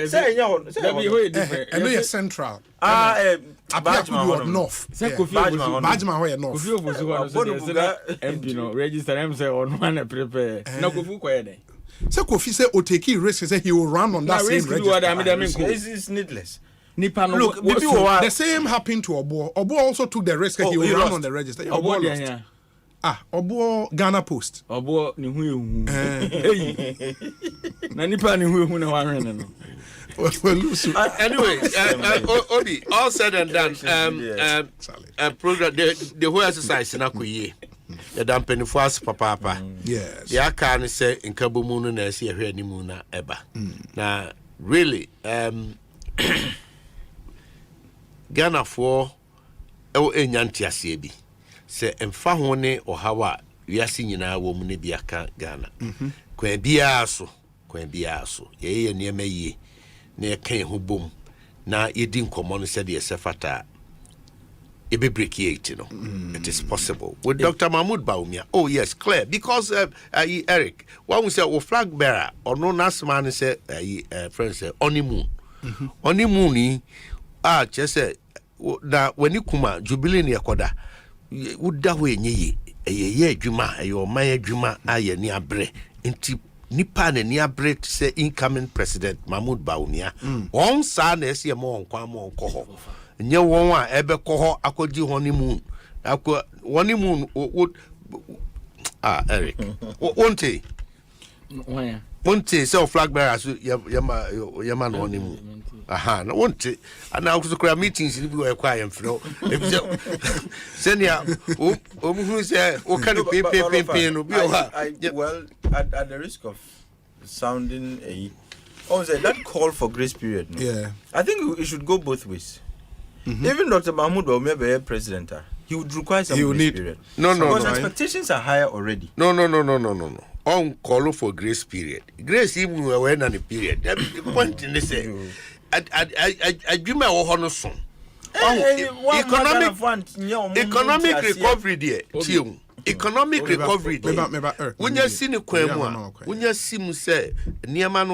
Say I know you're central. Bajman north. Say Bajman where north. Kofi Ofosu MP no register am say on one prepare. Na Kofi koye. Say Kofi say Oteki risk say he will run on that same register. It's needless. Look, the same happened to Obo. Obo also took the risk. He will run on the register. Obo lost. Obo Ghana Post. Obo ni hu. Na nipa ni hu na wa hwene no. Anyway, Obi, all said and done. Program the whole exercise na koye. The dampen for us papa. Yes. The aka ni say nkabo mu no na ese ehwe animu na eba. Na really Ghana for enyanti ase bi se emfa ho ne ohawa wiase nyina wo mu ne bi aka Ghana kwan bia so ye niema yie na ye kan ho bom na yedi nkomo no se de sefata e be break it no it is possible with Dr. Mahmoud Baumia. Oh yes, clear, because Eric one we say o flag bearer or no nasman say friend say honeymoon honeymoon just na when you kuma jubilee ne yakoda woda ho enye ye adwuma ayo man adwuma aye ni abre enti nipa ne ni abre say incoming president Mahmoud Baumia on sa na ese mo nkwa mo nko nye won a ebe ko ho akodi honeymoon honeymoon Eric wonte so flag bearer so yama no honeymoon na wonte ana akuso kra meetings ni bi we kwa yam fro senia o mu say o kan pe no bi o ha. Well, at the risk of sounding that call for grace period, no? Yeah, I think it should go both ways. Even Dr. Mahmoud Baumia be president, he would require some grace period. Because expectations are higher already. No. On call for grace period. Grace even when on the period. That point in this say I dream I will honor son. Economic recovery there. Economic recovery there. When you see the kwemu, when you see me say niema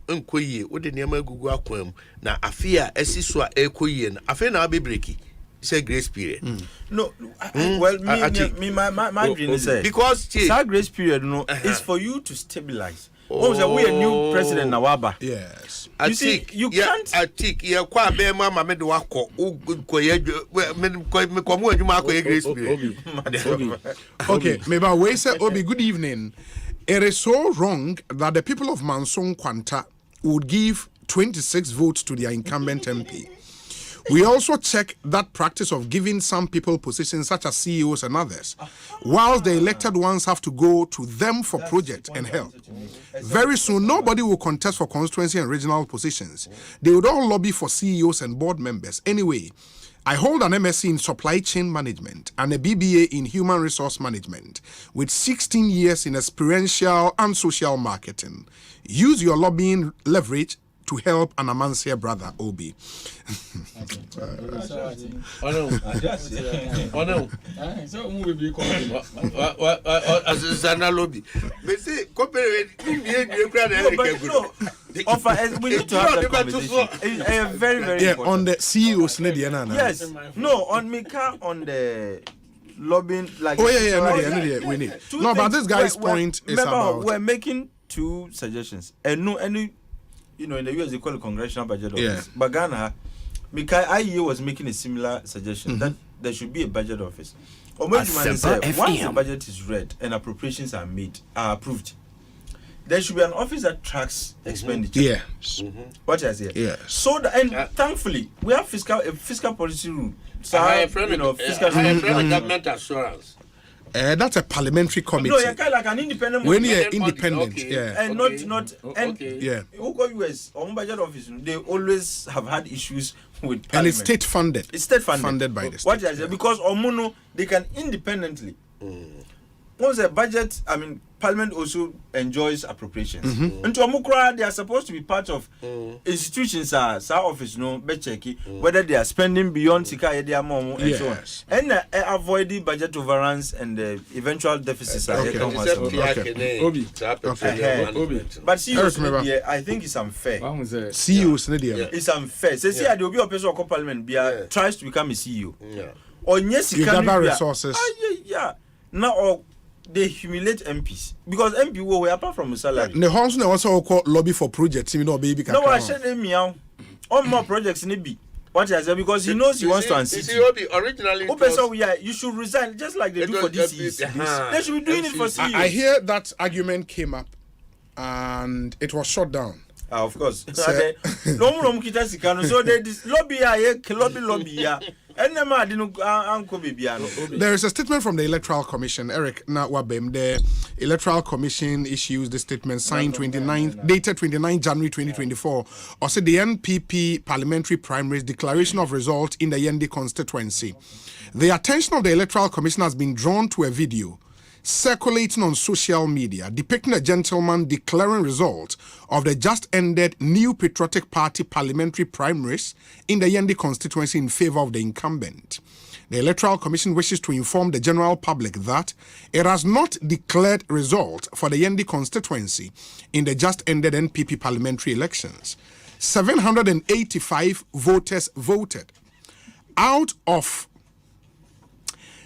nkoyie, wo de niema gugu akwam na afia esiswa ekoyie na afia na be breaki. Say grace period. No, well, my dream is because that grace period, is for you to stabilize. Oh, so we a new president Nawaba. Yes. You see, you can't. I think you kwa be mama me do akọ me komu adwuma akọ grace period. Okay, maybe we say Obi, good evening. It is so wrong that the people of Manson Kwanta would give 26 votes to their incumbent MP. We also check that practice of giving some people positions such as CEOs and others, whilst the elected ones have to go to them for project and help. Very soon, nobody will contest for constituency and regional positions. They would all lobby for CEOs and board members. Anyway, I hold an MSc in supply chain management and a BBA in human resource management with 16 years in experiential and social marketing. Use your lobbying leverage to help an Amansia brother, Obi. So we be calling as Zana lobby. But say compare we need to have that conversation. Very, very important. On the CEOs, yes. No, on Mika, on the lobbying, like. Oh yeah, we need. No, but this guy's point is about. We're making two suggestions, and in the US they call it Congressional Budget Office. Yeah. But Ghana, IEA was making a similar suggestion that there should be a budget office. Omanhene said once the budget is read and appropriations are approved, there should be an office that tracks expenditure. Yes. What I say? Yes. So thankfully we have fiscal policy rule. So fiscal government assurance. That's a parliamentary committee. No, you're kind of like an independent. When you're independent, okay. Yeah, and yeah. US on budget office, they always have had issues with parliament. And it's state funded. It's state funded. Funded by the state. What I say? Because Omuno, they can independently once a budget, I mean, Parliament also enjoys appropriations. And to Amukra, they are supposed to be part of institutions, office, whether they are spending beyond Sika Ediamomo and so on. And avoid the budget overruns and the eventual deficits. But seriously, I think it's unfair. It's unfair. Say, there will be a person of Parliament tries to become a CEO. Or yes, you can resources. Now, they humiliate MPs because MP were apart from a salary. The House also call lobby for projects. You know, baby. No, I said meow. All more projects in be. What I said because he knows he wants to unseat you. Originally, you should resign just like they do for DCs. They should be doing it for CEOs. I hear that argument came up, and it was shut down. Of course. So they lobby. There is a statement from the Electoral Commission. Eric Nawabem, the Electoral Commission issues the statement signed dated 29 January 2024. Also, the NPP parliamentary primaries declaration of result in the Yendi constituency. The attention of the Electoral Commission has been drawn to a video circulating on social media depicting a gentleman declaring results of the just ended New Patriotic Party parliamentary primaries in the Yendi constituency in favor of the incumbent. The Electoral Commission wishes to inform the general public that it has not declared results for the Yendi constituency in the just ended NPP parliamentary elections. 785 voters voted. Out of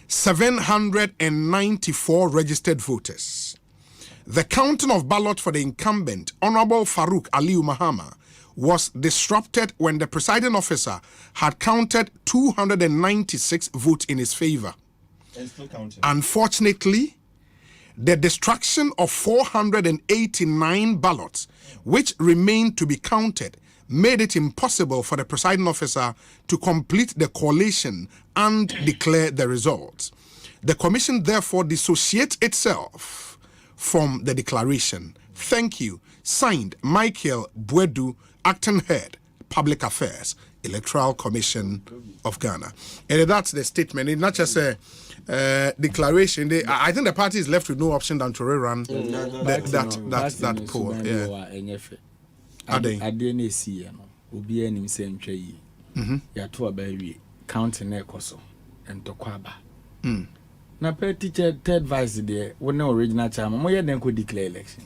794 registered voters. The counting of ballots for the incumbent, Honorable Farouk Aliu Mahama, was disrupted when the presiding officer had counted 296 votes in his favor. And still counting. Unfortunately, the destruction of 489 ballots, which remained to be counted, made it impossible for the presiding officer to complete the collation and declare the results. The commission therefore dissociates itself from the declaration. Thank you. Signed, Michael Bwedu, Acting Head, Public Affairs, Electoral Commission of Ghana. And that's the statement. It's not just a declaration. I think the party is left with no option than to rerun that poll. Ade na esi ye no obi anim se ntwa yi ya to aba wi counting na ekoso entokwa aba na per teacher third vice there we na original chairman mo ye den ko declare election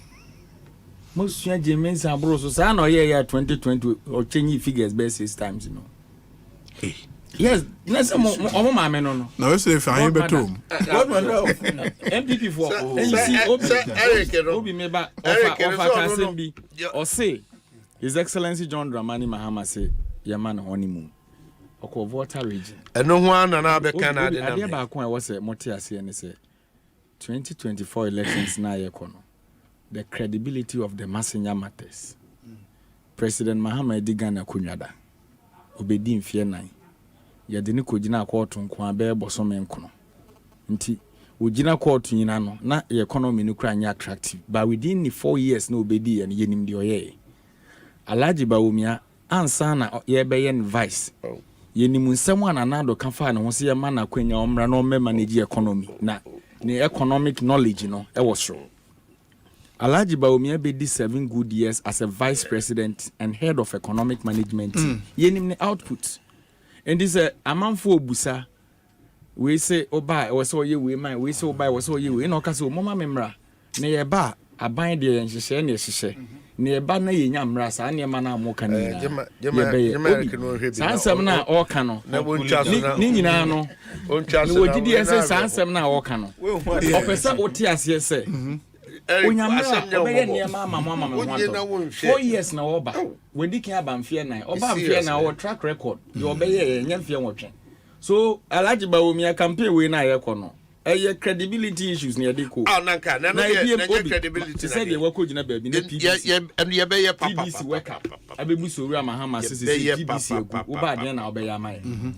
mo sua James abro so sa na oye ya 2020 o change figures be 6 times you know yes na say mo ma me no na we say fa hin betom MPP for obi me ba ofa kasem bi Osei His Excellency John Dramani Mahama say Yaman honeymoon. Oko Volta region. Eno ho ana na be kan ade na. Ade ba ko e wo say mote ase ne say 2024 elections na ye kono. The credibility of the Masenya matters. President Mahama edi Ghana kunwada. Obedi mfie nan. Ye de ne kogina court nko abe bosome nkono. Nti ogina court nyina no na ye economy no kra nya attractive. But within the 4 years na obedi ye ne yenim de oye. Alaji Bawumia ansa na yebeye vice yenimu nsem ananado ka fa ne ho se yema na kwanya omra no me manage economy na ne economic knowledge no e was sure. Alaji Bawumia be did 7 good years as a vice president and head of economic management yenim ne output and this amanfo obusa we say oba we say oye we man we say oba we say oye we no ka say mama memra ne ye ba aban de yenhye ne yehye ne ba na yenya mra sa ne ma na amoka ne ya sansem na oka no ni nyina no ni wogidi ese sansem na oka no opesa oti ase se onyamra obeye ne ma mama 4 years na oba wedi kan aba mfie nan oba mfie na o track record ye obeye yenya mfie nwotwe so Alhaji Bawumia campaign we na ye kono credibility issues near the co. Oh, Nanka, na credibility. Said you work with baby. And you be a PBC wake up. I be Musura Mahama says PBC, Uba, then I'll be a mine.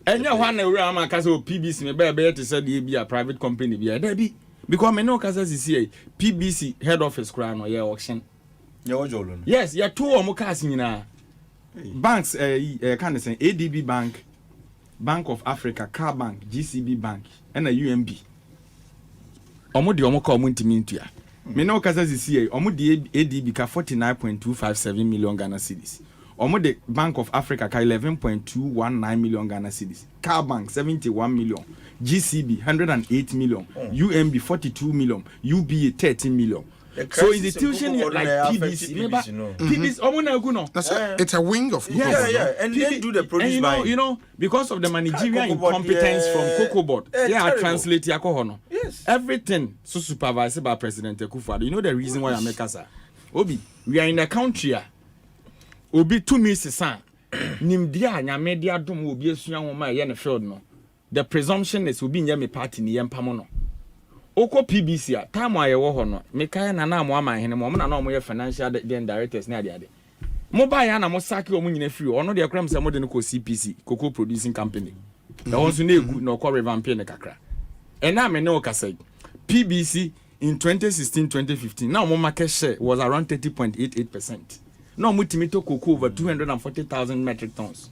And you want to Rama Castle PBC, may be to say be a private company, be a Debbie. Because I know Casas is here, PBC head office crown or your auction. Yes, you're 2 or more casting in banks, kind of say ADB Bank. Bank of Africa, Car Bank, GCB Bank, and a UMB. Omo de omo ka omo ntimi ntua. Me no kasa sisi omo de ADB ka 49.257 million Ghana cedis. Omo de Bank of Africa ka 11.219 million Ghana cedis. Car Bank 71 million. GCB 108 million. UMB 42 million. UBA 13 million. So institution like PBC, it's a wing of and they do the produce you know, because of the managerial incompetence from Cocoa Board, translate yes, everything so supervised by President Akufo-Addo. You know the reason why I make us Obi, we are in a country Obi 2 minutes nimdia nya media dum obi esua wo ma ye ne field no. The presumption is obi nya me party ni yempamo no. Oko PBC a time aye wo ho no me kai na na mo Omanhene mo na na mo ye financial directors na ade mo ba ya na mo saki o mo nyina free ono de kram se mo de no ko CPC Cocoa Producing Company e won so na egu na ko revamp ne kakra e na me ne o kasai PBC in 2016-2015 now mo market share was around 30.88%. now mo timito cocoa over 240,000 metric tons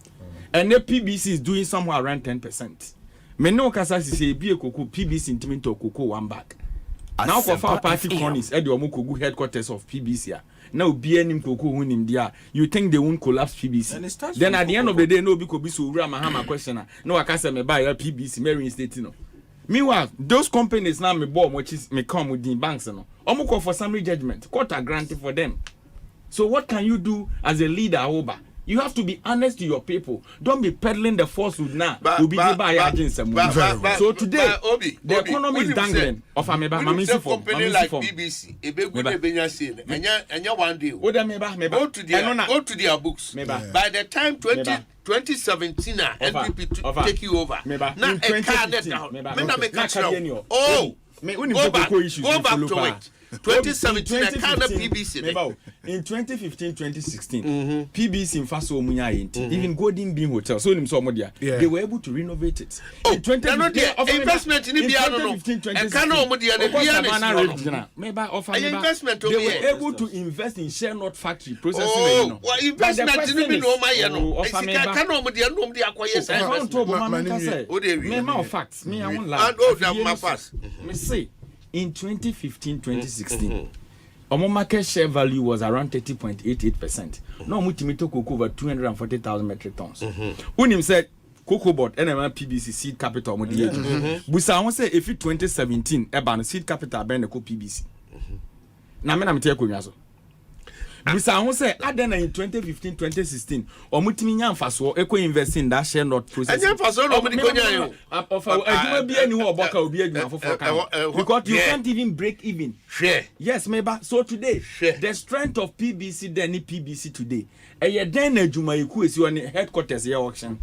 and the PBC is doing somewhere around 10%. Me no kasa si be cocoa PBC intimate cocoa one back. Now for our party cronies e de omo kogu headquarters of PBC a. Now be any cocoa who nim dia. You think they won't collapse PBC? Then at the end of the day no be ko bi so ura mahama questioner. No akasa me buy PBC me reinstate no. Meanwhile, those companies now me bomb which is me come with the banks no. Omo call for summary judgment. Court are granted for them. So what can you do as a leader over? You have to be honest to your people. Don't be peddling the falsehood now. So today, the economy is dangling of Ameba. Company like BBC, go to their books. By the time 2017, NPP take you over. Now a go back to it. 2017 PBC in 2015-2016 PBC in Faso Munya even Golden Bean Hotel so they were able to renovate it. In 2015 investment in investment they were able to invest in share not factory processing investment in 2015-2016, our market share value was around 30.88%. Now, Mutimito cocoa over 240,000 metric tons. Unim said, Cocoa Board, NML PBC seed capital. Busa, I want to say, if 2017, Eban seed capital, Ben, PBC. Now, I'm telling you. Bisa I want say adena in 2015-2016 omutimi nya mfaso eko invest in that share not process anya mfaso no omudi konya yo aduma bi ani ho oboka obi aduma foforo kan because you can't even break even share yes meba so today the strength of PBC then PBC today eye den na aduma yiku esi on headquarters here auction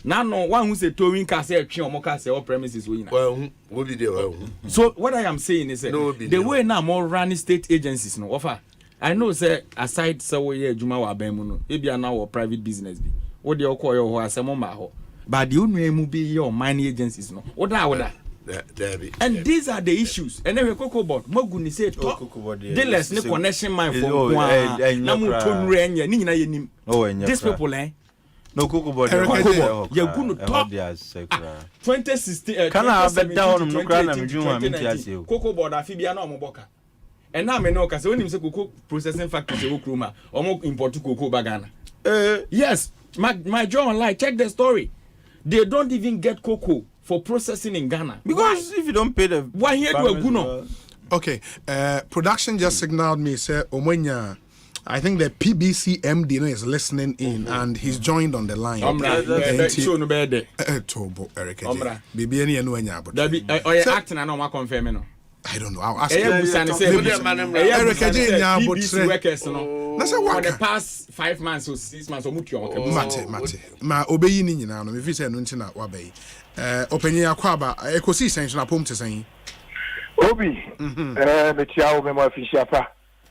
now no one who say towing car say twe omoka say all premises we na well we be there so what I am saying is the way now more running state agencies no offer I know say aside so we adwuma wa ban mu no e bia na wo private business bi wo de okọ yo ho asemo ma ho but the unu emu bi your mining agencies no oda and these are the issues and then Cocoa Board mogu ni say talk dealers ni connection mine for na mu tonru enye ni nyina yenim these people no Cocoa Board you go talk 2016 can I bet down no kra na medwuma me tiase Cocoa Board afibia na omoboka. And now I know because when you say cocoa processing factory say Okroma or more import cocoa bagana. Yes, my job online check the story. They don't even get cocoa for processing in Ghana because if you don't pay the why here do a guno? Okay, production just signaled me say Omenya. I think the PBC MD is listening in and he's joined on the line. Tobo Eric. Bibi any anya but. Acting and no confirm no. I don't know. I'll ask you. Eric Ajenya PBC workers no. For the past 5 months or 6 months Mate. Ma obeyi ni nyina no me fi say no ntina wa bayi. Openye akwaba Ekosiisen na pom tesen. Obi. Metia o me ma fi shafa.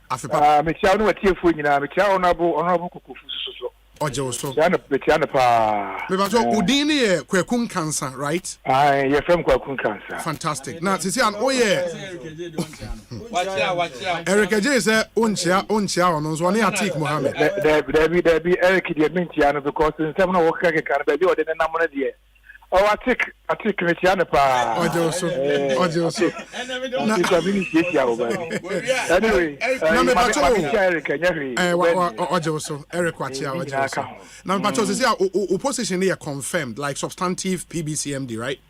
Afepa. Metia no atiefo nyina metia honorable kokofu so. Oje wo so. Metia na pa. Me ba so udin ne kwakun cancer, right? Ye from kwakun cancer. Fantastic. Now sisi an oye. Watch out. Eric Ajay say onchia ono so ne Atik Mohammed. There be Eric dey mentia no because in some no work ka be o de na mo na dey. Oh, I take Christiana pa. Ojo so. Anyway, na me pacho. Ojo so. Eric Wachia ojo so. Na me pacho say opposition here confirmed like substantive PBCMD, right?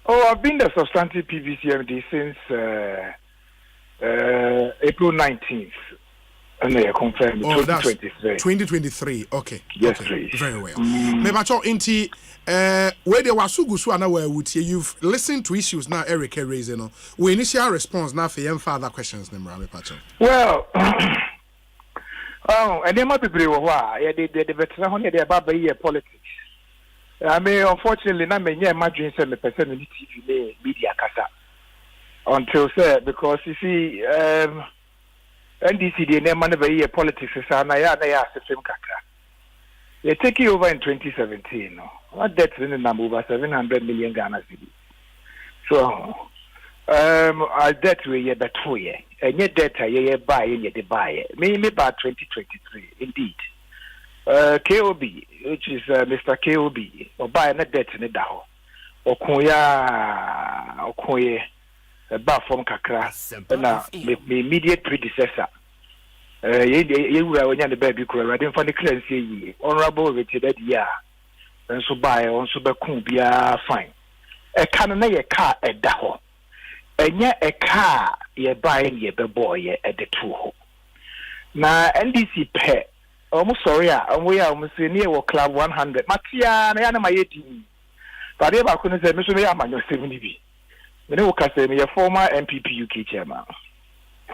Oh, I've been the substantive PBCMD since April 19th. And they are confirmed 2023. 2023, okay. Yes, okay. Please. Very well. Me pacho inti where they were so good so na where would you've listened to issues now Eric raising no. We initial response now for further questions number me pacho. Well, and there might be brave why the veteran honey they about the politics. I mean, unfortunately, not many imagine some person in the TV media kasa until say because you see NDC the name man over politics is na ya system kaka. They take it over in 2017. No, what debt in the number over 700 million Ghana cedi. So, our debt we ye better ye, and yet debt ye buy and ye buy. Maybe about 2023, indeed. KOB, which is Mr. KOB, or buy a debt in the Dao, or Koye, a bar from Kakra, and the immediate predecessor. You were when the baby crew, I didn't find the clearance honorable rated year, and so buy on Super Kumbia fine. A cannon a car at Dao, and yet a car ye buying ye boy at the two. Now, NDC pay. Almost sorry, we are almost near Club 100. Matia, I am my 18. But if I couldn't say, Mr. Yaman, 70. The new Casemia, former MPP UK chairman.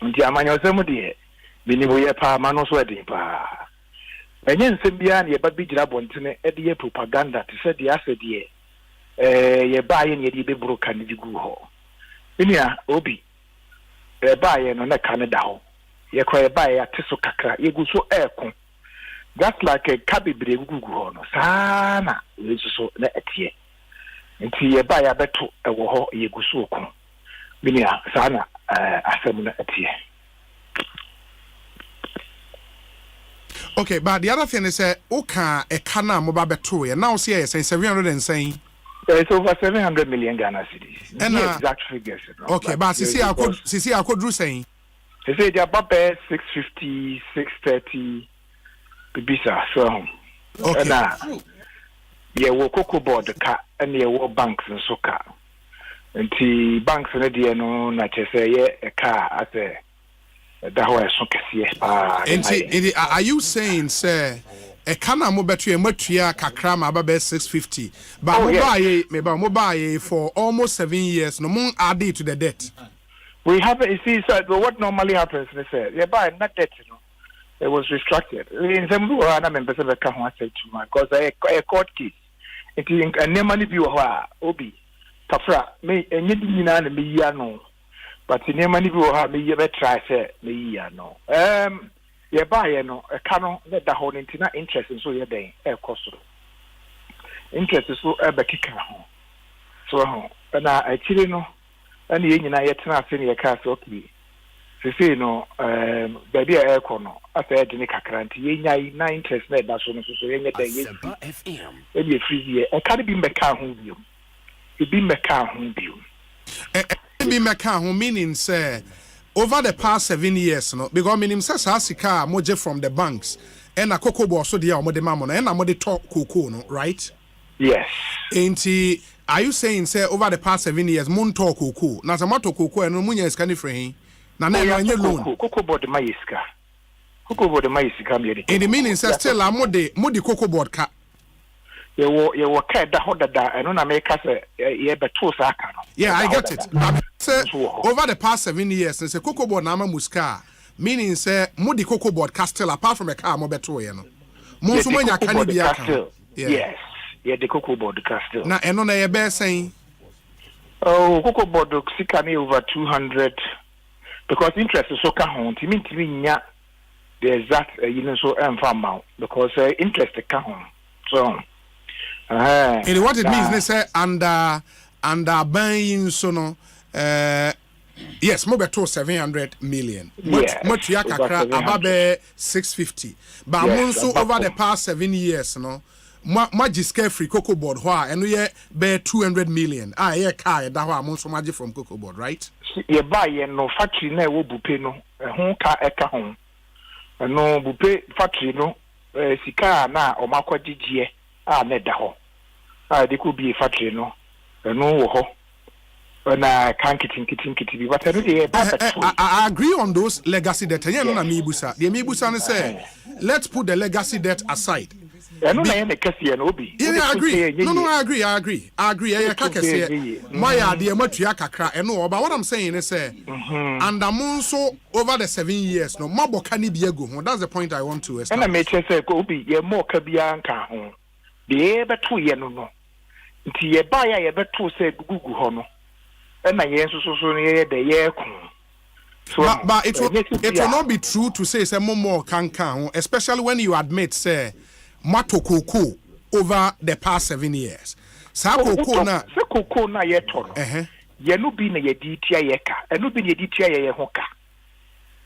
And Yaman, somebody, Biniboya Pa, Manos wedding Pa. And yen Simbian, but be Jabonton, at the propaganda to set the asset ye. Ye buying ye be broken the Guho. Inia, Obi, a buying on a Canada. Ye cry a buyer at Tisokaka, ye go so aircon. That's like a cabby brave Google. Sana, this is so let ye. Until you buy a better a war, ye go so come. Minia, Sana, Asempa at ye. Okay, but the other thing is, Oka, a cana mobile battery, and now see, I say 700 and saying. It's over 700 million Ghana cedis. And exact figures. Okay, but see, I could do saying. They say they're about 650, 630. Bisa so okay. Na ye wo cocoa board ka and ye wo banks and so ka nti banks na de no na chese ye a car as a that ho so kese nti are you saying sir e kana mo betu e matua kakra ma ba 650 but mo buy ye for almost 7 years no mo add it to the debt. We have you see so what normally happens they say you buy not debt you know. It was restructured. In some way, I'm a person that can't say too much because a court case. It is a name of Obi. Tafra, me, and you didn't me, no. But in name of me, you better try, say, me, no. You buy, no, a canon that the whole interest in so you're day, a cost. Interest is so a kicker. So, and I actually know, and the Indian I yet not seen your castle, okay. Say no, baby, I econo. I said, Nika Cranty, ye na interest net, that's one of the Asempa FM. Maybe free year. I can't be Mecca home view. It be Mecca home view. Be Mecca home meaning, sir, over the past 7 years, no, because meaning says Asika, moje from the banks, and a cocoa boss, so dear, Mode Mamon, and a Mode talk cocoa, no, right? Yes. Ain't he? Are you saying, sir, over the past 7 years, Moon talk cocoa, Nazamato cocoa, and Munya is canny free? Na na your loan. Cocoa board maiska. Cocoa board maiska me. In the meaning says still a mode cocoa board ka. You were kind da hoda da and na make us ye beto saka no. Yeah, I get it. Say over the past 7 years say cocoa board na muska. Meaning say mode cocoa board ka still apart from a car mo beto ye no. Mo so manya kan bia kan. Yes. Yeah, the cocoa board ka still. Na eno na ye be saying. Oh, cocoa board sika me over 200. Because interest is so count, it means the exact so amount because interest can home. So, and what it means, they say under buying so no, yes, more better 700 million. Much yakakra about 650. But also over the past 7 years, no, Magic free cocoa board and we bear 200 million. Car that one so magic from cocoa board, right? You buy no factory na wo bupe no ho ka eka ho. No bupe factory no sika na o makwagigie na da ho. They could be a factory no. No ho. Na kan kitin bi but I agree on those legacy debt. Yeah, no na me busa. The me busa no say let's put the legacy debt aside. I agree. No, I agree. I kakese. My idea matua kakra. No, but what I'm saying is and I'm so over the 7 years no mabo kani biego. That's the point I want to establish. And I make say obi ye more kabia nka ho. De beto ye no. Nti ye ba ya ye beto say gugu ho no. And I yes so ye de ye kun. But it will not be true to say say more can especially when you admit say Mato cocoa over the past 7 years. Sa cocoa na ye tono. Ye no bi na ye ditia ye ka. E no bi na ye ditia ye hoka.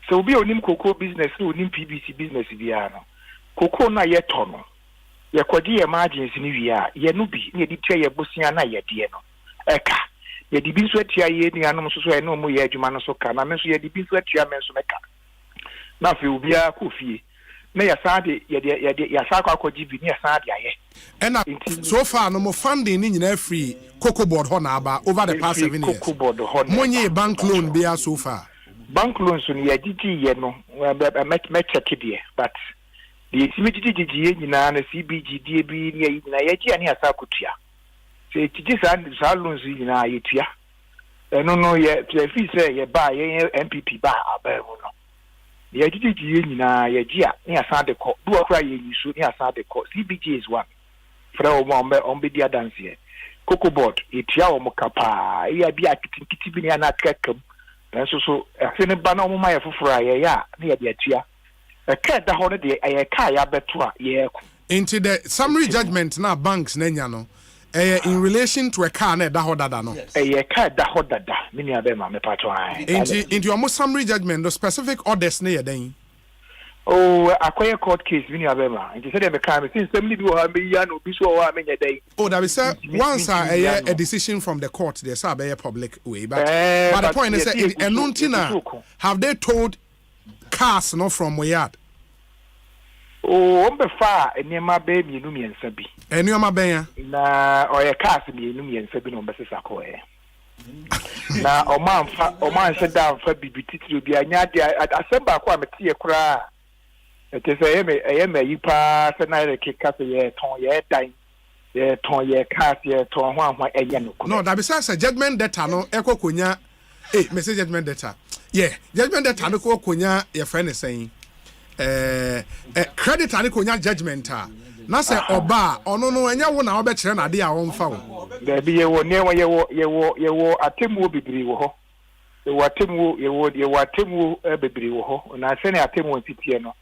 So obi onim cocoa business no onim PBC business bia no. Cocoa na ye tono. Ye kwadi ye margins ni wia. Ye no bi na ye ditia ye bosia na ye de no. Eka. Ye di bi so atia ye ni anom so so e no mo ye adwuma no so ka. Na me so ye di bi so atia me so meka. Na fe obi a ko fie. Na ya sade ya sako akoji bi ya sade aye and so far no more funding ni nyina free cocoa board ho na aba over the past 7 years cocoa board ho money bank loan bia so far bank loans ni ya gigi ye no me check it but the gigi nyina na CBG die bi ni na ya gi ani asako tua se gigi sa loans nyina ye tua no ye fee say ye ba ye MPP ba aba no ye gigi nyina ye gia ni Asante ko do okra ye yisu ni Asante ko CBG is one fra o be dia dance here cocoa board etia o mokapa ya bi akitikiti bi ni ana kekam so afene ba na o ma ye foforo ye ya ni ye dia tia e ka da ho no de ye ka ya beto a ye ku into the summary judgment na banks na nya no in relation to a car na da ho dada no ye car da ho dada me ni abema me pato ai into your summary judgment the specific orders na ye den acquire court case me ni abema into say dem ka me since them bi wo ha me ya no bi so wo ha me nya den that is once a decision from the court there say be public way but the point is enuntina have they told cars no from Moyad ombe fa enema be mienu miensa bi enema ben ya na oye cars mienu miensa bi no mbese sako na omanfa da fa bibititiri bi anya de Asempa kwa metie kura etese me yipa se na reke kase ye ton ye dan ye ton ye cars ye ton ho eye no that be say judgment data no ekokonya message judgment data judgment data no kokonya ye friend is saying credit ani konya judgment na say oba ono no enya wo na obe kire na de a wo mfa wo da bi ye wo ne ye wo atemu bibiri wo ho ye wo atemu bibiri wo ho na se ne atemu ntitie no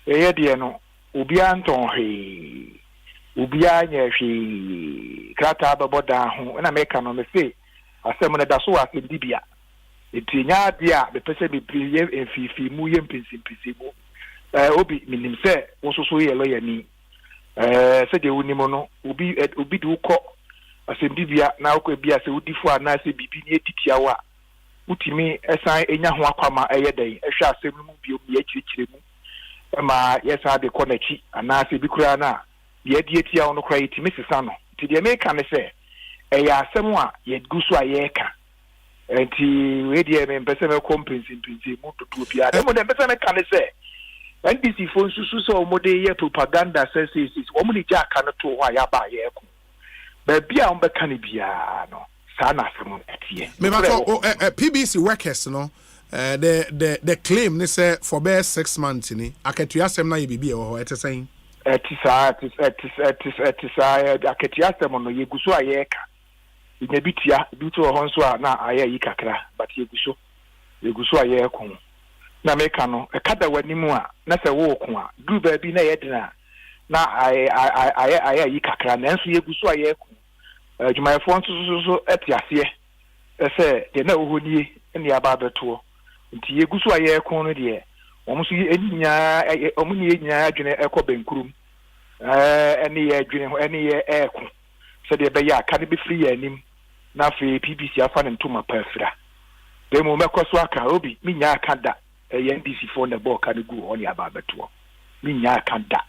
ye de no obi anton he obi anya hwe krata baboda ho na meka no me say asem ne da so wa dibia etinya dia be pese bibiri ye enfifi mu ye mpinsi mu obi minim se wo so ye lawyer ni se de wonimo no obi de ukọ asembibia na ukọ bia se udifo ana se bibi ni etitia wa utimi esan enya ho akwama eyeden ehwe asem mu bio mi akirikire mu ma yesa de konachi ana se bikura na ye de etia ono kra yitimi sesa no ti de meka ne se eya asem a ye gusu ayeka enti we de me mpese me compensate mu tutu bia de mo de mpese me ka ne se NBC for so mode ye propaganda says omuni jaka no to ho ya ba ye ko ba bia on be kan bia no sa na asem etie me ba PBC workers no the claim they say for best 6 months ni akatua asem na ye bibia ho etesen etisa akatua asem no ye guso ayeka nya bitia bitu ho nso na aye yi kakra but ye guso ayeko na meka no kada wanimu a na se wo ko a du ba bi na yedina na ay yi kakra na enso yeguso ayeko adwumayefo nso etiase se de na ohoni ne aba beto nti yeguso ayeko no de omso enya omuni enya adwene ekobenkurum any air so the beya can be free and na fe PBC afan into my perfra they mo make so aka obi me nya aka da NDC phone the ball can go on ya babeto me nya aka da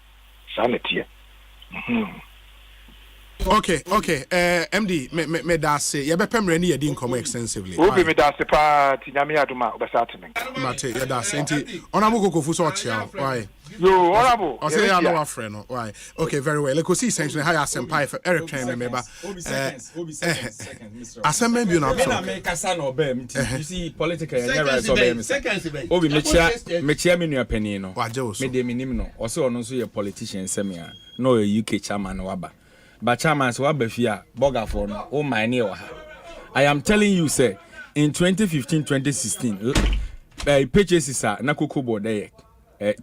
sanity Okay. MD, me da say you be pemre ni yedi nkomo extensively. Obi me da say pa ti nyame aduma obasatmen. Mate, you da say nti onamo kokofu so chia. Why? Yo, honorable. I say I know a friend. Why? Okay, very well. Ekosiisen high Asempa for Eric train remember. Obi seconds, Mr. Asempa bi na so. Me make asa no be you see political never so be me. Obi me chia me nua pani no. Me de minim no. O se ono so ye politician semia. No UK chairman waba. But chairman so abafia boga for no o mine o ha. I am telling you say in 2015-2016 purchases are na kokobo there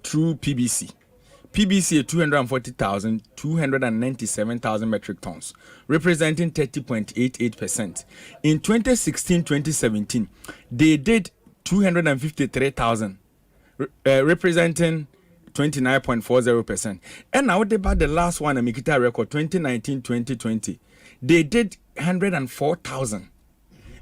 through PBC 240,000 297,000 metric tons representing 30.88%. In 2016-2017 they did 253,000 representing 29.40%. And now they bought the last one, a Mikita record, 2019-2020. They did 104,000.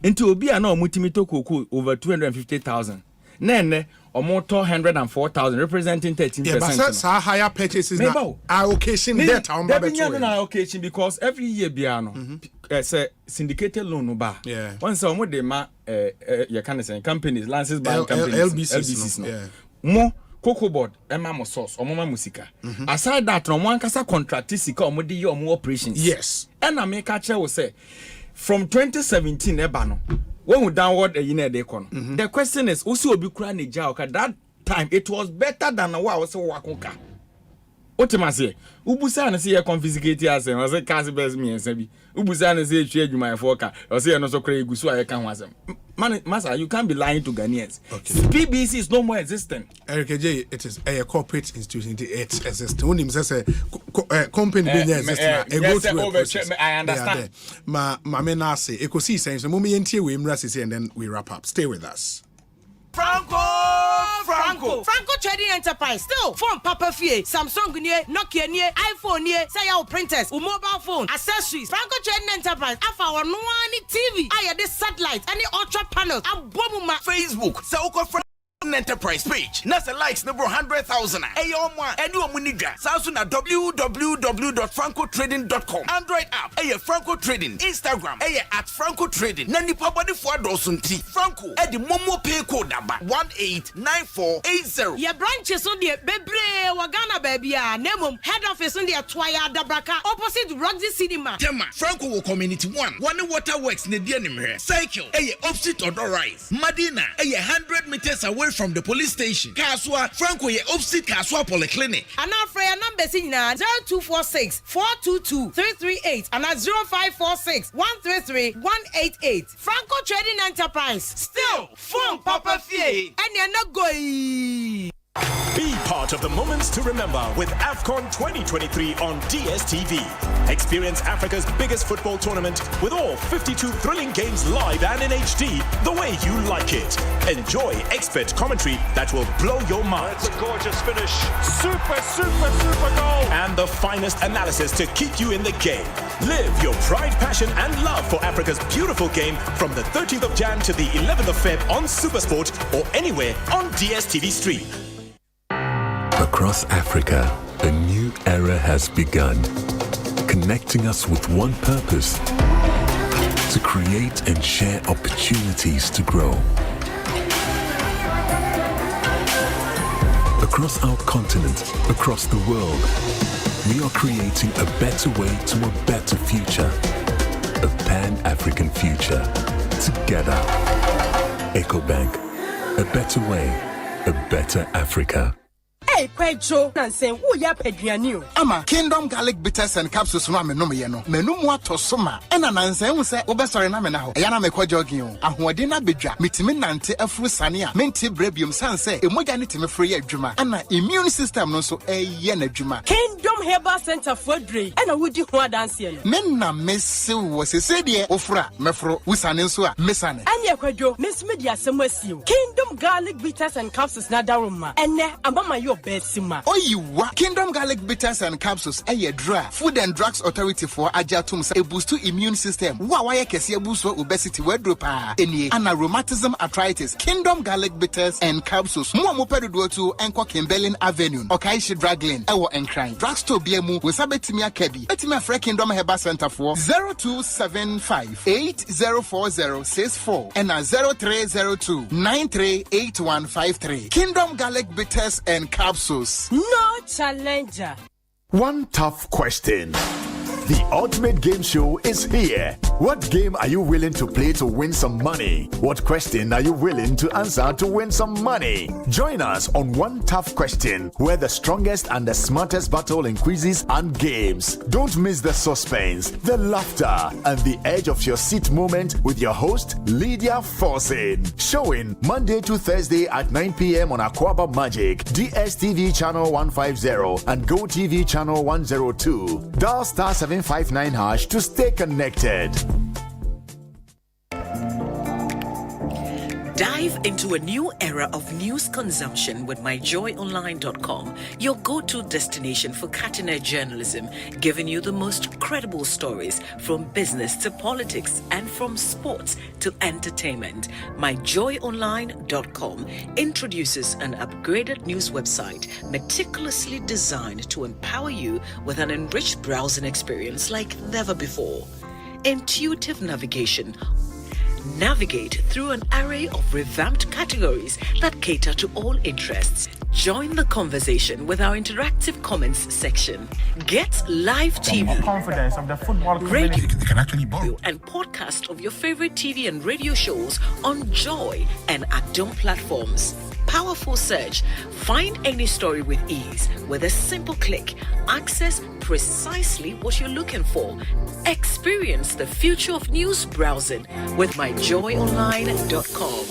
Into Obia no Mutimito Kuku over 250,000. Nene or more 104,000, representing 13%. Yeah, but higher purchases now. Allocation debt on allocation because every year Biano say syndicated loan no bar. Yeah. Once some de ma you can say companies, lances by companies, LBCs no. Yeah. More Cocoa board, Emma sauce, or Mama Musica. Aside that, from one casa contract, Sika, or more operations. Yes. And I make catcher will say from 2017, Ebano, when we downward a year they con. The question is, also be crying that time it was better than what I was so wakunka. Otimase, Ubusana see a confiscate as and was a cast best me and Sebi. Ubusana say, trade you my forecast, or say, and also crazy so I can was Massa, you can't be lying to Ghanaians. Okay. PBC is no more existent. Eric J, it is a corporate institution. It exists. When him says a company I understand. Ma mena say Ekosiisen so mumi entie we mrasisi and then we wrap up. Stay with us. Franco Trading Enterprise still phone Papa Fie Samsung nie Nokia nie iPhone nie say your printers or mobile phone accessories Franco Trading Enterprise afa our no TV aye this satellite any ultra panels abomuma Facebook say Enterprise page. Nasa likes number 100,000. Ayo mwa eni omuniga. Samsung na www.francotrading.com. Android app. Aye Franco Trading. Instagram. Aye @Franco Trading. Nani pabadi for dosunti. Franco. Edi momo pay code number 189480. Your branches on the bebre wagana baby nemum head office on the Twaya Dabraka opposite Roxy Cinema. Tema Franco will community 1. One water works ne dia nimre. Cycle. Aye opposite Odor Rise. Madina. Aye 100 meters away from the police station. Kaswa Franco ye opposite Kaswa Polyclinic. And our prayer number is 0246 422 338 and 0546 133 188. Franco Trading Enterprise. Still phone Papa Fie and you're not going. Be part of the moments to remember with AFCON 2023 on DSTV. Experience Africa's biggest football tournament with all 52 thrilling games live and in HD the way you like it. Enjoy expert commentary that will blow your mind. That's a gorgeous finish. Super goal. And the finest analysis to keep you in the game. Live your pride, passion and love for Africa's beautiful game from the 13th of Jan to the 11th of Feb on Supersport or anywhere on DSTV Stream. Across Africa, a new era has begun, connecting us with one purpose: to create and share opportunities to grow. Across our continent, across the world, we are creating a better way to a better future, a Pan-African future. Together, EcoBank, a better way, a better Africa. Hey, Pedro, Nansen, who ya Pedrianu? Ama Kingdom Garlic Bitters and Capsules no me no me no. Menu mo atosoma. Ena Nansen wo se obesore na me na ho. Eya na me kwa jogging o. Ahoɔden na bedwa. Mitimi nante afuru sane a. Menti brebium sanse. Emoja ne timi free adwuma. Ana immune system no so eye na adwuma. Kingdom Kingdom Herbal Center for Dre. And I would do one dance here. Menna Miss was a sadia ofra, Mefro, Wisanesua, Missane. And Yakwajo, Miss Media Samuel. Kingdom Garlic Bitters and Capsules Nadaruma. And now I'm on my your bed, Sima. Oh, you what? Kingdom Garlic Bitters and Capsules, a dry. Food and Drugs Authority for Ajatum, a boost to immune system. Why can see a boost for obesity, wordropa, any rheumatism, arthritis. Kingdom Garlic Bitters and Capsules. More Perudo and Cockembelin Avenue. Okaishi Drug Lane, Ewo and Crime. Drugstore BMU with Sabetimia Kebi. Etima Free Kingdom Herbal Center for 0275 804064 and 0302 938153. Kingdom Garlic Bitters and Capsules. No challenger. One tough question. The ultimate game show is here. What game are you willing to play to win some money? What question are you willing to answer to win some money? Join us on One Tough Question, where the strongest and the smartest battle in quizzes and games. Don't miss the suspense, the laughter, and the edge of your seat moment with your host, Lydia Forsin. Showing Monday to Thursday at 9 p.m. on Aquaba Magic, DSTV channel 150 and GoTV channel 102. Dial star 759 hash to stay connected. Dive into a new era of news consumption with myjoyonline.com, your go-to destination for cutting-edge journalism, giving you the most credible stories from business to politics and from sports to entertainment. Myjoyonline.com introduces an upgraded news website meticulously designed to empower you with an enriched browsing experience like never before. Intuitive navigation. Navigate through an array of revamped categories that cater to all interests. Join the conversation with our interactive comments section. Get live TV, confidence of the football community. Radio, and podcast of your favorite TV and radio shows on Joy and Adom platforms. Powerful search. Find any story with ease. With a simple click, access precisely what you're looking for. Experience the future of news browsing with myjoyonline.com.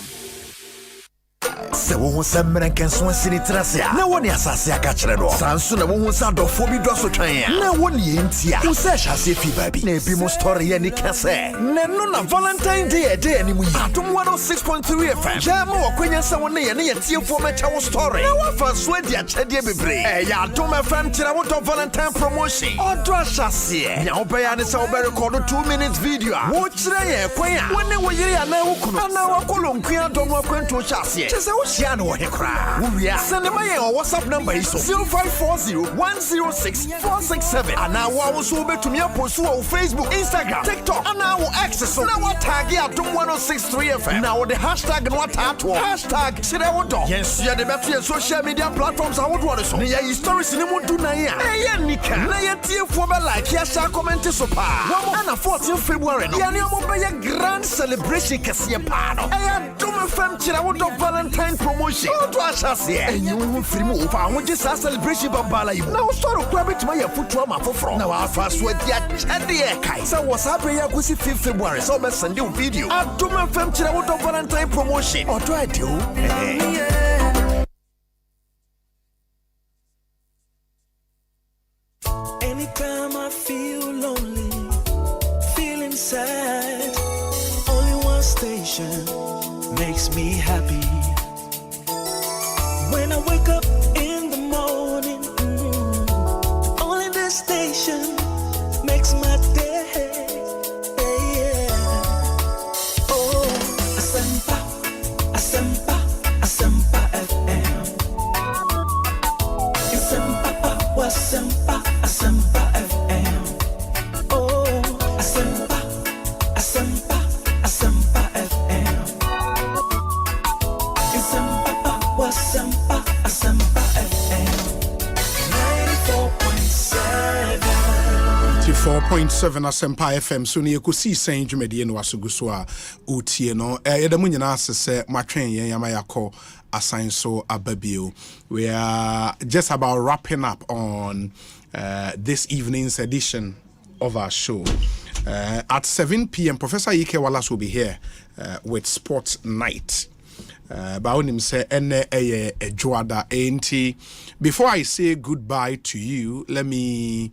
Se wo hu se mrenken so asini trasia na woni asase aka kire no sanso na wo hu sa dofo bi do so twan na woni entia wo se hase fi baby na ebi mo story ye ni kase na no na Valentine Day ni mu atom 106.3 FM jama wo kwanya sa woni ye na ye tiefo mecha wo story na wa fa so dia chede bebre ya atom FM kire wo to Valentine promotion odo hase nya wo be ya ne sa wo be record 2 minutes video wo kire ye kwanya woni wo yire ya na wo kunu na wo kolonkuya do no akwanto hase se wo shia no he kra wo wia send my WhatsApp number is 0540106467 ana wo so betumi apostu wo Facebook, Instagram, TikTok ana wo access so na wo tag ya dom 106.3 FM na wo the hashtag no tato hashtag shire wo do yes ya de beto social media platforms a wo do so ya stories ni mu du na ya ya nika na ya tiefo be like ya share comment so pa wo ana 14 February no ya ni mo be ya grand celebration kese pa no ya dom FM chira wo do Valentine promotion. What was us here? And you will free move. I want just a celebration Bambala. Now, sort of grab it to my foot to my for now. Our first with ya Kai. So, what's happening? I could see 5th February. So, let's send you video. I'm doing my film Chirawoto Valentine promotion. Or do I do? Anytime I feel lonely, feeling sad, only one station makes me happy. When I wake up in the morning, only this station makes my day. Oh, Asempa, Asempa, Asempa FM. Asempa, Asempa, Asempa FM. Oh, Asempa, Asempa, Asempa FM. Asempa, Asempa FM 94.7 Asempa FM so ne Ekosiisen dwumade no wasoguso a utie no yɛda mu nyina asese matwen yɛn yamayakɔ asan so ababio. We are just about wrapping up on this evening's edition of our show. At 7 p.m. Professor Ike Wallace will be here with Sports Night. Baonim say ene eye ejoada enti. Before I say goodbye to you, let me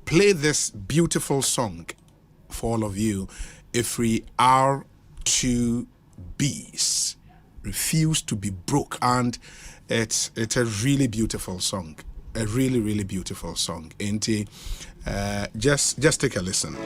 play this beautiful song for all of you. Ifri R2Bs, Refuse to Be Broke, and it's a really beautiful song, a really beautiful song. Enti, just take a listen.